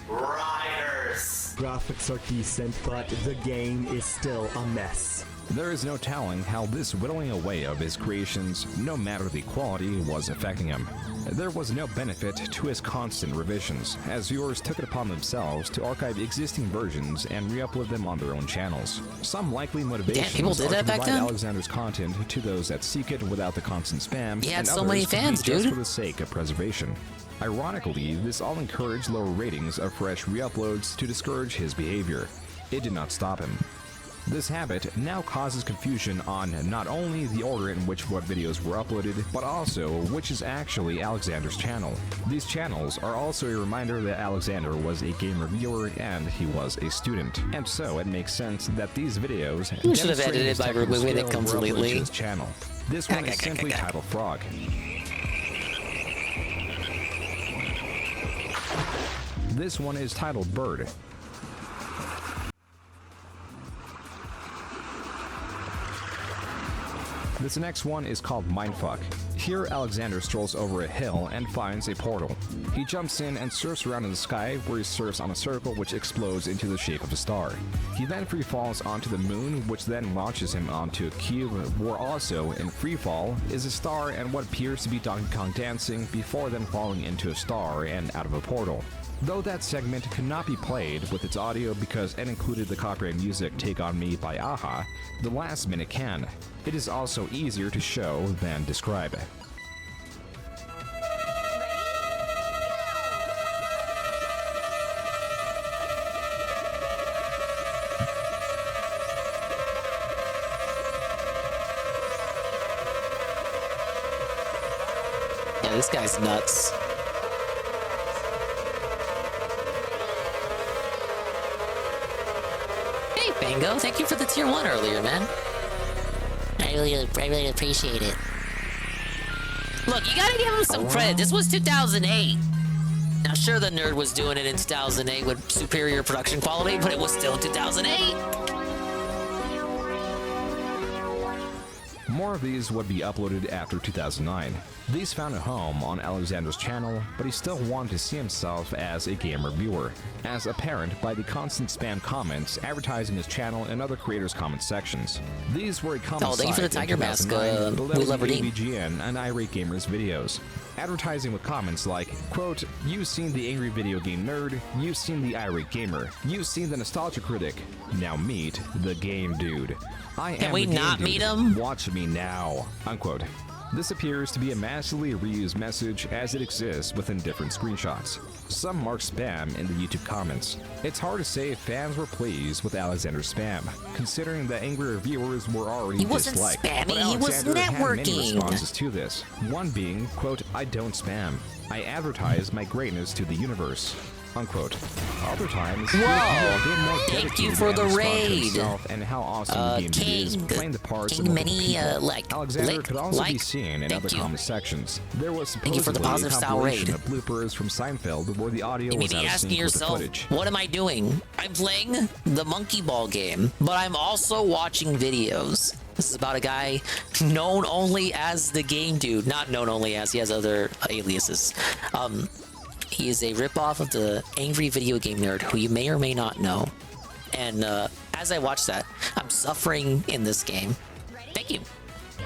Riders. Graphics are decent, but the game is still a mess. There is no telling how this whittling away of his creations, no matter the quality, was affecting him. There was no benefit to his constant revisions, as viewers took it upon themselves to archive existing versions and re-upload them on their own channels. Some likely motivations people did are that to back provide then? Alexander's content to those that seek it without the constant spam, He had and so many others to be fans, just dude. for the sake of preservation. Ironically, this all encouraged lower ratings of fresh re-uploads to discourage his behavior. It did not stop him. This habit now causes confusion on not only the order in which what videos were uploaded, but also which is actually Alexander's channel. These channels are also a reminder that Alexander was a game reviewer and he was a student. And so it makes sense that these videos You should have demonstrating edited his by technical removing it skill were uploaded completely. to his channel. This one is simply titled Frog. This one is titled Bird. This next one is called Mindfuck. Here, Alexander strolls over a hill and finds a portal. He jumps in and surfs around in the sky, where he surfs on a circle which explodes into the shape of a star. He then free falls onto the moon, which then launches him onto a cube, where also, in free fall, is a star and what appears to be Donkey Kong dancing before then falling into a star and out of a portal. Though that segment could not be played with its audio because it included the copyright music Take On Me by Aha, the last minute can. It is also easier to show than describe. Yeah, this guy's nuts. Hey, Bango, thank you for the tier 1 earlier, man. I really appreciate it. Look, you gotta give him some credit. This was 2008. Now, sure, the nerd was doing it in 2008 with superior production quality, but it was still 2008. More of these would be uploaded after 2009. These found a home on Alexander's channel, but he still wanted to see himself as a game reviewer, as apparent by the constant spam comments advertising his channel and other creators' comment sections. These were a common thank you for the sight in Tiger Mask, 2009, We Love Redeem. AVGN and Irate Gamers videos. Advertising with comments like, quote, "You've seen the angry video game nerd, you've seen the irate gamer, you've seen the nostalgia critic, now meet the game dude. I Can am we the game not dude. meet him? Watch me now," unquote. This appears to be a massively reused message as it exists within different screenshots. Some mark spam in the YouTube comments. It's hard to say if fans were pleased with Alexander's spam, considering that angry reviewers were already He wasn't disliked. spamming, But he was Alexander had many networking. responses to this. One being, quote, "I don't spam. I advertise my greatness to the universe." unquote. Other times, Whoa! Thank Thank you for the raid. And how awesome the game King, is playing the parts King of Mini, Alexander could also be seen in other you. comment sections. There was Thank you for the supposedly positive a style raid. compilation of bloopers from Seinfeld where the audio You may was be out of asking sync with the yourself, footage. what am I doing? I'm playing the Monkey Ball game, but I'm also watching videos. This is about a guy known only as the Game Dude. Not known only as, he has other aliases. He is a ripoff of the Angry Video Game Nerd, who you may or may not know. And as I watch that, I'm suffering in this game. Thank you.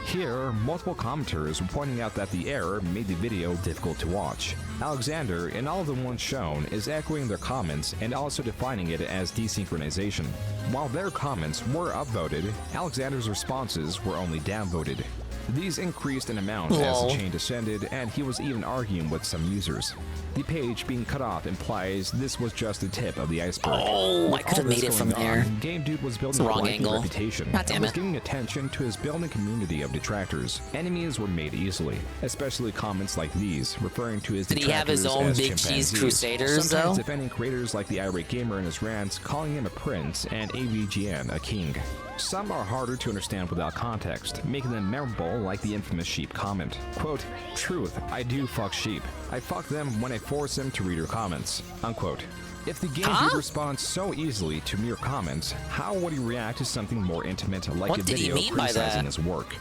Here, multiple commenters were pointing out that the error made the video difficult to watch. Alexander, in all of the ones shown, is echoing their comments and also defining it as desynchronization. While their comments were upvoted, Alexander's responses were only downvoted. These increased in amount as the chain descended, and he was even arguing with some users. The page being cut off implies this was just the tip of the iceberg. Oh, I could have made it from there. Game Dude was building a wrong liking angle. reputation God damn and was it. giving attention to his building community of detractors. Enemies were made easily, especially comments like these, referring to his Did he have his detractors own as Big Cheese chimpanzees. Crusaders, Sometimes though? defending creators like the Irate Gamer in his rants, calling him a prince, and AVGN a king. Some are harder to understand without context, making them memorable like the infamous sheep comment. Quote, truth, I do fuck sheep. I fuck them when I force them to read your comments. Unquote. If the game Dude responds so easily to mere comments, how would he react to something more intimate like a video criticizing his work?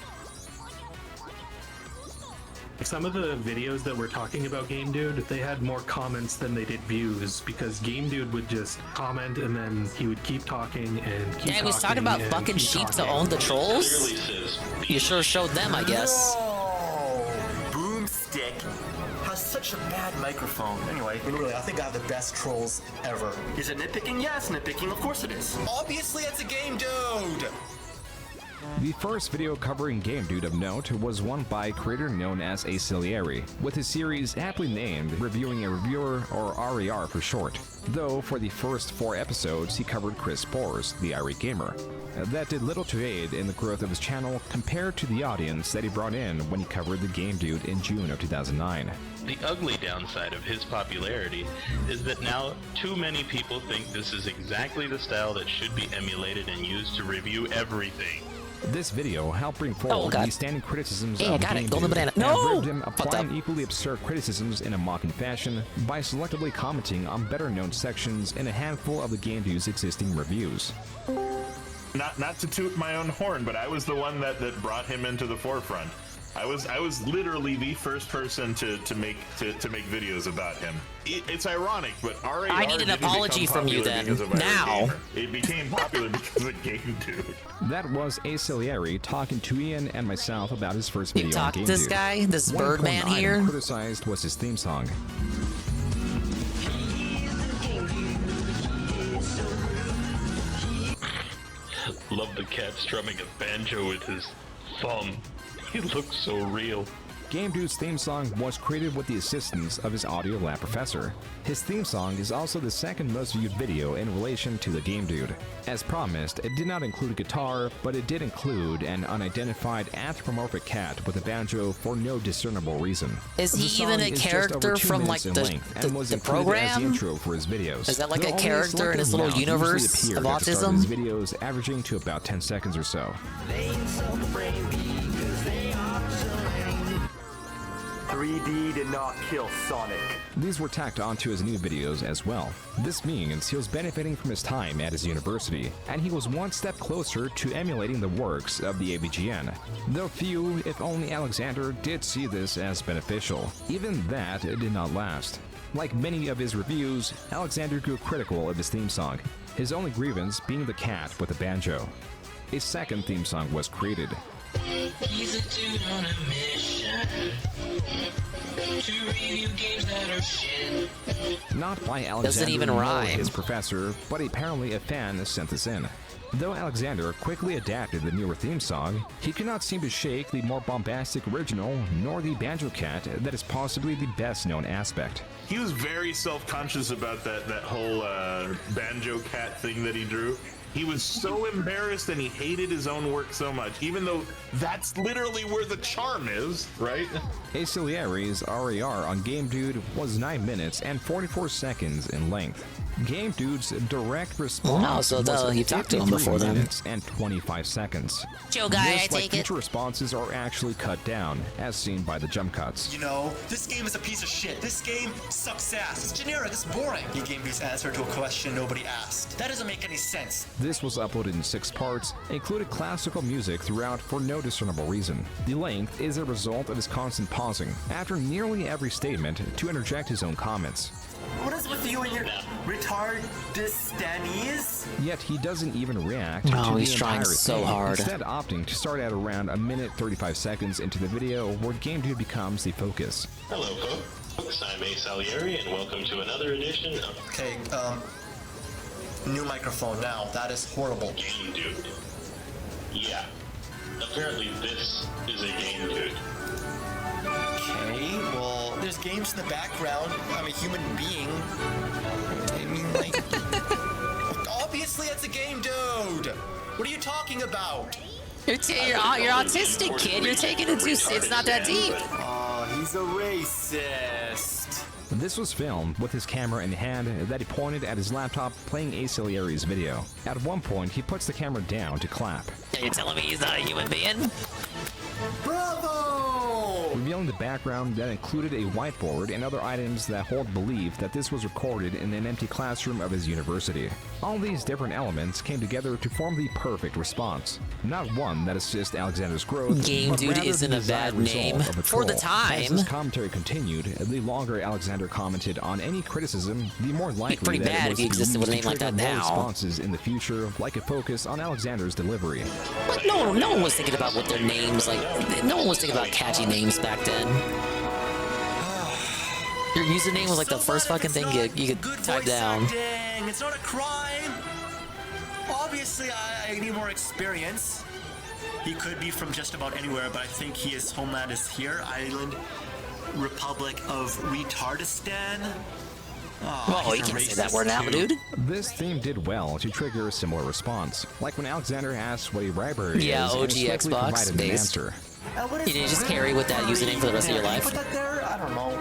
Some of the videos that were talking about Game Dude, they had more comments than they did views because Game Dude would just comment and then he would keep talking and keep talking. Yeah, he was talking about fucking sheep to own the trolls? You sure showed them, I guess. Boomstick has such a bad microphone. Anyway, literally, I think I have the best trolls ever. Is it nitpicking? Yes, nitpicking. Of course it is. Obviously, it's a Game Dude. The first video covering Game Dude of note was one by a creator known as Acilieri, with his series aptly named Reviewing a Reviewer, or RER for short, though for the first 4 episodes he covered Chris Spores, the Irate Gamer. That did little to aid in the growth of his channel compared to the audience that he brought in when he covered the Game Dude in June of 2009. The ugly downside of his popularity is that now too many people think this is exactly the style that should be emulated and used to review everything. This video helped bring forward the standing criticisms Yeah, of got Game it. Golden Dude, banana. and No! ribbed him applying equally absurd criticisms in a mocking fashion by selectively commenting on better-known sections in a handful of the Game Dude's existing reviews. Not to toot my own horn, but I was the one that brought him into the forefront. I was literally the first person to make videos about him. It's ironic, but RAR I need an didn't apology become from you popular then. because of Irate Now. Gamer. It became popular because of Game Dude. That was Acilieri talking to Ian and myself about his first video on talked Game this Dude. guy, this One Birdman important here? item criticized was his theme song. Love the cat strumming a banjo with his thumb. He looks so real. Game Dude's theme song was created with the assistance of his audio lab professor. His theme song is also the second most viewed video in relation to the Game Dude. As promised, it did not include a guitar, but it did include an unidentified anthropomorphic cat with a banjo for no discernible reason. Is The he song even a is just character over 2 from, like, minutes in the- length and the- was the included as the program? intro for his videos. Is that like a Though only character in his selective little amounts universe usually appeared of at the start of his autism? videos, averaging to about 10 seconds or so. 3D did not kill Sonic. These were tacked onto his new videos as well. This means he was benefiting from his time at his university, and he was one step closer to emulating the works of the AVGN. Though few, if only Alexander, did see this as beneficial. Even that did not last. Like many of his reviews, Alexander grew critical of his theme song, his only grievance being the cat with the banjo. A second theme song was created. He's a dude on a mission to review games that are shit. Not by Alexander Doesn't even nor rhyme. his professor, but apparently a fan sent this in. Though Alexander quickly adapted the newer theme song, he could not seem to shake the more bombastic original, nor the banjo cat that is possibly the best known aspect. He was very self-conscious about that whole banjo cat thing that he drew. He was so embarrassed and he hated his own work so much, even though that's literally where the charm is, right? Acelieri's RAR on Game Dude was 9 minutes and 44 seconds in length. Game Dude's direct response was you talked to him before then. minutes and 25 seconds. Joe guy, Just I like take it. future responses are actually cut down, as seen by the jump cuts. You know, this game is a piece of shit. This game sucks ass. It's generic. It's boring. He gave me his answer to a question nobody asked. That doesn't make any sense. This was uploaded in 6 parts, included classical music throughout for no discernible reason. The length is a result of his constant pausing after nearly every statement to interject his own comments. What is with you and your retardistanies? Yet he doesn't even react No, to the he's trying entire so thing, hard. instead opting to start at around a minute 35 seconds into the video where Game Dude becomes the focus. Hello, folks. I'm Ace Salieri, and welcome to another edition of Okay, new microphone now. That is horrible. Game Dude. Yeah. Apparently this is a Game Dude. Okay, well, there's games in the background. I'm a human being. I mean, like... obviously it's a game, dude! What are you talking about? You're autistic, kid. You're taking it too. It's not that deep. Oh, he's a racist. This was filmed with his camera in hand that he pointed at his laptop playing Acelieri's video. At one point, he puts the camera down to clap. You're telling me he's not a human being? Bravo! Revealing the background that included a whiteboard and other items that hold belief that this was recorded in an empty classroom of his university. All these different elements came together to form the perfect response. Not one that assists Alexander's growth, Game but Dude rather isn't the a bad desired name result of a for the troll. time. As his commentary continued, the longer Alexander commented on any criticism, the more likely pretty that bad it if was he existed with a name like trigger that more now. responses in the future, like a focus on Alexander's delivery. But no one was thinking about what their names like. No one was thinking about catchy names back then. Your username was like the first fucking thing you could type down. Dang, it's not a crime. Obviously, I need more experience. He could be from just about anywhere, but I think his homeland is here, Island Republic of Retardistan. Oh, you can't say that word now, dude. This theme did well to trigger a similar response, like when Alexander asked what a library Yeah, is, OG and swiftly Xbox provided an based. answer. You didn't just carry with that username for the rest of your life. Put that there? I don't know.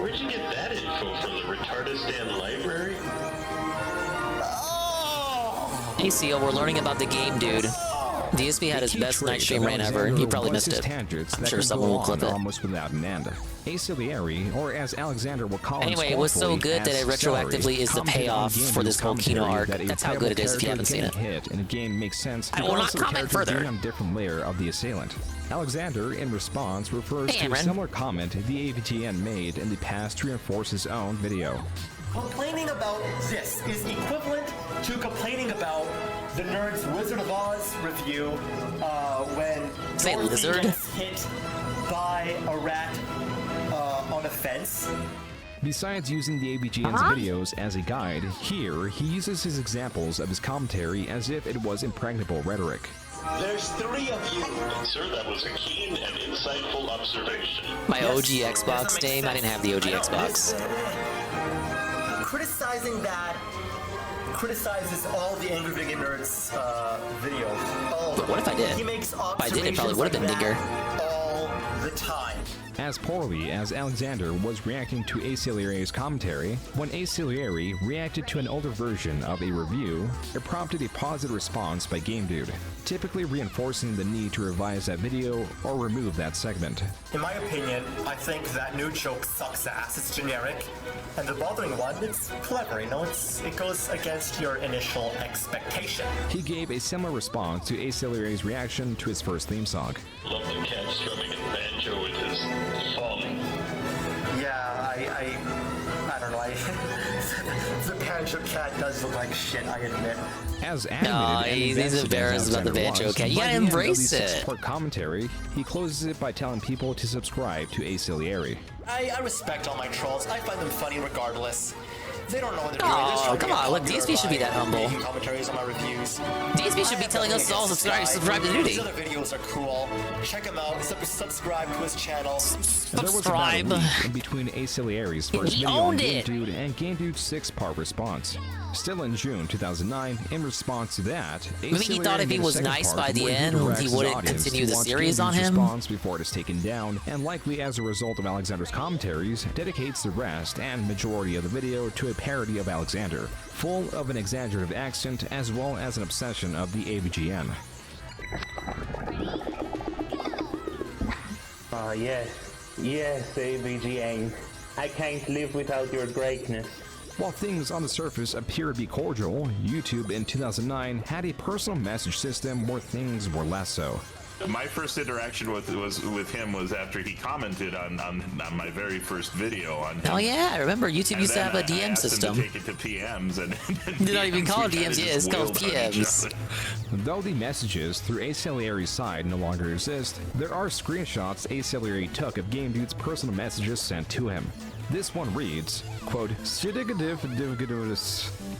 Where'd you get that info from? The Retardistan library? Hey, Seal, we're learning about the Game Dude. DSP had his best night stream rant ever. You probably missed it. I'm sure someone will clip it. Almost without an end. Acelieri, or as Alexander will call him Anyway, it was so scornfully, good that it as retroactively Celery, is the commented on payoff Game for this Dude's whole Kino commentary arc. that a That's how playable good it is if you haven't seen character it. getting hit in a game makes sense I will regardless not of the comment character further. being on a different layer of the assailant. Alexander, in response, refers Hey, to a Amron. similar comment the AVGN made in the past to reinforce his own video. Complaining about this is equivalent to complaining about the Nerd's Wizard of Oz review when Say Dorothy lizard? gets hit by a rat on a fence. Besides using the AVGN's videos as a guide, here he uses his examples of his commentary as if it was impregnable rhetoric. There's 3 of you. Sir, that was a keen and insightful observation. My OG Xbox name? I didn't have the OG Xbox. Criticizing that criticizes all the Angry Video Game Nerds videos. All But what if I did? He makes If I did, it probably observations would have been like bigger. that all the time. As poorly as Alexander was reacting to Acelieri's commentary, when Acelieri reacted to an older version of a review, it prompted a positive response by Game Dude, typically reinforcing the need to revise that video or remove that segment. In my opinion, I think that new joke sucks ass. It's generic. And the bothering one, it's clever, you know? It goes against your initial expectation. He gave a similar response to Acelieri's reaction to his first theme song. Love the cat strumming a banjo with his falling. Yeah, I don't know. The banjo cat does look like shit, I admit. As animated Aw, and he's invested embarrassed as about the Alexander banjo was, cat. You by gotta the end of embrace the it. 6-part commentary, he closes it by telling people to subscribe to Acelieri. I respect all my trolls. I find them funny regardless. They don't know what they're Oh, doing. They're trying to come get on, look, popular DSP should be by that humble. making commentaries on my reviews. DSP should be telling us all subscribe to Duty. His other videos are cool. Check him out. Subscribe to his channel. There was about a week in between Acelieri's first He video on owned Game it. Dude and Game Dude's 6-part response. Still in June 2009, in response to that, Maybe he thought if he was nice by the end, he wouldn't continue the series on him. Response before it is taken down, and likely as a result of Alexander's commentaries, dedicates the rest and majority of the video to a parody of Alexander, full of an exaggerative accent as well as an obsession of the AVGN. Yes, AVGN. I can't live without your greatness. While things on the surface appear to be cordial, YouTube in 2009 had a personal message system where things were less so. My first interaction with him was after he commented on my very first video on him. Oh yeah, I remember YouTube used to have a I DM asked system. him to take it to PMs and Did not even call it DMs, yeah, it's called PMs. Though the messages through Aceleri's side no longer exist, there are screenshots Aceleri took of Game Dude's personal messages sent to him. This one reads, quote,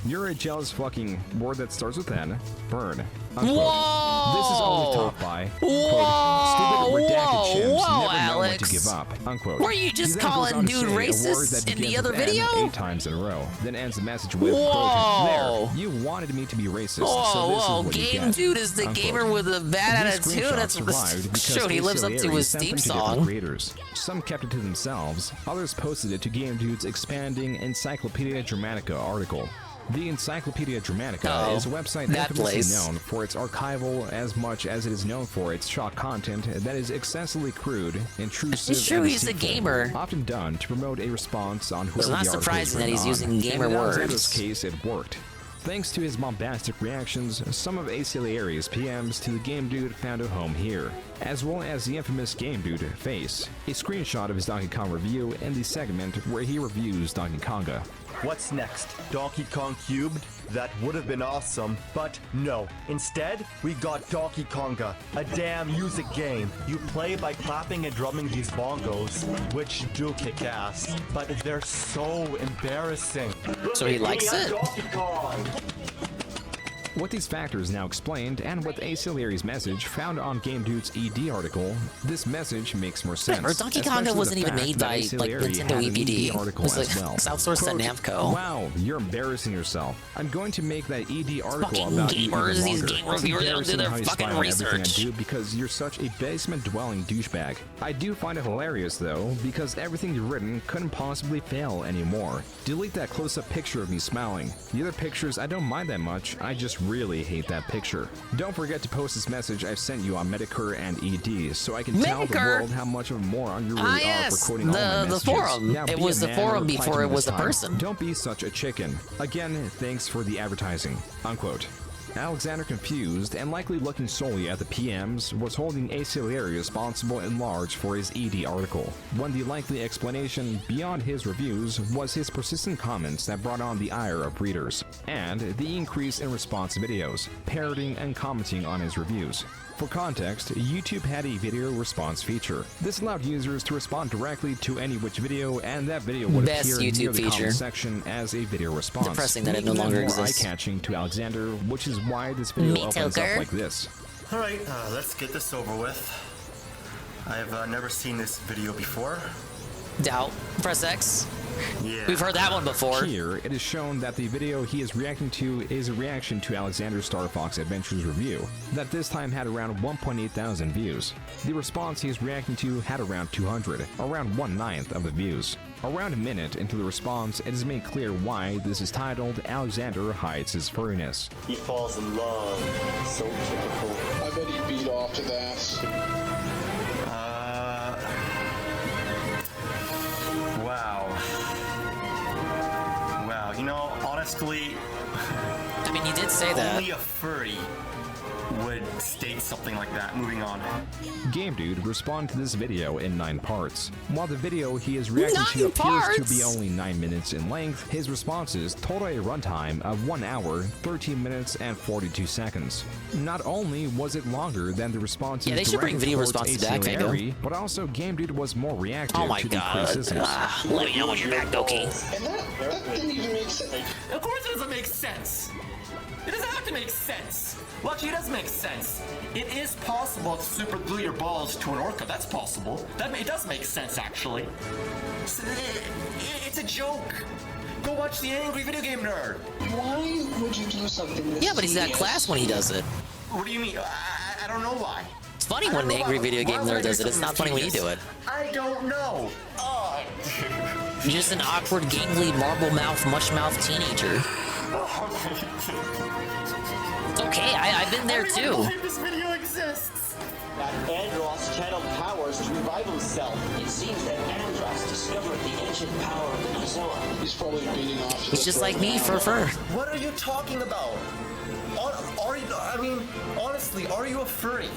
"You're a jealous fucking word that starts with N, burn." Unquote. Whoa! This is only topped by, Whoa! quote, "Stupid redacted chimps Whoa, never know when Alex. to give up." Unquote. Were you just He then goes calling on to dude say a word racist that in the begins other with N video? 8 times in a row, then ends the message with, Whoa! quote, "There, you wanted me to be racist, Whoa, so this whoa, is what you Game get." Dude is the Unquote. gamer with a bad These attitude. screenshots That's what the survived because show he lives up to Aceleri his sent theme them to different song. creators. Some kept it to themselves, others posted it to Game Dude's expanding Encyclopedia Dramatica article. The Encyclopedia Dramatica is a website that infamously place. known for its archival as much as it is known for its shock content that is excessively crude, intrusive, It's true, and he's a deceitful, gamer. often done to promote a response on whoever It's not the article is surprising that written he's on. using gamer And in Alexander's words. case, it worked. Thanks to his bombastic reactions, some of Aceleri's PMs to the Game Dude found a home here, as well as the infamous Game Dude face, a screenshot of his Donkey Kong review in the segment where he reviews Donkey Konga. What's next? Donkey Kong Cubed? That would have been awesome, but no. Instead, we got Donkey Konga, a damn music game. You play by clapping and drumming these bongos, which do kick ass, but they're so embarrassing. So he likes it? Donkey Kong! With these factors now explained, and with Aceleri's message found on Game Dude's ED article, this message makes more sense. Or Donkey especially Konga the wasn't even fact made that by like Aceleri Nintendo had an EPD. ED article It was like as well. it's outsourced to Quote, Namco. "Wow, you're embarrassing yourself. I'm going to make that ED article fucking about you even gamers, these longer. game It's reviewers don't do embarrassing their how you fucking spy on everything I research." do because you're such a basement-dwelling douchebag. I do find it hilarious though, because everything you've written couldn't possibly fail anymore. Delete that close-up picture of me smiling. The other pictures I don't mind that much, I just really hate that picture. Don't forget to post this message I've sent you on Medicare and ED so I can tell the Medicare? world how much of a moron you really are yes, for quoting all my the messages. forum. Now It be was a the man forum and reply before to it me was this the time. person. Don't be such a chicken. Again, thanks for the advertising." Unquote. Alexander, confused and likely looking solely at the PMs, was holding Aceleri responsible in large for his ED article, when the likely explanation beyond his reviews was his persistent comments that brought on the ire of readers, and the increase in response videos, parroting and commenting on his reviews. For context, YouTube had a video response feature. This allowed users to respond directly to any which video, and that video would Best appear near YouTube the comment feature. section as a video response. Depressing that it no making longer more exists. eye-catching to Alexander, which is why this video Me opens toker. up like this. Alright, let's get this over with. I've never seen this video before. Doubt. Press X. Yeah. We've heard that one before. Here, it is shown that the video he is reacting to is a reaction to Alexander's Star Fox Adventures review, that this time had around 1.8 thousand views. The response he is reacting to had around 200, around 1/9 of the views. Around a minute into the response, it is made clear why this is titled Alexander Hides His Furriness. He falls in love. So typical. I bet he beat off to that. Wow. Wow, you know, honestly, I mean, you did say that. only a furry would state something like that. Moving on. Game Dude responded to this video in 9 parts. While the video he is reacting 9 to appears to parts? be only 9 minutes in length, his responses total a runtime of 1 hour, 13 minutes, and 42 seconds. Not only was it longer than the responses Yeah, they should bring directed video towards responses back, Fango. Aceleri, but also Game Dude was more reactive Oh my to the god. criticisms. Let me know when you're back, Doki. And that didn't even make sense. Of course it doesn't make sense. It doesn't have to make sense. Well, actually, it does make sense. It is possible to super glue your balls to an orca. That's possible. It does make sense, actually. It's a joke. Go watch the Angry Video Game Nerd. Why would you do something this Yeah, but he's at serious? class when he does it. What do you mean? I don't know why. It's funny when the Angry Video Game Nerd does it. It's not funny when you do it. I don't know. Oh. You're just an awkward, gangly, marble mouth, mush mouth teenager. It's okay, I've been there too. This video exists. That Andros channeled powers to revive himself. It seems that Andros discovered the ancient power of the Nozoa. He's probably beating off. He's just like me, fur. What are you talking about? Honestly, are you a furry?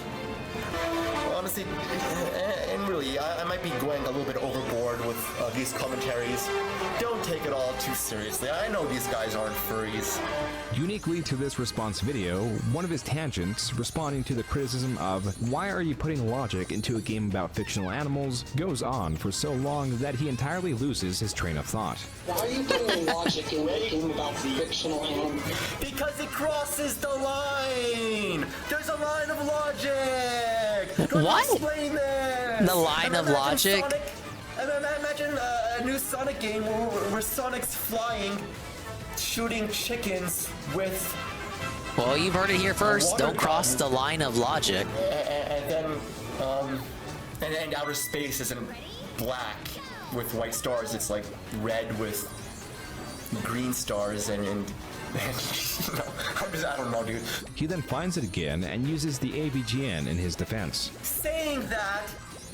Honestly, and really, I might be going a little bit overboard with these commentaries. Don't take it all too seriously. I know these guys aren't furries. Uniquely to this response video, one of his tangents, responding to the criticism of why are you putting logic into a game about fictional animals, goes on for so long that he entirely loses his train of thought. Why are you putting logic in a game about fictional animals? Because it crosses the line! There's a line of logic! What? Explain this! The line of logic? Imagine a new Sonic game where Sonic's flying, shooting chickens with... Well, you've heard it here first. Don't cross the line of logic. And then outer space isn't black with white stars. It's like red with green stars and I don't know, dude. He then finds it again and uses the AVGN in his defense. Saying that...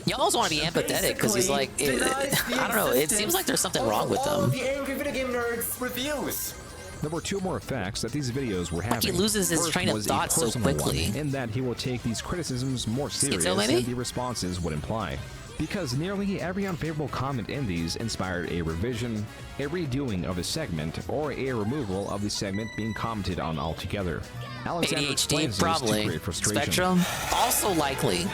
You almost want to be empathetic because he's like, I don't know, it seems like there's something wrong with them. The Angry Video Game Nerds reviews. There were two more effects that these videos were having. He loses his First train of was a thought so personal quickly. one, in that he will take these criticisms more serious Schizo, than maybe? the responses would imply. Because nearly every unfavorable comment in these inspired a revision, a redoing of a segment, or a removal of the segment being commented on altogether. Alexander explains ADHD, probably. this to create frustration. Spectrum, also likely.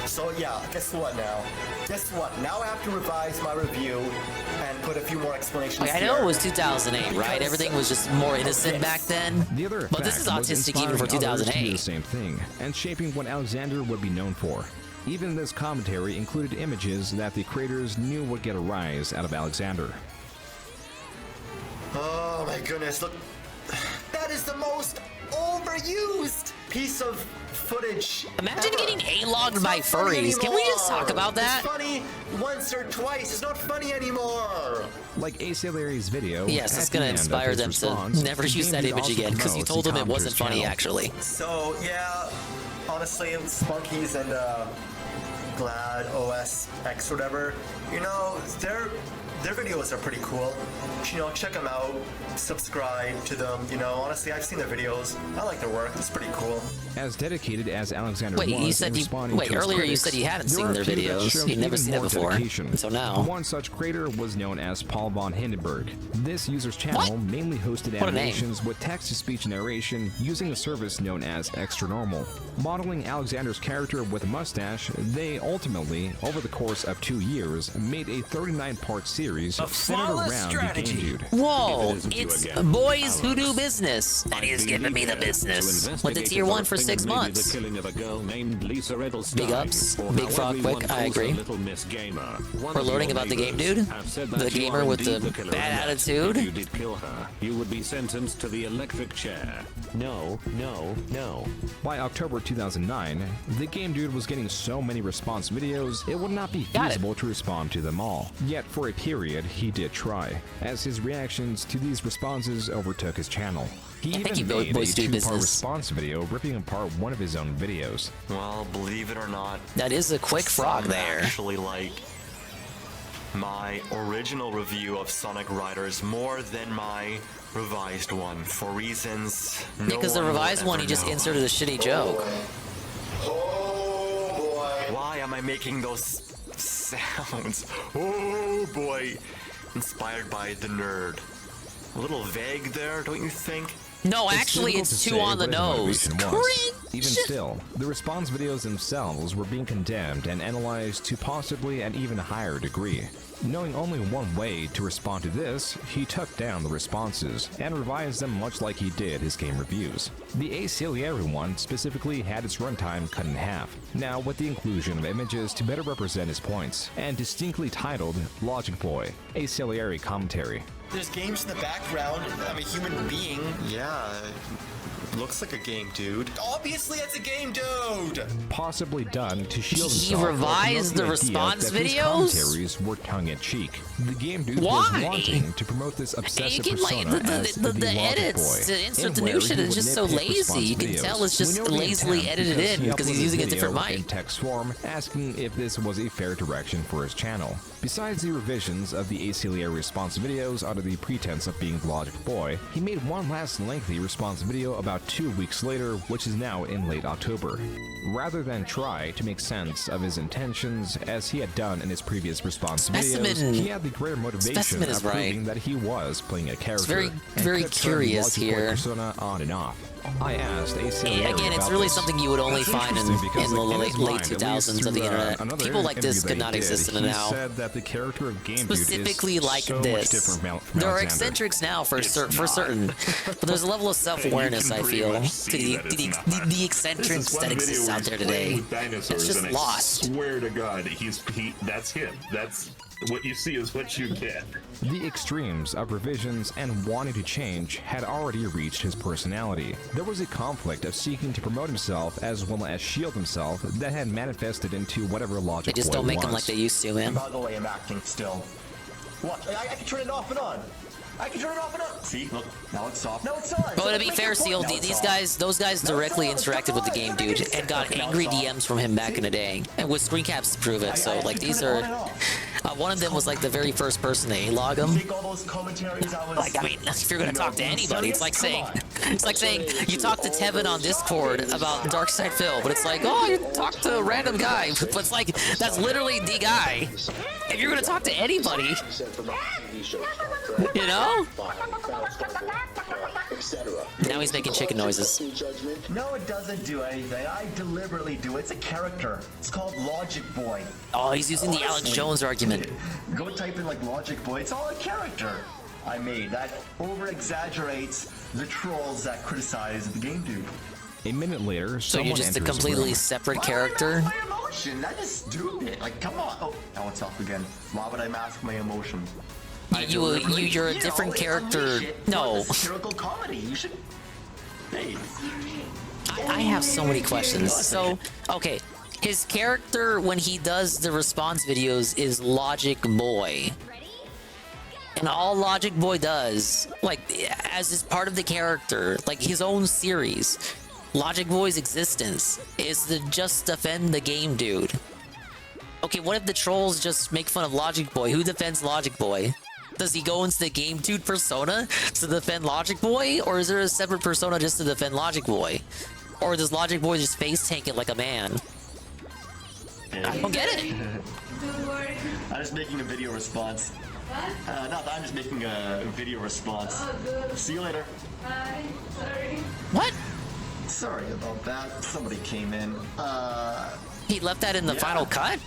So yeah, guess what now? Guess what? Now I have to revise my review and put a few more explanations Like, I here. know it was 2008, right? Because Everything was just more innocent back then. The other But this is effect was autistic even for inspiring others to do 2008. the same thing, and shaping what Alexander would be known for. Even this commentary included images that the creators knew would get a rise out of Alexander. Oh my goodness, look. That is the most overused piece of footage. Imagine ever. getting A-logged by It's not funny furries. Can we just anymore. talk about that? It's funny once or twice. It's not funny anymore. Like Ace Larry's video. Yes, it's at the going to end of inspire his them response, to never the use game that dude image also again because you promotes told the them it wasn't commenter's funny, channel. actually. So yeah, honestly, Spunkies and Glad OS X or whatever, you know, their videos are pretty cool. You know, check them out, subscribe to them. You know, honestly, I've seen their videos. I like their work. It's pretty cool. As dedicated as Alexander Wait, was you said in you responding wait to his earlier. You critics, said you hadn't there seen are their a few that videos. show You'd never even seen it more before. dedication. Until now. One such creator was known as Paul von Hindenburg. This user's channel mainly hosted What a name. animations with text-to-speech narration using a service known as Extra Normal. Modeling Alexander's character with a mustache, they ultimately, over the course of 2 years, made a 39-part series centered around the game dude. Whoa, it's boys who do business. And he's giving me the business. With the tier 1 for 6 months. Big ups, big frog quick, I agree. We're learning about the game dude, the gamer with the bad attitude. If you did kill her, you would be sentenced to the electric chair. No, no, no. By October 2009, the game dude was getting so many response videos, it would not be feasible to respond to them all. Yet for a period, he did try, as his reactions to these responses overtook his channel. He even made a 2-part response video ripping apart one of his own videos. Well, believe it or not, that is a quick frog there. Actually, like my original review of Sonic Riders more than my revised one for reasons. Because the revised one, he just inserted a shitty joke. Oh boy! Why am I making those sounds? Oh boy! Inspired by the nerd. A little vague there, don't you think? No, actually, it's too on the nose. Even still, the response videos themselves were being condemned and analyzed to possibly an even higher degree. Knowing only one way to respond to this, he took down the responses and revised them much like he did his game reviews. The Aciliary one specifically had its runtime cut in half, now with the inclusion of images to better represent his points, and distinctly titled Logic Boy, Aciliary Commentary. There's games in the background. I'm a human being. Yeah, looks like a game, dude. Obviously, it's a game, dude. Possibly done to shield He himself. revised the idea response that his videos? commentaries were tongue-in-cheek. The game dude Why? was wanting to promote this obsessive You can, like, persona as the logic edits boy, to insert and the new where shit he is would just so nitpick lazy. response You can videos. tell it's just We know the lazily intent edited in he because he's uploaded using a the different video in mic. text form, asking if this was a fair direction for his channel. Besides the revisions of the ACLA response videos under the pretense of being the Logic Boy, he made one last lengthy response video about 2 weeks later, which is now in late October. Rather than try to make sense of his intentions as he had done in his previous response videos, he had the greater motivation of proving that he was playing a character. Very, and very could turn the curious Logic Boy here. persona on and off. I asked ACLA Again, it's about really this. something you would only That's find in interesting because, the like, in late his mind, at 2000s least of the through, internet. another People like this interview could that not he exist did, in it he now. said that the character of Game Specifically Dude is like so much this. different from There are Alexander. eccentrics now for certain, but there's a level of self-awareness I feel to the eccentrics that exists out there today. It's just lost. Swear to God, that's him. That's what you see is what you get. The extremes of revisions and wanting to change had already reached his personality. There was a conflict of seeking to promote himself as well as shield himself that had manifested into whatever Logic They just Boy don't make was. them like they used to, man. By the way, I'm acting still. Watch, I can turn it off and on. I can turn it off and on. See, look, now it's off. Now it's on. Well, to be fair, Seal, those guys directly interacted with the game, dude, and got angry DMs from him back in the day, and with screen caps to prove it. So, like, these are. One of them was like the very first person to A-log him. Like, I mean, if you're gonna talk to anybody, it's like saying you talk to Tevin on Discord about Darkside Phil, but it's like, oh, you talk to a random guy, but it's like that's literally the guy. If you're gonna talk to anybody, you know. Now he's making chicken noises. No, it doesn't do anything. I deliberately do. It's a character. It's called Logic Boy. Oh, he's using the Alex Jones argument. Go type in like Logic Boy. It's all a character I made that over-exaggerates the trolls that criticize the game dude. A minute later, so you're just a completely separate character? My emotion. I just do it. Like, come on. Oh, now it's off again. Why would I mask my emotion? You're a different character. No. Satirical comedy. You should. Hey. I have so many questions. So, okay, his character when he does the response videos is Logic Boy. And all Logic Boy does, like, as is part of the character, like his own series, Logic Boy's existence is to just defend the game dude. Okay, what if the trolls just make fun of Logic Boy? Who defends Logic Boy? Does he go into the game dude persona to defend Logic Boy? Or is there a separate persona just to defend Logic Boy? Or does Logic Boy just face tank it like a man? I don't get it. I'm just making a video response. Not that I'm just making a video response. See you later. Bye. Sorry. What? Sorry about that. Somebody came in. He left that in the final cut?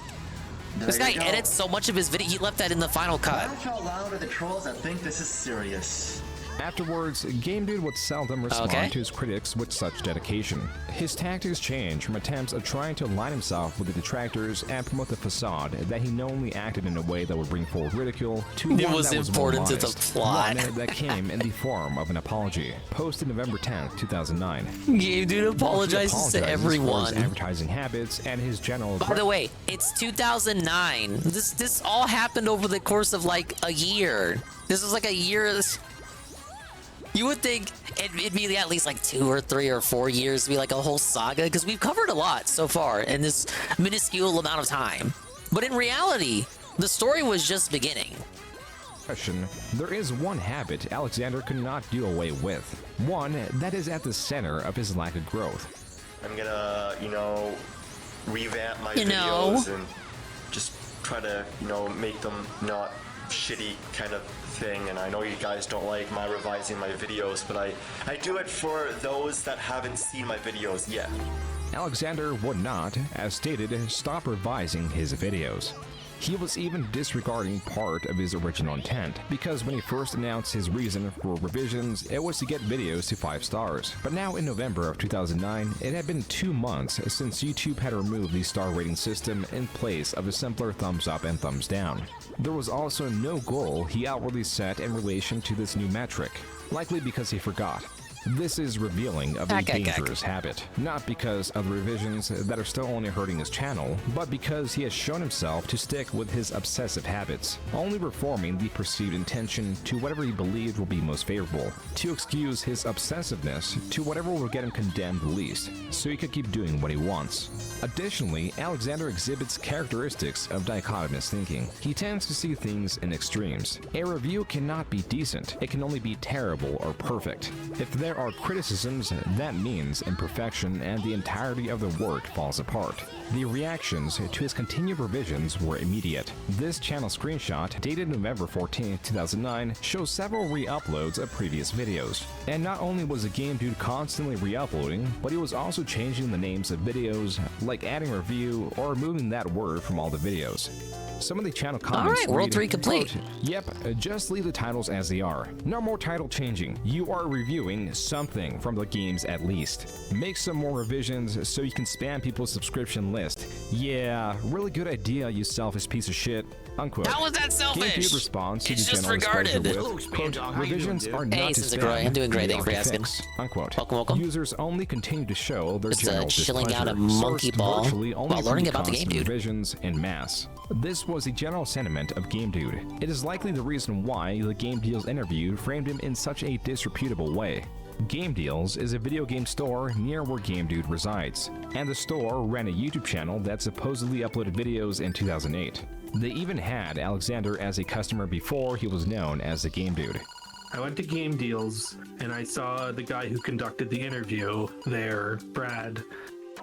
This guy edits so much of his video, he left that in the final cut. Laugh out loud at the trolls that think this is serious. Afterwards, Game Dude would seldom respond to his critics with such dedication. His tactics changed from attempts of trying to align himself with the detractors and promote the facade that he knowingly acted in a way that would bring forward ridicule to one that was important to the plot. One that came in the form of an apology, posted November 10th, 2009. Game Dude apologizes to everyone. For his advertising habits and his general. By the way, it's 2009. This all happened over the course of like a year. This was like a year. You would think it'd be at least like 2 or 3 or 4 years to be like a whole saga, because we've covered a lot so far in this minuscule amount of time. But in reality, the story was just beginning. There is one habit Alexander could not do away with. One that is at the center of his lack of growth. I'm gonna, revamp my videos and just try to, make them not shitty kind of thing. And I know you guys don't like my revising my videos, but I do it for those that haven't seen my videos yet. Alexander would not, as stated, stop revising his videos. He was even disregarding part of his original intent, because when he first announced his reason for revisions, it was to get videos to 5 stars. But now in November of 2009, it had been 2 months since YouTube had removed the star rating system in place of a simpler thumbs up and thumbs down. There was also no goal he outwardly set in relation to this new metric, likely because he forgot. This is revealing of a dangerous habit, not because of the revisions that are still only hurting his channel, but because he has shown himself to stick with his obsessive habits, only reforming the perceived intention to whatever he believed will be most favorable, to excuse his obsessiveness to whatever will get him condemned least, so he could keep doing what he wants. Additionally, Alexander exhibits characteristics of dichotomous thinking. He tends to see things in extremes. A review cannot be decent, it can only be terrible or perfect. If there are criticisms, that means imperfection and the entirety of the work falls apart. The reactions to his continued revisions were immediate. This channel screenshot, dated November 14, 2009, shows several re-uploads of previous videos. And not only was the game dude constantly re-uploading, but he was also changing the names of videos, like adding review or removing that word from all the videos. Some of the channel comments Alright, World 3 complete. Quote, "Yep, just leave the titles as they are. No more title changing. You are reviewing something from the games at least. Make some more revisions so you can spam people's subscription list. Yeah, really good idea, you selfish piece of shit." Unquote. How was that selfish? GameCube responds to It's the just general displeasure regarded. with, quote, "Revisions are not Hey, to Sister spam, Groy, I'm doing great. they Thank you are for to asking. fix." Unquote. Welcome, welcome. Users only continue to show their Just, general chilling displeasure, out a monkey sourced ball virtually only while from learning about the constant game dude. revisions en masse. This was the general sentiment of Game Dude. It is likely the reason why the Game Deals interview framed him in such a disreputable way. Game Deals is a video game store near where Game Dude resides, and the store ran a YouTube channel that supposedly uploaded videos in 2008. They even had Alexander as a customer before he was known as the Game Dude. I went to Game Deals and I saw the guy who conducted the interview there, Brad.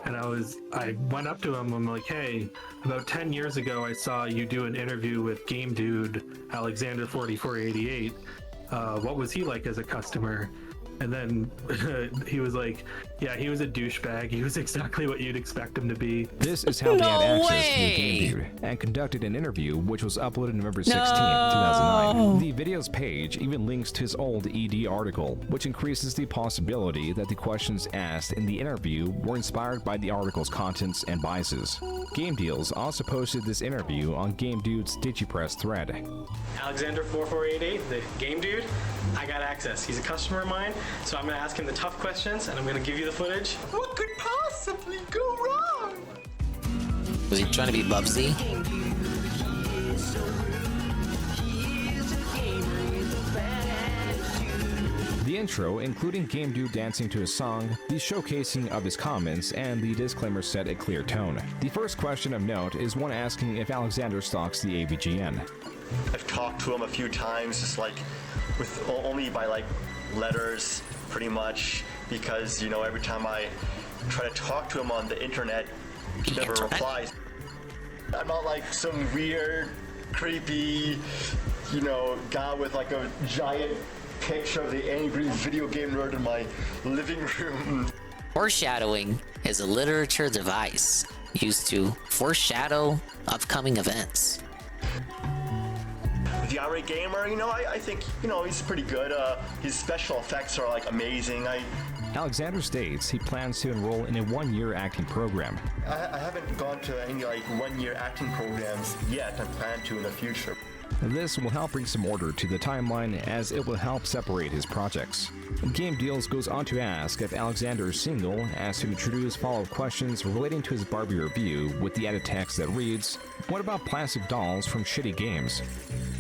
And I went up to him, I'm like, "Hey, about 10 years ago I saw you do an interview with Game Dude, Alexander 4488. What was he like as a customer?" And then he was like, "Yeah, he was a douchebag. He was exactly what you'd expect him to be." This is how they had access to the Game Dude, and conducted an interview which was uploaded November 16, 2009. The videos page even links to his old ED article, which increases the possibility that the questions asked in the interview were inspired by the article's contents and biases. Game Deals also posted this interview on Game Dude's DigiPress thread. Alexander 4488, the Game Dude, I got access. He's a customer of mine, so I'm gonna ask him the tough questions and I'm gonna give you the footage. What could possibly go wrong? Was he trying to be Bubsy? The intro, including Game Dude dancing to his song, the showcasing of his comments, and the disclaimer set a clear tone. The first question of note is one asking if Alexander stalks the AVGN. I've talked to him a few times, just like with only by like letters, pretty much, because you know every time I try to talk to him on the internet, he never replies. I'm not like some weird, creepy, you know, guy with like a giant picture of the angry video game nerd in my living room. Foreshadowing is a literature device used to foreshadow upcoming events. The irate gamer, you know, I think, you know, he's pretty good. His special effects are like amazing. Alexander states he plans to enroll in a one-year acting program. I haven't gone to any like one-year acting programs yet. I plan to in the future. This will help bring some order to the timeline, as it will help separate his projects. Game Deals goes on to ask if Alexander is single, as to introduce follow-up questions relating to his Barbie review with the added text that reads, "What about plastic dolls from shitty games?"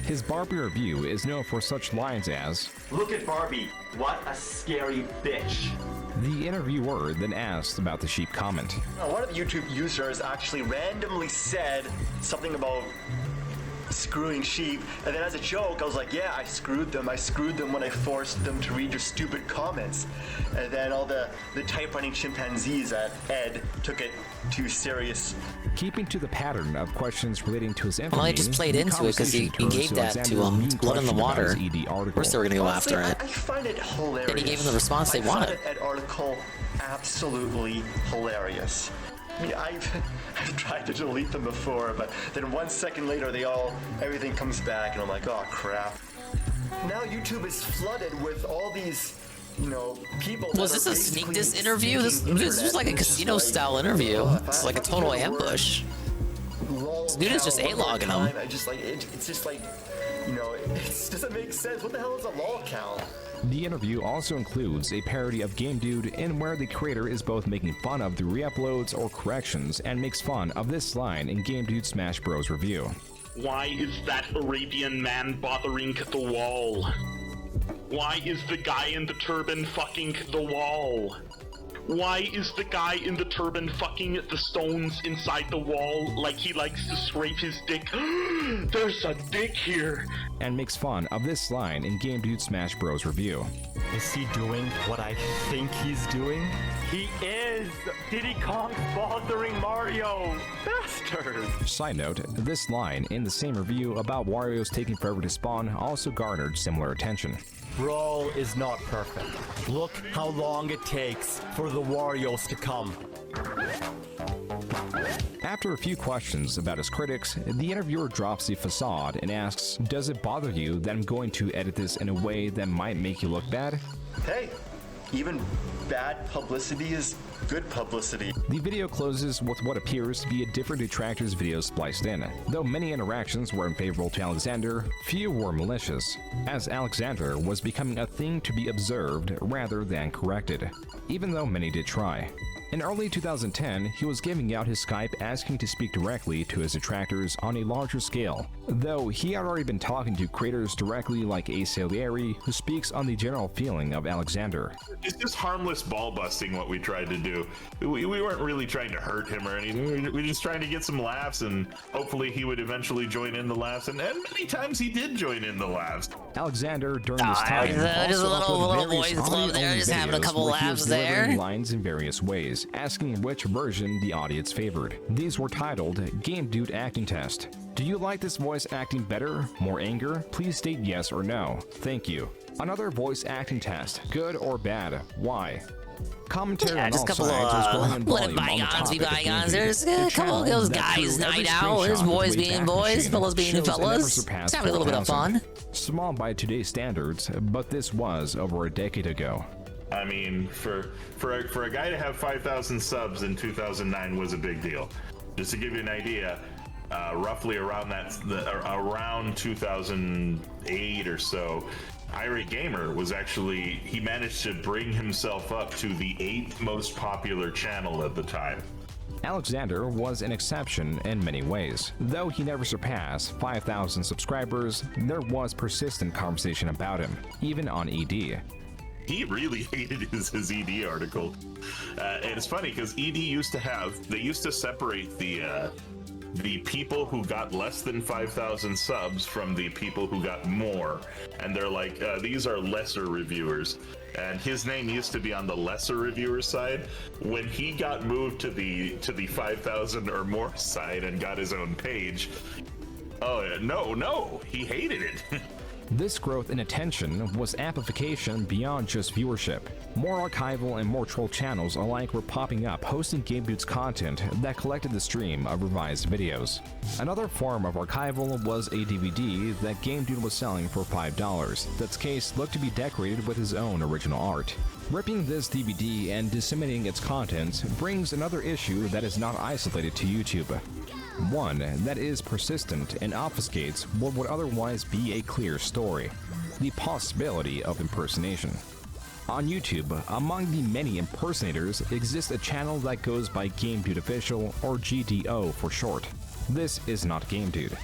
His Barbie review is known for such lines as, "Look at Barbie, what a scary bitch." The interviewer then asked about the sheep comment. One of the YouTube users actually randomly said something about screwing sheep, and then as a joke I was like, "Yeah, I screwed them when I forced them to read your stupid comments." And then all the typewriting chimpanzees at Ed took it too serious. Keeping to the pattern of questions relating to his infamy, Well, I just played into it because he gave that to Blood in the Water. Of course they were going to go after it. I find it hilarious. Then he gave him the response they wanted. I find that article absolutely hilarious. I mean, I've tried to delete them before, but then 1 second later, everything comes back, and I'm like, oh crap. Now YouTube is flooded with all these, people. Was this a sneak diss interview? This was like a casino-style interview. It's like a total ambush. This dude is just A-logging him. It's just like, it doesn't make sense. What the hell is a lol count? The interview also includes a parody of Game Dude in where the creator is both making fun of the re-uploads or corrections and makes fun of this line in Game Dude Smash Bros. Review. Why is that Arabian man bothering the wall? Why is the guy in the turban fucking the wall? Why is the guy in the turban fucking the stones inside the wall like he likes to scrape his dick? There's a dick here! And makes fun of this line in Game Dude Smash Bros. Review. Is he doing what I think he's doing? He is! Diddy Kong's bothering Mario! Bastard! Side note, this line in the same review about Wario's taking forever to spawn also garnered similar attention. Brawl is not perfect. Look how long it takes for the Warios to come. After a few questions about his critics, the interviewer drops the facade and asks, does it bother you that I'm going to edit this in a way that might make you look bad? Hey, even bad publicity is good publicity. The video closes with what appears to be a different detractor's video spliced in. Though many interactions were unfavorable to Alexander, few were malicious, as Alexander was becoming a thing to be observed rather than corrected, even though many did try. In early 2010, he was giving out his Skype asking to speak directly to his detractors on a larger scale, though he had already been talking to creators directly like Ace Salieri, who speaks on the general feeling of Alexander. It's just harmless ball busting what we tried to do. We weren't really trying to hurt him or anything. We were just trying to get some laughs, and hopefully he would eventually join in the laughs, and many times he did join in the laughs. Alexander, during this time, just a little boys club there, just having a couple laughs there. Lines in various ways, asking which version the audience favored. These were titled Game Dude Acting Test. Do you like this voice acting better? More anger? Please state yes or no. Thank you. Another voice acting test. Good or bad? Why? Commentary on just a all couple sides was growing in let volume on the bygones be topic of bygones. Game There's Dude. a The couple of channel those that guys threw every night out. There's screenshot boys of the being Wayback boys, Machine fellas being shows it never fellas. surpassed It's having a little bit of 4,000. fun. Small by today's standards, but this was over a decade ago. I mean, for a guy to have 5,000 subs in 2009 was a big deal. Just to give you an idea, roughly around around 2008 or so, Irate Gamer was actually, he managed to bring himself up to the 8th most popular channel at the time. Alexander was an exception in many ways. Though he never surpassed 5,000 subscribers, there was persistent conversation about him, even on ED. He really hated his ED article. And it's funny because ED used to separate the people who got less than 5,000 subs from the people who got more. And they're like, these are lesser reviewers. And his name used to be on the lesser reviewers side. When he got moved to the 5,000 or more side and got his own page, oh no, he hated it. This growth in attention was amplification beyond just viewership. More archival and more troll channels alike were popping up hosting Game Dude's content that collected the stream of revised videos. Another form of archival was a DVD that Game Dude was selling for $5 that's case looked to be decorated with his own original art. Ripping this DVD and disseminating its contents brings another issue that is not isolated to YouTube. One that is persistent and obfuscates what would otherwise be a clear story: the possibility of impersonation. On YouTube, among the many impersonators exists a channel that goes by Game Dude Official, or GDO for short. This is not Game Dude.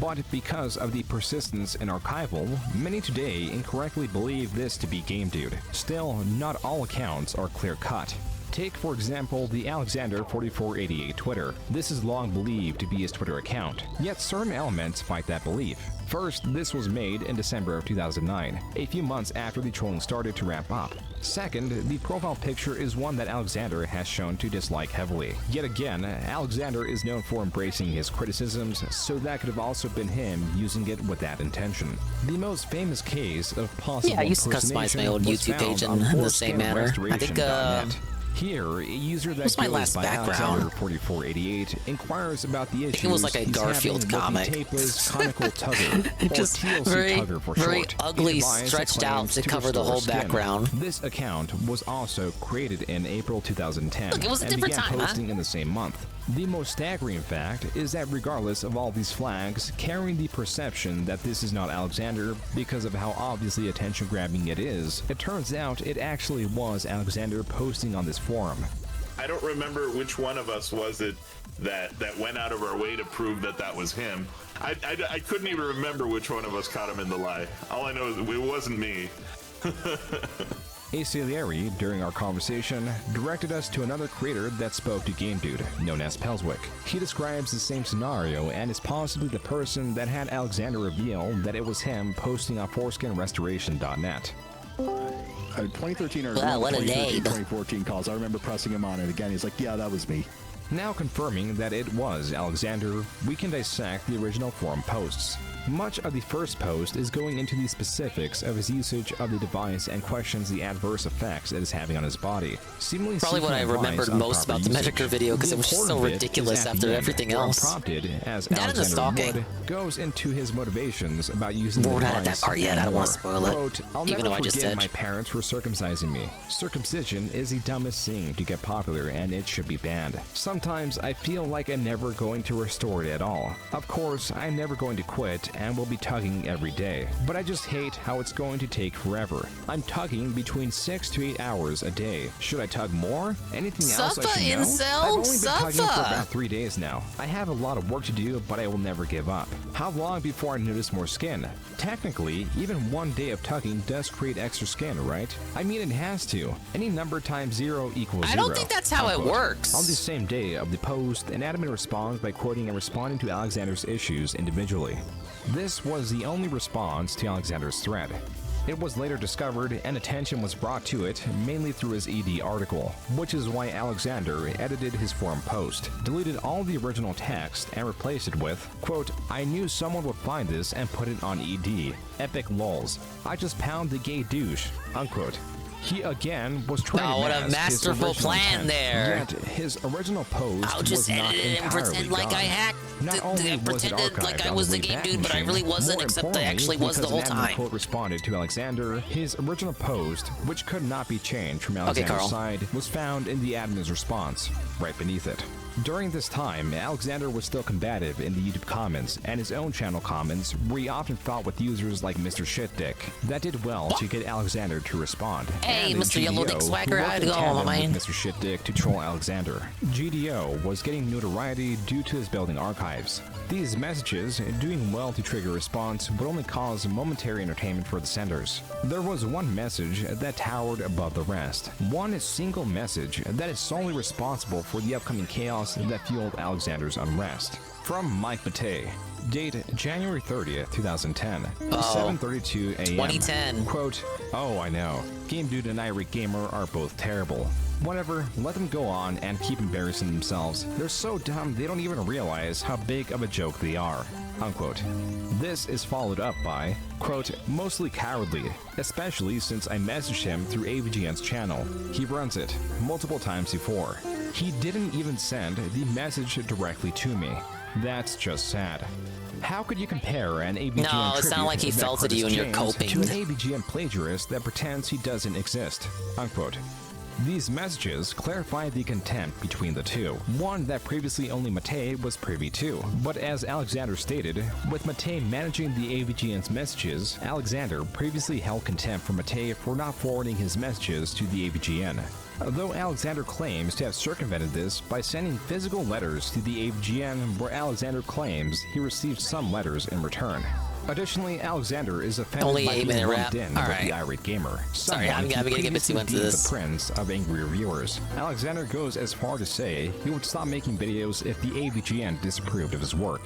But because of the persistence in archival, many today incorrectly believe this to be Game Dude. Still, not all accounts are clear-cut. Take, for example, the Alexander4488 Twitter. This is long believed to be his Twitter account, yet certain elements fight that belief. First, this was made in December of 2009, a few months after the trolling started to ramp up. Second, the profile picture is one that Alexander has shown to dislike heavily. Yet again, Alexander is known for embracing his criticisms, so that could have also been him using it with that intention. The most famous case of possible I used to customize my old YouTube page in the same manner. I think Here, a user that What's my goes last by background? Alexander4488 inquires about the issues it was like a he's Garfield having comic. with the tapeless conical tugger, or Just TLC very, tugger for very short. ugly, A device that stretched out claims to cover the restore whole skin. background. This account was also created in April 2010 Look, it was a and different began time, man. posting in the same month. The most staggering fact is that regardless of all these flags carrying the perception that this is not Alexander because of how obviously attention-grabbing it is, it turns out it actually was Alexander posting on this forum. I don't remember which one of us was it that went out of our way to prove that was him. I couldn't even remember which one of us caught him in the lie. All I know is it wasn't me. A Salieri, during our conversation, directed us to another creator that spoke to Game Dude, known as Pelswick. He describes the same scenario and is possibly the person that had Alexander reveal that it was him posting on foreskinrestoration.net. 2013 or Wow, what a 2013, name. 2014 calls. I remember pressing him on it again. He's like, yeah, that was me. Now confirming that it was Alexander, we can dissect the original forum posts. Much of the first post is going into the specifics of his usage of the device and questions the adverse effects it is having on his body. Seemingly Probably what I seeking advice remembered on most proper about the usage. Medicare video because The it was just so important bit ridiculous is at after the end, everything where else. Unprompted, as That and the Alexander stalking. Wood goes into his motivations about using the We're not at device. that part yet, and I don't wanna more. spoil it, Quote, I'll even never though I just forget did. my parents for circumcising me. Circumcision is the dumbest thing to get popular and it should be banned. Sometimes I feel like I'm never going to restore it at all. Of course, I'm never going to quit and will be tugging every day. But I just hate how it's going to take forever. I'm tugging between 6 to 8 hours a day. Should I tug more? Anything else I Suffer, should know? incel, I've only been tugging for suffer. about 3 days now. I have a lot of work to do, but I will never give up. How long before I notice more skin? Technically, even 1 day of tugging does create extra skin, right? I mean, it has to. Any number times 0 equals 0. I don't think that's how it Unquote. works. On the same day of the post, an admin responds by quoting and responding to Alexander's issues individually. This was the only response to Alexander's thread. It was later discovered and attention was brought to it mainly through his ED article, which is why Alexander edited his forum post, deleted all the original text and replaced it with, quote, I knew someone would find this and put it on ED. Epic lols. I just pound the gay douche. Unquote. He again was trying Oh, to what a mask his masterful original plan intent, there. Yet his original post I'll just was not edit it and entirely pretend like gone. I hacked. Not only was it pretended like archived I on was the the game Wayback dude, but I Machine, really wasn't, more except I importantly, actually was the because whole an admin time. quote responded to Alexander, his original post, which could not be changed from Alexander's Carl. side, was found in the admin's response, right beneath it. During this time, Alexander was still combative in the YouTube comments and his own channel comments, where he often fought with users like Mr. Shitdick. That did well to get Alexander to respond. Hey, And Mr. Yellow Dick GDO, Swagger, who I had to worked go in home, tandem man. with Mr. Shitdick to troll Alexander. GDO was getting notoriety due to his building archives. These messages, doing well to trigger response, would only cause momentary entertainment for the senders. There was one message that towered above the rest. One single message that is solely responsible for the upcoming chaos that fueled Alexander's unrest. From Mike Matei. Date January 30th, 2010. 7:32 a.m. 2010. Quote, oh, I know. Game Dude and Irate Gamer are both terrible. Whatever, let them go on and keep embarrassing themselves. They're so dumb they don't even realize how big of a joke they are. Unquote. This is followed up by, quote, mostly cowardly, especially since I messaged him through AVGN's channel. He runs it multiple times before. He didn't even send the message directly to me. That's just sad. How could you compare an AVGN No, it's not tribute like he that felt it to you and you're Curtis coping. James to an AVGN plagiarist that pretends he doesn't exist? Unquote. These messages clarify the contempt between the two, one that previously only Matei was privy to. But as Alexander stated, with Matei managing the AVGN's messages, Alexander previously held contempt for Matei for not forwarding his messages to the AVGN. Though Alexander claims to have circumvented this by sending physical letters to the AVGN, where Alexander claims he received some letters in return. Additionally, Alexander is offended Only by 8 being minute lumped wrap. in All with the right. irate gamer. Sorry, Someone I'm gonna who get a bit previously too into deemed this. the prince of angry reviewers. Alexander goes as far to say he would stop making videos if the AVGN disapproved of his work.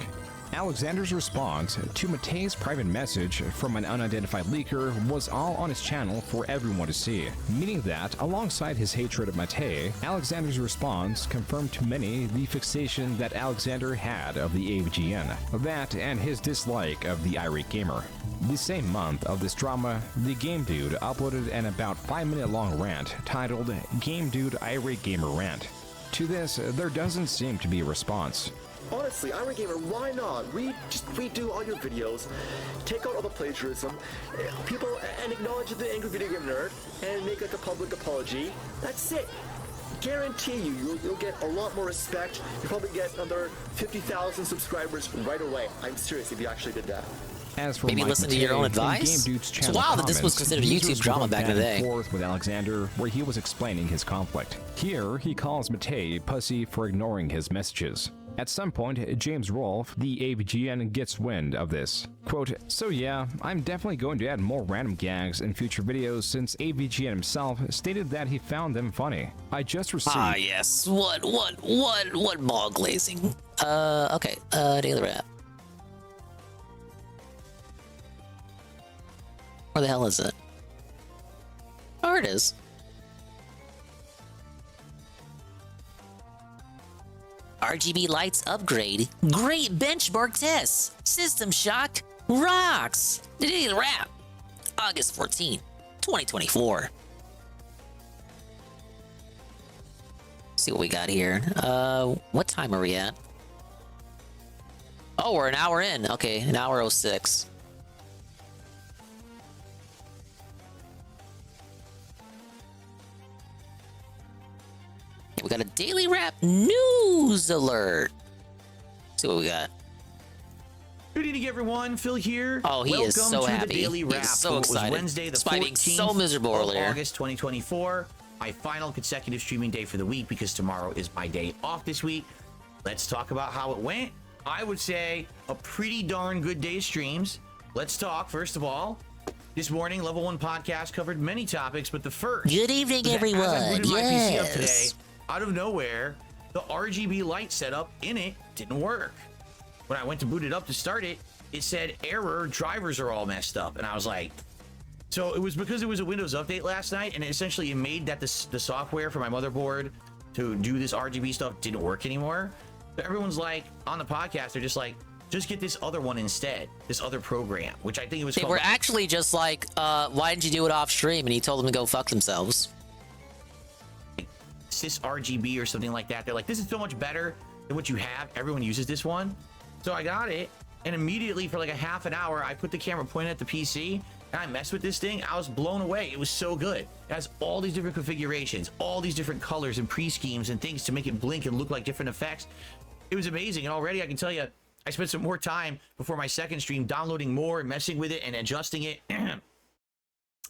Alexander's response to Matei's private message from an unidentified leaker was all on his channel for everyone to see, meaning that, alongside his hatred of Matei, Alexander's response confirmed to many the fixation that Alexander had of the AVGN, that and his dislike of the irate gamer. The same month of this drama, the Game Dude uploaded an about 5-minute long rant titled Game Dude Irate Gamer Rant. To this, there doesn't seem to be a response. Honestly, Irate Gamer, why not? Just redo all your videos, take out all the plagiarism, people, and acknowledge the angry video game nerd, and make like a public apology. That's it. Guarantee you'll get a lot more respect. You'll probably get another 50,000 subscribers right away. I'm serious if you actually did that. As for Maybe Mike listen to Matei, your own in advice? Game Dude's It's channel wild that this was comments, considered a users YouTube drama went back in the and day. forth with Alexander, where he was explaining his conflict. Here, he calls Matei pussy for ignoring his messages. At some point, James Rolfe, the AVGN, gets wind of this. Quote, "So yeah, I'm definitely going to add more random gags in future videos since AVGN himself stated that he found them funny. I just received..." Ah, yes. What ball glazing? Okay, daily wrap. Where the hell is it? Oh, it is. RGB lights upgrade. Great benchmark tests. System Shock rocks. The daily wrap. August 14, 2024. See what we got here. What time are we at? Oh, we're an hour in. Okay, an hour 06. We got a daily wrap news alert. Let's see what we got. Good evening, everyone. Phil here. Oh, he is so Welcome to happy. the Daily He Wrap. is so excited. It was Wednesday, the Despite being 14th so miserable of earlier. August 2024. My final consecutive streaming day for the week because tomorrow is my day off this week. Let's talk about how it went. I would say a pretty darn good day of streams. Let's talk, first of all. This morning, Level 1 Podcast covered many topics, but the first... Good evening, was that everyone. As I booted my PC up Yes. today, out of nowhere, the RGB light setup in it didn't work. When I went to boot it up to start it, it said error, drivers are all messed up. And I was like, so it was because it was a Windows update last night, and essentially it made that the software for my motherboard to do this RGB stuff didn't work anymore. So everyone's like, on the podcast, they're just like, just get this other one instead, this other program, which I think it was They called... were actually just like, why didn't you do it off stream? And he told them to go fuck themselves. Sys RGB or something like that. They're like, this is so much better than what you have. Everyone uses this one. So I got it, and immediately for like a half an hour, I put the camera pointed at the PC, and I messed with this thing. I was blown away. It was so good. It has all these different configurations, all these different colors and pre-schemes and things to make it blink and look like different effects. It was amazing, and already I can tell you, I spent some more time before my second stream downloading more and messing with it and adjusting it. I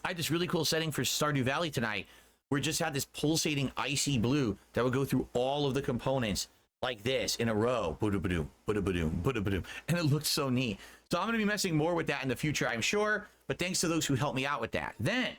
had this really cool setting for Stardew Valley tonight, where it just had this pulsating icy blue that would go through all of the components like this in a row. Boo-doo-ba-doo, boo-doo-ba-doo, boo-doo-ba-doo. And it looked so neat. So I'm going to be messing more with that in the future, I'm sure. But thanks to those who helped me out with that. Then,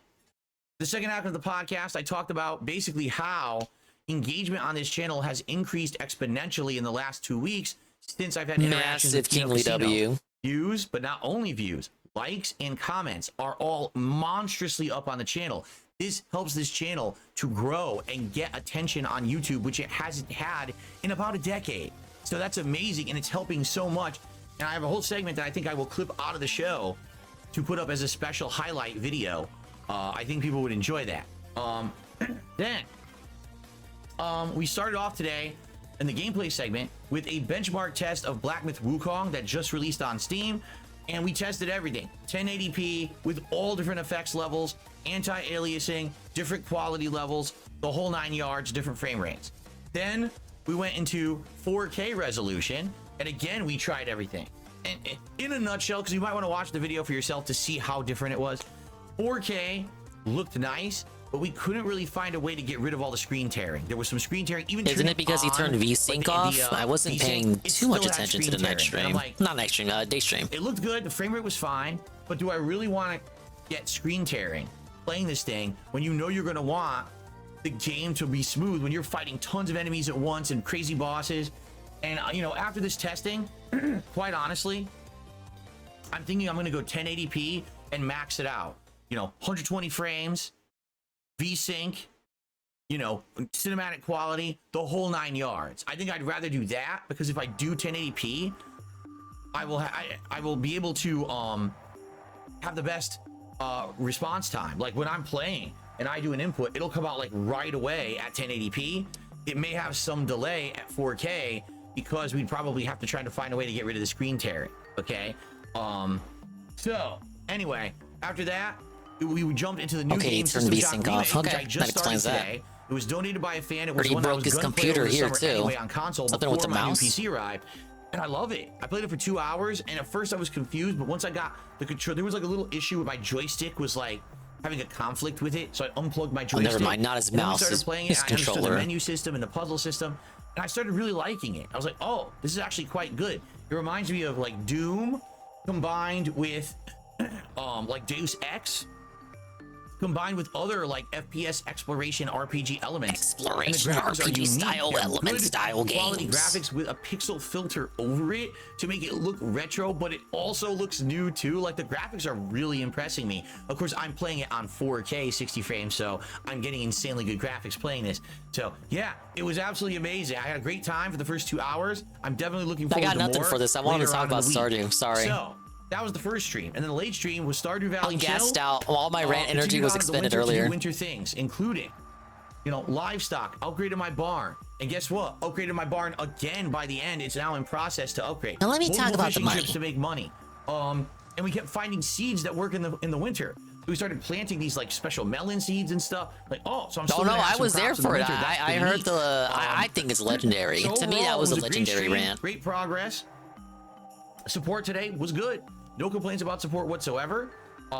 the second half of the podcast, I talked about basically how engagement on this channel has increased exponentially in the last 2 weeks since I've had interactions Massive with Kino Kingly Casino. W. Views, but not only views, likes and comments are all monstrously up on the channel. This helps this channel to grow and get attention on YouTube, which it hasn't had in about a decade. So that's amazing, and it's helping so much. And I have a whole segment that I think I will clip out of the show to put up as a special highlight video. I think people would enjoy that. Then we started off today in the gameplay segment with a benchmark test of Black Myth Wukong that just released on Steam. And we tested everything, 1080p with all different effects levels, anti-aliasing, different quality levels, the whole 9 yards, different frame rates. Then we went into 4K resolution, and again, we tried everything. And in a nutshell, because you might want to watch the video for yourself to see how different it was, 4K looked nice, but we couldn't really find a way to get rid of all the screen tearing. There was some screen tearing. Even Isn't it because he turned VSync off? I wasn't paying too much attention to the night stream. Not night stream, day stream. It looked good. The frame rate was fine. But do I really want to get screen tearing playing this thing when you know you're going to want the game to be smooth when you're fighting tons of enemies at once and crazy bosses? And, you know, after this testing, quite honestly, I'm thinking I'm going to go 1080p and max it out. You know, 120 frames, VSync, you know, cinematic quality, the whole 9 yards. I think I'd rather do that because if I do 1080p, I will be able to have the best response time. Like when I'm playing and I do an input, it'll come out like right away at 1080p. It may have some delay at 4K because we'd probably have to try to find a way to get rid of the screen tearing. Okay. So anyway, after that, we jumped into the new game System Shock Remake, which I just started today. It was donated by a fan. It was one that I was going to play over the summer anyway on console before my new PC arrived. And I love it. I played it for 2 hours, and at first I was confused, but once I got the control, there was like a little issue with my joystick was like having a conflict with it, so I unplugged my joystick. Never mind, not his mouse, his controller. I understood the menu system and the puzzle system, and I started really liking it. I was like, oh, this is actually quite good. It reminds me of like Doom combined with like Deus Ex, combined with other like FPS exploration RPG elements. Exploration RPG style elements, style games. Quality graphics with a pixel filter over it to make it look retro, but it also looks new too. Like the graphics are really impressing me. Of course, I'm playing it on 4K 60 frames, so I'm getting insanely good graphics playing this. So yeah, it was absolutely amazing. I had a great time for the first 2 hours. I'm definitely looking forward to more. I got nothing for this. I wanted to talk about Stardew. Sorry. So that was the first stream, and then the late stream was Stardew Valley. I'm gassed out. All my rant energy was expended earlier. Winter things, including, you know, livestock. Upgraded my barn, and guess what? Upgraded my barn again by the end. It's now in process to upgrade. Now let me talk about the money. Trips to make money. And we kept finding seeds that work in the winter. We started planting these like special melon seeds and stuff. Like, oh, so I'm still. Oh no, I was there for it. I heard the. I think it's legendary. So to me, that was a legendary rant. Great progress. Support today was good. No complaints about support whatsoever.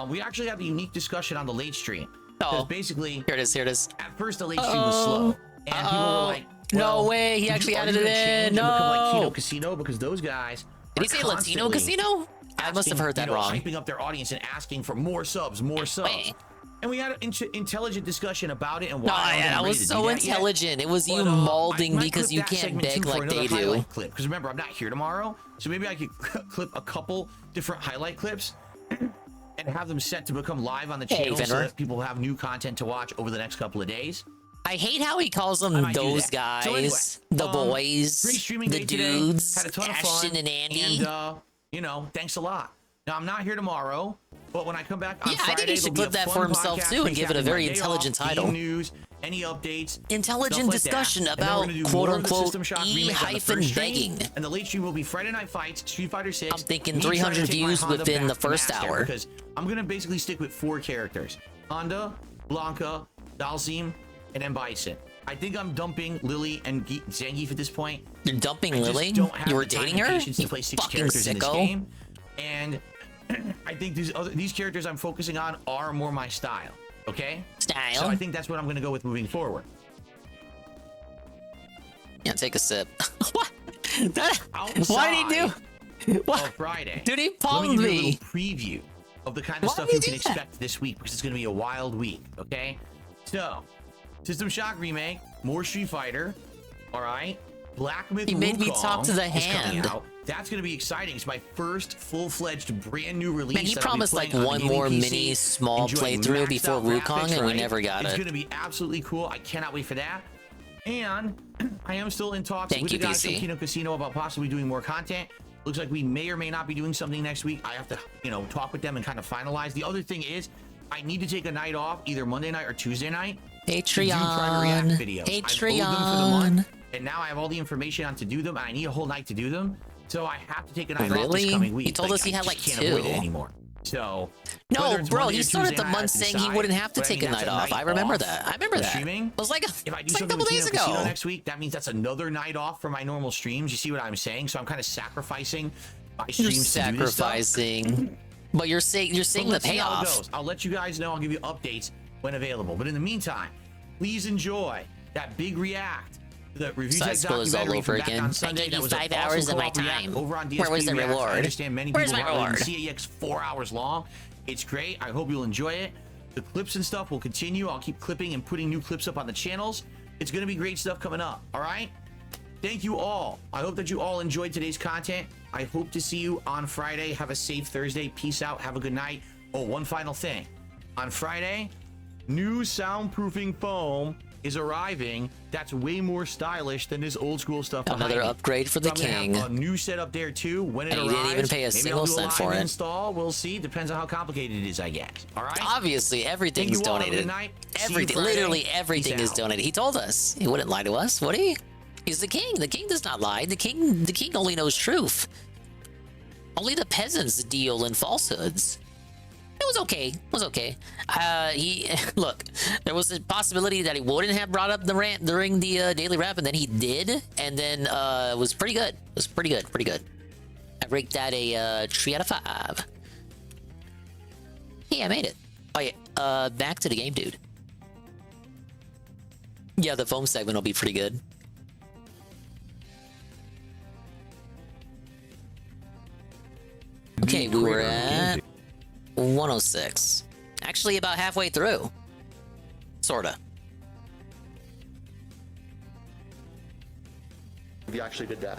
We actually had a unique discussion on the late stream. Because basically, here it is. At first, the late stream was slow, and people were like, well, "No way, he actually added it in." No, become like Kino Casino because those guys. Did he say Latino Casino? I must have heard that wrong. Hyping up their audience and asking for more subs, more subs. And we had an intelligent discussion about it and why. I was so intelligent. It was you molding because you can't beg like they do. Because remember, I'm not here tomorrow, so maybe I could clip a couple different highlight clips and have them set to become live on the channel so that people have new content to watch over the next couple of days. I hate how he calls them those guys, so anyway, the boys, the dudes, had a ton of Ashton fun, and Andy. And, you know, thanks a lot. Now, I'm not here tomorrow, but when I come back on Friday, I think he should clip that for himself too and give it a very intelligent title. News, any updates, intelligent discussion about quote-unquote E-begging. And the late stream will be Friday Night Fights, Street Fighter 6. I'm thinking 300 views within the first hour. Because I'm going to basically stick with 4 characters. Honda, Blanca, Dalsim, and M. Bison. I think I'm dumping Lily and Zangief at this point. You're dumping Lily? You were dating her? You to play 6 characters in this game. And I think these characters I'm focusing on are more my style. Okay? Style. So I think that's what I'm going to go with moving forward. Yeah, take a sip. What? Why did he do? What? Friday. Dude, he Let palmed me give you a me. little preview of the kind of stuff you can expect this week because it's going to be a wild week. Okay? So, System Shock Remake, more Street Fighter. All right? Black Myth He made me talk to the is coming hand. out. That's going to be exciting. It's my first full-fledged brand new release. Man, he promised like one more mini small playthrough before Wukong, and we never got it. It's going to be absolutely cool. I cannot wait for that. And I am still in talks with the guys from Kino Casino about possibly doing more content. Looks like we may or may not be doing something next week. I have to, you know, talk with them and kind of finalize. The other thing is, I need to take a night off, either Monday night or Tuesday night. Patreon. Patreon. And now I have all the information on to do them. And I need a whole night to do them. So I have to take a night off this coming week. He told us he had like can't 2. avoid it anymore. So no, bro, he started the month saying he wouldn't have to take a night off. I remember that. I remember that. Streaming. It was like if I do a couple days ago. Next week, that means that's another night off for my normal streams. You see what I'm saying? So I'm kind of sacrificing my streams. You're sacrificing, but you're saying the payoff. I'll let you guys know. I'll give you updates when available. But in the meantime, please enjoy that big react. The review tech all over again. I gave you 5 hours of my time. Over on DSP Where was the Reacts. reward? I understand many Where's people my reward? CAX 4 hours long. It's great. I hope you'll enjoy it. The clips and stuff will continue. I'll keep clipping and putting new clips up on the channels. It's going to be great stuff coming up. All right? thank you all. I hope that you all enjoyed today's content. I hope to see you on Friday. Have a safe Thursday. Peace out. Have a good night. Oh, one final thing. On Friday, new soundproofing foam is arriving. That's way more stylish than this old school stuff. Another upgrade for the I'm gonna king. have a new setup there too. When it And arrives, you didn't even pay a maybe single I'll do a cent live for it. install. We'll see. Depends on how complicated it is, I guess. All right. Obviously, everything's Thank you all. Have a donated. good night. See you Everything, Friday. literally everything Peace is out. donated. He told us. He wouldn't lie to us, would he? He's the king. The king does not lie. The king only knows truth. Only the peasants deal in falsehoods. It was okay. It was okay. He look. There was a possibility that he wouldn't have brought up the rant during the daily rap, and then he did, and then it was pretty good. It was pretty good. Pretty good. I ranked that a 3 out of 5. Yeah, I made it. Oh yeah. Back to the game, dude. Yeah, the foam segment will be pretty good. Okay, we were at 106. Actually, about halfway through. Sorta. If you actually did that.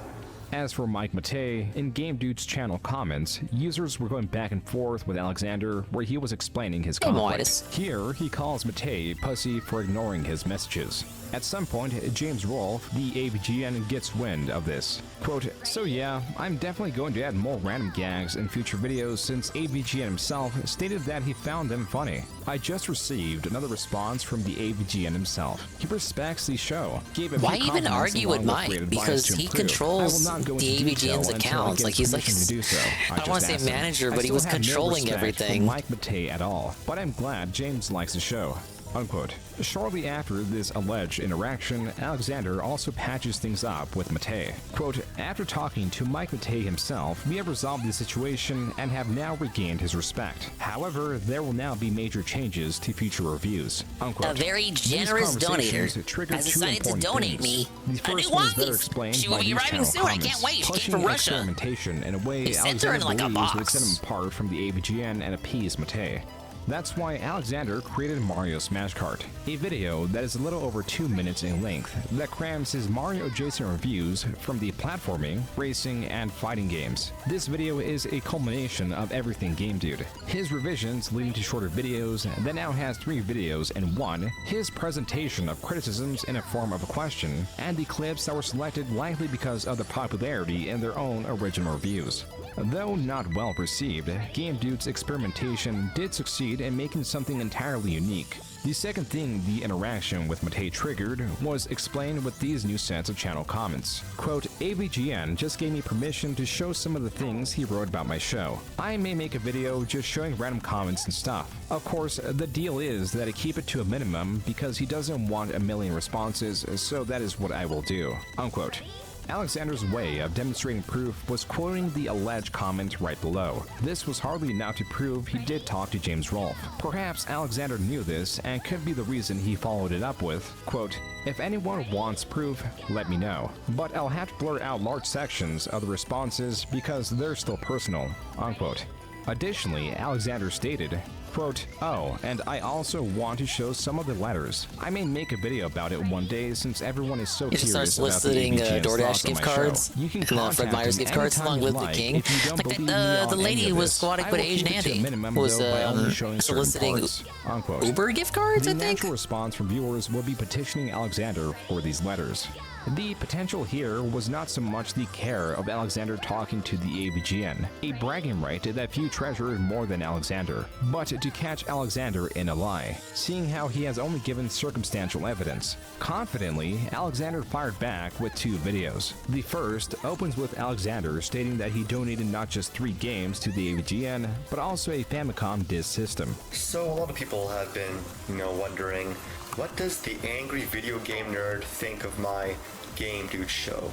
As for Mike Matei, in Game Dude's channel comments, users were going back and forth with Alexander where he was explaining his conflict. Midas. Here, he calls Matei pussy for ignoring his messages. At some point, James Rolfe, the AVGN, gets wind of this. Quote, so yeah, I'm definitely going to add more random gags in future videos since AVGN himself stated that he found them funny. I just received another response from the AVGN himself. He respects the show. Gave a few Why even compliments argue along with Mike? creative Because advice to he improve. controls I will not go the into detail AVGN's until accounts. I Like, get he's like, permission to do so. I don't want to say just asked him. manager, I but he still was have no controlling respect for everything. Mike Matei at all, but I'm glad James likes the show. Unquote. Shortly after this alleged interaction, Alexander also patches things up with Matei. Quote, after talking to Mike Matei himself, we have resolved the situation and have now regained his respect. However, there will now be major changes to future reviews. Unquote. A very These generous conversations donator triggered has two decided to important donate things. me The a first new one is better wife. explained She by will be these arriving channel soon. I comments. can't wait. She came Pushing from Russia. experimentation in a way They sent her in like a Alexander believes would box. set him apart from the AVGN and appease Matei. That's why Alexander created Mario Smash Kart, a video that is a little over 2 minutes in length that crams his Mario adjacent reviews from the platforming, racing, and fighting games. This video is a culmination of everything Game Dude. His revisions leading to shorter videos that now has 3 videos in one, his presentation of criticisms in a form of a question, and the clips that were selected likely because of the popularity in their own original reviews. Though not well received, Game Dude's experimentation did succeed in making something entirely unique. The second thing the interaction with Matei triggered was explained with these new sets of channel comments. Quote, AVGN just gave me permission to show some of the things he wrote about my show. I may make a video just showing random comments and stuff. Of course, the deal is that I keep it to a minimum because he doesn't want a million responses, so that is what I will do. Unquote. Alexander's way of demonstrating proof was quoting the alleged comment right below. This was hardly enough to prove he did talk to James Rolfe. Perhaps Alexander knew this and could be the reason he followed it up with, quote, if anyone wants proof, let me know. But I'll have to blur out large sections of the responses because they're still personal, unquote. Additionally, Alexander stated, quote, oh, and I also want to show some of the letters. I may make a video about it one day since everyone is so He curious starts about the listing AVGN's DoorDash thoughts on gift my cards show. You can and Fred contact Meyer's him gift cards anytime along you with the like king. if you don't Like believe that, me the on lady any who of was this. squatting I with will Asian keep it to a Andy minimum, was though, by only showing certain soliciting parts, unquote. Uber gift cards, The I think? natural response from viewers will be petitioning Alexander for these letters. The potential here was not so much the care of Alexander talking to the AVGN, a bragging right that few treasured more than Alexander, but to catch Alexander in a lie, seeing how he has only given circumstantial evidence. Confidently, Alexander fired back with 2 videos. The first opens with Alexander stating that he donated not just 3 games to the AVGN, but also a Famicom disc system. So a lot of people have been, wondering, what does the angry video game nerd think of my Game Dude show?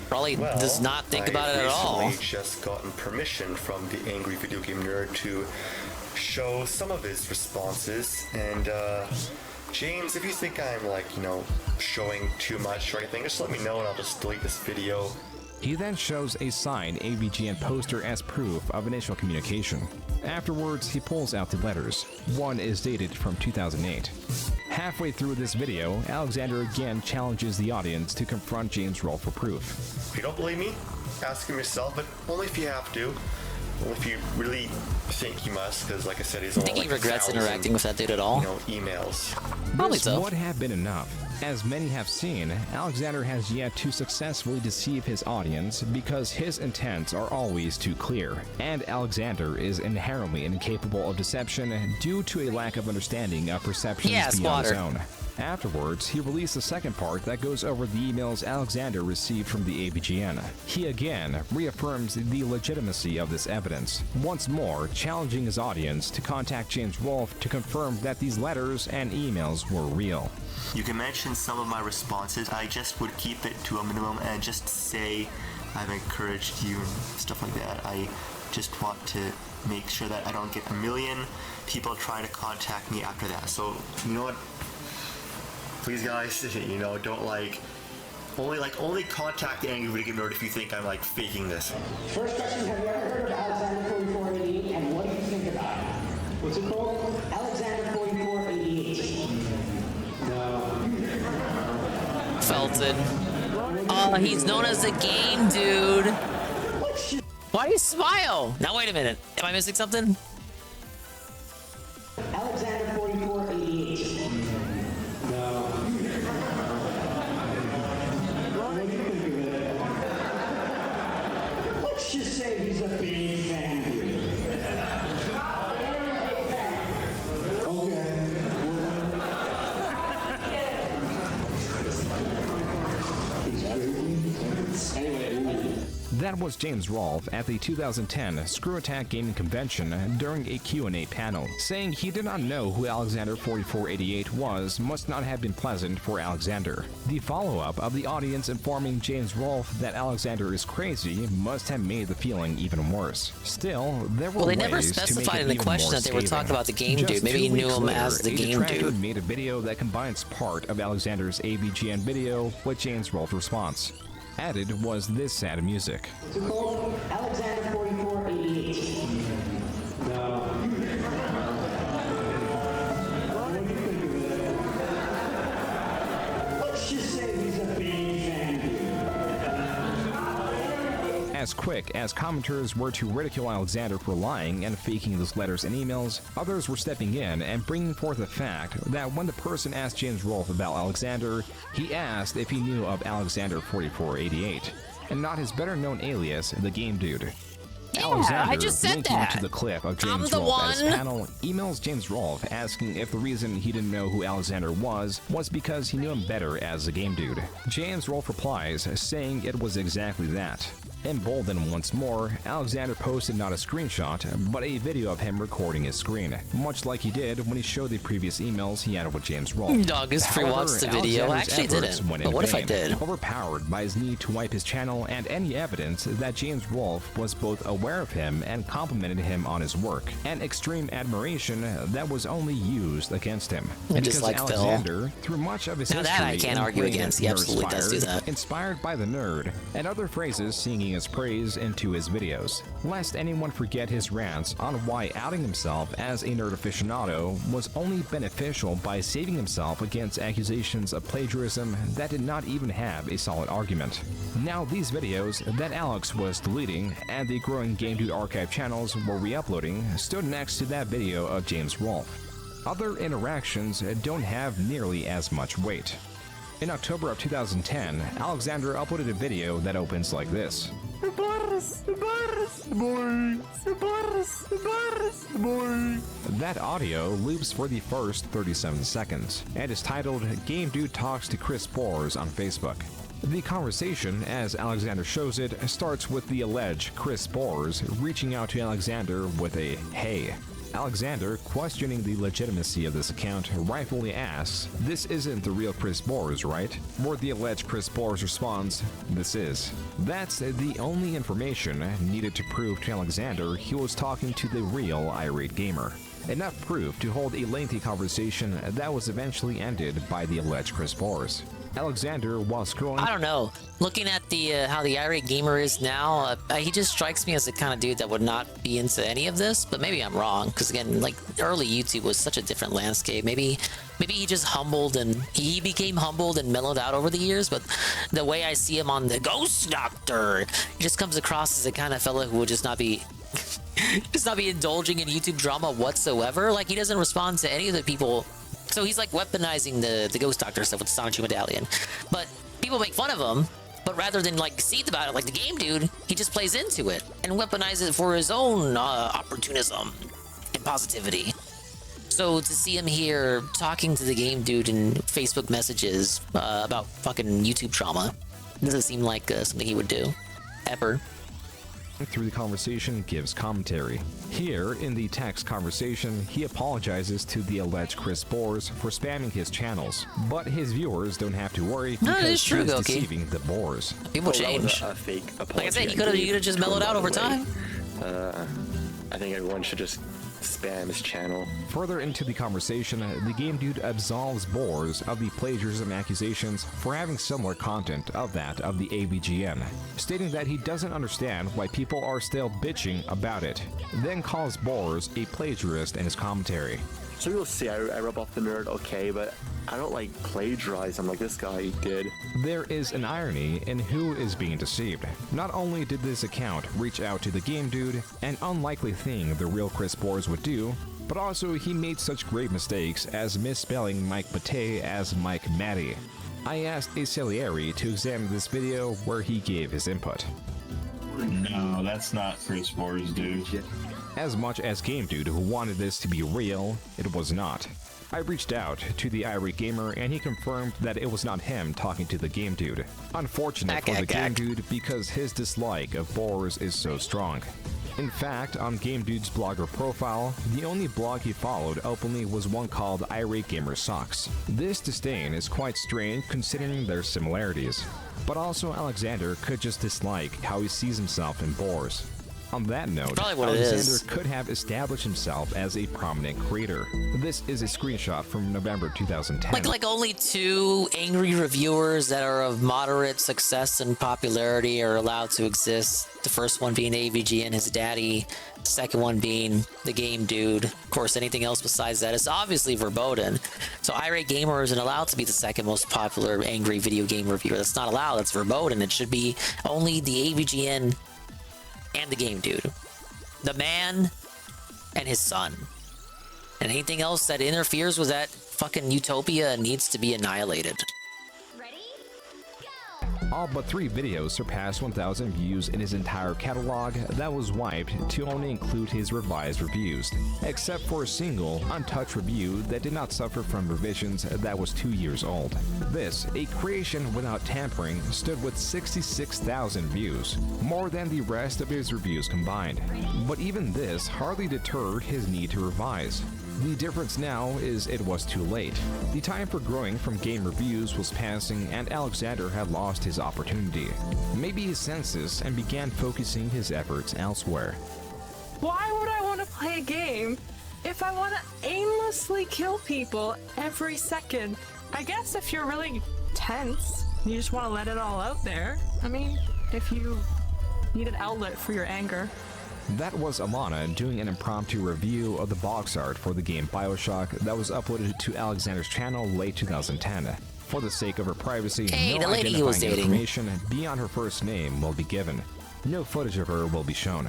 Probably does not think about it at all. I've recently just gotten permission from the angry video game nerd to show some of his responses, and James, if you think I'm showing too much or anything, just let me know and I'll just delete this video. He then shows a signed AVGN poster as proof of initial communication. Afterwards, he pulls out the letters. One is dated from 2008. Halfway through this video, Alexander again challenges the audience to confront James Rolfe for proof. If you don't believe me, ask him yourself, but only if you have to. Only if you really think you must, because like I said, he's only Think he like regrets 1,000, interacting with that dude at all? You know, emails. Probably This so. would have been enough. As many have seen, Alexander has yet to successfully deceive his audience because his intents are always too clear, and Alexander is inherently incapable of deception due to a lack of understanding of perceptions beyond his own. Afterwards, he released the second part that goes over the emails Alexander received from the AVGN. He again reaffirms the legitimacy of this evidence, once more challenging his audience to contact James Rolfe to confirm that these letters and emails were real. You can mention some of my responses. I just would keep it to a minimum and just say I've encouraged you and stuff like that. I just want to make sure that I don't get a million people trying to contact me after that. So, you know what? Please guys, you know, don't only contact the Angry Video Game Nerd if you think I'm like faking this. First question, have you ever heard of Alexander 4488 and what do you think about it? What's it called? Alexander 4488. No. Felton. Oh, he's known as the game dude. Why do you smile? Now wait a minute. Am I missing something? Alexander 4488. No. What do you think of it? Let's just say he's a big fan. That was James Rolfe at the 2010 Screw Attack Gaming Convention during a Q&A panel, saying he did not know who Alexander 4488 was must not have been pleasant for Alexander. The follow-up of the audience informing James Rolfe that Alexander is crazy must have made the feeling even worse. Still, there were Well, they ways never to make specified it in the even question more that they were scathing. talking about the game Just dude. Maybe 2 he knew weeks him as later, the a game detractor dude. made a video that combines part of Alexander's AVGN video with James Rolfe's response. Added was this sad music. What's it called? Alexander 4488. No. What do you think of it? Let's just say he's a big fan. As quick as commenters were to ridicule Alexander for lying and faking those letters and emails, others were stepping in and bringing forth the fact that when the person asked James Rolfe about Alexander, he asked if he knew of Alexander 4488, and not his better-known alias, the Game Dude. Alexander, I just said linking that. to the clip of I'm James the Rolfe at his one. panel, emails James Rolfe asking if the reason he didn't know who Alexander was because he knew him better as the Game Dude. James Rolfe replies, saying it was exactly that. Emboldened once more, Alexander posted not a screenshot, but a video of him recording his screen, much like he did when he showed the previous emails he had with James Rolfe. Dog is free watched the video. I actually didn't. But what if I did? Overpowered by his need to wipe his channel and any evidence that James Rolfe was both aware of him and complimented him on his work, an extreme admiration that was only used against him. I just like Phil. Alexander, through much of his Now history, that I can't argue ingrained against. He absolutely does do that. Inspired by the nerd, and other phrases singing his praise into his videos, lest anyone forget his rants on why outing himself as a nerd aficionado was only beneficial by saving himself against accusations of plagiarism that did not even have a solid argument. Now these videos that Alex was deleting and the growing Game Dude archive channels were re-uploading stood next to that video of James Rolfe. Other interactions don't have nearly as much weight. In October of 2010, Alexander uploaded a video that opens like this. That audio loops for the first 37 seconds and is titled Game Dude Talks to Chris Bores on Facebook. The conversation, as Alexander shows it, starts with the alleged Chris Bores reaching out to Alexander with a "Hey." Alexander, questioning the legitimacy of this account, rightfully asks, "This isn't the real Chris Bores, right?" Where the alleged Chris Bores responds, "This is." That's the only information needed to prove to Alexander he was talking to the real irate gamer. Enough proof to hold a lengthy conversation that was eventually ended by the alleged Chris Bores. Alexander, while scrolling... I don't know. Looking at the how the irate gamer is now, he just strikes me as the kind of dude that would not be into any of this. But maybe I'm wrong, because again, like early YouTube was such a different landscape. Maybe he just humbled and he became humbled and mellowed out over the years. But the way I see him on the Ghost Doctor, he just comes across as the kind of fella who would just not be indulging in YouTube drama whatsoever. Like he doesn't respond to any of the people. So he's like weaponizing the Ghost Doctor stuff with the Sonichu Medallion. But people make fun of him. But rather than like seethe about it like the game dude, he just plays into it and weaponizes it for his own opportunism and positivity. So to see him here talking to the game dude in Facebook messages about fucking YouTube trauma doesn't seem like something he would do ever. Through the conversation gives commentary. Here, in the text conversation, he apologizes to the alleged Chris Boars for spamming his channels, but his viewers don't have to worry No, because it is true, he's Goki. deceiving the Boars. People change. A fake apology. Like I said, he could have just mellowed out over time. I think everyone should just spam his channel. Further into the conversation, the game dude absolves Boars of the plagiarism accusations for having similar content of that of the AVGN, stating that he doesn't understand why people are still bitching about it, then calls Boars a plagiarist in his commentary. So you'll see, I rub off the nerd, okay, but I don't like plagiarize him like this guy did. There is an irony in who is being deceived. Not only did this account reach out to the game dude, an unlikely thing the real Chris Boars would do, but also he made such grave mistakes as misspelling Mike Pate as Mike Matty. I asked a Salieri to examine this video where he gave his input. No, that's not Chris Boars, dude. As much as Game Dude wanted this to be real, it was not. I reached out to the irate gamer and he confirmed that it was not him talking to the Game Dude. Unfortunate for the Game Dude because his dislike of Boars is so strong. In fact, on Game Dude's blogger profile, the only blog he followed openly was one called Irate Gamer Sucks. This disdain is quite strange considering their similarities. But also Alexander could just dislike how he sees himself in Boars. On that note, Probably what it Alexander is. could have established himself as a prominent creator. This is a screenshot from November 2010. Like only 2 angry reviewers that are of moderate success and popularity are allowed to exist. The first one being AVG and his daddy. The second one being the game dude. Of course, anything else besides that is obviously verboten. So Irate Gamer isn't allowed to be the second most popular angry video game reviewer. That's not allowed. That's verboten. It should be only the AVGN and the game dude. The man and his son. And anything else that interferes with that fucking utopia needs to be annihilated. All but 3 videos surpassed 1,000 views in his entire catalog that was wiped to only include his revised reviews, except for a single, untouched review that did not suffer from revisions that was 2 years old. This, a creation without tampering, stood with 66,000 views, more than the rest of his reviews combined. But even this hardly deterred his need to revise. The difference now is it was too late. The time for growing from game reviews was passing and Alexander had lost his opportunity. Maybe he sensed this and began focusing his efforts elsewhere. Why would I want to play a game if I want to aimlessly kill people every second? I guess if you're really tense, you just want to let it all out there. I mean, if you need an outlet for your anger. That was Alana doing an impromptu review of the box art for the game BioShock that was uploaded to Alexander's channel late 2010. For the sake of her privacy, Hey, no the lady he was identifying dating. information beyond her first name will be given. No footage of her will be shown.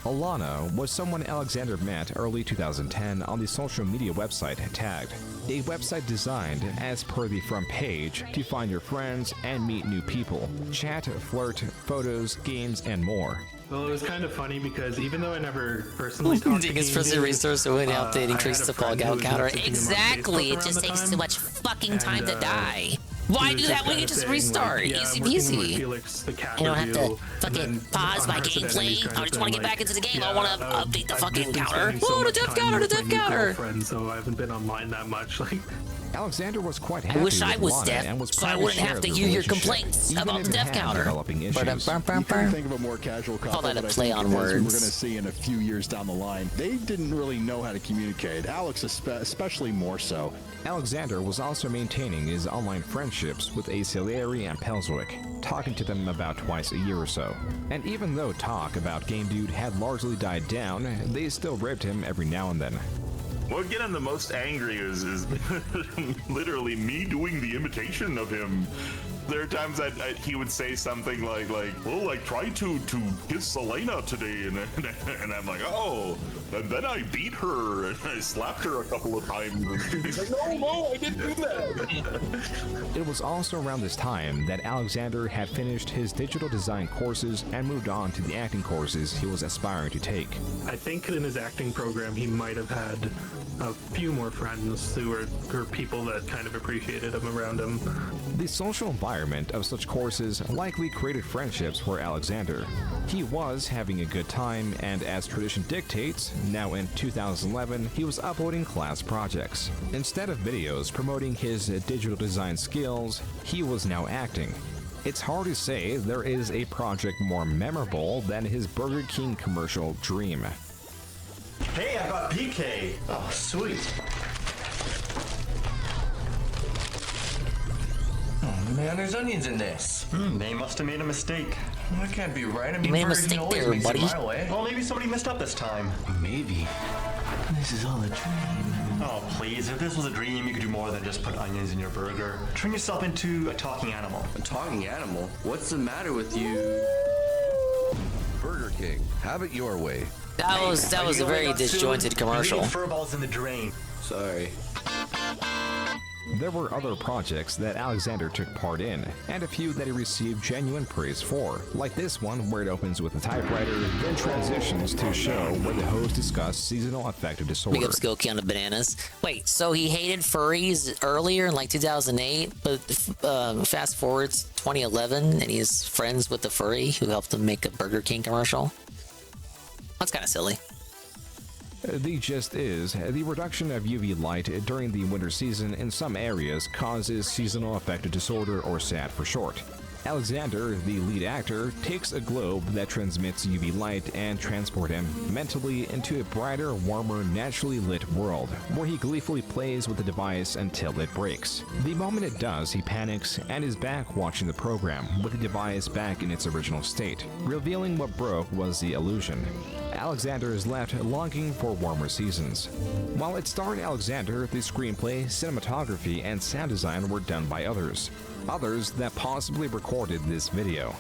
Alana was someone Alexander met early 2010 on the social media website Tagged, a website designed, as per the front page, to find your friends and meet new people, chat, flirt, photos, games, and more. Well, it was kind of funny because even though I never personally talked to Dig his Game prison Dude, resource to win I update had increase a the friend bug who out was counter. messaging him on Exactly, Facebook it just around the takes time. too much fucking time to die. He Why was do that when you kinda just saying, restart? like, yeah, Easy I'm working peasy. with Felix, the cat I don't have to review, fucking and then pause my unprecedented gameplay. kind I of just want to thing, get back like, into the game. yeah, I want to update the I've fucking just been counter. spending so Oh, the much death time counter, the with death my new counter. girlfriend, so I haven't been online that much. Like, Alexander was quite I happy wish I with was Lana deaf, and was so I proud to wouldn't share have to their hear your relationship, complaints even about if the it deaf had counter. developing issues. You couldn't think of a more casual couple that a that I play think, on as we were words. going to see in a few years down the line. They didn't really know how to communicate. Alex especially more so. Alexander was also maintaining his online friendships with Aceleri and Pelswick, talking to them about twice a year or so. And even though talk about Game Dude had largely died down, they still ribbed him every now and then. What get him the most angry is literally me doing the imitation of him. There are times that he would say something like, "Well, I tried to kiss Selena today," and I'm like, "Oh," and then I beat her and I slapped her a couple of times. And he's like, "No, I didn't do that." It was also around this time that Alexander had finished his digital design courses and moved on to the acting courses he was aspiring to take. I think in his acting program, he might have had a few more friends who were people that kind of appreciated him around him. The social environment of such courses likely created friendships for Alexander. He was having a good time, and as tradition dictates, now in 2011, he was uploading class projects. Instead of videos promoting his digital design skills, he was now acting. It's hard to say there is a project more memorable than his Burger King commercial Dream. Hey, I got PK. Oh, sweet. Oh man, there's onions in this. They must have made a mistake. That can't be right. I mean, You made a Burger King mistake always there, makes it buddy. my way. Well, maybe somebody messed up this time. Maybe. This is all a dream. Oh, please. If this was a dream, you could do more than just put onions in your burger. Turn yourself into a talking animal. A talking animal? What's the matter with you? Burger King, have it your way. That was a very disjointed commercial. Furballs in the drain. Sorry. There were other projects that Alexander took part in, and a few that he received genuine praise for, like this one where it opens with a typewriter, then transitions to a show where the host discussed seasonal affective disorder. Big up Skokie on the bananas. Wait, so he hated furries earlier in like 2008, but fast forward to 2011 and he's friends with the furry who helped him make a Burger King commercial? That's kind of silly. The gist is, the reduction of UV light during the winter season in some areas causes seasonal affective disorder, or SAD for short. Alexander, the lead actor, takes a globe that transmits UV light and transports him mentally into a brighter, warmer, naturally lit world, where he gleefully plays with the device until it breaks. The moment it does, he panics and is back watching the program, with the device back in its original state. Revealing what broke was the illusion. Alexander is left longing for warmer seasons. While it starred Alexander, the screenplay, cinematography, and sound design were done by others. Others that possibly recorded this video.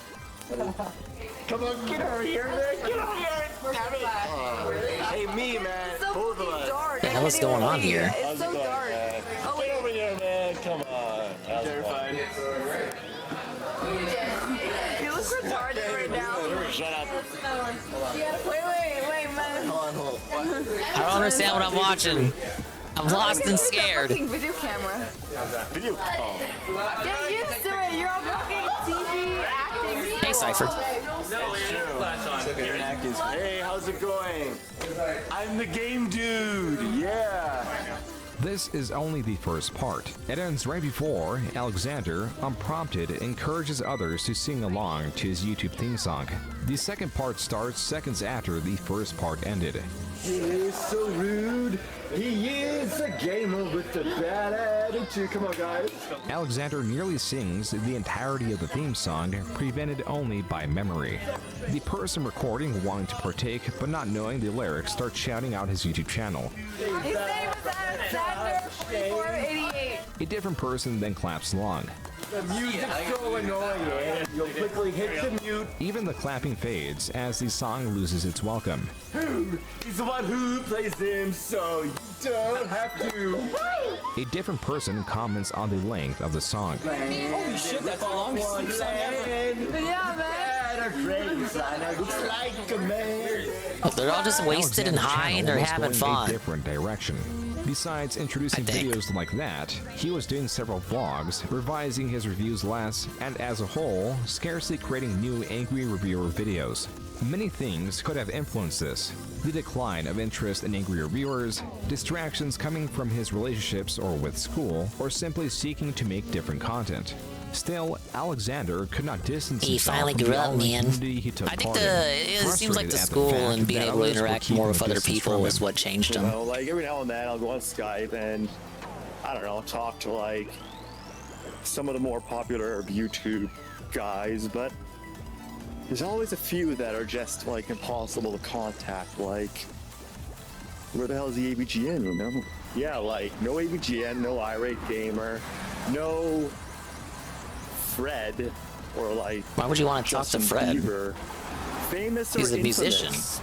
Come on, get over here, man. Get over here. Hey, me, man. Both of us. What the hell is going on here? It's so dark. Get over here, man. Come on. I'm terrified. You look retarded right now. Shut up. Wait, man. Hold on. I don't understand what I'm watching. I'm lost and scared. Video camera. Video. Oh. Get used to it. You're all fucking TV acting. Hey, Cypher. Hey, how's it going? I'm the game dude. Yeah. This is only the first part. It ends right before Alexander, unprompted, encourages others to sing along to his YouTube theme song. The second part starts seconds after the first part ended. He is so rude. He is a gamer with a bad attitude. Come on, guys. Alexander nearly sings the entirety of the theme song, prevented only by memory. The person recording wanting to partake, but not knowing the lyrics, starts shouting out his YouTube channel. His name is Alexander 4488. A different person then claps along. The music's so annoying. You'll quickly hit the mute. Even the clapping fades as the song loses its welcome. He's the one who plays them, so you don't have to. A different person comments on the length of the song. Holy shit, that's the longest song ever. Yeah, man. Looks like a man. Oh, they're all just wasted and high and they're having fun. A different direction. Besides introducing videos like that, he was doing several vlogs, revising his reviews less, and as a whole, scarcely creating new angry reviewer videos. Many things could have influenced this. The decline of interest in angrier viewers, distractions coming from his relationships or with school, or simply seeking to make different content. Still, Alexander could not distance He himself finally from grew the up, online man. community he took I think part in. it seems like the Frustrated at school fact and being that able to others were interact keeping more with a other distance people from is him. what changed You him. know, like every now and then I'll go on Skype and, I don't know, talk to like some of the more popular YouTube guys, but there's always a few that are just like impossible to contact. Like, where the hell is the ABGN, you know? Yeah, like no ABGN, no irate gamer, no Fred, or like Why would you want to talk to Justin Fred? Bieber. Famous He's or a musician. infamous?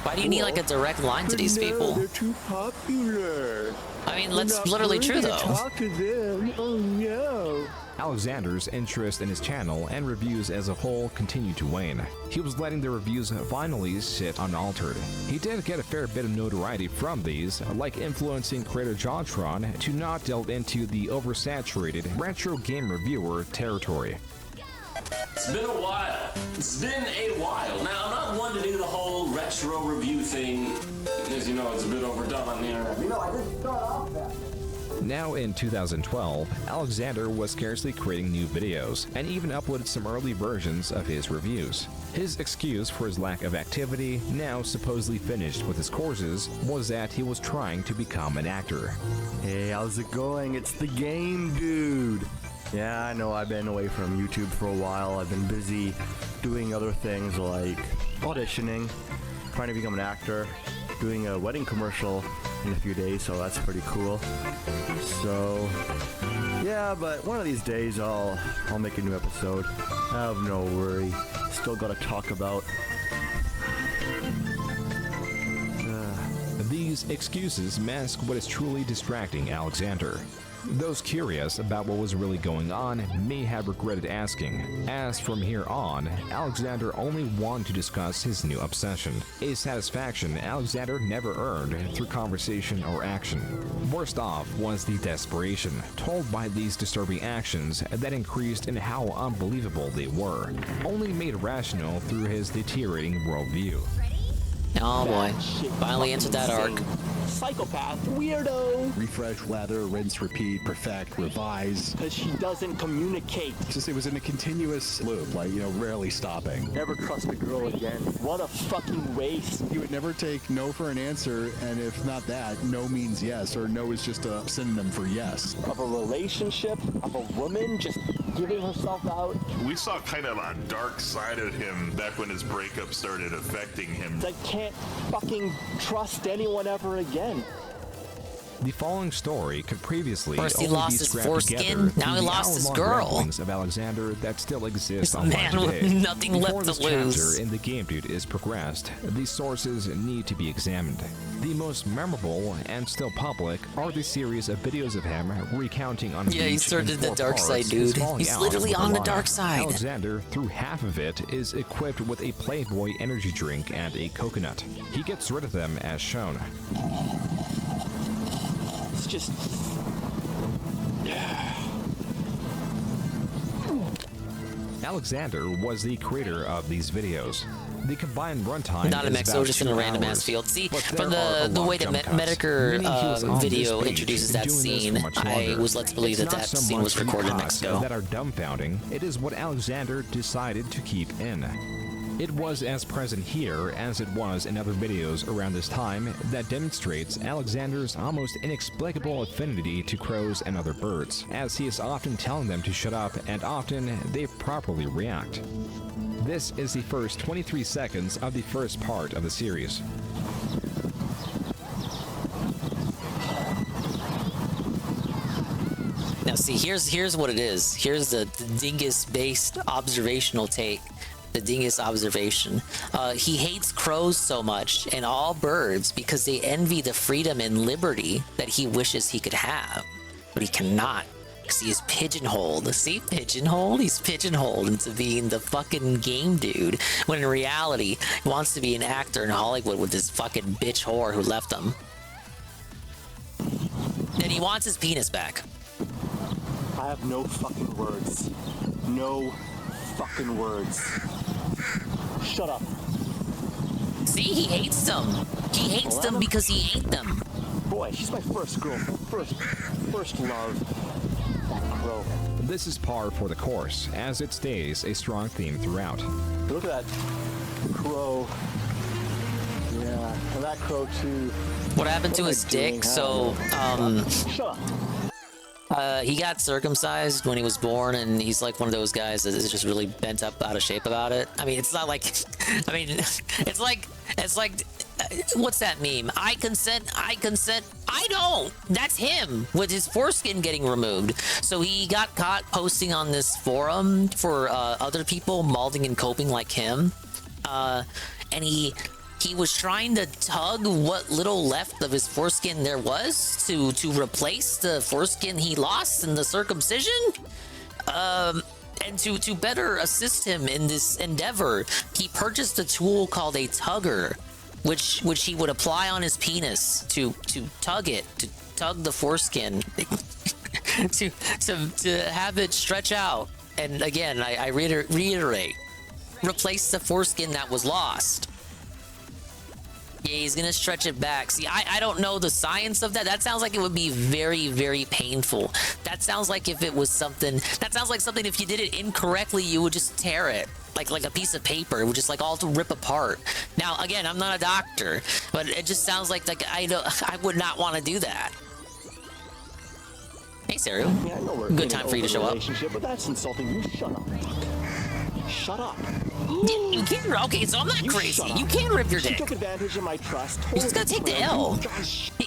Why do you need like a direct line to these No, people? they're too popular. I mean, We're that's not literally worthy true to though. Talk to them. Oh no. Alexander's interest in his channel and reviews as a whole continued to wane. He was letting the reviews finally sit unaltered. He did get a fair bit of notoriety from these, like influencing creator JonTron to not delve into the oversaturated retro game reviewer territory. It's been a while. It's been a while. Now, I'm not one to do the whole retro review thing, as you know, it's a bit overdone on the internet. You know, I didn't start off that. Now in 2012, Alexander was scarcely creating new videos, and even uploaded some early versions of his reviews. His excuse for his lack of activity, now supposedly finished with his courses, was that he was trying to become an actor. Hey, how's it going? It's the Game Dude. Yeah, I know I've been away from YouTube for a while. I've been busy doing other things like auditioning, trying to become an actor, doing a wedding commercial in a few days, so that's pretty cool. So, yeah, but one of these days I'll make a new episode. Have no worry. Still gotta talk about. These excuses mask what is truly distracting Alexander. Those curious about what was really going on may have regretted asking, as from here on, Alexander only wanted to discuss his new obsession, a satisfaction Alexander never earned through conversation or action. Worst off was the desperation told by these disturbing actions that increased in how unbelievable they were, only made rational through his deteriorating worldview. Oh boy, finally entered that arc. Psychopath, weirdo. Refresh, lather, rinse, repeat, perfect, revise. Because she doesn't communicate. It was in a continuous loop, like, rarely stopping. Never trust a girl again. What a fucking waste. He would never take no for an answer, and if not that, no means yes, or no is just a synonym for yes. Of a relationship, of a woman just giving herself out. We saw kind of a dark side of him back when his breakup started affecting him. I can't fucking trust anyone ever again. The following story could previously First he only lost be his scrapped foreskin, together now he through the lost his hour-long girl. ramblings of Alexander that still exist This online man with today. nothing Before left this to lose. chapter in the Game Dude is progressed, these sources need to be examined. The most memorable and still public are the series of videos of him recounting on a Yeah, he's beach turned in to the 4 dark parts side, his dude. falling He's out literally with on the Alana. dark side. Alexander, through half of it, is equipped with a Playboy energy drink and a coconut. He gets rid of them as shown. It's just... Alexander was the creator of these videos. The combined runtime Not an is exo, about just in a 2 random hours, ass field. See, but from there are a the lot way of the jump cuts, Medicare meaning he was on this video page introduces that doing this scene, for much I longer. was led to believe It's that not that so scene was much the recorded in cuts Mexico. that are dumbfounding, it is what Alexander decided to keep in. It was as present here as it was in other videos around this time that demonstrates Alexander's almost inexplicable affinity to crows and other birds, as he is often telling them to shut up and often they properly react. This is the first 23 seconds of the first part of the series. Now see, here's what it is. Here's the dingus-based observational take. The dingus observation. He hates crows so much and all birds because they envy the freedom and liberty that he wishes he could have, but he cannot. Because he is pigeonholed. See, pigeonholed? He's pigeonholed into being the fucking game dude, when in reality, he wants to be an actor in Hollywood with this fucking bitch whore who left him. And he wants his penis back. I have no fucking words. No fucking words. Shut up. See, he hates them. He hates them because he ate them. Boy, she's my first girl, first love. That crow. This is par for the course, as it stays a strong theme throughout. Look at that crow. Yeah, and that crow too. What happened to his dick? So, Shut up. he got circumcised when he was born, and he's like one of those guys that is just really bent up out of shape about it. I mean, it's not like, I mean, it's like, what's that meme? I consent, I don't. That's him with his foreskin getting removed. So he got caught posting on this forum for other people molding and coping like him. And he was trying to tug what little left of his foreskin there was to replace the foreskin he lost in the circumcision. And to better assist him in this endeavor, he purchased a tool called a tugger, which he would apply on his penis to tug the foreskin, to have it stretch out. And again, I reiterate, replace the foreskin that was lost. Yeah, he's gonna stretch it back. See, I don't know the science of that. That sounds like it would be very, very painful. That sounds like if it was something, that sounds like something if you did it incorrectly, you would just tear it. Like a piece of paper. It would just like all to rip apart. Now, again, I'm not a doctor, but it just sounds like I would not want to do that. Hey, Saru. Yeah, I know we're good time for you to show up. But that's insulting. You shut up. Shut up. You can't. Okay, so I'm not crazy. You can't rip your dick. She took advantage of my trust. You're just gonna take the L.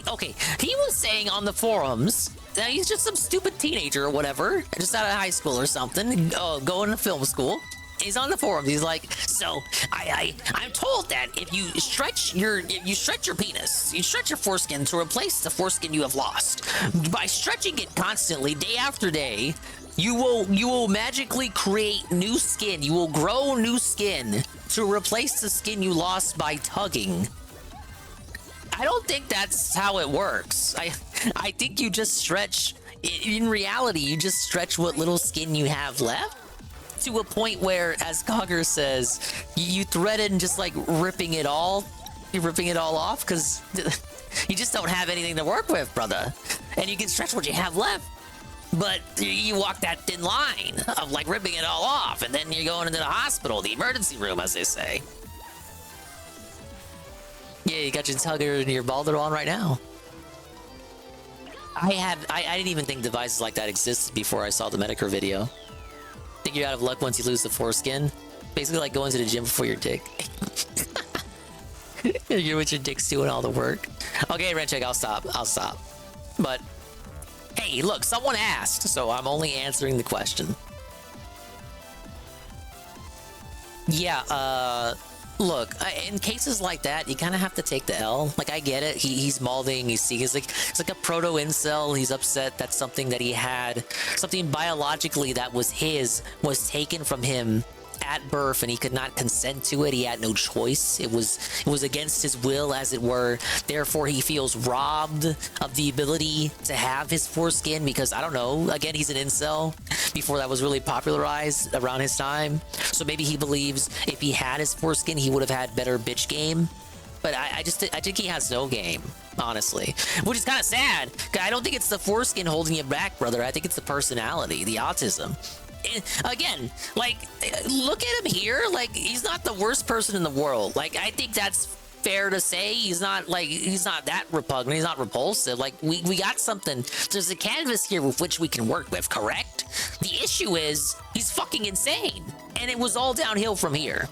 Okay, he was saying on the forums that he's just some stupid teenager or whatever, just out of high school or something, going to film school. He's on the forums. He's like, so I'm told that if you stretch your penis, you stretch your foreskin to replace the foreskin you have lost. By stretching it constantly, day after day, you will magically create new skin. You will grow new skin to replace the skin you lost by tugging. I don't think that's how it works. I think you just stretch. In reality, you just stretch what little skin you have left to a point where, as Cogger says, you threaten just like ripping it all off because you just don't have anything to work with, brother. And you can stretch what you have left, but you walk that thin line of like ripping it all off, and then you're going into the hospital, the emergency room, as they say. Yeah, you got your tugger and your balder on right now. I didn't even think devices like that existed before I saw the Medicare video. Think you're out of luck once you lose the foreskin. Basically like going to the gym before your dick. You're with your dick's doing all the work. Okay, Rencheck, I'll stop. But hey, look, someone asked, so I'm only answering the question. Yeah, look, in cases like that, you kind of have to take the L. Like, I get it. He's molding. He's like a proto-incel. He's upset that something that he had, something biologically that was his, was taken from him at birth, and he could not consent to it. He had no choice. It was against his will, as it were. Therefore, he feels robbed of the ability to have his foreskin because, I don't know, again, he's an incel before that was really popularized around his time. So maybe he believes if he had his foreskin, he would have had better bitch game. But I think he has no game, honestly. Which is kind of sad. I don't think it's the foreskin holding you back, brother. I think it's the personality, the autism. Again, like, look at him here. Like, he's not the worst person in the world. Like, I think that's fair to say. He's not that repugnant. He's not repulsive. Like, we got something. There's a canvas here with which we can work with, correct? The issue is he's fucking insane. And it was all downhill from here.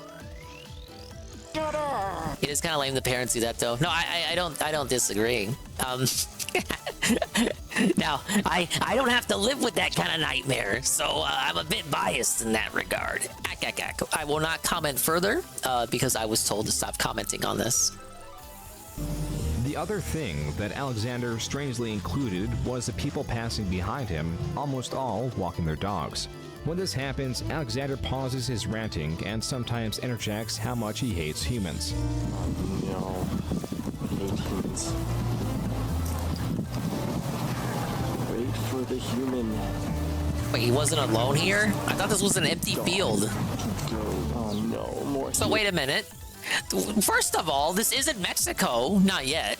It is kind of lame the parents do that, though. No, I don't disagree. Now, I don't have to live with that kind of nightmare, so I'm a bit biased in that regard. I will not comment further because I was told to stop commenting on this. The other thing that Alexander strangely included was the people passing behind him, almost all walking their dogs. When this happens, Alexander pauses his ranting and sometimes interjects how much he hates humans. No, I hate humans. Wait for the human. Wait, he wasn't alone here? I thought this was an empty field. Oh no, more. So wait a minute. First of all, this isn't Mexico, not yet.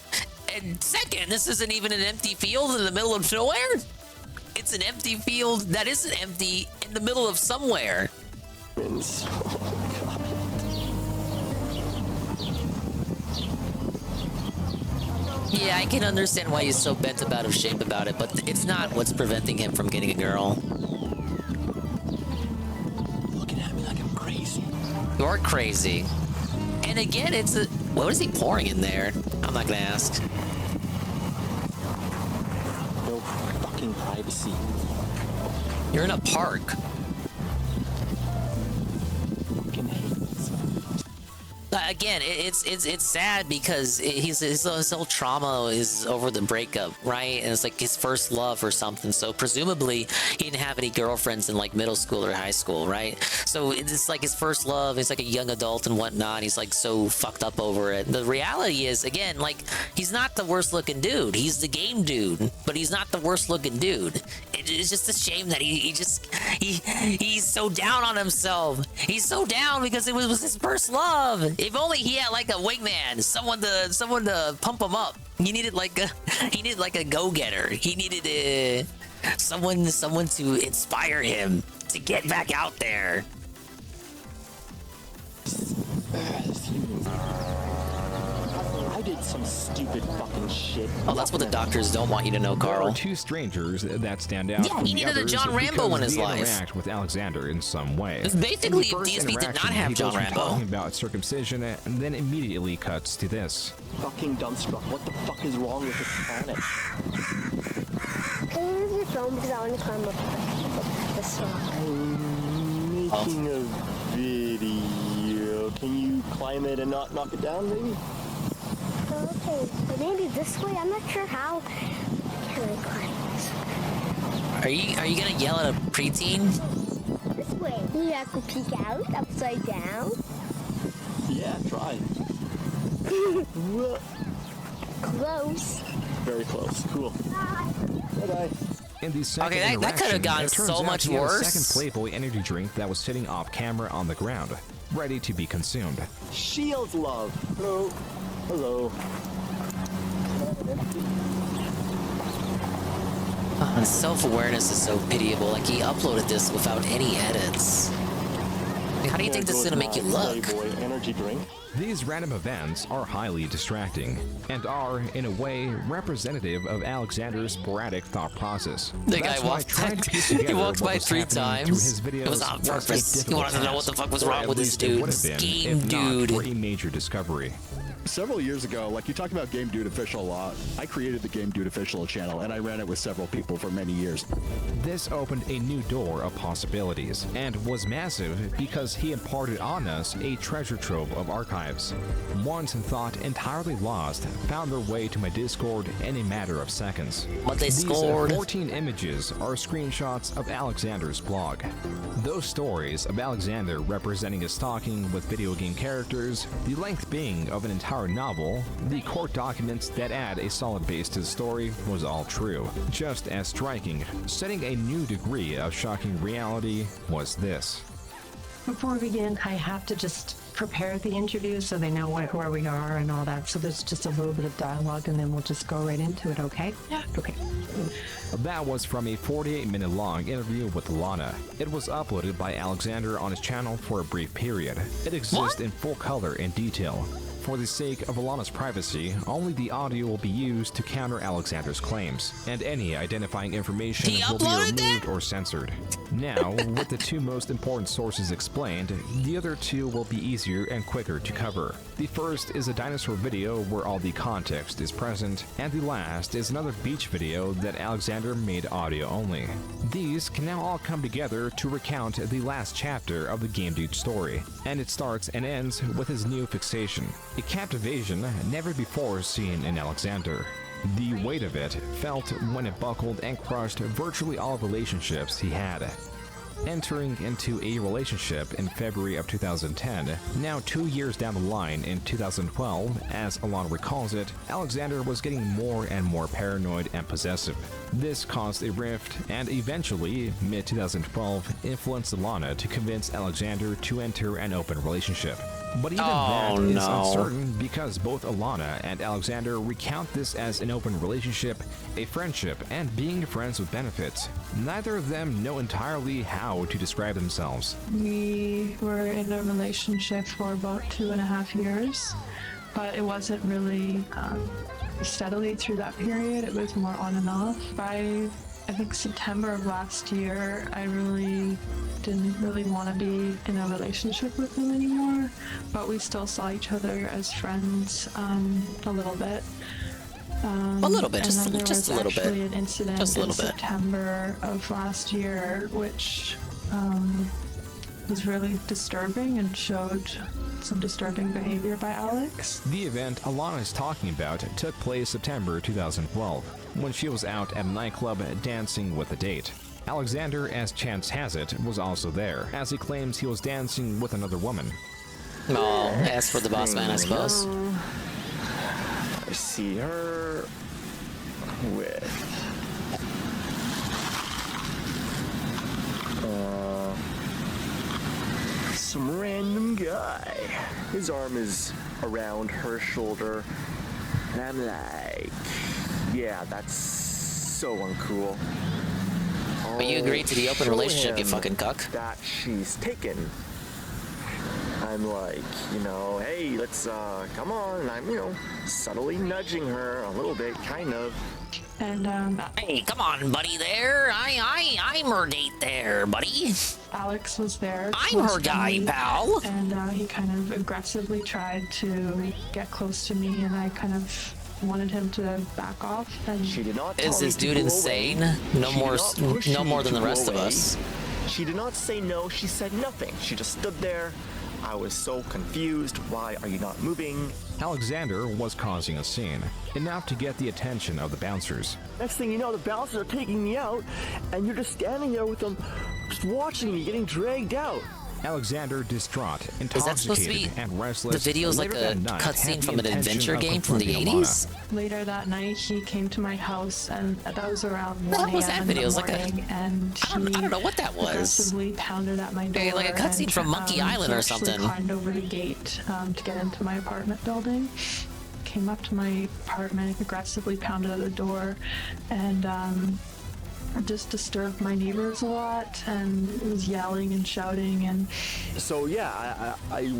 And second, this isn't even an empty field in the middle of nowhere. It's an empty field that isn't empty in the middle of somewhere. Yeah, I can understand why he's so bent out of shape about it, but it's not what's preventing him from getting a girl. Looking at me like I'm crazy. You're crazy. And again, it's a... What is he pouring in there? I'm not gonna ask. No fucking privacy. You're in a park. Again, it's sad because his whole trauma is over the breakup, right? And it's like his first love or something. So presumably he didn't have any girlfriends in like middle school or high school, right? So it's like his first love. He's like a young adult and whatnot. He's like so fucked up over it. The reality is, again, like he's not the worst looking dude. He's the game dude, but he's not the worst looking dude. It's just a shame that he's so down on himself. He's so down because it was his first love. If only he had like a wingman, someone to pump him up. He needed like a go-getter. He needed someone to inspire him to get back out there. I did some stupid fucking shit. Oh, that's what the doctors don't want you to know, Carl. There are two strangers that stand out. Yeah, from he the needed a others John Rambo because in his they life. Interact with Alexander in some way. It's basically In the first DSP did not interaction, have he John goes from Rambo. talking about circumcision and then immediately cuts to this. Fucking dumbstruck. What the fuck is wrong with this planet? Can you use your phone because I want to climb up the song? I'm making a video. Can you climb it and not knock it down, maybe? Okay, but maybe this way. I'm not sure how. Can I climb this? Are you gonna yell at a preteen? This way. You have to peek out upside down. Yeah, try. Close. Very close. Cool. Bye-bye. In the second Okay, that could have interaction, gone it turns so out much he had a worse. second Playboy energy drink that was sitting off camera on the ground, ready to be consumed. Shield love. Hello. Hello. His self-awareness is so pitiable. Like he uploaded this without any edits. Like, how do you think this is gonna make you look? Playboy energy drink. These random events are highly distracting and are, in a way, representative of Alexander's sporadic thought process. The That's guy why walked trying to piece he together walks what by was 3 happening through his times. videos It was on a purpose. He difficult wanted to know what the task. fuck was Or wrong at with this least it dude. would have This been, game if not dude. for a major discovery. Several years ago, like you talk about Game Dude Official a lot, I created the Game Dude Official channel and I ran it with several people for many years. This opened a new door of possibilities and was massive because he imparted on us a treasure trove of archives. Once thought entirely lost found their way to my Discord in a matter of seconds. But they These scored. 14 images are screenshots of Alexander's blog. Those stories of Alexander representing his stalking with video game characters, the length being of an entire novel, the court documents that add a solid base to the story was all true. Just as striking, setting a new degree of shocking reality was this. Before we begin, I have to just prepare the interview so they know where we are and all that. So there's just a little bit of dialogue and then we'll just go right into it, okay? Yeah. Okay. That was from a 48-minute long interview with Lana. It was uploaded by Alexander on his channel for a brief period. It exists in full color and detail. For the sake of Alana's privacy, only the audio will be used to counter Alexander's claims, and any identifying information will be removed or censored. Now, with the two most important sources explained, the other two will be easier and quicker to cover. The first is a dinosaur video where all the context is present, and the last is another beach video that Alexander made audio only. These can now all come together to recount the last chapter of the Game Dude story, and it starts and ends with his new fixation. A captivation never before seen in Alexander. The weight of it felt when it buckled and crushed virtually all relationships he had. Entering into a relationship in February of 2010, now 2 years down the line in 2012, as Alana recalls it, Alexander was getting more and more paranoid and possessive. This caused a rift and eventually, mid-2012, influenced Alana to convince Alexander to enter an open relationship. But even that is uncertain because both Alana and Alexander recount this as an open relationship, a friendship, and being friends with benefits. Neither of them know entirely how to describe themselves. We were in a relationship for about 2.5 years, but it wasn't really steadily through that period. It was more on and off. By, I think, September of last year, I really didn't really want to be in a relationship with him anymore, but we still saw each other as friends a little bit. A little bit, just a little bit. There was actually an incident Just a little in bit. September of last year, which was really disturbing and showed some disturbing behavior by Alex. The event Alana is talking about took place September 2012, when she was out at a nightclub dancing with a date. Alexander, as chance has it, was also there, as he claims he was dancing with another woman. Oh, as for the boss man, I suppose. I see her with some random guy. His arm is around her shoulder, and I'm like, yeah, that's so uncool. But you agreed to the open Show relationship, you him fucking cuck. that she's taken. I'm like, hey, let's come on, and I'm, subtly nudging her a little bit, kind of. And hey, come on, buddy. There, I'm her date there, buddy. Alex was there. I'm her guy, pal. And he kind of aggressively tried to get close to me, and I kind of wanted him to back off. And she did not. Is this dude insane? No more than the rest of us. She did not say no. She said nothing. She just stood there. I was so confused. Why are you not moving? Alexander was causing a scene, enough to get the attention of the bouncers. Next thing you know, the bouncers are taking me out, and you're just standing there with them, just watching me getting dragged out. Alexander, distraught, Is that supposed to be intoxicated, and restless, the video's like later a that night cutscene had the from an intention adventure of game from the confronting 80s? later that night, he came to my house, and that was around 1 What was that a.m. in video? It the was like a- morning, and I don't know what that was. aggressively pounded at my door. Hey, like a cutscene and, from Monkey Island he or actually something. climbed over the gate to get into my apartment building. Came up to my apartment, aggressively pounded at the door, and just disturbed my neighbors a lot, and was yelling and shouting. And so yeah, I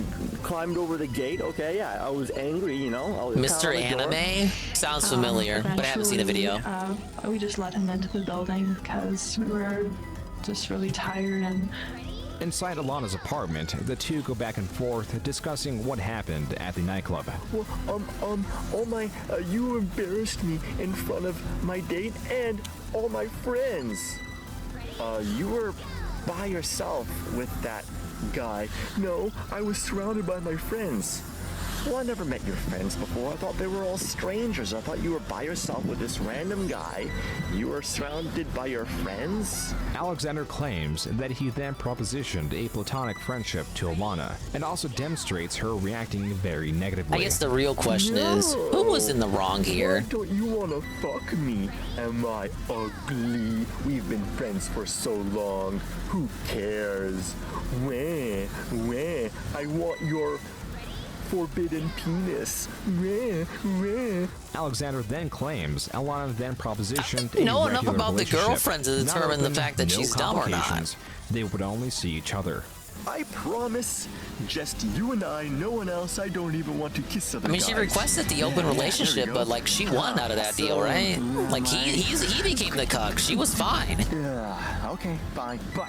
climbed over the gate. Okay, yeah, I was angry, I was Mr. Anime? Sounds familiar, but I haven't seen the video. We just let him into the building because we were just really tired. And inside Alana's apartment, the two go back and forth discussing what happened at the nightclub. Well, you embarrassed me in front of my date and all my friends. You were by yourself with that guy. No, I was surrounded by my friends. Well, I never met your friends before. I thought they were all strangers. I thought you were by yourself with this random guy. You were surrounded by your friends? Alexander claims that he then propositioned a platonic friendship to Alana, and also demonstrates her reacting very negatively. I guess the real question is, who was in the wrong here? Why don't you want to fuck me? Am I ugly? We've been friends for so long. Who cares? Wah, wah. I want your forbidden penis. Wah, wah. Alexander then claims Alana then propositioned a know enough regular about the relationship. girlfriend to Not determine the open, fact that no she's dumb or not. complications. They would only see each other. I promise, just you and I, no one else. I don't even want to kiss other I mean, guys. she requested the open relationship, but like she won out of that deal, right? Like he became the cuck. She was fine. Yeah, okay, fine, but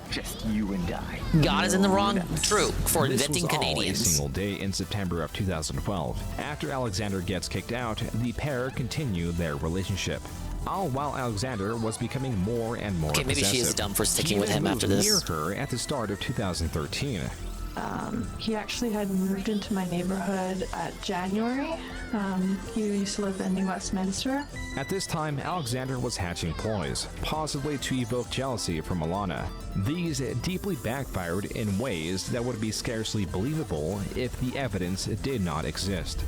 just you and I. God is in the wrong. True for This inventing was all Canadians. a single day in September of 2012. After Alexander gets kicked out, the pair continue their relationship. All while Alexander was becoming more and more Okay, maybe she is possessive. dumb for sticking He with then him after moved this. near her at the start of 2013. he actually had moved into my neighborhood at January. He used to live in New Westminster. At this time, Alexander was hatching ploys, possibly to evoke jealousy from Alana. These deeply backfired in ways that would be scarcely believable if the evidence did not exist.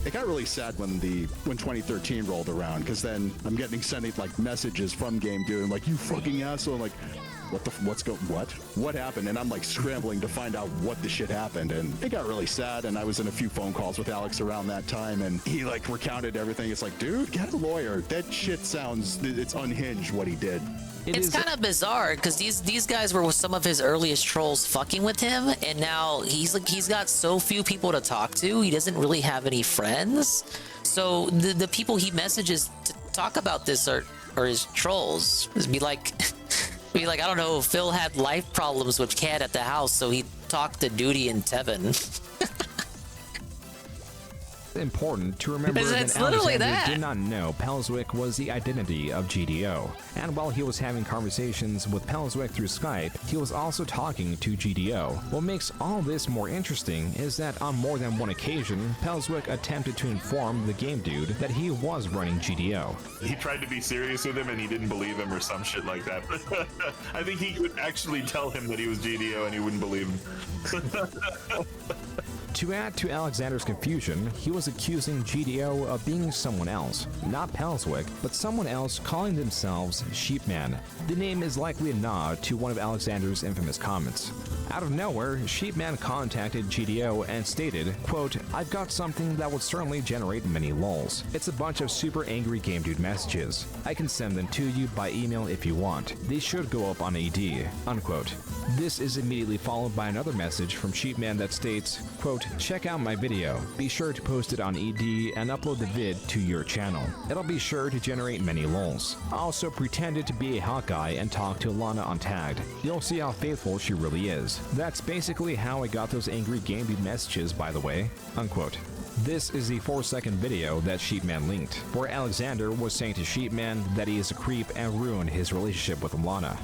It got really sad when 2013 rolled around, because then I'm sending like messages from Game Dude, and like, you fucking asshole. I'm like, what happened? And I'm like scrambling to find out what the shit happened, and it got really sad. And I was in a few phone calls with Alex around that time, and he like recounted everything. It's like, dude, get a lawyer. That shit it's unhinged what he did. It's kind of bizarre because these guys were some of his earliest trolls fucking with him, and now he's got so few people to talk to. He doesn't really have any friends. So the people he messages to talk about this are his trolls. Just be like, I don't know. Phil had life problems with Cat at the house, so he talked to Duty and Tevin. Important to remember It's that literally Alexander that. did not know Pelswick was the identity of GDO. And while he was having conversations with Pelswick through Skype, he was also talking to GDO. What makes all this more interesting is that on more than one occasion, Pelswick attempted to inform the Game Dude that he was running GDO. He tried to be serious with him and he didn't believe him or some shit like that. I think he would actually tell him that he was GDO and he wouldn't believe him. To add to Alexander's confusion, he was accusing GDO of being someone else, not Pelswick, but someone else calling themselves Sheepman. The name is likely a nod to one of Alexander's infamous comments. Out of nowhere, Sheepman contacted GDO and stated, quote, "I've got something that would certainly generate many lulz. It's a bunch of super angry Game Dude messages. I can send them to you by email if you want. They should go up on ED," unquote. This is immediately followed by another message from Sheepman that states, quote, "Check out my video. Be sure to post it on ED and upload the vid to your channel. It'll be sure to generate many lulz. Also pretended to be a hot guy and talked to Lana on Tagged. You'll see how faithful she really is. That's basically how I got those angry Game Dude messages, by the way," unquote. This is the 4-second video that Sheepman linked, where Alexander was saying to Sheepman that he is a creep and ruined his relationship with Lana.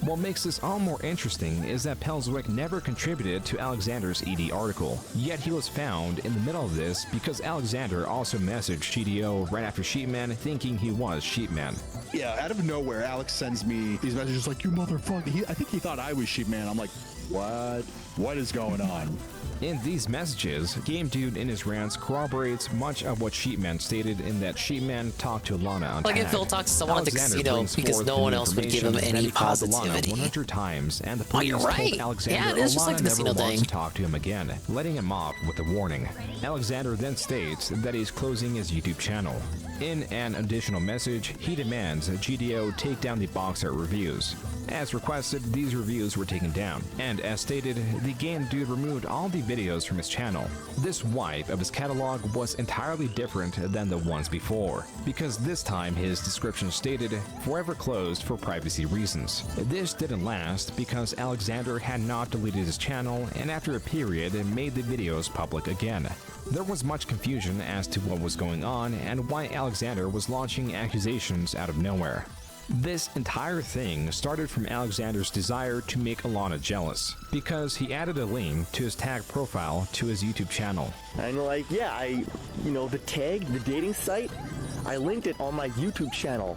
What makes this all more interesting is that Pelswick never contributed to Alexander's ED article, yet he was found in the middle of this because Alexander also messaged GDO right after Sheepman thinking he was Sheepman. Yeah, out of nowhere, Alex sends me these messages like, "You motherfucker." I think he thought I was Sheepman. I'm like, what? What is going on? In these messages, Game Dude in his rants corroborates much of what Sheepman stated in that Sheepman talked to Lana on Like if Tag. Phil talks to someone at the Alexander casino brings because forth no the one else would give him information that any he called Lana positivity. 100 times, and the Oh, police you're told right. Alexander Yeah, it is just like Lana the casino never wants thing. to talk to him again, letting him off with a warning. Alexander then states that he's closing his YouTube channel. In an additional message, he demands that GDO take down the box art reviews. As requested, these reviews were taken down, and as stated, the Game Dude removed all the videos from his channel. This wipe of his catalog was entirely different than the ones before, because this time his description stated, "Forever closed for privacy reasons." This didn't last because Alexander had not deleted his channel, and after a period made the videos public again. There was much confusion as to what was going on and why Alexander was launching accusations out of nowhere. This entire thing started from Alexander's desire to make Alana jealous, because he added a link to his tag profile to his YouTube channel. And like, yeah, the tag, the dating site, I linked it on my YouTube channel.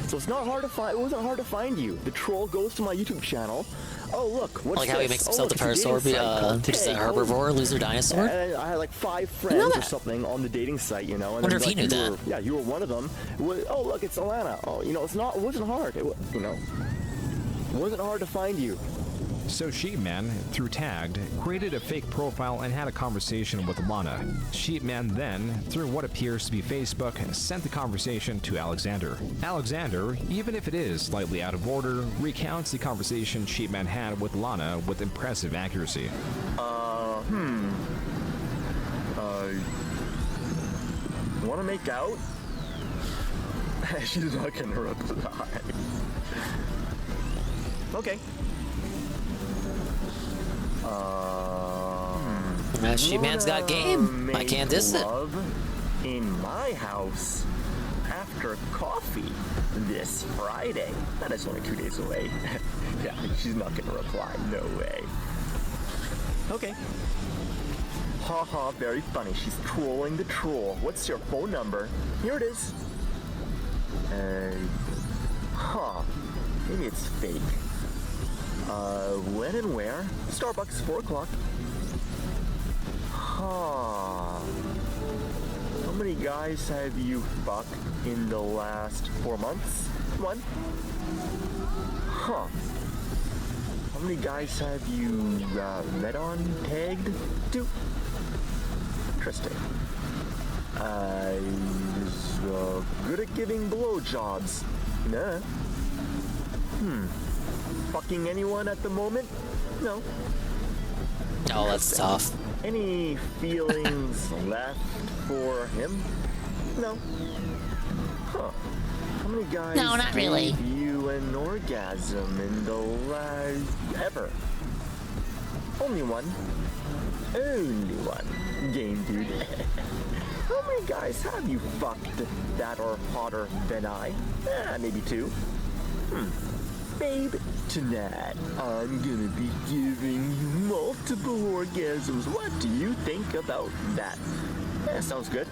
So it's not hard to find, it wasn't hard to find you. The troll goes to my YouTube channel. Oh, look, what's Like how he this? makes Oh, himself look, the it's a dating Parasaur, site called just a Tag. herbivore, loser dinosaur. And I had like 5 friends or something on the dating site, And Wonder then, if he like, knew you that. were- yeah, you were one of them. Oh, look, it's Alana. Oh, it wasn't hard. It wasn't hard to find you. So Sheepman, through Tagged, created a fake profile and had a conversation with Lana. Sheepman then, through what appears to be Facebook, sent the conversation to Alexander. Alexander, even if it is slightly out of order, recounts the conversation Sheepman had with Lana with impressive accuracy. Want to make out? She's not gonna reply. Okay. Sheepman's got game. I can't diss it. Love in my house after coffee this Friday. That is only 2 days away. Yeah, she's not gonna reply. No way. Okay. Haha, very funny. She's trolling the troll. What's your phone number? Here it is. Maybe it's fake. When and where? Starbucks, 4 o'clock. many guys have you fucked in the last 4 months? 1. Huh. How many guys have you met on, tagged? 2. Interesting. Is good at giving blowjobs. Nah. Fucking anyone at the moment? No. Oh, that's tough. Any feelings left for him? No. Huh. How many guys No, not really. gave you an orgasm in the last... ever? Only one. Only one. Game dude. How many guys have you fucked that are hotter than I? Maybe 2. Babe, tonight I'm gonna be giving you multiple orgasms. What do you think about that? Sounds good.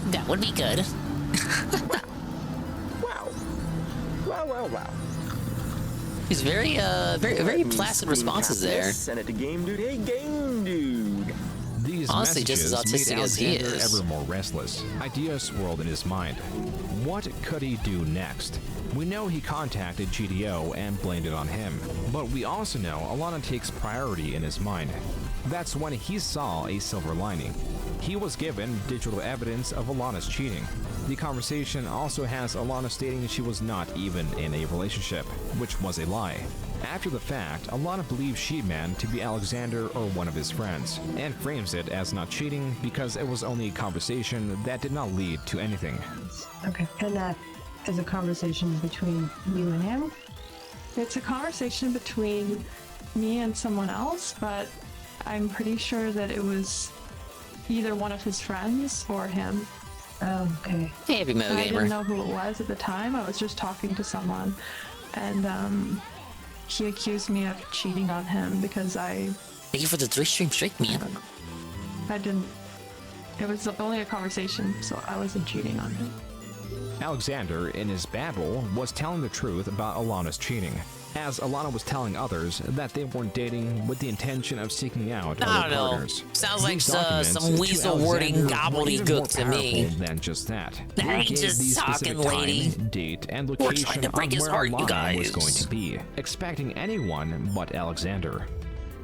That would be good. Wow. He's very placid responses there. Send it to Game Dude. Hey, Game Dude. These Honestly, just as messages autistic made as he Alexander is. ever more restless. Ideas swirled in his mind. What could he do next? We know he contacted GDO and blamed it on him, but we also know Alana takes priority in his mind. That's when he saw a silver lining. He was given digital evidence of Alana's cheating. The conversation also has Alana stating she was not even in a relationship, which was a lie. After the fact, Alana believes Sheepman to be Alexander or one of his friends, and frames it as not cheating because it was only a conversation that did not lead to anything. Okay. And that is a conversation between you and him? It's a conversation between me and someone else, but I'm pretty sure that it was either one of his friends or him. Oh, okay. Hey, Mo I Gamer. didn't know who it was at the time. I was just talking to someone, and he accused me of cheating on him because Thank you for the 3-stream streak, man. I didn't. It was only a conversation, so I wasn't cheating on him. Alexander, in his babble, was telling the truth about Alana's cheating, as Alana was telling others that they weren't dating with the intention of seeking out I other don't know. partners. Sounds like These documents some to weasel Alexander wording were even more gobbledygook to me. powerful than just that. I They ain't gave just the talking, specific lady. time, date, and We're location trying to break of his where heart, you Alana was guys. going to be, expecting anyone but Alexander.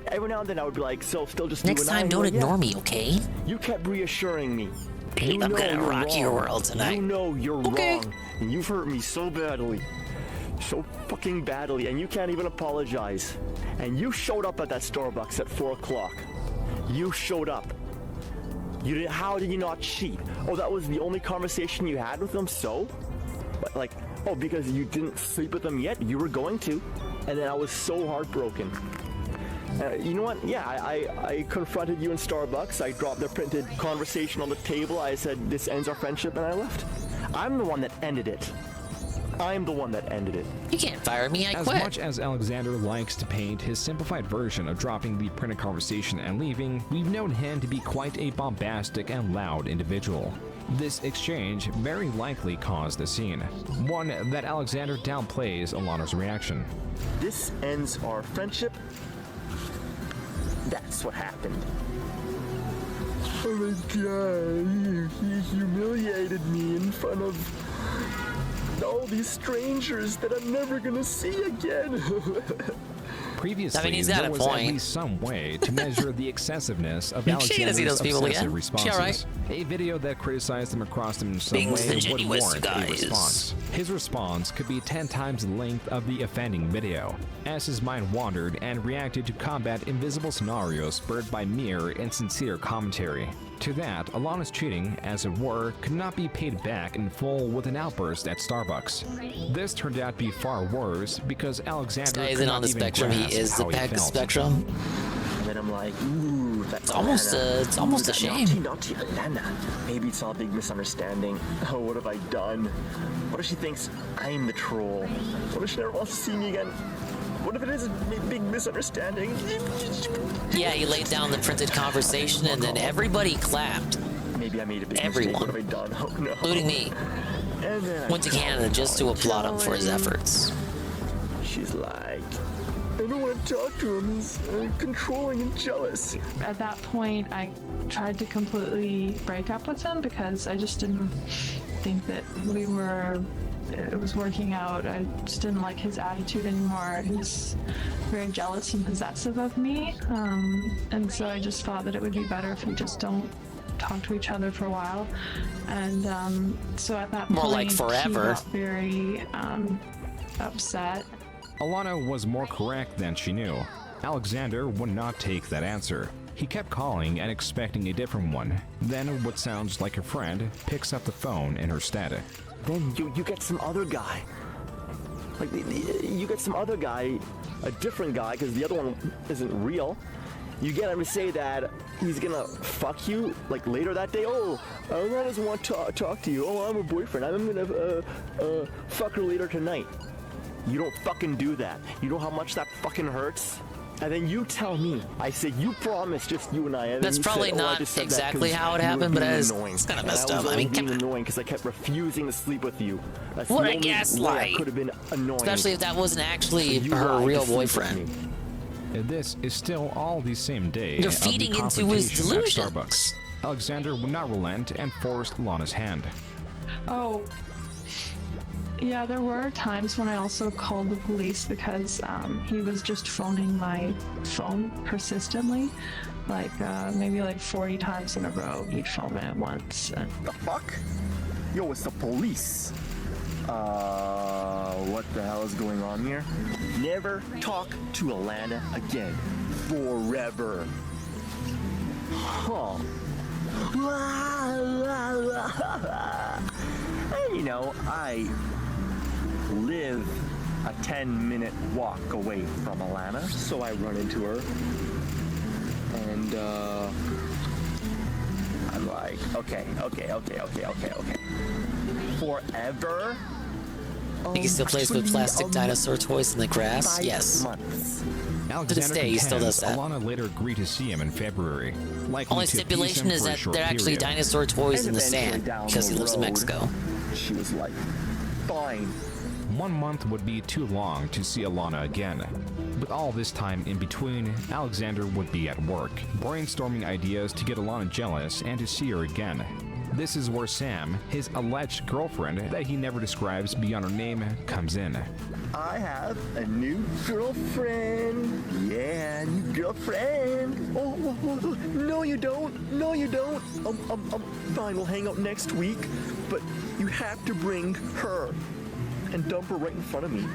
Every now and then I would be like, so still just Next you and time, I? don't Like, ignore yeah. me, okay? You kept reassuring me. Babe, You I'm know gonna you're rock your wrong. world tonight. You know you're Okay. wrong. And you've hurt me so badly. So fucking badly. And you can't even apologize. And you showed up at that Starbucks at 4 o'clock. You showed up. You did. How did you not cheat? Oh, that was the only conversation you had with them? So? But like, oh, because you didn't sleep with them yet? You were going to. And then I was so heartbroken. You know what? Yeah, I confronted you in Starbucks. I dropped the printed conversation on the table. I said, this ends our friendship, and I left. I'm the one that ended it. I'm the one that ended it. You can't fire me, I As quit. much as Alexander likes to paint his simplified version of dropping the printed conversation and leaving, we've known him to be quite a bombastic and loud individual. This exchange very likely caused a scene, one that Alexander downplays Alana's reaction. This ends our friendship. That's what happened. Oh my god, he humiliated me in front of all these strangers that I'm never gonna see again. Previously, I mean, he's got there a was point. at least some way to measure the excessiveness of You can't see Alexander's those people obsessive again. responses. She all right? A video that criticized him or crossed him in some Being way would disingenuous, warrant a guys. response. His response could be 10 times the length of the offending video, as his mind wandered and reacted to combat invisible scenarios spurred by mere and sincere commentary. To that, Alana's cheating, as it were, could not be paid back in full with an outburst at Starbucks. This turned out to be far worse because Alexander This guy could isn't not on the even spectrum. He grasp is the how peck felt. spectrum. And then I'm like, ooh, that's almost Alana. it's almost Ooh, a that shame. Naughty Alana. Maybe it's all a big misunderstanding. Oh, what have I done? What if she thinks I'm the troll? What if she never wants to see me again? What if it is a big misunderstanding? Yeah, he laid down the printed conversation, and then everybody clapped. Maybe I made a big mistake. Everyone, What have I done? Oh no. including me, And then I went to Canada just to applaud him for his efforts. She's like, I don't want to talk to him. He's controlling and jealous. At that point, I tried to completely break up with him because I just didn't think that it was working out. I just didn't like his attitude anymore. He was very jealous and possessive of me. And so I just thought that it would be better if we just don't talk to each other for a while. And so at that point, More like forever. he got very upset. Alana was more correct than she knew. Alexander would not take that answer. He kept calling and expecting a different one. Then what sounds like a friend picks up the phone in her stead. Then you get some other guy. Like, you get some other guy, a different guy, because the other one isn't real. You get him to say that he's gonna fuck you, like, later that day. Oh, Alana doesn't want to talk to you. Oh, I'm her boyfriend. I'm gonna fuck her later tonight. You don't fucking do that. You know how much that fucking hurts? And then you tell me, I said, you promised just you and I. And That's probably not exactly how it happened, but it's kind of messed up. I mean, being annoying because I kept refusing to sleep with you. That's what the a only way I gaslight! could have been annoying. Especially if that wasn't actually You her lied to real sleep with boyfriend. me. This is still all the same day. You're of the feeding into his confrontation at delusions. Starbucks. Alexander would not relent and forced Lana's hand. Oh, yeah, there were times when I also called the police because he was just phoning my phone persistently. Like, maybe like 40 times in a row, he'd phone me at once. And The fuck? Yo, it's the police. What the hell is going on here? Never talk to Alana again. Forever. Huh. And you know, I live a 10-minute walk away from Alana, so I run into her. And I'm like, okay. Forever? Think he still plays with plastic dinosaur toys in the grass? 5 Yes. months. Alexander To this day, he still does contends that. Alana later agreed to see him in February. Likely Only to appease stipulation him is for a that short they're actually period. dinosaur toys And in the eventually sand down because he the lives in road, Mexico. She was like, fine. 1 month would be too long to see Alana again. But all this time in between, Alexander would be at work, brainstorming ideas to get Alana jealous and to see her again. This is where Sam, his alleged girlfriend that he never describes beyond her name, comes in. I have a new girlfriend. Yeah, new girlfriend. Oh, no you don't. No you don't. Fine, we'll hang out next week. But you have to bring her and dump her right in front of me.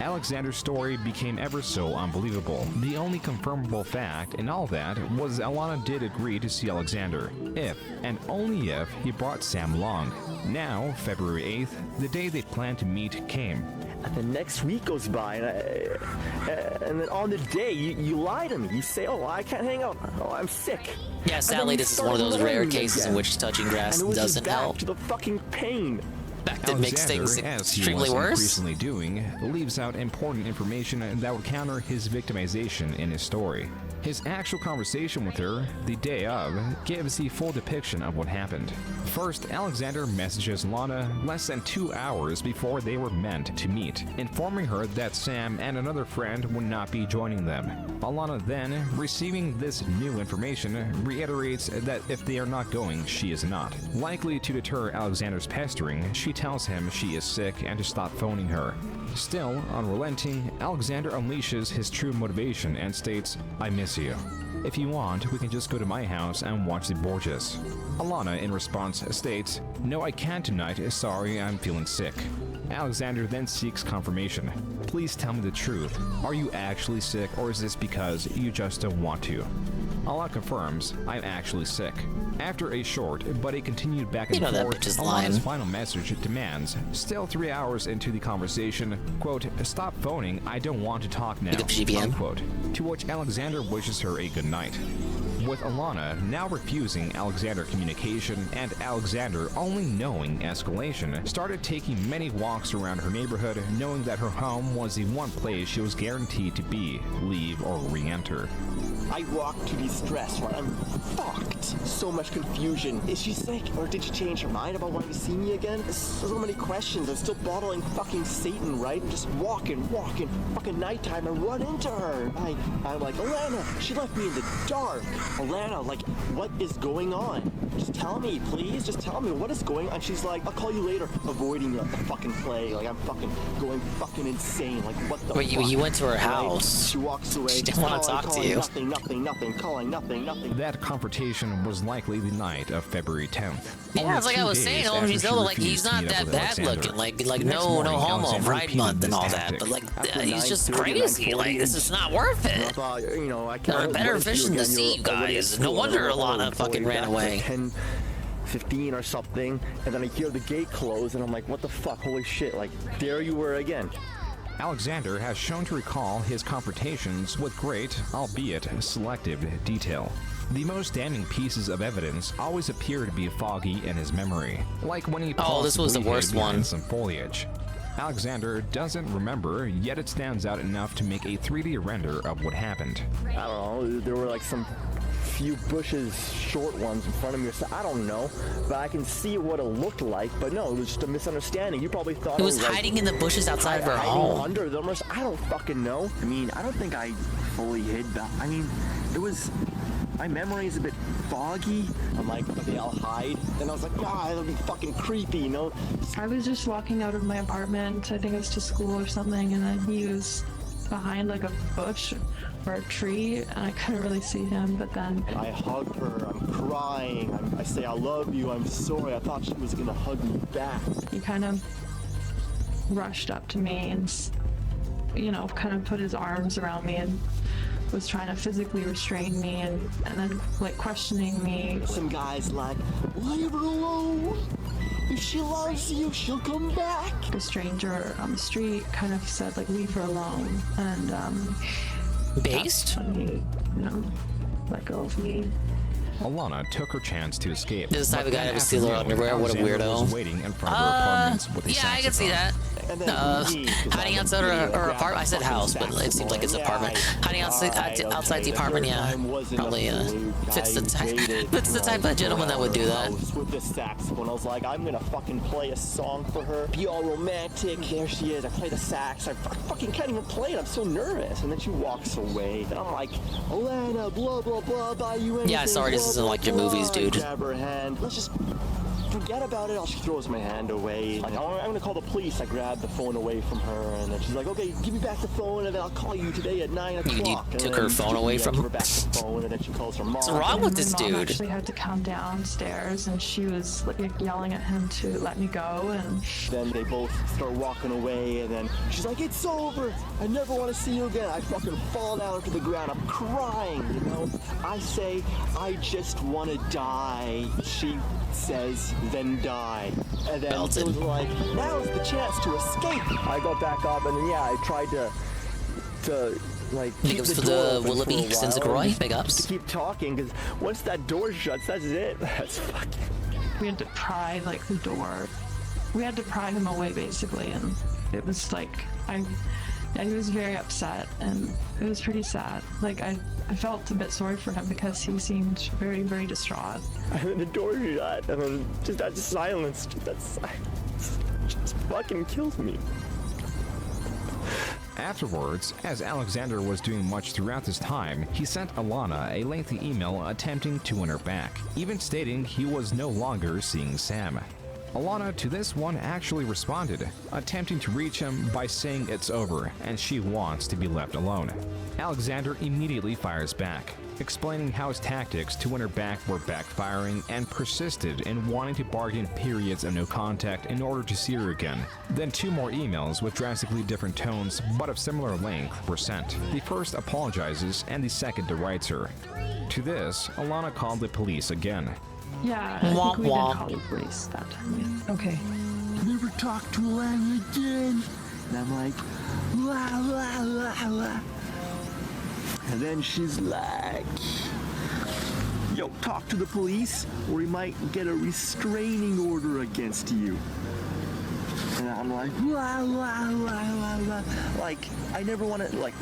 Alexander's story became ever so unbelievable. The only confirmable fact in all that was Alana did agree to see Alexander, if and only if he brought Sam along. Now, February 8th, the day they planned to meet came. And the next week goes by, and then on the day, you lie to me. You say, oh, I can't hang out. Oh, I'm sick. Yeah, sadly, this is one of those rare cases in which touching grass and it was just doesn't back help. to the fucking pain. That makes things as he extremely was worse. increasingly doing, leaves out important information that would counter his victimization in his story. His actual conversation with her, the day of, gives the full depiction of what happened. First, Alexander messages Lana less than 2 hours before they were meant to meet, informing her that Sam and another friend would not be joining them. Alana then, receiving this new information, reiterates that if they are not going, she is not. Likely to deter Alexander's pestering, she tells him she is sick and to stop phoning her. Still, unrelenting, Alexander unleashes his true motivation and states, I miss you. If you want, we can just go to my house and watch the Borgias. Alana, in response, states, no, I can't tonight, sorry, I'm feeling sick. Alexander then seeks confirmation. Please tell me the truth. Are you actually sick, or is this because you just don't want to? Alana confirms, I'm actually sick. After a short, but a continued back and You know that forth, bitch is Alana's lying. final message demands, still 3 hours into the conversation, quote, stop phoning, I don't want to talk now, unquote, to which Alexander wishes her a good night. with Alana now refusing Alexander communication and Alexander only knowing escalation, started taking many walks around her neighborhood, knowing that her home was the one place she was guaranteed to be, leave, or re-enter. I walk to de-stress when I'm fucked. So much confusion. Is she sick? Or did she change her mind about wanting to see me again? There's so many questions. I'm still battling fucking Satan, right? I'm just walking, fucking nighttime, and run into her. I'm like, Alana, she left me in the dark. Alana, like, what is going on? Just tell me, please. Just tell me what is going on. She's like, I'll call you later. Avoiding the fucking play. Like, I'm fucking going fucking insane. Like, what the Wait, fuck? you went to her house? She walks away. She didn't want to talk to you. Nothing, calling nothing. That confrontation was likely the night of February 10th. Yeah, it's like I was saying, like he's not that bad looking. Like no homo, Pride Month and all that. But like he's just crazy. Like this is not worth it. I thought, you know, I There are can't. better fish in the sea, you guys. No wonder Alana fucking ran away. 10:15 or something, and then I hear the gate close, and I'm like, what the fuck? Holy shit! Like there you were again. Alexander has shown to recall his confrontations with great, albeit selective, detail. The most damning pieces of evidence always appear to be foggy in his memory, like when he this was the worst one. Some foliage. Alexander doesn't remember, yet it stands out enough to make a 3D render of what happened. I don't know. There were like some few bushes, short ones in front of me. So I don't know, but I can see what it looked like. But no, it was just a misunderstanding. You probably thought He was like, hiding in the bushes outside of her home. Under them. I don't fucking know. I mean, I don't think I fully hid that. I mean, it was. My memory is a bit foggy. I'm like, okay, I'll hide. And I was like, that'll be fucking creepy, you know? I was just walking out of my apartment. I think it was to school or something, and then he was behind like a bush or a tree, and I couldn't really see him. But then I hug her. I'm crying. I say, I love you. I'm sorry. I thought she was gonna hug me back. he kind of rushed up to me and, you know, kind of put his arms around me and was trying to physically restrain me and then like questioning me. Some guys like, leave her alone. If she loves you, she'll come back. The stranger on the street kind of said like, leave her alone. And based? You know, let go of me. Alana took her chance to escape. This is the type of guy that would steal her underwear. What a weirdo. Was waiting in front of her apartment with a yeah, I can see that. Hiding outside her apartment. I said house, but it seems like it's apartment. Hiding outside the apartment, yeah. Probably fits the type of gentleman that would do that. With the saxophone, I was like, I'm gonna fucking play a song for her, be all romantic. There she is. I play the sax. I fucking can't even play it. I'm so nervous. And then she walks away. And I'm like, Alana, blah blah blah, buy you anything. Yeah, sorry, this isn't like your movies, dude. I grab her hand. Let's just forget about it. She throws my hand away. Like, I'm gonna call the police. I grab the phone away from her, and then she's like, okay, give me back the phone, and then I'll call you today at 9 o'clock. You took her phone away from her? Back the phone, and then she calls her mom. What's wrong with this My mom dude? actually had to come downstairs, and she was like yelling at him to let me go. And then they both start walking away, and then she's like, it's over. I never want to see you again. I fucking fall down to the ground. I'm crying, you know. I say, I just want to die. She says, then die. And then it was like, now's the chance to escape. I got back up, and then yeah, I tried to like Big keep ups the for door the open Willoughby for a while, Sinzagoroy. just Big ups. to keep talking, because once that door shuts, that's it. That's fucking. we had to pry like the door. We had to pry him away basically, and it was like he was very upset, and it was pretty sad. Like I felt a bit sorry for him because he seemed very, very distraught. And then the door shut, and then just that silence, just fucking kills me. Afterwards, as Alexander was doing much throughout this time, he sent Alana a lengthy email attempting to win her back, even stating he was no longer seeing Sam. Alana to this one actually responded, attempting to reach him by saying it's over and she wants to be left alone. Alexander immediately fires back, explaining how his tactics to win her back were backfiring and persisted in wanting to bargain periods of no contact in order to see her again. Then two more emails with drastically different tones but of similar length were sent. The first apologizes and the second derides her. To this, Alana called the police again. Yeah, I think we did call the police that time. Yeah. Okay. Never talk to Alana again. And I'm like, la la la la. And then she's like, yo, talk to the police or we might get a restraining order against you. And I'm like, la, la, la, la, la. Like, I never want to, like,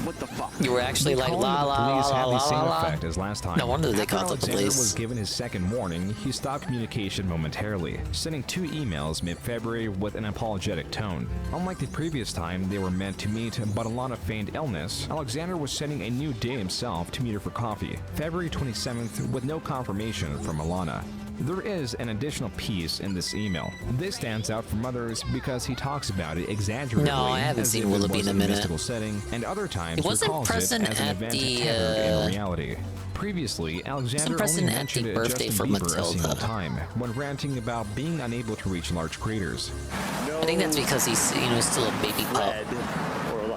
what the fuck? You were actually like, la, la, la, Police la, had la, the same la, la. effect as last time. No wonder they After called it the Alexander police. was given his second warning, he stopped communication momentarily, sending 2 emails mid-February with an apologetic tone. Unlike the previous time they were meant to meet, but Alana feigned illness, Alexander was setting a new day himself to meet her for coffee, February 27th, with no confirmation from Alana. There is an additional piece in this email. This stands out from others because he talks about it exaggeratedly. No, I haven't as seen if it Willoughby was in a minute. mystical setting, and other times He wasn't recalls present it as an at event the, tethered in reality. Previously, Alexander only present at the mentioned birthday Justin for Bieber a Matilda. single time when ranting about being unable to reach large craters. I think that's because he's, still a baby pup.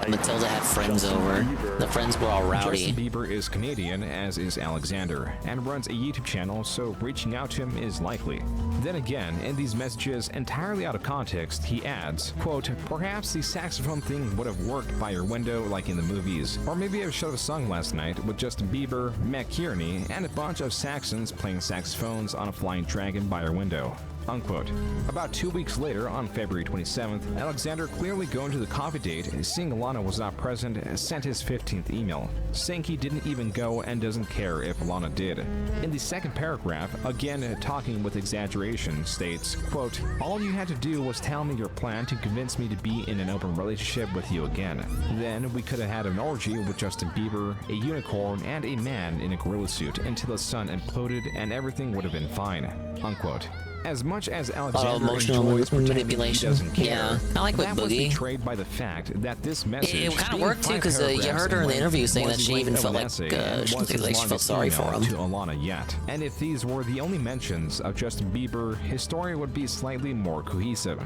Matilda had friends over. The friends were all rowdy. Justin Bieber is Canadian, as is Alexander, and runs a YouTube channel, so reaching out to him is likely. Then again, in these messages entirely out of context, he adds, quote, perhaps the saxophone thing would have worked by your window like in the movies. Or maybe I should have sung last night with Justin Bieber, Matt Kearney, and a bunch of Saxons playing saxophones on a flying dragon by your window. Unquote. About 2 weeks later, on February 27th, Alexander, clearly going to the coffee date, seeing Alana was not present, sent his 15th email, saying he didn't even go and doesn't care if Alana did. In the second paragraph, again talking with exaggeration, states, quote, all you had to do was tell me your plan to convince me to be in an open relationship with you again. Then we could have had an orgy with Justin Bieber, a unicorn, and a man in a gorilla suit until the sun imploded and everything would have been fine. Unquote. As much as Alexander emotional enjoys pretending manipulation. he doesn't care, Yeah, I like with that was Boogie. betrayed by the fact that this message It kind of being worked too, 5 because you paragraphs heard her in the length interview saying was that she the even length felt of an like essay she and was his felt like longest sorry for email him. to Alana yet. And if these were the only mentions of Justin Bieber, his story would be slightly more cohesive.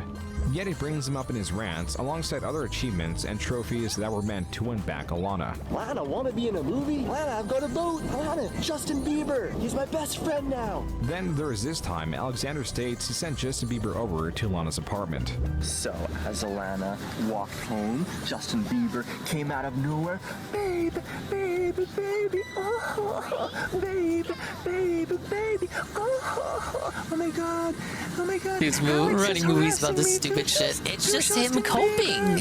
Yet he brings him up in his rants alongside other achievements and trophies that were meant to win back Alana. Lana, want to be in a movie? Lana, I've got a boat. Lana, Justin Bieber. He's my best friend now. Then there is this time Alexander states he sent Justin Bieber over to Lana's apartment. So, as Alana walked home, Justin Bieber came out of nowhere. Babe, baby, baby, oh, babe, baby, baby, oh my god, oh my god. He's writing movies about this stupid shit. It's just him coping.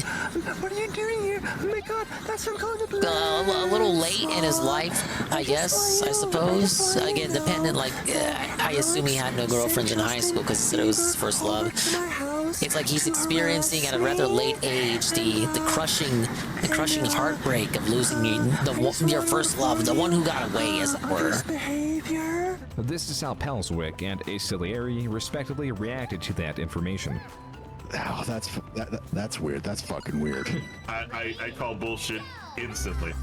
What are you doing here? Oh my god, that's him calling the police. A little late in his life, I guess, I suppose. Again, dependent, I assume he had no girlfriends in high school because he said it was his first love. It's like he's experiencing at a rather late age the crushing heartbreak of losing your first love, the one who got away, as it were. This is how Pelswick and Aciliary respectively reacted to that information. Oh, that's weird. That's fucking weird. I call bullshit instantly.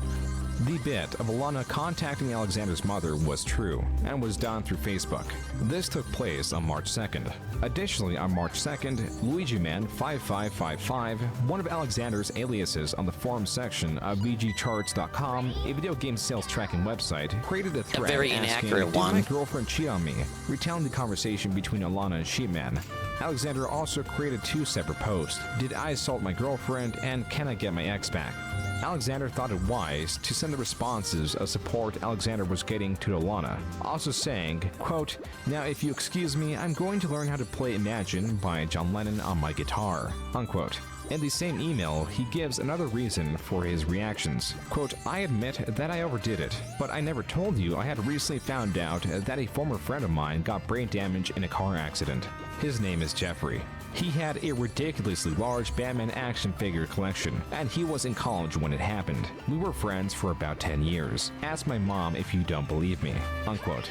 The bit of Alana contacting Alexander's mother was true and was done through Facebook. This took place on March 2nd. Additionally, on March 2nd, LuigiMan5555, one of Alexander's aliases on the forum section of VGCharts.com, a video game sales tracking website, created a thread very asking, inaccurate "Did one. my girlfriend cheat on me?" retelling the conversation between Alana and Sheepman. Alexander also created 2 separate posts, "Did I assault my girlfriend?" and "Can I get my ex back?" Alexander thought it wise to send the responses of support Alexander was getting to Alana, also saying, quote, "Now if you excuse me, I'm going to learn how to play Imagine by John Lennon on my guitar," unquote. In the same email, he gives another reason for his reactions. Quote, "I admit that I overdid it, but I never told you I had recently found out that a former friend of mine got brain damage in a car accident. His name is Jeffrey. He had a ridiculously large Batman action figure collection, and he was in college when it happened. We were friends for about 10 years. Ask my mom if you don't believe me," unquote.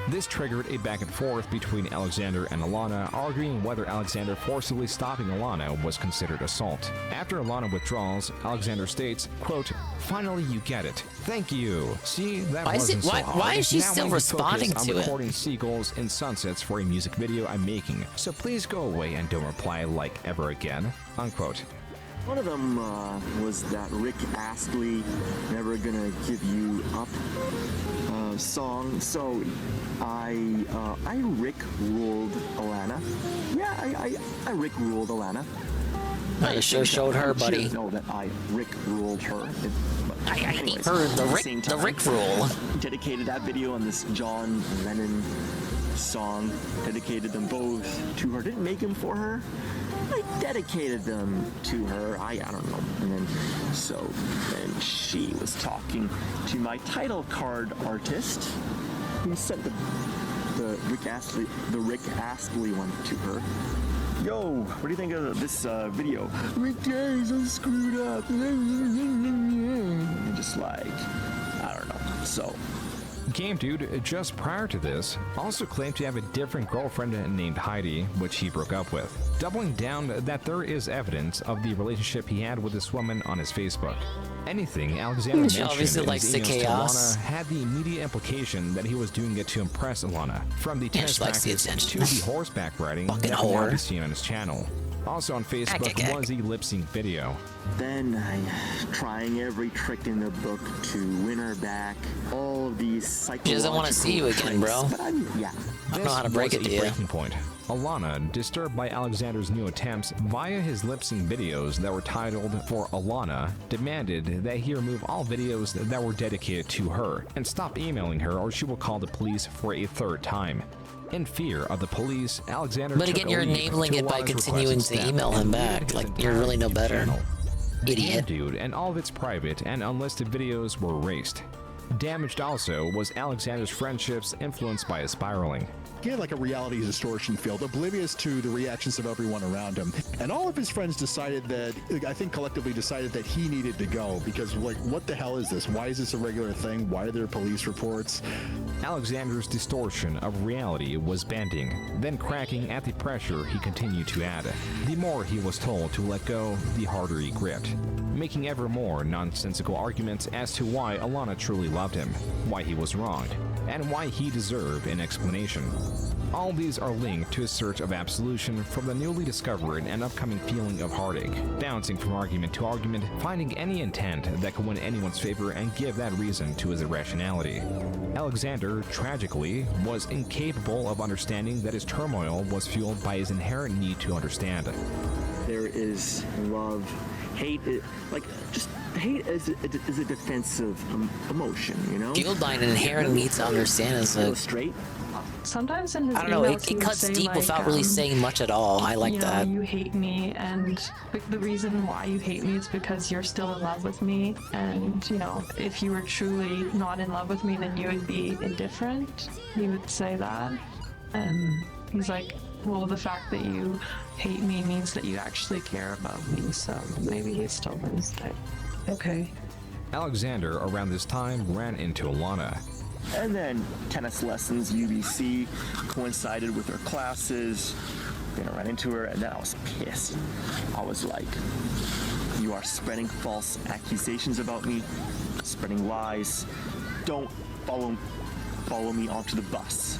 This triggered a back and forth between Alexander and Alana, arguing whether Alexander forcibly stopping Alana was considered assault. After Alana withdraws, Alexander states, quote, "Finally you get it. Thank you. See, that wasn't so hard. Why is she Now still I'm responding focused to on it? recording seagulls and sunsets for a music video I'm making, so please go away and don't reply like ever again," unquote. One of them was that Rick Astley, "Never Gonna Give You Up" song. So I Rick ruled Alana. Yeah, I Rick ruled Alana. I sure showed her, She buddy. doesn't know that I Rick ruled her. I Anyways, heard the at Rick, same the time, Rick rule. Dedicated that video on this John Lennon song. Dedicated them both to her. Didn't make them for her. I dedicated them to her. I don't know. And then then she was talking to my title card artist, who sent the Rick Astley one to her. Yo, what do you think of this video? Rick Astley so screwed up. Just like, I don't know. So. Game Dude, just prior to this, also claimed to have a different girlfriend named Heidi, which he broke up with, doubling down that there is evidence of the relationship he had with this woman on his Facebook. Anything Alexander She mentioned obviously in likes his the emails to chaos. Alana had the immediate implication that he was doing it to impress Alana, from the Yeah, tennis she likes the practice attention. to the horseback riding Fucking that can now whore. be seen on his channel. Also on Facebook was a lip sync video. Then I trying every trick in the book to win her back. All of these psychological She doesn't want to see you again, bro. tricks, but I mean, yeah. I don't know how to break it was to a you. breaking point. Alana, disturbed by Alexander's new attempts via his lip sync videos that were titled For Alana, demanded that he remove all videos that were dedicated to her and stop emailing her or she will call the police for a third time. In fear of the police, Alexander But took again, a you're leap enabling to it by Alana's continuing requested to step email him and back. muted his Like, you're really no entire better. channel. Idiot. Dude, and all of its private and unlisted videos were erased. Damaged also was Alexander's friendships influenced by his spiraling. He had like a reality distortion field, oblivious to the reactions of everyone around him. And all of his friends decided that, I think collectively decided that he needed to go because, like, what the hell is this? Why is this a regular thing? Why are there police reports? Alexander's distortion of reality was bending, then cracking at the pressure he continued to add. The more he was told to let go, the harder he gripped, making ever more nonsensical arguments as to why Alana truly loved him, why he was wronged, and why he deserved an explanation. All these are linked to a search of absolution from the newly discovered and upcoming feeling of heartache, bouncing from argument to argument, finding any intent that could win anyone's favor and give that reason to his irrationality. Alexander, tragically, was incapable of understanding that his turmoil was fueled by his inherent need to understand. There is love, hate, just hate is a defensive emotion, you know? Fueled by an inherent need to understand is a... straight. Sometimes in his I don't know, emails, he it would cuts say, deep like, without really saying much at all. I like you know, that. you hate me, and the reason why you hate me is because you're still in love with me, and, you know, if you were truly not in love with me, then you would be indifferent. He would say that. And he's like, well, the fact that you hate me means that you actually care about me, so maybe he still thinks that. Okay. Alexander, around this time, ran into Alana. And then tennis lessons, UBC, coincided with her classes. Then I ran into her, and then I was pissed. I was like, you are spreading false accusations about me, spreading lies. Don't follow me onto the bus.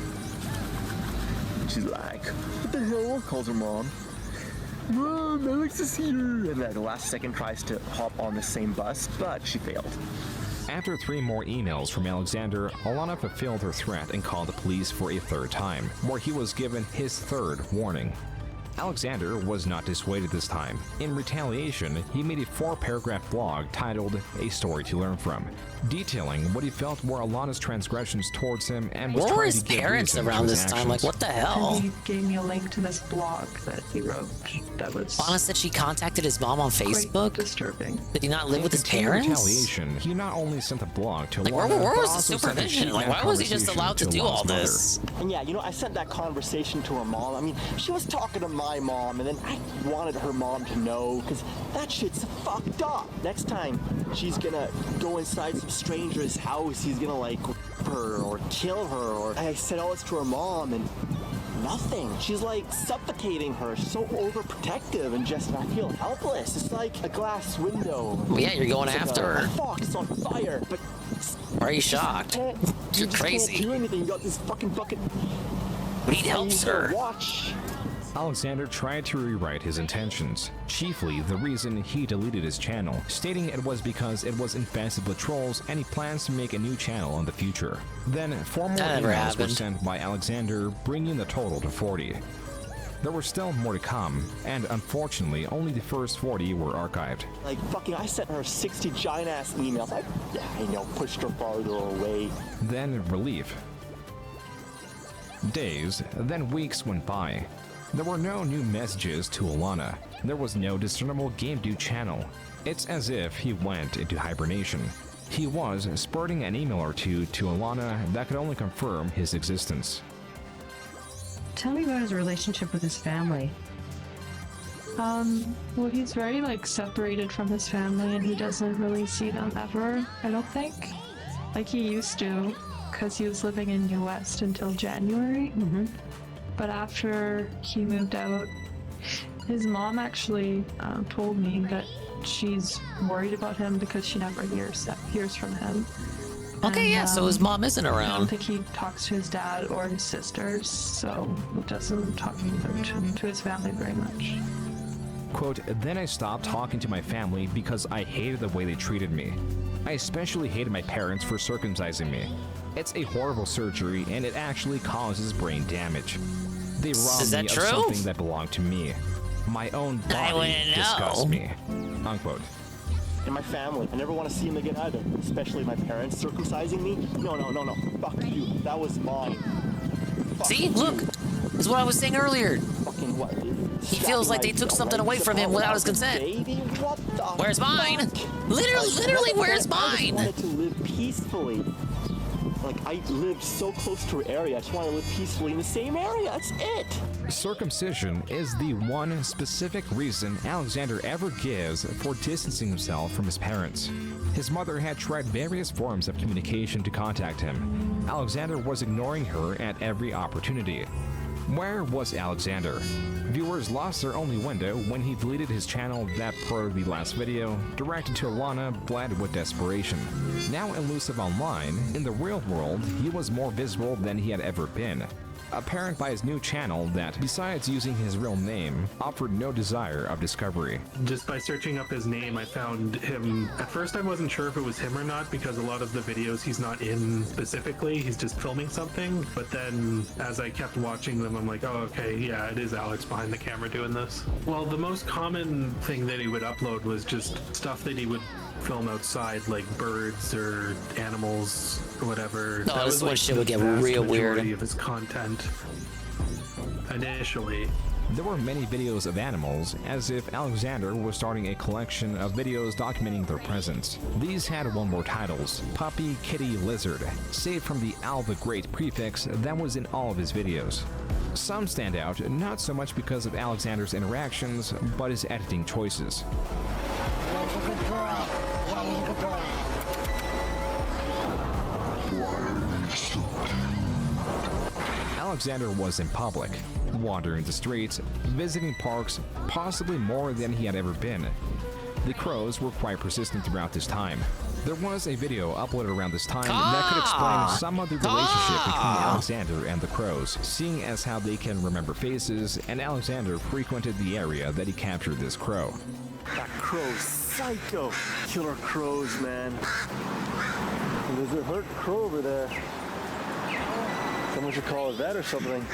And she's like, what the hell? Calls her mom. Mom, Alex is here. And then at the last second tries to hop on the same bus, but she failed. After 3 more emails from Alexander, Alana fulfilled her threat and called the police for a third time, where he was given his third warning. Alexander was not dissuaded this time. In retaliation, he made a 4-paragraph blog titled A Story to Learn From, detailing what he felt were Alana's transgressions towards him and was Where were trying his to give parents reason to around his this time? Like, actions. what the hell? And he gave me a link to this blog that he wrote that was Lana said she contacted his mom on Facebook? Disturbing. Did he not live with his continued parents? retaliation, he not only sent the blog to Like, Alana, where but was the also sent a supervision? sheet Like, metal why was he just conversation allowed to do all Alana's mother. this? And yeah, I sent that conversation to her mom. I mean, she was talking to my mom, and then I wanted her mom to know, because that shit's fucked up. Next time she's gonna go inside some stranger's house, he's gonna, like, rape her or kill her, or I said all this to her mom, and nothing. She's, like, suffocating her. She's so overprotective, and just, I feel helpless. It's like a glass window. Well, yeah, you're going It's like after her. Fuck, it's on fire, but Why are you shocked? you You're just crazy. can't do anything. You got this fucking bucket. We need help, You sir. gotta watch. Alexander tried to rewrite his intentions, chiefly the reason he deleted his channel, stating it was because it was infested with trolls and he plans to make a new channel in the future. Then 4 more That never emails were happened. sent by Alexander, bringing the total to 40. There were still more to come, and unfortunately, only the first 40 were archived. Like, fucking, I sent her 60 giant-ass emails. I know, pushed her farther away. Then relief. Days, then weeks went by. There were no new messages to Alana. There was no discernible Game Dude channel. It's as if he went into hibernation. He was spurting an email or two to Alana that could only confirm his existence. Tell me about his relationship with his family. Well, he's very, like, separated from his family, and he doesn't really see them ever, I don't think. Like, he used to, because he was living in New West until January. But after he moved out, his mom actually told me that she's worried about him because she never hears from him. Okay, And, yeah, so his mom isn't I don't around. think he talks to his dad or his sisters, so he doesn't talk to his family very much. Quote, then I stopped talking to my family because I hated the way they treated me. I especially hated my parents for circumcising me. It's a horrible surgery and it actually causes brain damage. They robbed me of something that belonged to me. My own body disgusts me. Unquote. And my family, I never want to see them again either. Especially my parents circumcising me. No. Fuck you. That was mine. See, look, that's what I was saying earlier. Fucking what? He feels like they took something away from him without his consent. Where's mine? Literally, where's I mine? wanted to live peacefully. Like, I lived so close to her area, I just want to live peacefully in the same area, that's it! Circumcision is the one specific reason Alexander ever gives for distancing himself from his parents. His mother had tried various forms of communication to contact him. Alexander was ignoring her at every opportunity. Where was Alexander? Viewers lost their only window when he deleted his channel that, per the last video, directed to Alana, bled with desperation. Now elusive online, in the real world, he was more visible than he had ever been. Apparent by his new channel that, besides using his real name, offered no desire of discovery. Just by searching up his name, I found him. At first, I wasn't sure if it was him or not because a lot of the videos he's not in specifically, he's just filming something. But then, as I kept watching them, I'm like, oh, okay, yeah, it is Alex behind the camera doing this. Well, the most common thing that he would upload was just stuff that he would film outside, like birds or animals or whatever. No, That this was one like shit the would get vast real weird. majority of his content initially. There were many videos of animals, as if Alexander was starting a collection of videos documenting their presence. These had one more titles: Puppy, Kitty, Lizard, saved from the Al the Great prefix that was in all of his videos. Some stand out, not so much because of Alexander's interactions, but his editing choices. Alexander was in public, wandering the streets, visiting parks, possibly more than he had ever been. The crows were quite persistent throughout this time. There was a video uploaded around this time that could explain some of the relationship between Alexander and the crows, seeing as how they can remember faces, and Alexander frequented the area that he captured this crow. That crow's psycho. Killer crows, man. And there's a hurt crow over there. Someone should call a vet or something.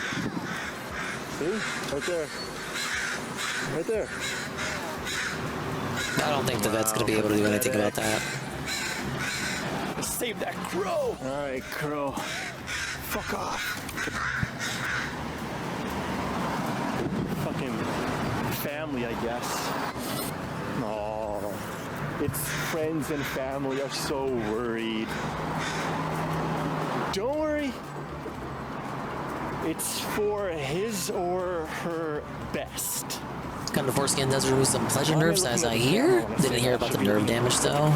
See? Right there. Right there. I don't think the vet's gonna be able to do anything about that. Save that crow! Alright, crow. Fuck off. Fucking family, I guess. Oh, its friends and family are so worried. Don't worry. It's for his or her best. Kind of foreskin does remove some pleasure nerves, as I hear. Didn't hear about the nerve damage though.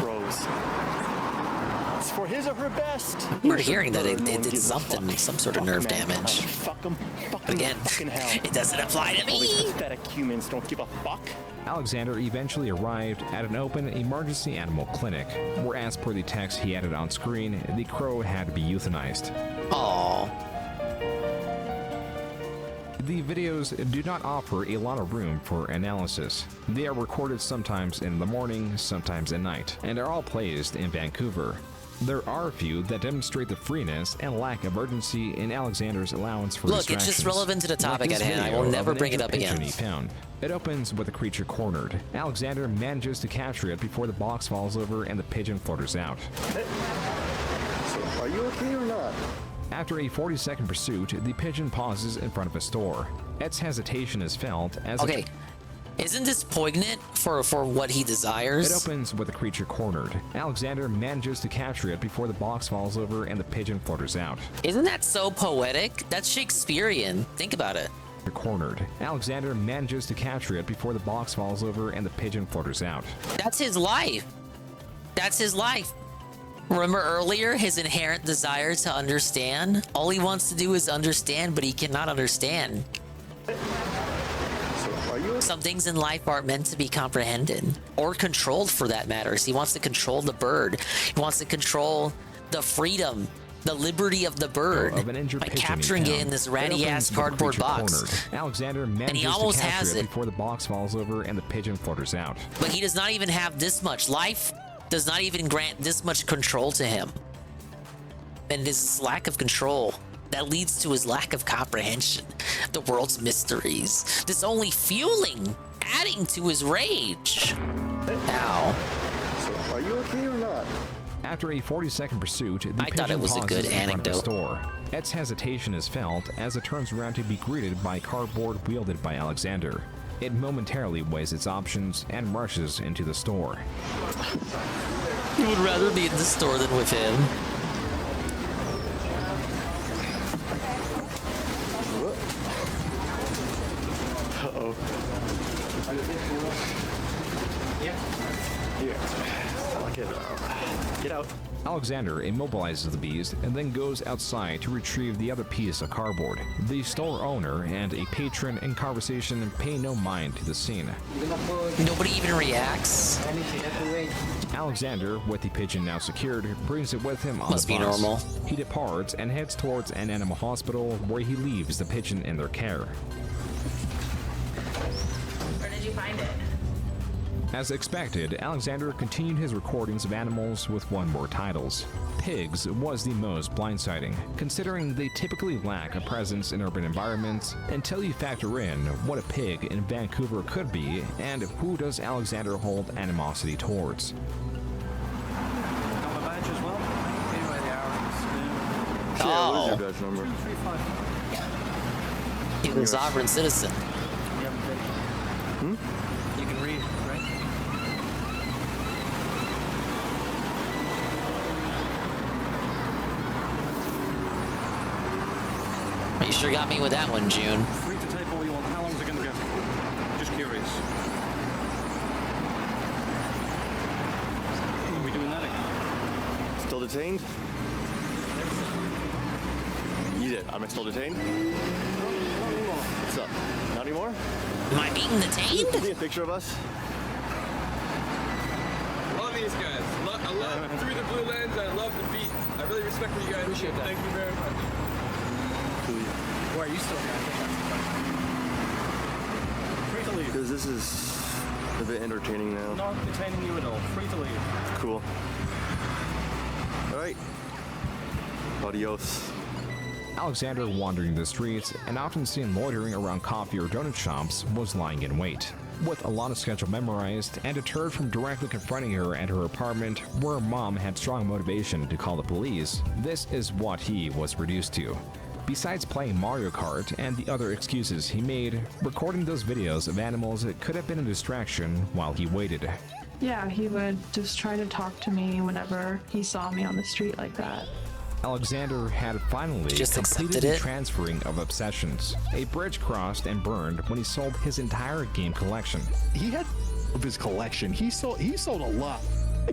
It's for his or her best. I remember hearing that it did something, some sort of nerve damage. But again, it doesn't apply to All these me. pathetic humans don't give a fuck. Alexander eventually arrived at an open emergency animal clinic, where, as per the text he added on screen, the crow had to be euthanized. Aww. The videos do not offer a lot of room for analysis. They are recorded sometimes in the morning, sometimes at night, and are all placed in Vancouver. There are a few that demonstrate the freeness and lack of urgency in Alexander's allowance for Look, it's just relevant to the topic at hand. I will never bring it up again. He found. It opens with a creature cornered. Alexander manages to capture it before the box falls over and the pigeon flutters out. Are you okay or not? After a 40-second pursuit, the pigeon pauses in front of a store. Ed's hesitation is felt as Okay. Isn't this poignant for what he desires? It opens with a creature cornered. Alexander manages to capture it before the box falls over and the pigeon flutters out. Isn't that so poetic? That's Shakespearean. Think about it. Cornered. Alexander manages to capture it before the box falls over and the pigeon flutters out. That's his life. That's his life. Remember earlier his inherent desire to understand? All he wants to do is understand, but he cannot understand. Some things in life aren't meant to be comprehended or controlled, for that matter. He wants to control the bird. He wants to control the freedom, the liberty of the bird by capturing it in this ratty ass cardboard box. Alexander And manages he almost to capture has it. before the box falls over and the pigeon flutters out. But he does not even have this much. Life does not even grant this much control to him. And it is this lack of control that leads to his lack of comprehension of the world's mysteries. This only fueling, adding to his rage. Ow. So are you okay or not? After a 40-second pursuit, the I thought it pigeon was a good pauses in front of the anecdote. store. Ed's hesitation is felt as it turns around to be greeted by cardboard wielded by Alexander. It momentarily weighs its options and rushes into the store. You would rather be in the store than with him. Uh-oh. Yeah. Here. I'll get out. Get out. Alexander immobilizes the beast and then goes outside to retrieve the other piece of cardboard. The store owner and a patron in conversation pay no mind to the scene. Nobody even reacts. Alexander, with the pigeon now secured, brings it with him on Must the be bus. normal. He departs and heads towards an animal hospital where he leaves the pigeon in their care. Where did you find it? As expected, Alexander continued his recordings of animals with won more titles. Pigs was the most blindsiding, considering they typically lack a presence in urban environments until you factor in what a pig in Vancouver could be and who does Alexander hold animosity towards. Got my badge as well. Anyway, the hours. Yeah, what is your badge number? 335. He's a sovereign citizen. You haven't been. You can read, right? You sure got me with that one, June. Free to take all you want. How long is it going to go? Just curious. Are we doing that again? Still detained? Eat it. Am I still detained? What's up? Not anymore? Am I being detained? Give me a picture of us. Love these guys. I love Through the Blue Lens. I love the beat. I really respect what you guys do. Thank you very much. Why are you still free to leave? Because this is a bit entertaining now. Not detaining you at all. Free to leave. Cool. Alright. Adios. Alexander, wandering the streets and often seen loitering around coffee or donut shops, was lying in wait. With Alana's schedule memorized and deterred from directly confronting her at her apartment, where her mom had strong motivation to call the police, this is what he was reduced to. Besides playing Mario Kart and the other excuses he made, recording those videos of animals could have been a distraction while he waited. Yeah, he would just try to talk to me whenever he saw me on the street like that. Alexander had finally Just completed accepted the it? transferring of obsessions. A bridge crossed and burned when he sold his entire game collection. He had of his collection. He sold a lot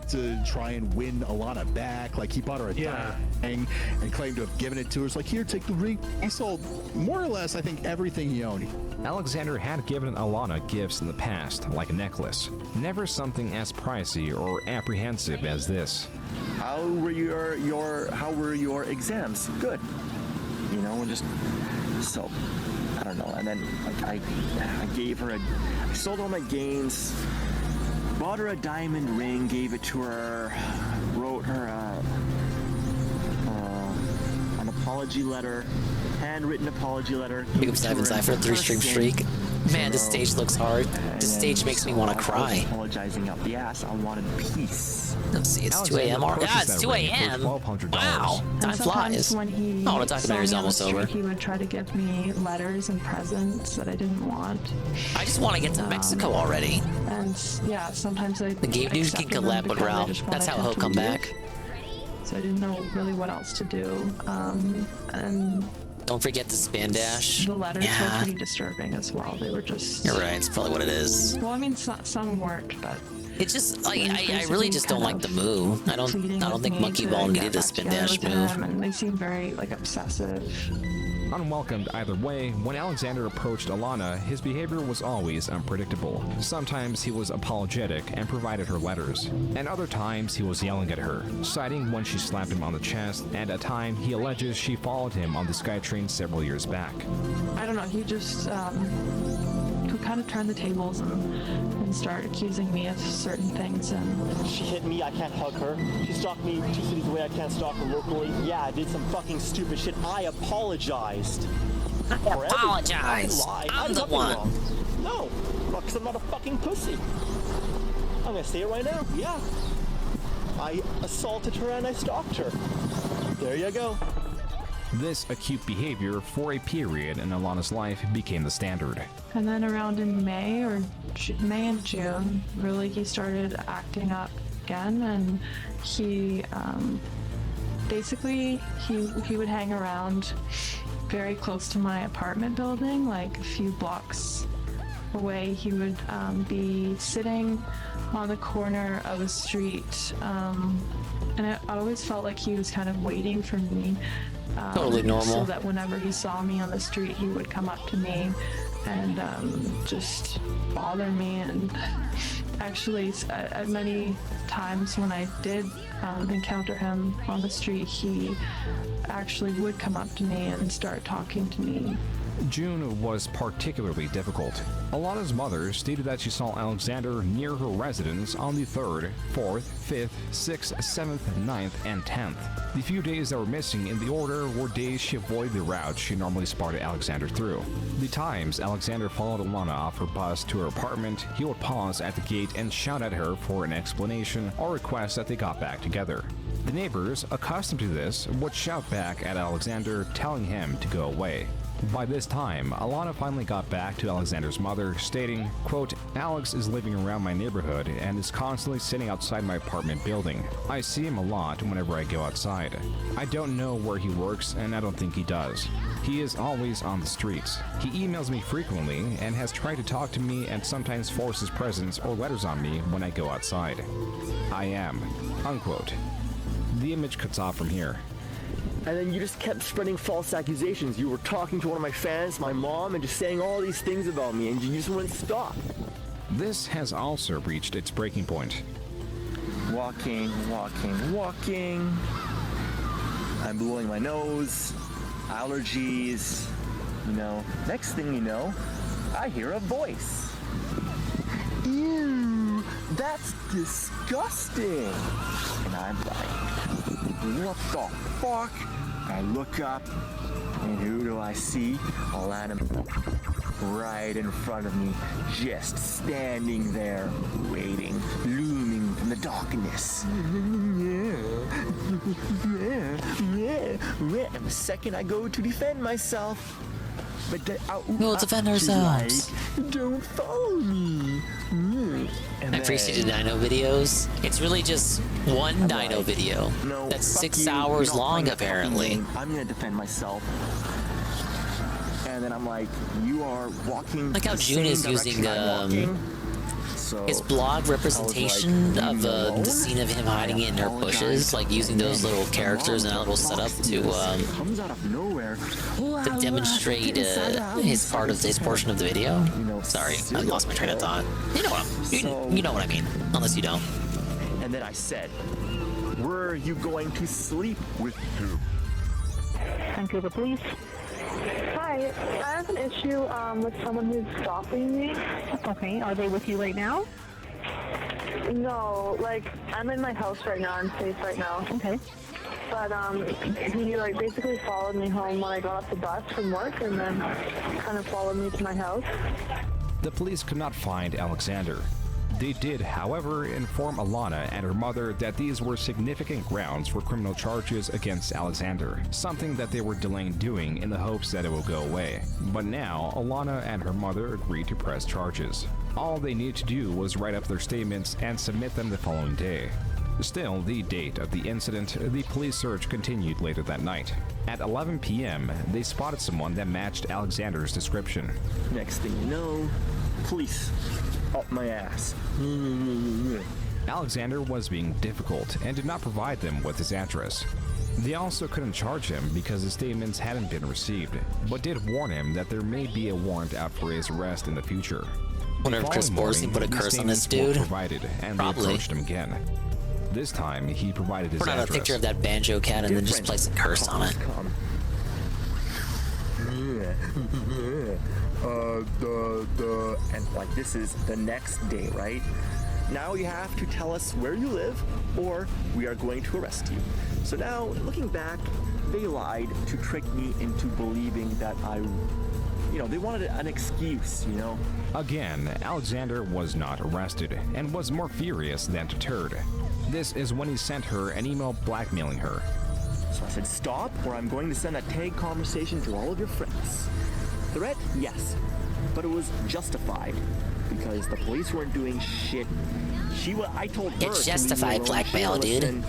to try and win Alana back. Like he bought her a thing and claimed to have given it to her. It's like, here, take the ring. He sold more or less, I think, everything he owned. Alexander had given Alana gifts in the past, like a necklace. Never something as pricey or apprehensive as this. How were your exams? Good. You know, and just so I don't know. And then like I gave her I sold all my gains, bought her a diamond ring, gave it to her, wrote her apology letter, handwritten apology letter. Big up Ivan Cypher, 3-stream streak. Man, this stage looks hard. This stage makes me want to cry. Apologizing out the ass. I wanted peace. Let's see, it's 2 a.m. Yeah, it's 2 a.m. Wow, time flies. When he Oh, the documentary's saw me on the almost over. street, he would try to give me letters and presents that I didn't want. I just want to get to Mexico already. And yeah, sometimes I. The game dude can collab with Ralph. That's how he'll come back. So I didn't know really what else to do. And don't forget the spam dash. the letters Yeah. were pretty disturbing as well. They were just. You're right. It's probably what it is. Well, I mean, some worked, but. It's just like I really just don't like the move. I don't think Monkey Ball needed a spin dash move. And they seem very like obsessive. Unwelcomed either way, when Alexander approached Alana, his behavior was always unpredictable. Sometimes he was apologetic and provided her letters, and other times he was yelling at her, citing when she slapped him on the chest, and a time he alleges she followed him on the SkyTrain several years back. I don't know. He just could kind of turn the tables and start accusing me of certain things. And She hit me, I can't hug her. She stalked me 2 cities away, I can't stalk her locally. Yeah, I did some fucking stupid shit. I apologized. I apologize. I'm the one. No, because I'm not a fucking pussy. I'm gonna say it right now. Yeah. I assaulted her and I stalked her. There you go. This acute behavior for a period in Alana's life became the standard. And then around in May and June, really he started acting up again, and he basically he would hang around very close to my apartment building, like a few blocks away. He would be sitting on the corner of a street, and I always felt like he was kind of waiting for me. Totally normal. So that whenever he saw me on the street, he would come up to me and just bother me. And actually, at many times when I did encounter him on the street, he actually would come up to me and start talking to me. June was particularly difficult. Alana's mother stated that she saw Alexander near her residence on the 3rd, 4th, 5th, 6th, 7th, 9th, and 10th. The few days that were missing in the order were days she avoided the route she normally spotted Alexander through. The times Alexander followed Alana off her bus to her apartment, he would pause at the gate and shout at her for an explanation or request that they got back together. The neighbors, accustomed to this, would shout back at Alexander, telling him to go away. By this time, Alana finally got back to Alexander's mother, stating, quote, "Alex is living around my neighborhood and is constantly sitting outside my apartment building. I see him a lot whenever I go outside. I don't know where he works, and I don't think he does. He is always on the streets. He emails me frequently and has tried to talk to me and sometimes forces presents or letters on me when I go outside. I am," unquote. The image cuts off from here. And then you just kept spreading false accusations. You were talking to one of my fans, my mom, and just saying all these things about me, and you just wouldn't stop. This has also reached its breaking point. Walking. I'm blowing my nose, allergies. Next thing you know, I hear a voice. Ew, that's disgusting. And I'm like, what the fuck? I look up, and who do I see? Alana right in front of me, just standing there, waiting, looming in the darkness. And the second I go to defend myself, but we'll defend ourselves. Like, don't follow me. I appreciate the Dino videos. It's really just one Dino video. No, that's fuck 6 you. hours You're not long, playing a fucking apparently. game. I'm gonna defend myself. And then I'm like, you are walking. Like how the June same is using direction I'm walking. his blog representation of the scene of him hiding in her bushes, like using those little characters and that little setup to demonstrate his part of his portion of the video. Sorry, I lost my train of thought. You know what I mean, unless you don't. And then I said, where are you going to sleep with him? Vancouver Police. Hi, I have an issue with someone who's stalking me. Okay, are they with you right now? No, like, I'm in my house right now. I'm safe right now. Okay. but he like basically followed me home when I got off the bus from work, and then kind of followed me to my house. The police could not find Alexander. They did, however, inform Alana and her mother that these were significant grounds for criminal charges against Alexander, something that they were delaying doing in the hopes that it will go away. But now, Alana and her mother agreed to press charges. All they needed to do was write up their statements and submit them the following day. Still, the date of the incident, the police search continued later that night. At 11 p.m., they spotted someone that matched Alexander's description. Next thing you know, police up my ass. Alexander was being difficult and did not provide them with his address. They also couldn't charge him because his statements hadn't been received, but did warn him that there may be a warrant out for his arrest in the future. Wonder if Chris Borsley put a curse on this dude. Provided, and Probably. They approached him again. This time, he provided his Put out address. a picture of that banjo cat and then just place a curse on it. And like this is the next day, right? Now you have to tell us where you live or we are going to arrest you. So now, looking back, they lied to trick me into believing that they wanted an excuse, Again, Alexander was not arrested and was more furious than deterred. This is when he sent her an email blackmailing her. So I said, stop, or I'm going to send a tag conversation to all of your friends. Threat? Yes. But it was justified because the police weren't doing shit. I told her It's justified blackmail, dude.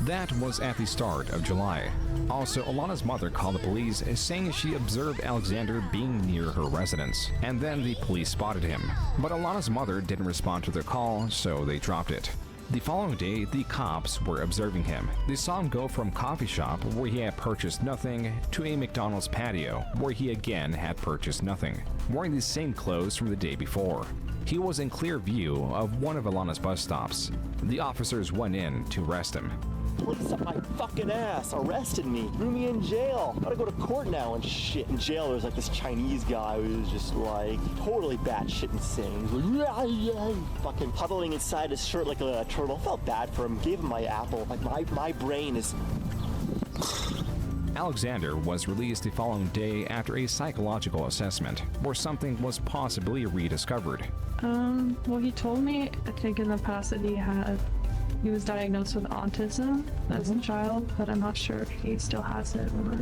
That was at the start of July. Also, Alana's mother called the police saying she observed Alexander being near her residence, and then the police spotted him. But Alana's mother didn't respond to their call, so they dropped it. The following day, the cops were observing him. They saw him go from coffee shop where he had purchased nothing to a McDonald's patio where he again had purchased nothing, wearing the same clothes from the day before. He was in clear view of one of Alana's bus stops. The officers went in to arrest him. Police up my fucking ass, arrested me, threw me in jail. Gotta go to court now and shit. In jail, there's like this Chinese guy who was just like totally batshit insane. He's like, fucking huddling inside his shirt like a turtle. Felt bad for him. Gave him my apple. Like my brain is. Alexander was released the following day after a psychological assessment, where something was possibly rediscovered. Well, he told me, I think in the past that he was diagnosed with autism as a child, but I'm not sure if he still has it or...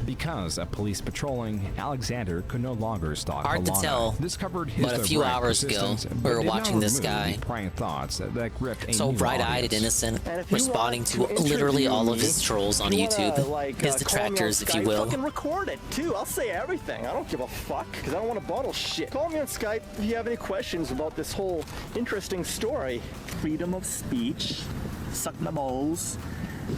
Because of police patrolling, Alexander could no longer stalk Hard Alana. to tell, This covered his but a few direct hours ago, persistence, we but were did not watching this remove guy. the prying thoughts that gripped a So new bright-eyed and audience. innocent, responding to literally all of his trolls on YouTube, his detractors, if you will. Fucking record it too. I'll say everything. I don't give a fuck because I don't want to bottle shit. Call me on Skype if you have any questions about this whole interesting story. Freedom of speech. Suck my balls.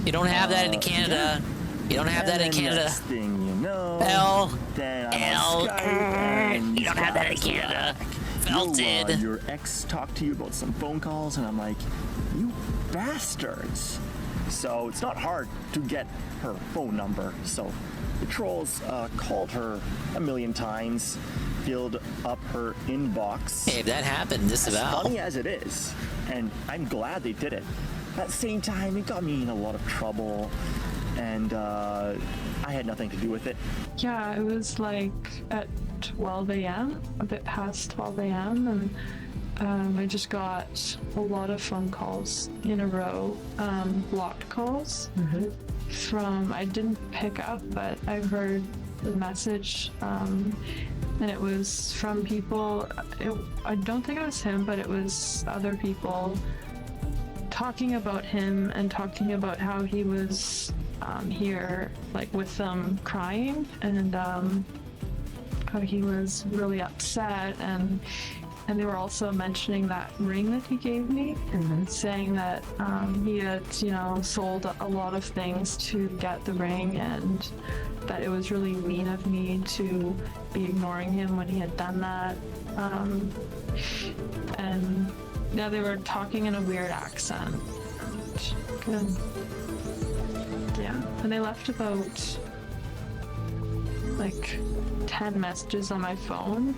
You don't have that in Canada. You don't have that in Canada. Next thing you know, You don't have that in Canada. Felted. Your ex talked to you about some phone calls, and I'm like, you bastards. So it's not hard to get her phone number. So the trolls called her a million times, filled up her inbox. Hey, if that happened, disavow. As funny as it is, and I'm glad they did it. At the same time, it got me in a lot of trouble. And I had nothing to do with it. Yeah, it was like at 12 a.m., a bit past 12 a.m., and I just got a lot of phone calls in a row, blocked calls from, I didn't pick up, but I heard the message, and it was from people, I don't think it was him, but it was other people talking about him and talking about how he was here, like with them crying, and how he was really upset, and they were also mentioning that ring that he gave me, saying that he had, sold a lot of things to get the ring, and that it was really mean of me to be ignoring him when he had done that. And yeah, they were talking in a weird accent. Yeah, and they left about like 10 messages on my phone,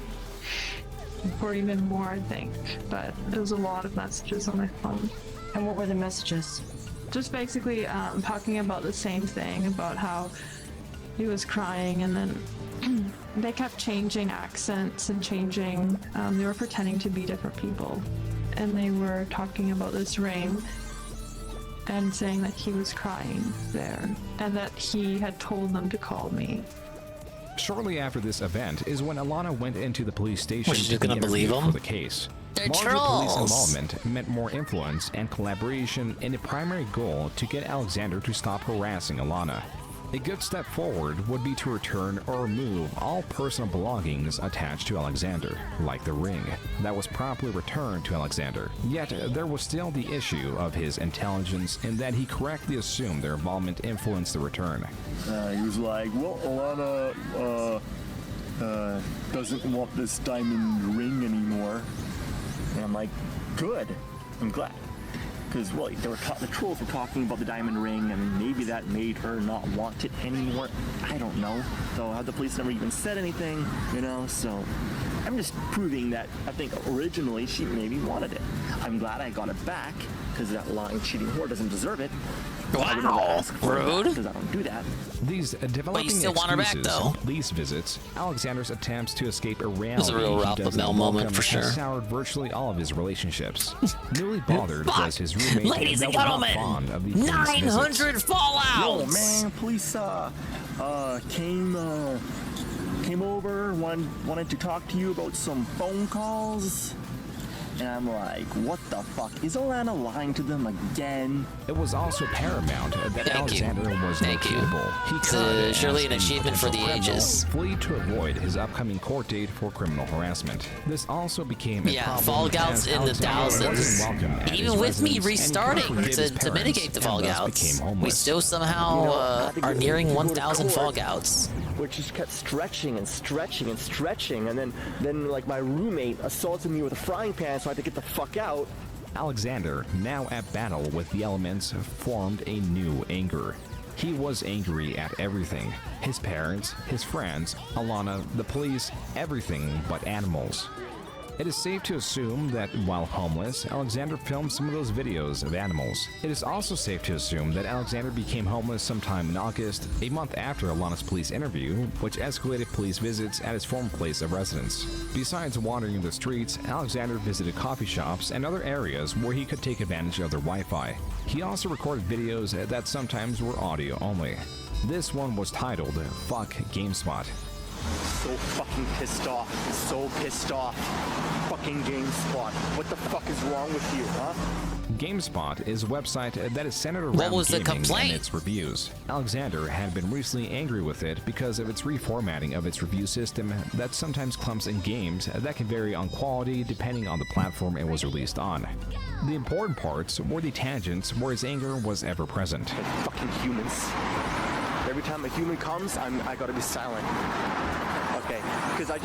or even more, I think, but it was a lot of messages on my phone. And what were the messages? just basically talking about the same thing, about how he was crying, and then they kept changing accents and changing, they were pretending to be different people, and they were talking about this ring and saying that he was crying there and that he had told them to call me. Shortly after this event is when Alana went into the police station Was you to be gonna believe interviewed him? for the case. They're Larger police trolls. involvement meant more influence and collaboration in the primary goal to get Alexander to stop harassing Alana. A good step forward would be to return or remove all personal belongings attached to Alexander, like the ring, that was promptly returned to Alexander. Yet, there was still the issue of his intelligence in that he correctly assumed their involvement influenced the return. He was like, well, Alana, doesn't want this diamond ring anymore. And I'm like, good. I'm glad. Because, well, the trolls were talking about the diamond ring, and maybe that made her not want it anymore. I don't know. So how the police never even said anything, you know? So I'm just proving that I think originally she maybe wanted it. I'm glad I got it back, because that lying, cheating whore doesn't deserve it. Wow, rude. Because I don't do that. These developing still want her back, though. These visits, Alexander's attempts to escape a reality was a real he Ralph doesn't Lamel moment welcome for sure. has soured virtually all of his relationships. Newly bothered was his roommate. Ladies and that was not gentlemen, fond of the police 900 visits. fallouts. Yo, man, police came over, wanted to talk to you about some phone calls. And I'm like, what the fuck? Is Alana lying to them again? It was also paramount that Alexander was no capable. He could, surely as an a achievement for the potential ages. criminal, flee to avoid his upcoming court date for criminal harassment. This also became a problem fall as outs in the Alexander wasn't thousands. welcome at Even his with me residence, and he restarting couldn't forgive his to parents mitigate the and fall thus outs, became homeless. we still somehow are nearing 1,000 fall outs. Which just kept stretching and stretching and stretching, and then like my roommate assaulted me with a frying pan, so I had to get the fuck out. Alexander, now at battle with the elements, formed a new anger. He was angry at everything. His parents, his friends, Alana, the police, everything but animals. It is safe to assume that while homeless, Alexander filmed some of those videos of animals. It is also safe to assume that Alexander became homeless sometime in August, a month after Alana's police interview, which escalated police visits at his former place of residence. Besides wandering the streets, Alexander visited coffee shops and other areas where he could take advantage of their Wi-Fi. He also recorded videos that sometimes were audio only. This one was titled, Fuck GameSpot. So fucking pissed off. So pissed off. Fucking GameSpot. What the fuck is wrong with you, huh? GameSpot is a website that is centered around What was the gaming complaint? and its reviews. Alexander had been recently angry with it because of its reformatting of its review system that sometimes clumps in games that can vary on quality depending on the platform it was released on. The important parts were the tangents where his anger was ever present. Fucking humans. Every time a human comes, I gotta be silent. Okay, because I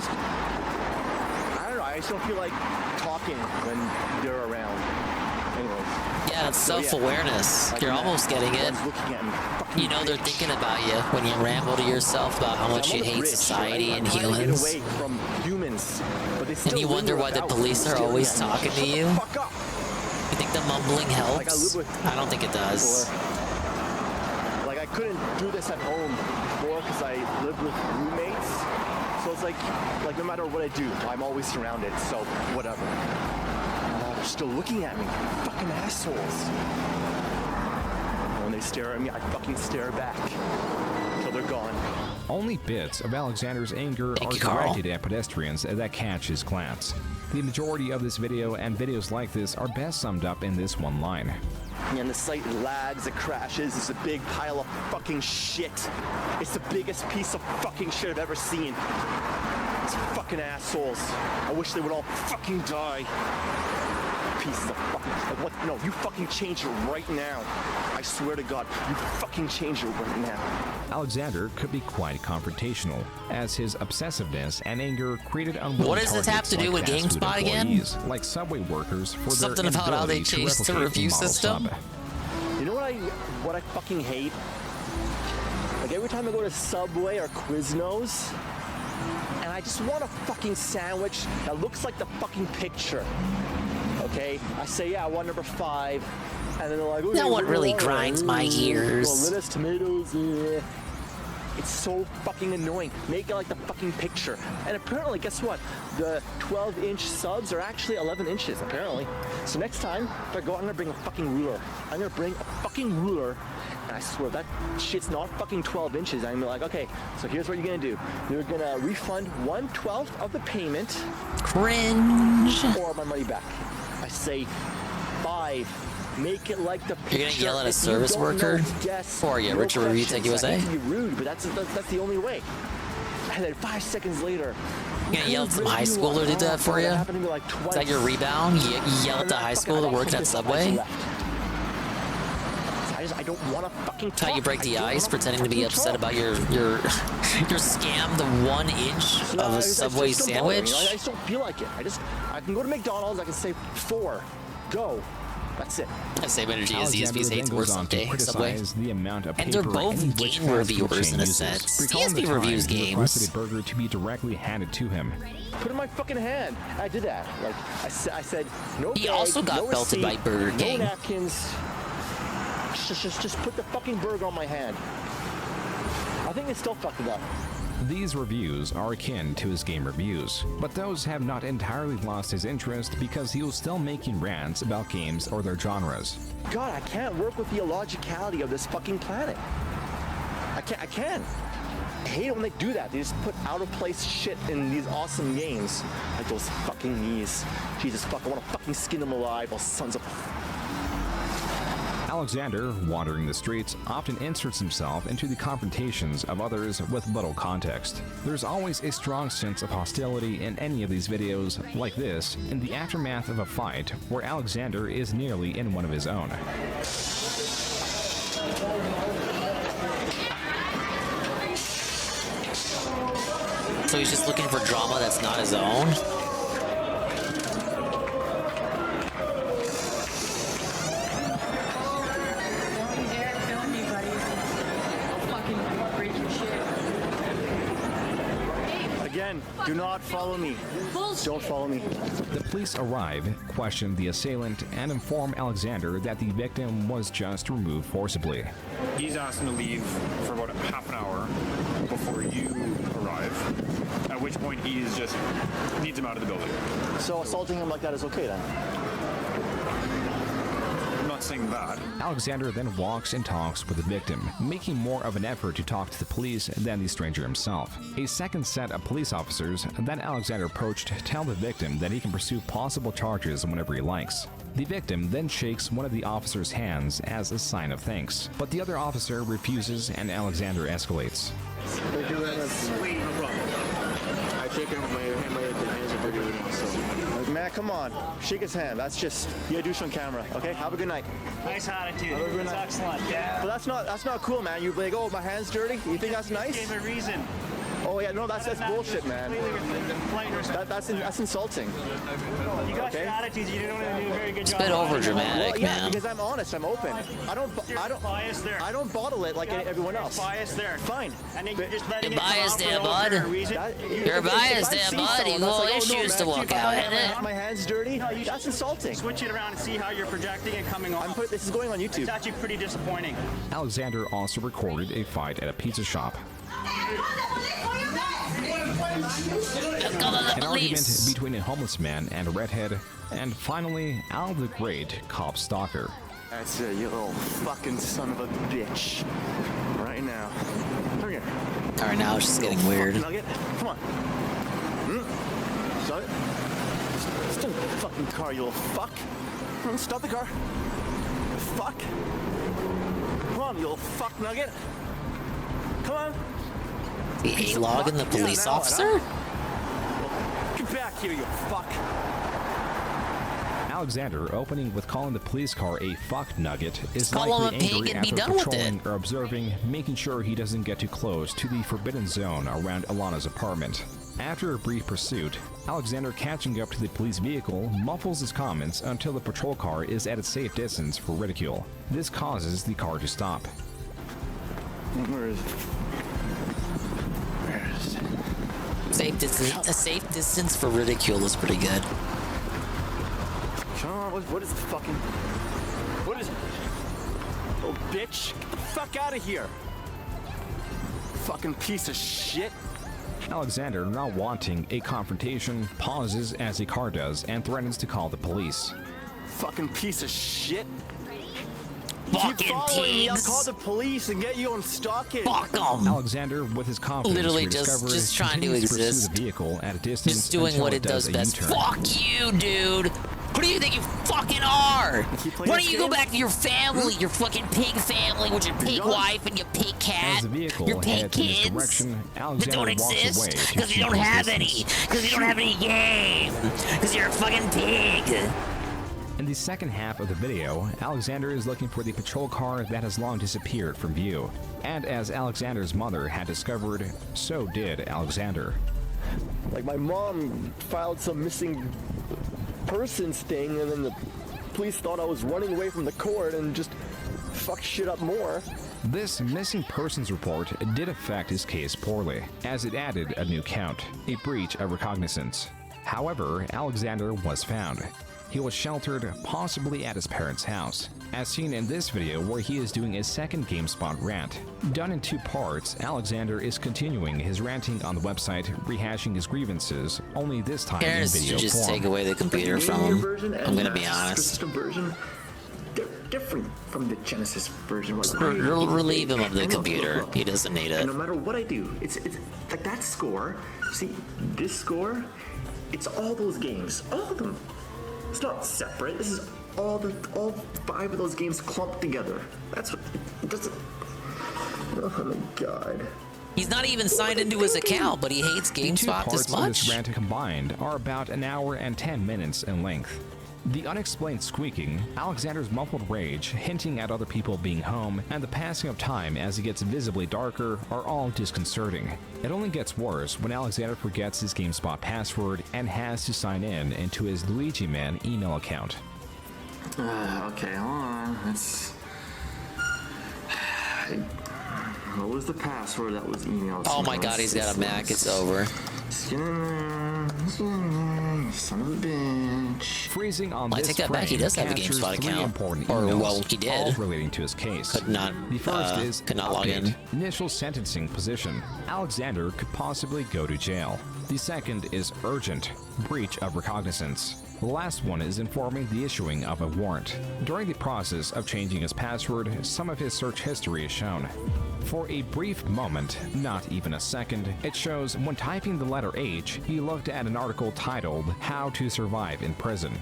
don't know, I just don't feel like talking when they're around. Anyways. Yeah, it's self-awareness. You're almost getting it. You know they're thinking about you when you ramble to yourself about how much you hate society and humans. Get away from humans, but they And still you wonder why the police are always talking to you? You think the mumbling helps? I don't think it does. Like I couldn't do this at home before because I lived with roommates. So it's like no matter what I do, I'm always surrounded. So whatever. They're still looking at me. Fucking assholes. When they stare at me, I fucking stare back till they're gone. Only bits of Alexander's anger are directed at pedestrians that catch his glance. The majority of this video and videos like this are best summed up in this one line. And the site lags, it crashes, it's a big pile of fucking shit. It's the biggest piece of fucking shit I've ever seen. These fucking assholes. I wish they would all fucking die. Pieces of fucking, like what? No, you fucking change it right now. I swear to God, you fucking change it right now. Alexander could be quite confrontational, as his obsessiveness and anger created unwilling What does this have targets to do like with fast food GameSpot again? employees, like subway workers for Something their about how they inability to changed the replicate review model system? sub. You know what I fucking hate? Like every time I go to Subway or Quiznos, and I just want a fucking sandwich that looks like the fucking picture. Okay? I say, yeah, I want number 5. And then they're like, No one really well, grinds my gears. Well, lettuce, tomatoes, yeah. It's so fucking annoying. Make it like the fucking picture. And apparently, guess what? The 12-inch subs are actually 11 inches, apparently. So next time, if I go out, I'm gonna bring a fucking ruler. I'm gonna bring a fucking ruler, and I swear that shit's not fucking 12 inches. I'm gonna be like, okay, so here's what you're gonna do. You're gonna refund 1/12 of the payment. Cringe. Or my money back. I say 5. Make it like the picture. You're gonna yell at a If you service don't worker? know, yes, Or yeah, no Richard Review Tech questions. I USA? hate to be rude, but that's the only way. And then 5 seconds later, You gonna yell at some high schooler to do that for you? happened to me like twice. Is that your rebound? You yell at the high schooler working at Subway? I don't want to fucking That's how you break the ice, pretending to be upset about your scam, the 1 inch of a Subway sandwich? I just don't feel like it. I can go to McDonald's, I can say 4, go. That's it. Same energy as Alexander ESP's then hates goes worse on to someday, Subway. criticize the amount of And they're paper any both which game fast food reviewers chain in a uses. sense. Recalling the ESP time reviews he games. requested a burger to be directly handed to him. Put it in my fucking hand. I did that. Like I said, no. He bag, also got no belted by receipt, Burger King. No napkins. Just put the fucking burger on my hand. I think they still fucked it up. These reviews are akin to his game reviews, but those have not entirely lost his interest because he was still making rants about games or their genres. God, I can't work with the illogicality of this fucking planet. I can't. I hate it when they do that. They just put out of place shit in these awesome games. Like those fucking knees. Jesus fuck, I want to fucking skin them alive, those sons of... Alexander, wandering the streets, often inserts himself into the confrontations of others with little context. There's always a strong sense of hostility in any of these videos, like this, in the aftermath of a fight where Alexander is nearly in one of his own. So he's just looking for drama that's not his own? Again, do not follow me. Don't follow me. The police arrive, question the assailant, and inform Alexander that the victim was just removed forcibly. He's asked him to leave for about half an hour before you arrive, at which point he's just needs him out of the building. So assaulting him like that is okay then? I'm not saying that. Alexander then walks and talks with the victim, making more of an effort to talk to the police than the stranger himself. A second set of police officers that Alexander approached tell the victim that he can pursue possible charges whenever he likes. The victim then shakes one of the officer's hands as a sign of thanks, but the other officer refuses and Alexander escalates. I shake him with my hands are pretty good, so. Man, come on. Shake his hand. That's just, you gotta do this on camera, okay? Have a good night. Nice attitude. Have a good That's night. excellent. Yeah. But that's not cool, man. You're like, oh, my hand's dirty? You think that's nice? Gave a reason. Oh yeah, no, that's bullshit, man. That's insulting. You got your attitudes. You don't do a very good job. It's a bit over dramatic, Well, yeah, man. because I'm honest. I'm open. I don't bottle it like everyone else. Bias there. Fine. And then you're just letting You're it come biased out there, for no bud. apparent reason. You're biased there, bud. You got issues to work out, innit? My hand's dirty. No, you That's insulting. Switch it around and see how you're projecting and coming off. This is going on YouTube. It's actually pretty disappointing. Alexander also recorded a fight at a pizza shop. An argument between a homeless man and a redhead, and finally, Al the Great cop stalker. That's it, you little fucking son of a bitch. Right now. Come here. Alright, now it's just getting weird. Nugget, come on. Stop it. Stop the fucking car, you little fuck. Come on, stop the car. Fuck. Come on, you little fuck nugget. Come on. The A-log and the police officer? Get back here, you fuck. Alexander, opening with calling the police car a fuck nugget, is Call him likely a pig angry and be after done with patrolling it. or observing, making sure he doesn't get too close to the forbidden zone around Alana's apartment. After a brief pursuit, Alexander, catching up to the police vehicle, muffles his comments until the patrol car is at a safe distance for ridicule. This causes the car to stop. Where is it? A safe distance for ridicule is pretty good. Sean, what is the fucking... What is... Oh, bitch, get the fuck out of here. Fucking piece of shit. Alexander, not wanting a confrontation, pauses as a car does and threatens to call the police. Fucking piece of shit. Fucking Keep following me, I'll pigs. call the police and get you on stalking. Fuck 'em. Alexander, with his confidence Literally rediscovered, just trying to continues pursue exist. the vehicle at a distance Just doing until what it does a best. U-turn. Fuck you, dude. Who do you think you fucking are? Why don't you go back to your family, your fucking pig family with your pig wife and your pig cat, As the vehicle your pig heads in this kids direction, that Alexander don't walks exist away to because you keep don't his have distance. any, because you don't have any game, because you're a fucking pig. In the second half of the video, Alexander is looking for the patrol car that has long disappeared from view. And as Alexander's mother had discovered, so did Alexander. Like, my mom filed some missing persons thing, and then the police thought I was running away from the court and just fucked shit up more. This missing persons report did affect his case poorly, as it added a new count, a breach of recognizance. However, Alexander was found. He was sheltered, possibly at his parents' house, as seen in this video where he is doing a second GameSpot rant. Done in two parts, Alexander is continuing his ranting on the website, rehashing his grievances, only this time in Parents video should just form. take away the computer from him. I'm gonna be honest. System version, they're different from the Genesis version. Relieve him of the computer. He doesn't need it. And no matter what I do, it's like that score. See, this score, it's all those games, all of them. It's not separate. This is all 5 of those games clumped together. That's what. Oh my god. He's not even signed into his account, but he hates The two GameSpot parts this of this much. rant combined are about an hour and 10 minutes in length. The unexplained squeaking, Alexander's muffled rage hinting at other people being home, and the passing of time as it gets visibly darker are all disconcerting. It only gets worse when Alexander forgets his GameSpot password and has to sign in into his Luigi Man email account. Okay, hold on. What was the password that was emailed? Oh my god, he's got a Mac. It's over. Son of a bitch. Freezing on I this take that back, he frame does have a captures GameSpot 3 account. important Or, emails, well, he did. all relating to his case. Could not, The first is could not log in. update, initial sentencing position. Alexander could possibly go to jail. The second is urgent, breach of recognizance. The last one is informing the issuing of a warrant. During the process of changing his password, some of his search history is shown. For a brief moment, not even a second, it shows when typing the letter H, he looked at an article titled How to Survive in Prison.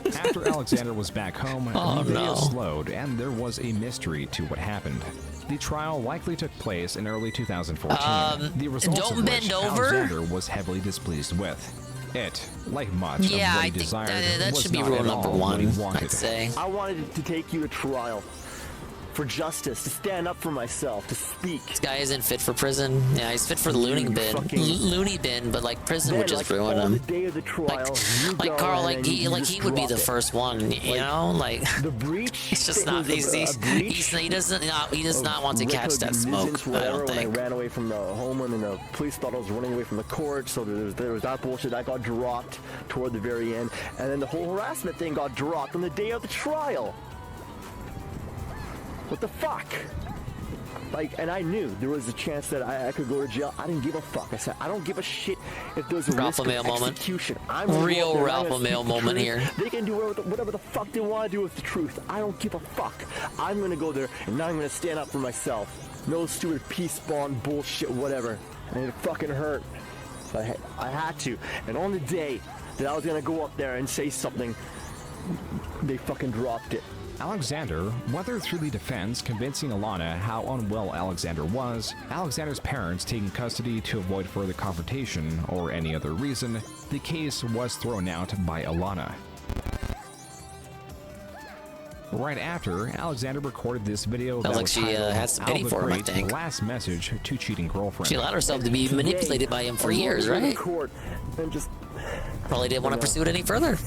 After Alexander was back home, the video slowed and there was a mystery to what happened. The trial likely took place in early 2014. The results don't of bend which over. Alexander was heavily displeased with. It, like much of Yeah, what I he think desired, that was should be not rule at number all what he one, wanted. I'd say. I wanted to take you to trial. For justice, to stand up for myself, to speak. This guy isn't fit for prison. Yeah, he's fit for the loony bin. Loony bin, but like prison would just ruin him. The day of the trial, Like Carl, like he would be the first one, you know, like the breach. He's just not. He does not want to catch that smoke. I don't When I think. ran away from the homeland and the police thought I was running away from the court, so there was that bullshit that got dropped toward the very end, and then the whole harassment thing got dropped on the day of the trial. What the fuck? Like, and I knew there was a chance that I could go to jail. I didn't give a fuck. I said, I don't give a shit if there's a Ralph risk of Lamel moment. execution. Real Ralph Lamel moment here. They can do whatever the fuck they want to do with the truth. I don't give a fuck. I'm gonna go there and now I'm gonna stand up for myself. No stupid peace bond bullshit, whatever. And it fucking hurt. But I had to. And on the day that I was gonna go up there and say something, they fucking dropped it. Alexander, whether through the defense convincing Alana how unwell Alexander was, Alexander's parents taking custody to avoid further confrontation, or any other reason, the case was thrown out by Alana. Right after, Alexander recorded this video that Sounds like was she titled, had some "Out pity of the for him, I Great think. Last Message to Cheating Girlfriend." She allowed herself to be manipulated by him for years, right? Probably didn't want to pursue it any further.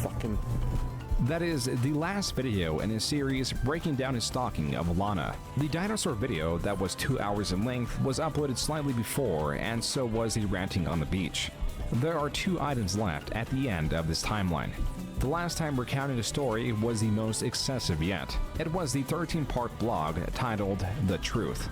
That is the last video in his series breaking down his stalking of Alana. The dinosaur video that was 2 hours in length was uploaded slightly before, and so was the ranting on the beach. There are 2 items left at the end of this timeline. The last time recounting a story was the most excessive yet. It was the 13-part blog titled The Truth.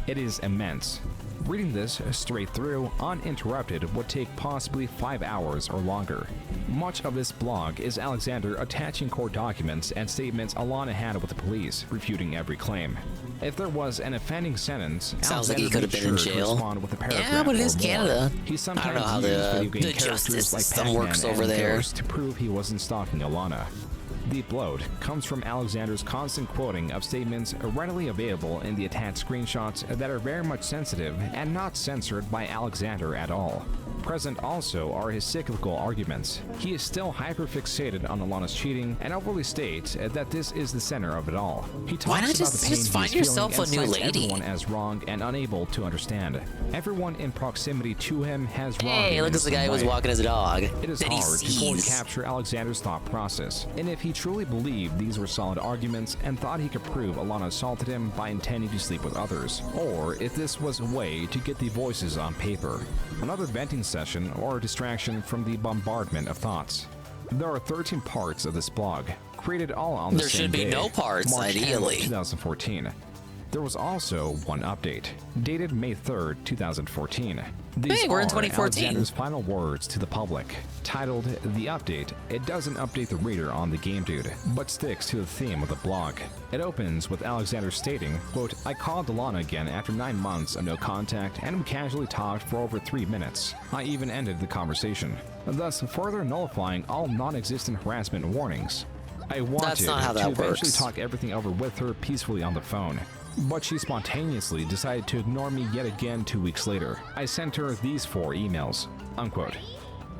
It is immense. Reading this straight through, uninterrupted, would take possibly 5 hours or longer. Much of this blog is Alexander attaching court documents and statements Alana had with the police, refuting every claim. If there was an offending sentence, Sounds Alexander like he could have made been in sure to jail. respond with a paragraph Yeah, but it or is more. Canada. He I sometimes don't know how used video the game justice characters like system Pac-Man works and over there. Ghost to prove he wasn't stalking Alana. The upload comes from Alexander's constant quoting of statements readily available in the attached screenshots that are very much sensitive and not censored by Alexander at all. Present also are his cyclical arguments. He is still hyperfixated on Alana's cheating and overly states that this is the center of it all. He talks Why not about just- the pain just he find is yourself feeling a and new cites lady? everyone as wrong and unable to understand. Everyone in proximity to him has wronged Hey, him look in at the some guy who was way. walking his dog It is that he hard to fully sees. capture Alexander's thought process, and if he truly believed these were solid arguments and thought he could prove Alana assaulted him by intending to sleep with others, or if this was a way to get the voices on paper. Another venting session or a distraction from the bombardment of thoughts. There are 13 parts of this blog, created all on the There same should be day, no parts, March 10th, ideally. 2014. There was also one update, dated May 3rd, 2014. These Hey, we're in are 2014. Alexander's final words to the public. Titled The Update, it doesn't update the reader on the game dude, but sticks to the theme of the blog. It opens with Alexander stating, quote, I called Alana again after 9 months of no contact and we casually talked for over 3 minutes. I even ended the conversation, thus further nullifying all non-existent harassment warnings. I wanted not how to that eventually works. talk everything over with her peacefully on the phone. But she spontaneously decided to ignore me yet again 2 weeks later. I sent her these 4 emails, unquote.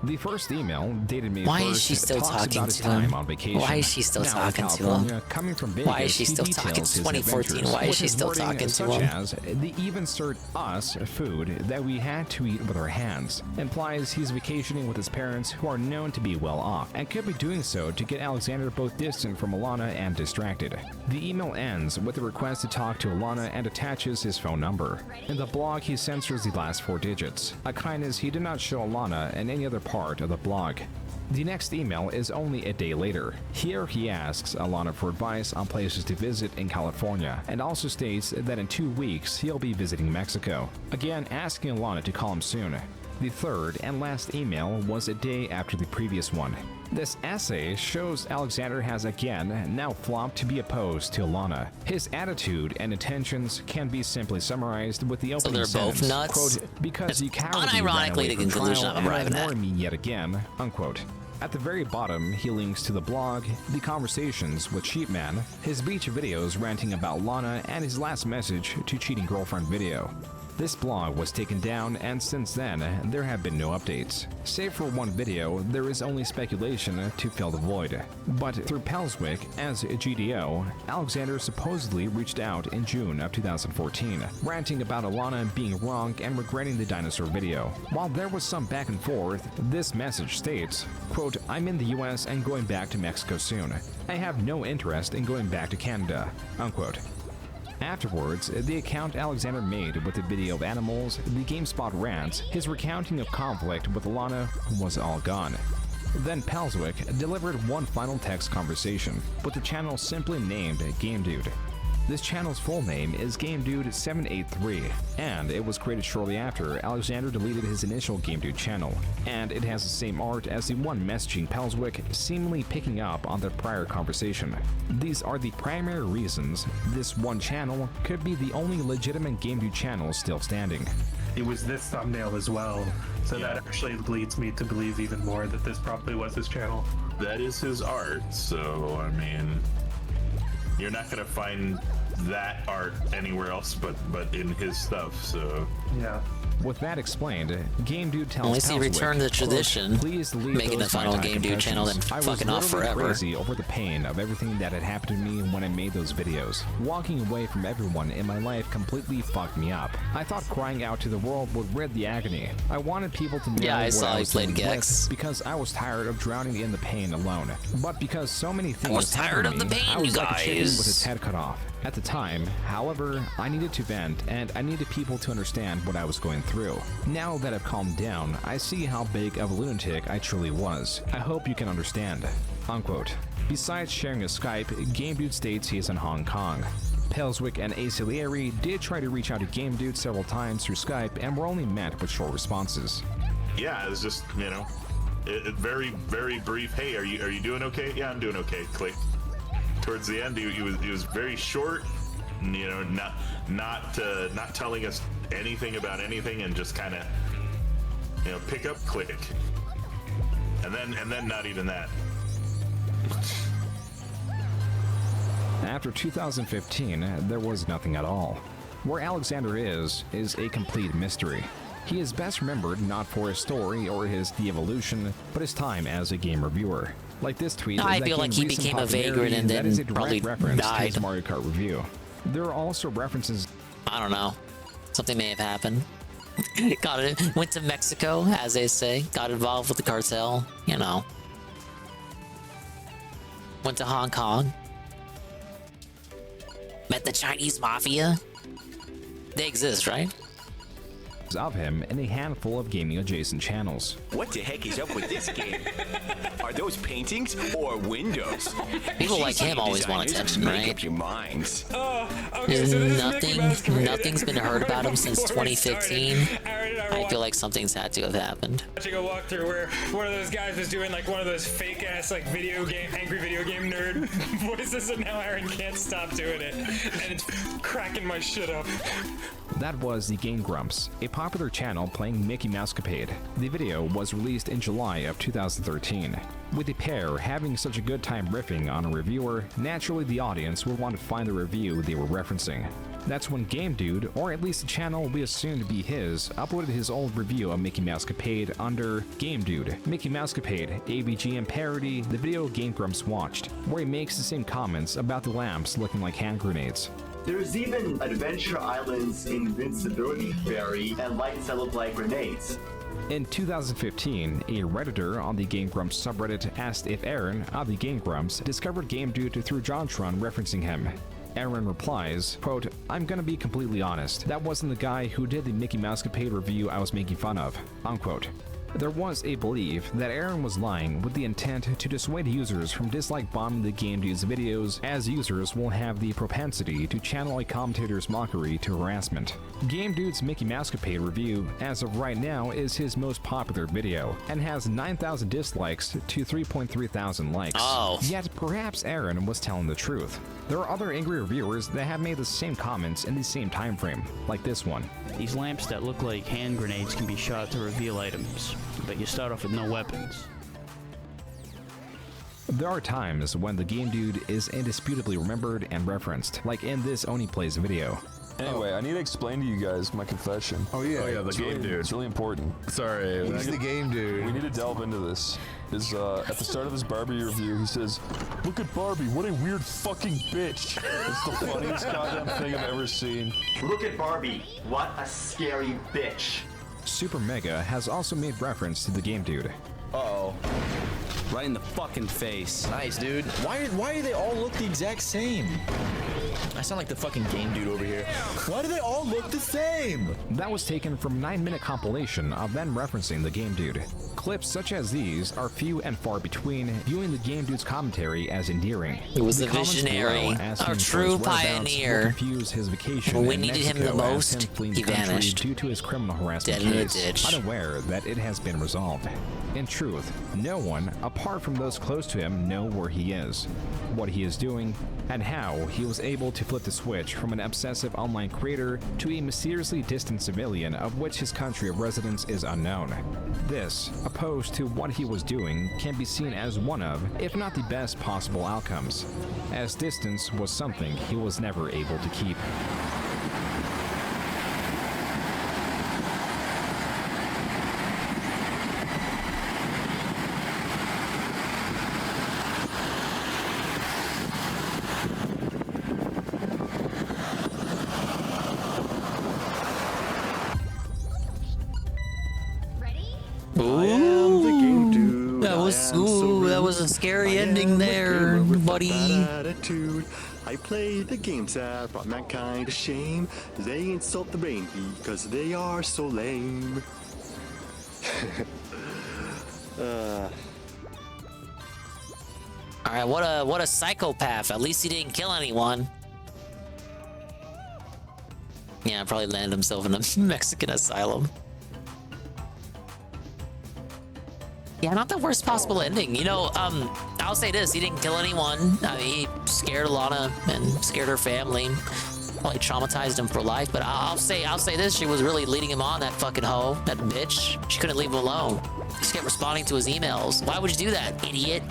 The first email, dated May 1st, Why is she still talks talking about his to time him? on vacation. Why is she still Now in talking to him? California, coming from Vegas, Why is she he still talking? details his 2014. adventures Why is with she his still wording talking to such him? as, they even served us food that we had to eat with our hands, implies he's vacationing with his parents who are known to be well off, and could be doing so to get Alexander both distant from Alana and distracted. The email ends with a request to talk to Alana and attaches his phone number. In the blog, he censors the last 4 digits, a kindness he did not show Alana in any other part of the blog. The next email is only a day later. Here he asks Alana for advice on places to visit in California, and also states that in 2 weeks he'll be visiting Mexico, again asking Alana to call him soon. The third and last email was a day after the previous one. This essay shows Alexander has again now flopped to be opposed to Alana. His attitude and intentions can be simply summarized with the opening they're both sentence, nuts? quote, because you cowardly ran unironically away the from conclusion trial I'm and arriving at. ignored me yet again, unquote. At the very bottom, he links to the blog, the conversations with Sheepman, his beach videos ranting about Lana, and his last message to cheating girlfriend video. This blog was taken down, and since then, there have been no updates. Save for one video, there is only speculation to fill the void. But through Pelswick, as GDO, Alexander supposedly reached out in June of 2014, ranting about Alana being wrong and regretting the dinosaur video. While there was some back and forth, this message states, quote, I'm in the US and going back to Mexico soon. I have no interest in going back to Canada, unquote. Afterwards, the account Alexander made with the video of animals, the GameSpot rants, his recounting of conflict with Alana was all gone. Then Pelswick delivered one final text conversation, with the channel simply named Game Dude. This channel's full name is Game Dude 783, and it was created shortly after Alexander deleted his initial Game Dude channel, and it has the same art as the one messaging Pelswick, seemingly picking up on their prior conversation. These are the primary reasons this one channel could be the only legitimate Game Dude channel still standing. It was this thumbnail as well, so that actually leads me to believe even more that this probably was his channel. That is his art, so I mean, you're not gonna find that art anywhere else but in his stuff, so yeah. With that explained, Game Dude tells Unless he Pelswick, returned the quote, tradition, please leave making those the final my-time Game Dude channel, then confessions. fucking I off was literally forever. crazy over the pain of everything that had happened to me when I made those videos. Walking away from everyone in my life completely fucked me up. I thought crying out to the world would rid the agony. I wanted people to know Yeah, I what saw I you was played dealing Gex. with because I was tired of drowning in the pain alone. But because so many things was tired happened of to the me, pain, I was you like a chicken guys. with its head cut off. At the time, however, I needed to vent and I needed people to understand what I was going through. Now that I've calmed down, I see how big of a lunatic I truly was. I hope you can understand." Unquote. Besides sharing a Skype, GameDude states he is in Hong Kong. Pelswick and Acilieri did try to reach out to GameDude several times through Skype and were only met with short responses. Yeah, it was just, you know, very, very brief. Hey, are you doing okay? Yeah, I'm doing okay. Click. Towards the end, he was very short, you know, not telling us anything about anything, and just kind of, you know, pick up, click, and then not even that. After 2015, there was nothing at all. Where Alexander is a complete mystery. He is best remembered not for his story or his de-evolution, but his time as a game reviewer. Like this tweet, I feel like he became a vagrant and then probably reference to died. his Mario Kart review. There are also references. I don't know. Something may have happened. Went to Mexico, as they say. Got involved with the cartel. You know. Went to Hong Kong. Met the Chinese mafia. They exist, right? Of him in a handful of gaming adjacent channels. What the heck is up with this game? Are those paintings or windows? People like him always want attention, Make right? up your minds. Nothing's been heard about him since 2015. I feel like something's had to have happened. Watching a walkthrough where one of those guys was doing like one of those fake ass like angry video game nerd voices, and now Aaron can't stop doing it, and it's cracking my shit up. That was the Game Grumps, a popular channel playing Mickey Mousecapade. The video was released in July of 2013. With the pair having such a good time riffing on a reviewer, naturally the audience would want to find the review they were referencing. That's when GameDude, or at least the channel we assume to be his, uploaded his old review of Mickey Mousecapade under GameDude, Mickey Mousecapade, ABGM parody, the video Game Grumps watched, where he makes the same comments about the lamps looking like hand grenades. There's even Adventure Island's Invincibility Fairy and lights that look like grenades. In 2015, a Redditor on the Game Grumps subreddit asked if Aaron, of the Game Grumps, discovered GameDude through JonTron referencing him. Aaron replies, quote, "I'm gonna be completely honest, that wasn't the guy who did the Mickey Mousecapade review I was making fun of," unquote. There was a belief that Aaron was lying with the intent to dissuade users from dislike bombing the GameDude's videos, as users will have the propensity to channel a commentator's mockery to harassment. GameDude's Mickey Mousecapade review, as of right now, is his most popular video, and has 9,000 dislikes to 3.3 thousand likes. Oh. Yet perhaps Aaron was telling the truth. There are other angry reviewers that have made the same comments in the same time frame, like this one. These lamps that look like hand grenades can be shot to reveal items, but you start off with no weapons. There are times when the GameDude is indisputably remembered and referenced, like in this Oni Plays video. Anyway, I need to explain to you guys my confession. Oh yeah, the game dude. It's really important. Sorry, who's the game dude? We need to delve into this. At the start of his Barbie review, he says, "Look at Barbie, what a weird fucking bitch." It's the funniest goddamn thing I've ever seen. Look at Barbie, what a scary bitch. Super Mega has also made reference to the GameDude. Uh-oh. Right in the fucking face. Nice, dude. Why do they all look the exact same? I sound like the fucking game dude over here. Why do they all look the same? That was taken from 9-minute compilation of them referencing the GameDude. Clips such as these are few and far between, viewing the GameDude's commentary as endearing. He was a visionary, a true pioneer. His vacation when we needed him the most, he vanished. Due to his criminal harassment Dead in a case, ditch. unaware that it has been resolved. In truth, no one, apart from those close to him, know where he is, what he is doing, and how he was able to flip the switch from an obsessive online creator to a mysteriously distant civilian of which his country of residence is unknown. This, opposed to what he was doing, can be seen as one of, if not the best possible outcomes, as distance was something he was never able to keep. scary ending there, buddy. Attitude. I play the games that brought mankind to shame. They insult the brain because they are so lame. All right, what a psychopath. At least he didn't kill anyone. Yeah, probably landed himself in a Mexican asylum. Yeah, not the worst possible ending. You know, I'll say this: he didn't kill anyone. He scared Alana and scared her family. Probably traumatized him for life. But I'll say this: she was really leading him on, that fucking hoe, that bitch. She couldn't leave him alone. Just kept responding to his emails. Why would you do that, idiot?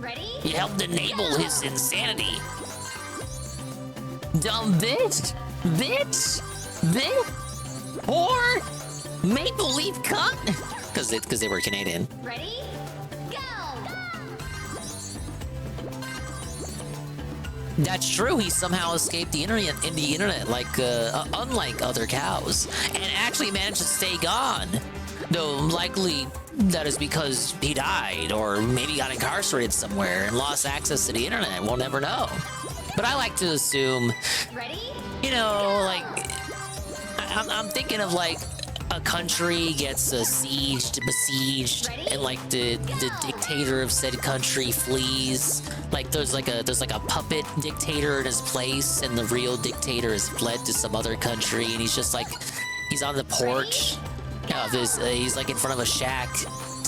Ready? You helped enable his insanity. Dumb bitch, bitch, poor maple leaf cunt. Because they were Canadian. Ready? That's true. He somehow escaped the internet, like unlike other cows, and actually managed to stay gone. Though likely that is because he died, or maybe got incarcerated somewhere and lost access to the internet. We'll never know. But I like to assume, you know, like I'm thinking of like a country gets besieged, and like the dictator of said country flees. Like there's like a puppet dictator in his place, and the real dictator has fled to some other country, and he's just like he's on the porch. He's like in front of a shack.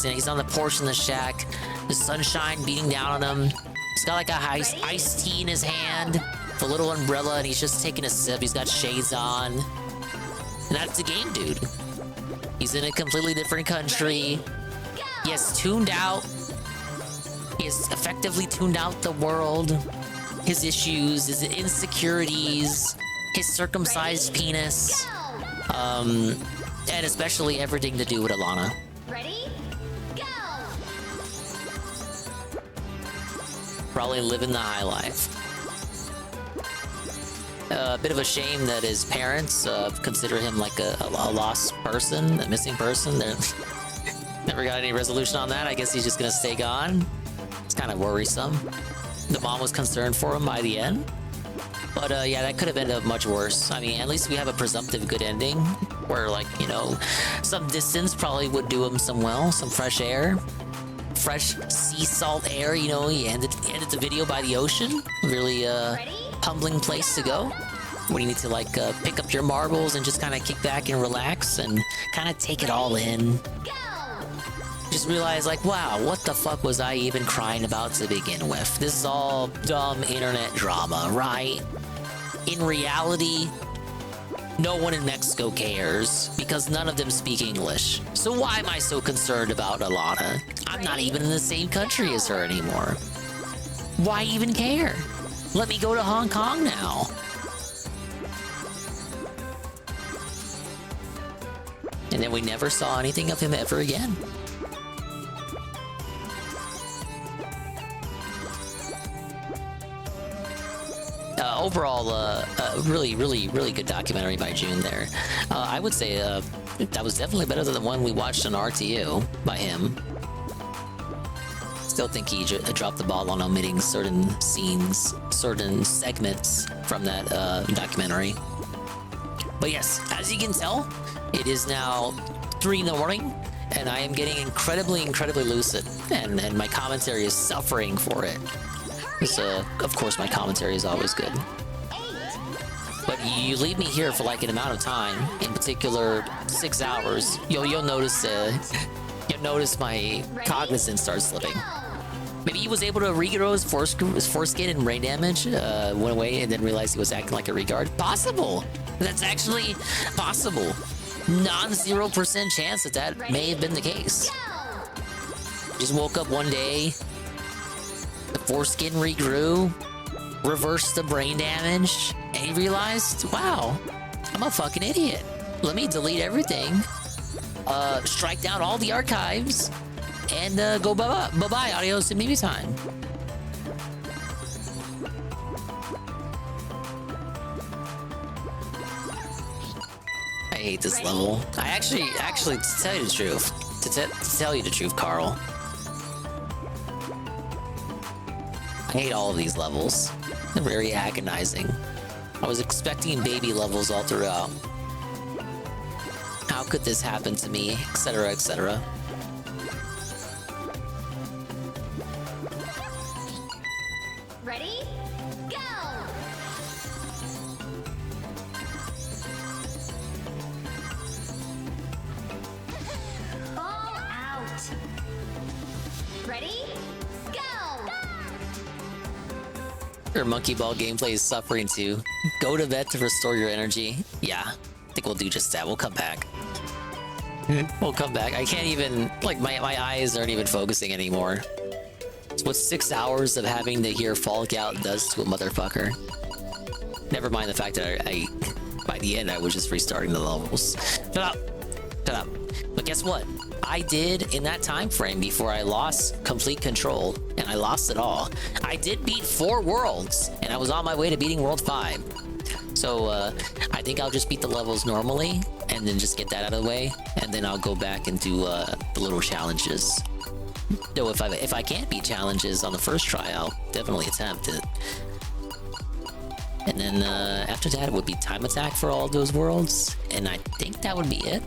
He's on the porch in the shack. The sunshine beating down on him. He's got like a iced tea in his hand, the little umbrella, and he's just taking a sip. He's got shades on, and that's the game, dude. He's in a completely different country. He has tuned out. He has effectively tuned out the world, his issues, his insecurities, his circumcised penis, and especially everything to do with Alana. Ready? Go! Probably living the high life. A bit of a shame that his parents consider him like a lost person, a missing person. They never got any resolution on that. I guess he's just gonna stay gone. It's kind of worrisome. The mom was concerned for him by the end. But yeah, that could have ended up much worse. I mean, at least we have a presumptive good ending where, like, you know, some distance probably would do him some fresh air. Fresh sea salt air, you know. He ended the video by the ocean. Really humbling place to go when you need to like pick up your marbles and just kind of kick back and relax and kind of take it all in. Just realize, like, wow, what the fuck was I even crying about to begin with? This is all dumb internet drama, right? In reality, no one in Mexico cares because none of them speak English. So why am I so concerned about Alana? I'm not even in the same country as her anymore. Why even care? Let me go to Hong Kong now. And then we never saw anything of him ever again. Overall, really good documentary by June there. I would say that was definitely better than the one we watched on RTU by him. Still think he dropped the ball on omitting certain scenes, certain segments from that documentary. But yes, as you can tell, it is now 3 in the morning, and I am getting incredibly lucid, and my commentary is suffering for it. So, of course, my commentary is always good. But you leave me here for like an amount of time, in particular 6 hours. You'll notice my cognizance starts slipping. Maybe he was able to regrow his foreskin and brain damage, went away, and then realized he was acting like a regard. Possible. That's actually possible. Non-0% chance that may have been the case. Just woke up one day. The foreskin regrew, reversed the brain damage, and he realized, wow, I'm a fucking idiot. Let me delete everything, strike down all the archives, and go bye-bye, adios, and maybe time. I hate this level. I actually, to tell you the truth, To tell you the truth, Carl, I hate all of these levels. They're very agonizing. I was expecting baby levels all throughout. How could this happen to me, etc., etc. Ready? Go! Ball out. Ready? Go! Your monkey ball gameplay is suffering too. Go to bed to restore your energy. Yeah, I think we'll do just that. We'll come back. We'll come back. I can't even, like, my eyes aren't even focusing anymore. It's what 6 hours of having to hear Fallout does to a motherfucker. Never mind the fact that I by the end, I was just restarting the levels. Shut up. Shut up. But guess what? I did, in that time frame before I lost complete control, and I lost it all, I did beat 4 worlds, and I was on my way to beating World 5. So, I think I'll just beat the levels normally, and then just get that out of the way, and then I'll go back and do the little challenges. Though if I can't beat challenges on the first try, I'll definitely attempt it. And then after that, it would be time attack for all of those worlds, and I think that would be it.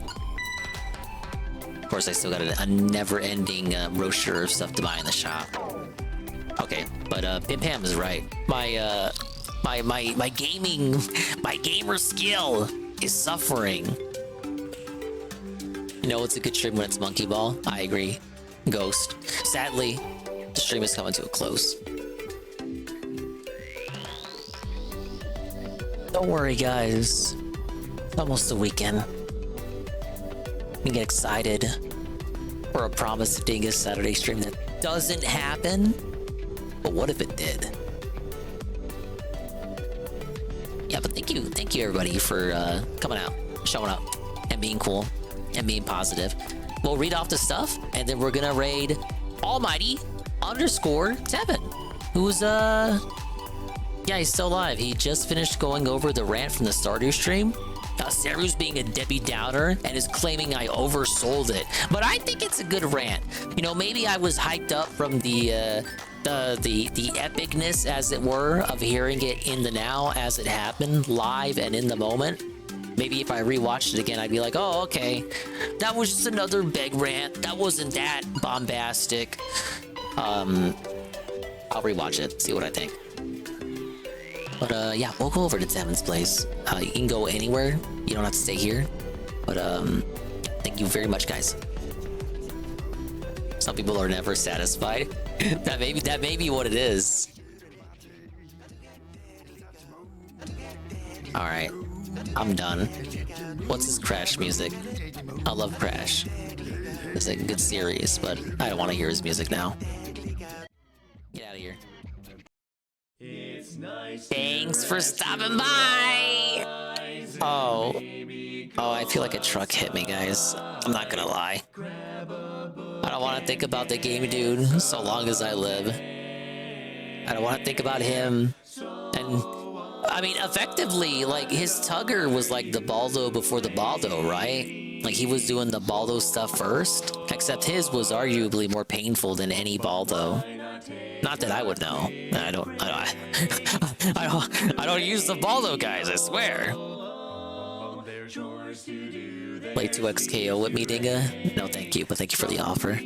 Of course, I still got a never-ending roster of stuff to buy in the shop. Okay, but Pim Pam is right. My gamer skill is suffering. You know, it's a good stream when it's Monkey Ball. I agree. Ghost. Sadly, the stream is coming to a close. Don't worry, guys. It's almost the weekend. You get excited for a promised Dingus Saturday stream that doesn't happen. But what if it did? Yeah, but thank you everybody for coming out, showing up, and being cool, and being positive. We'll read off the stuff, and then we're gonna raid Almighty _ Tevin, who's yeah, he's still alive. He just finished going over the rant from the Stardew stream. Seru's being a Debbie Downer and is claiming I oversold it, but I think it's a good rant. You know, maybe I was hyped up from the epicness, as it were, of hearing it in the now as it happened, live and in the moment. Maybe if I rewatched it again, I'd be like, oh, okay, that was just another big rant. That wasn't that bombastic. I'll rewatch it, see what I think. But yeah, we'll go over to Tevin's place. You can go anywhere. You don't have to stay here. But thank you very much, guys. Some people are never satisfied. that may be what it is. All right, I'm done. What's this Crash music? I love Crash. It's a good series, but I don't want to hear his music now. Get out of here. Thanks for stopping by! Oh, I feel like a truck hit me, guys. I'm not gonna lie. I don't want to think about the game dude so long as I live. I don't want to think about him. And, I mean, effectively, like, his Tugger was like the Baldo before the Baldo, right? Like, he was doing the Baldo stuff first, except his was arguably more painful than any Baldo. Not that I would know. I don't use the Baldo, guys, I swear. Play 2xKO with me, Dinga? No, thank you, but thank you for the offer.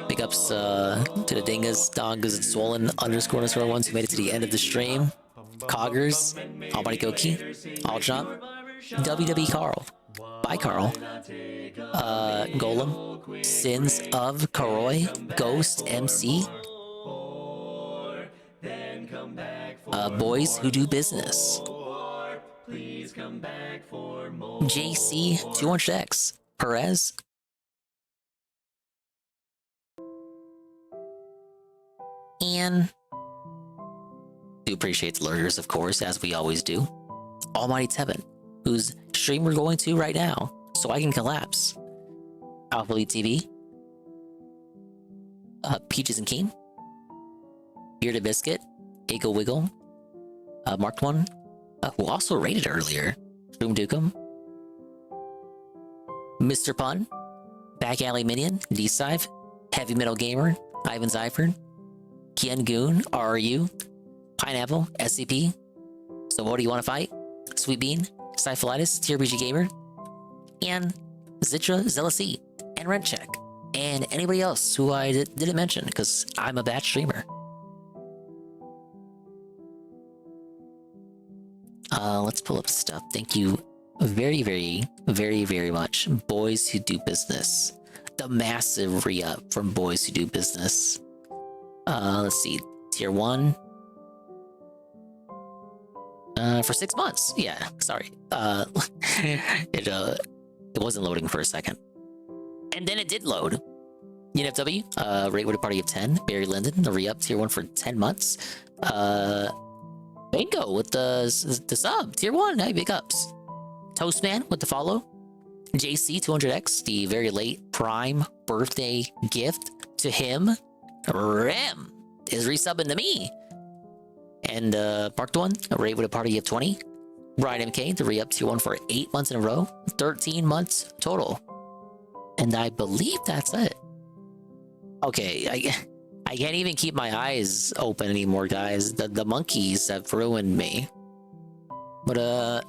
Big ups to the Dingas, Dongas, and Swollen _ ones who made it to the end of the stream. Coggers, Almighty Goki, Alchop, WW Carl, Bye Carl, Golem, Sins of Karoy, Ghost MC, Boys Who Do Business, JC 200X, Perez, and do appreciate the lurkers, of course, as we always do. Almighty Tevin, whose stream we're going to right now, so I can collapse. Alpha Elite TV, Peaches and Keen, Bearded Biscuit, Eagle Wiggle, Marked One, who also rated earlier, Shroom Dukem, Mr. Pun, Back Alley Minion, D-Sive, Heavy Metal Gamer, Ivan Zyford, Kian Goon, RRU, Pineapple, SCP, So What Do You Want to Fight, Sweet Bean, Syphilitis, TRPG Gamer, and Zitra, Zealousy, and Rent Check, and anybody else who I didn't mention because I'm a bad streamer. Let's pull up stuff. Thank you very, very, very, very much. Boys Who Do Business. The massive re-up from Boys Who Do Business. Let's see. Tier 1. For 6 months. Yeah, sorry. It wasn't loading for a second. And then it did load. UNFW, rate with a party of 10. Barry Linden, the re-up, tier 1 for 10 months. Bingo with the sub, tier 1, hey, big ups. Toastman with the follow. JC 200X, the very late Prime birthday gift to him. Rem is resubbing to me. And Parked One, a rate with a party of 20. Brian MK, the re-up tier 1 for 8 months in a row. 13 months total. And I believe that's it. Okay, I can't even keep my eyes open anymore, guys. The monkeys have ruined me. But I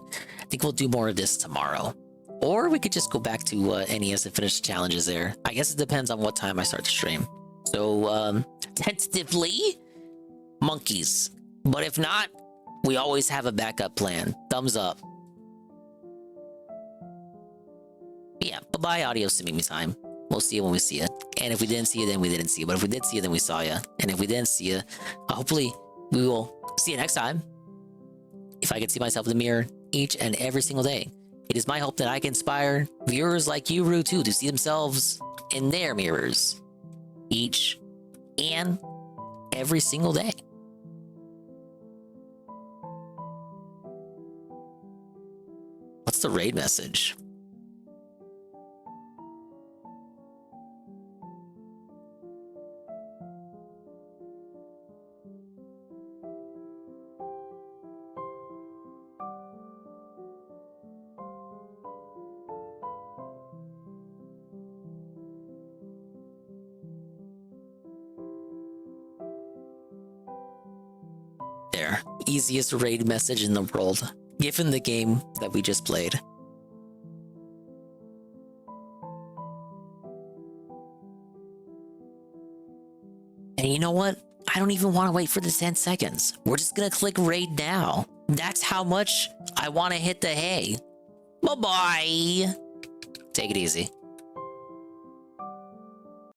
think we'll do more of this tomorrow. Or we could just go back to NES and finish the challenges there. I guess it depends on what time I start to stream. So, tentatively, monkeys. But if not, we always have a backup plan. Thumbs up. Yeah, bye-bye, Adios to Mimi time. We'll see you when we see you. And if we didn't see you, then we didn't see you. But if we did see you, then we saw you. And if we didn't see you, hopefully we will see you next time. If I can see myself in the mirror each and every single day. It is my hope that I can inspire viewers like you, Rue, too, to see themselves in their mirrors each and every single day. What's the raid message? There. Easiest raid message in the world, given the game that we just played. And you know what? I don't even want to wait for the 10 seconds. We're just gonna click raid now. That's how much I want to hit the hay. Bye-bye. Take it easy.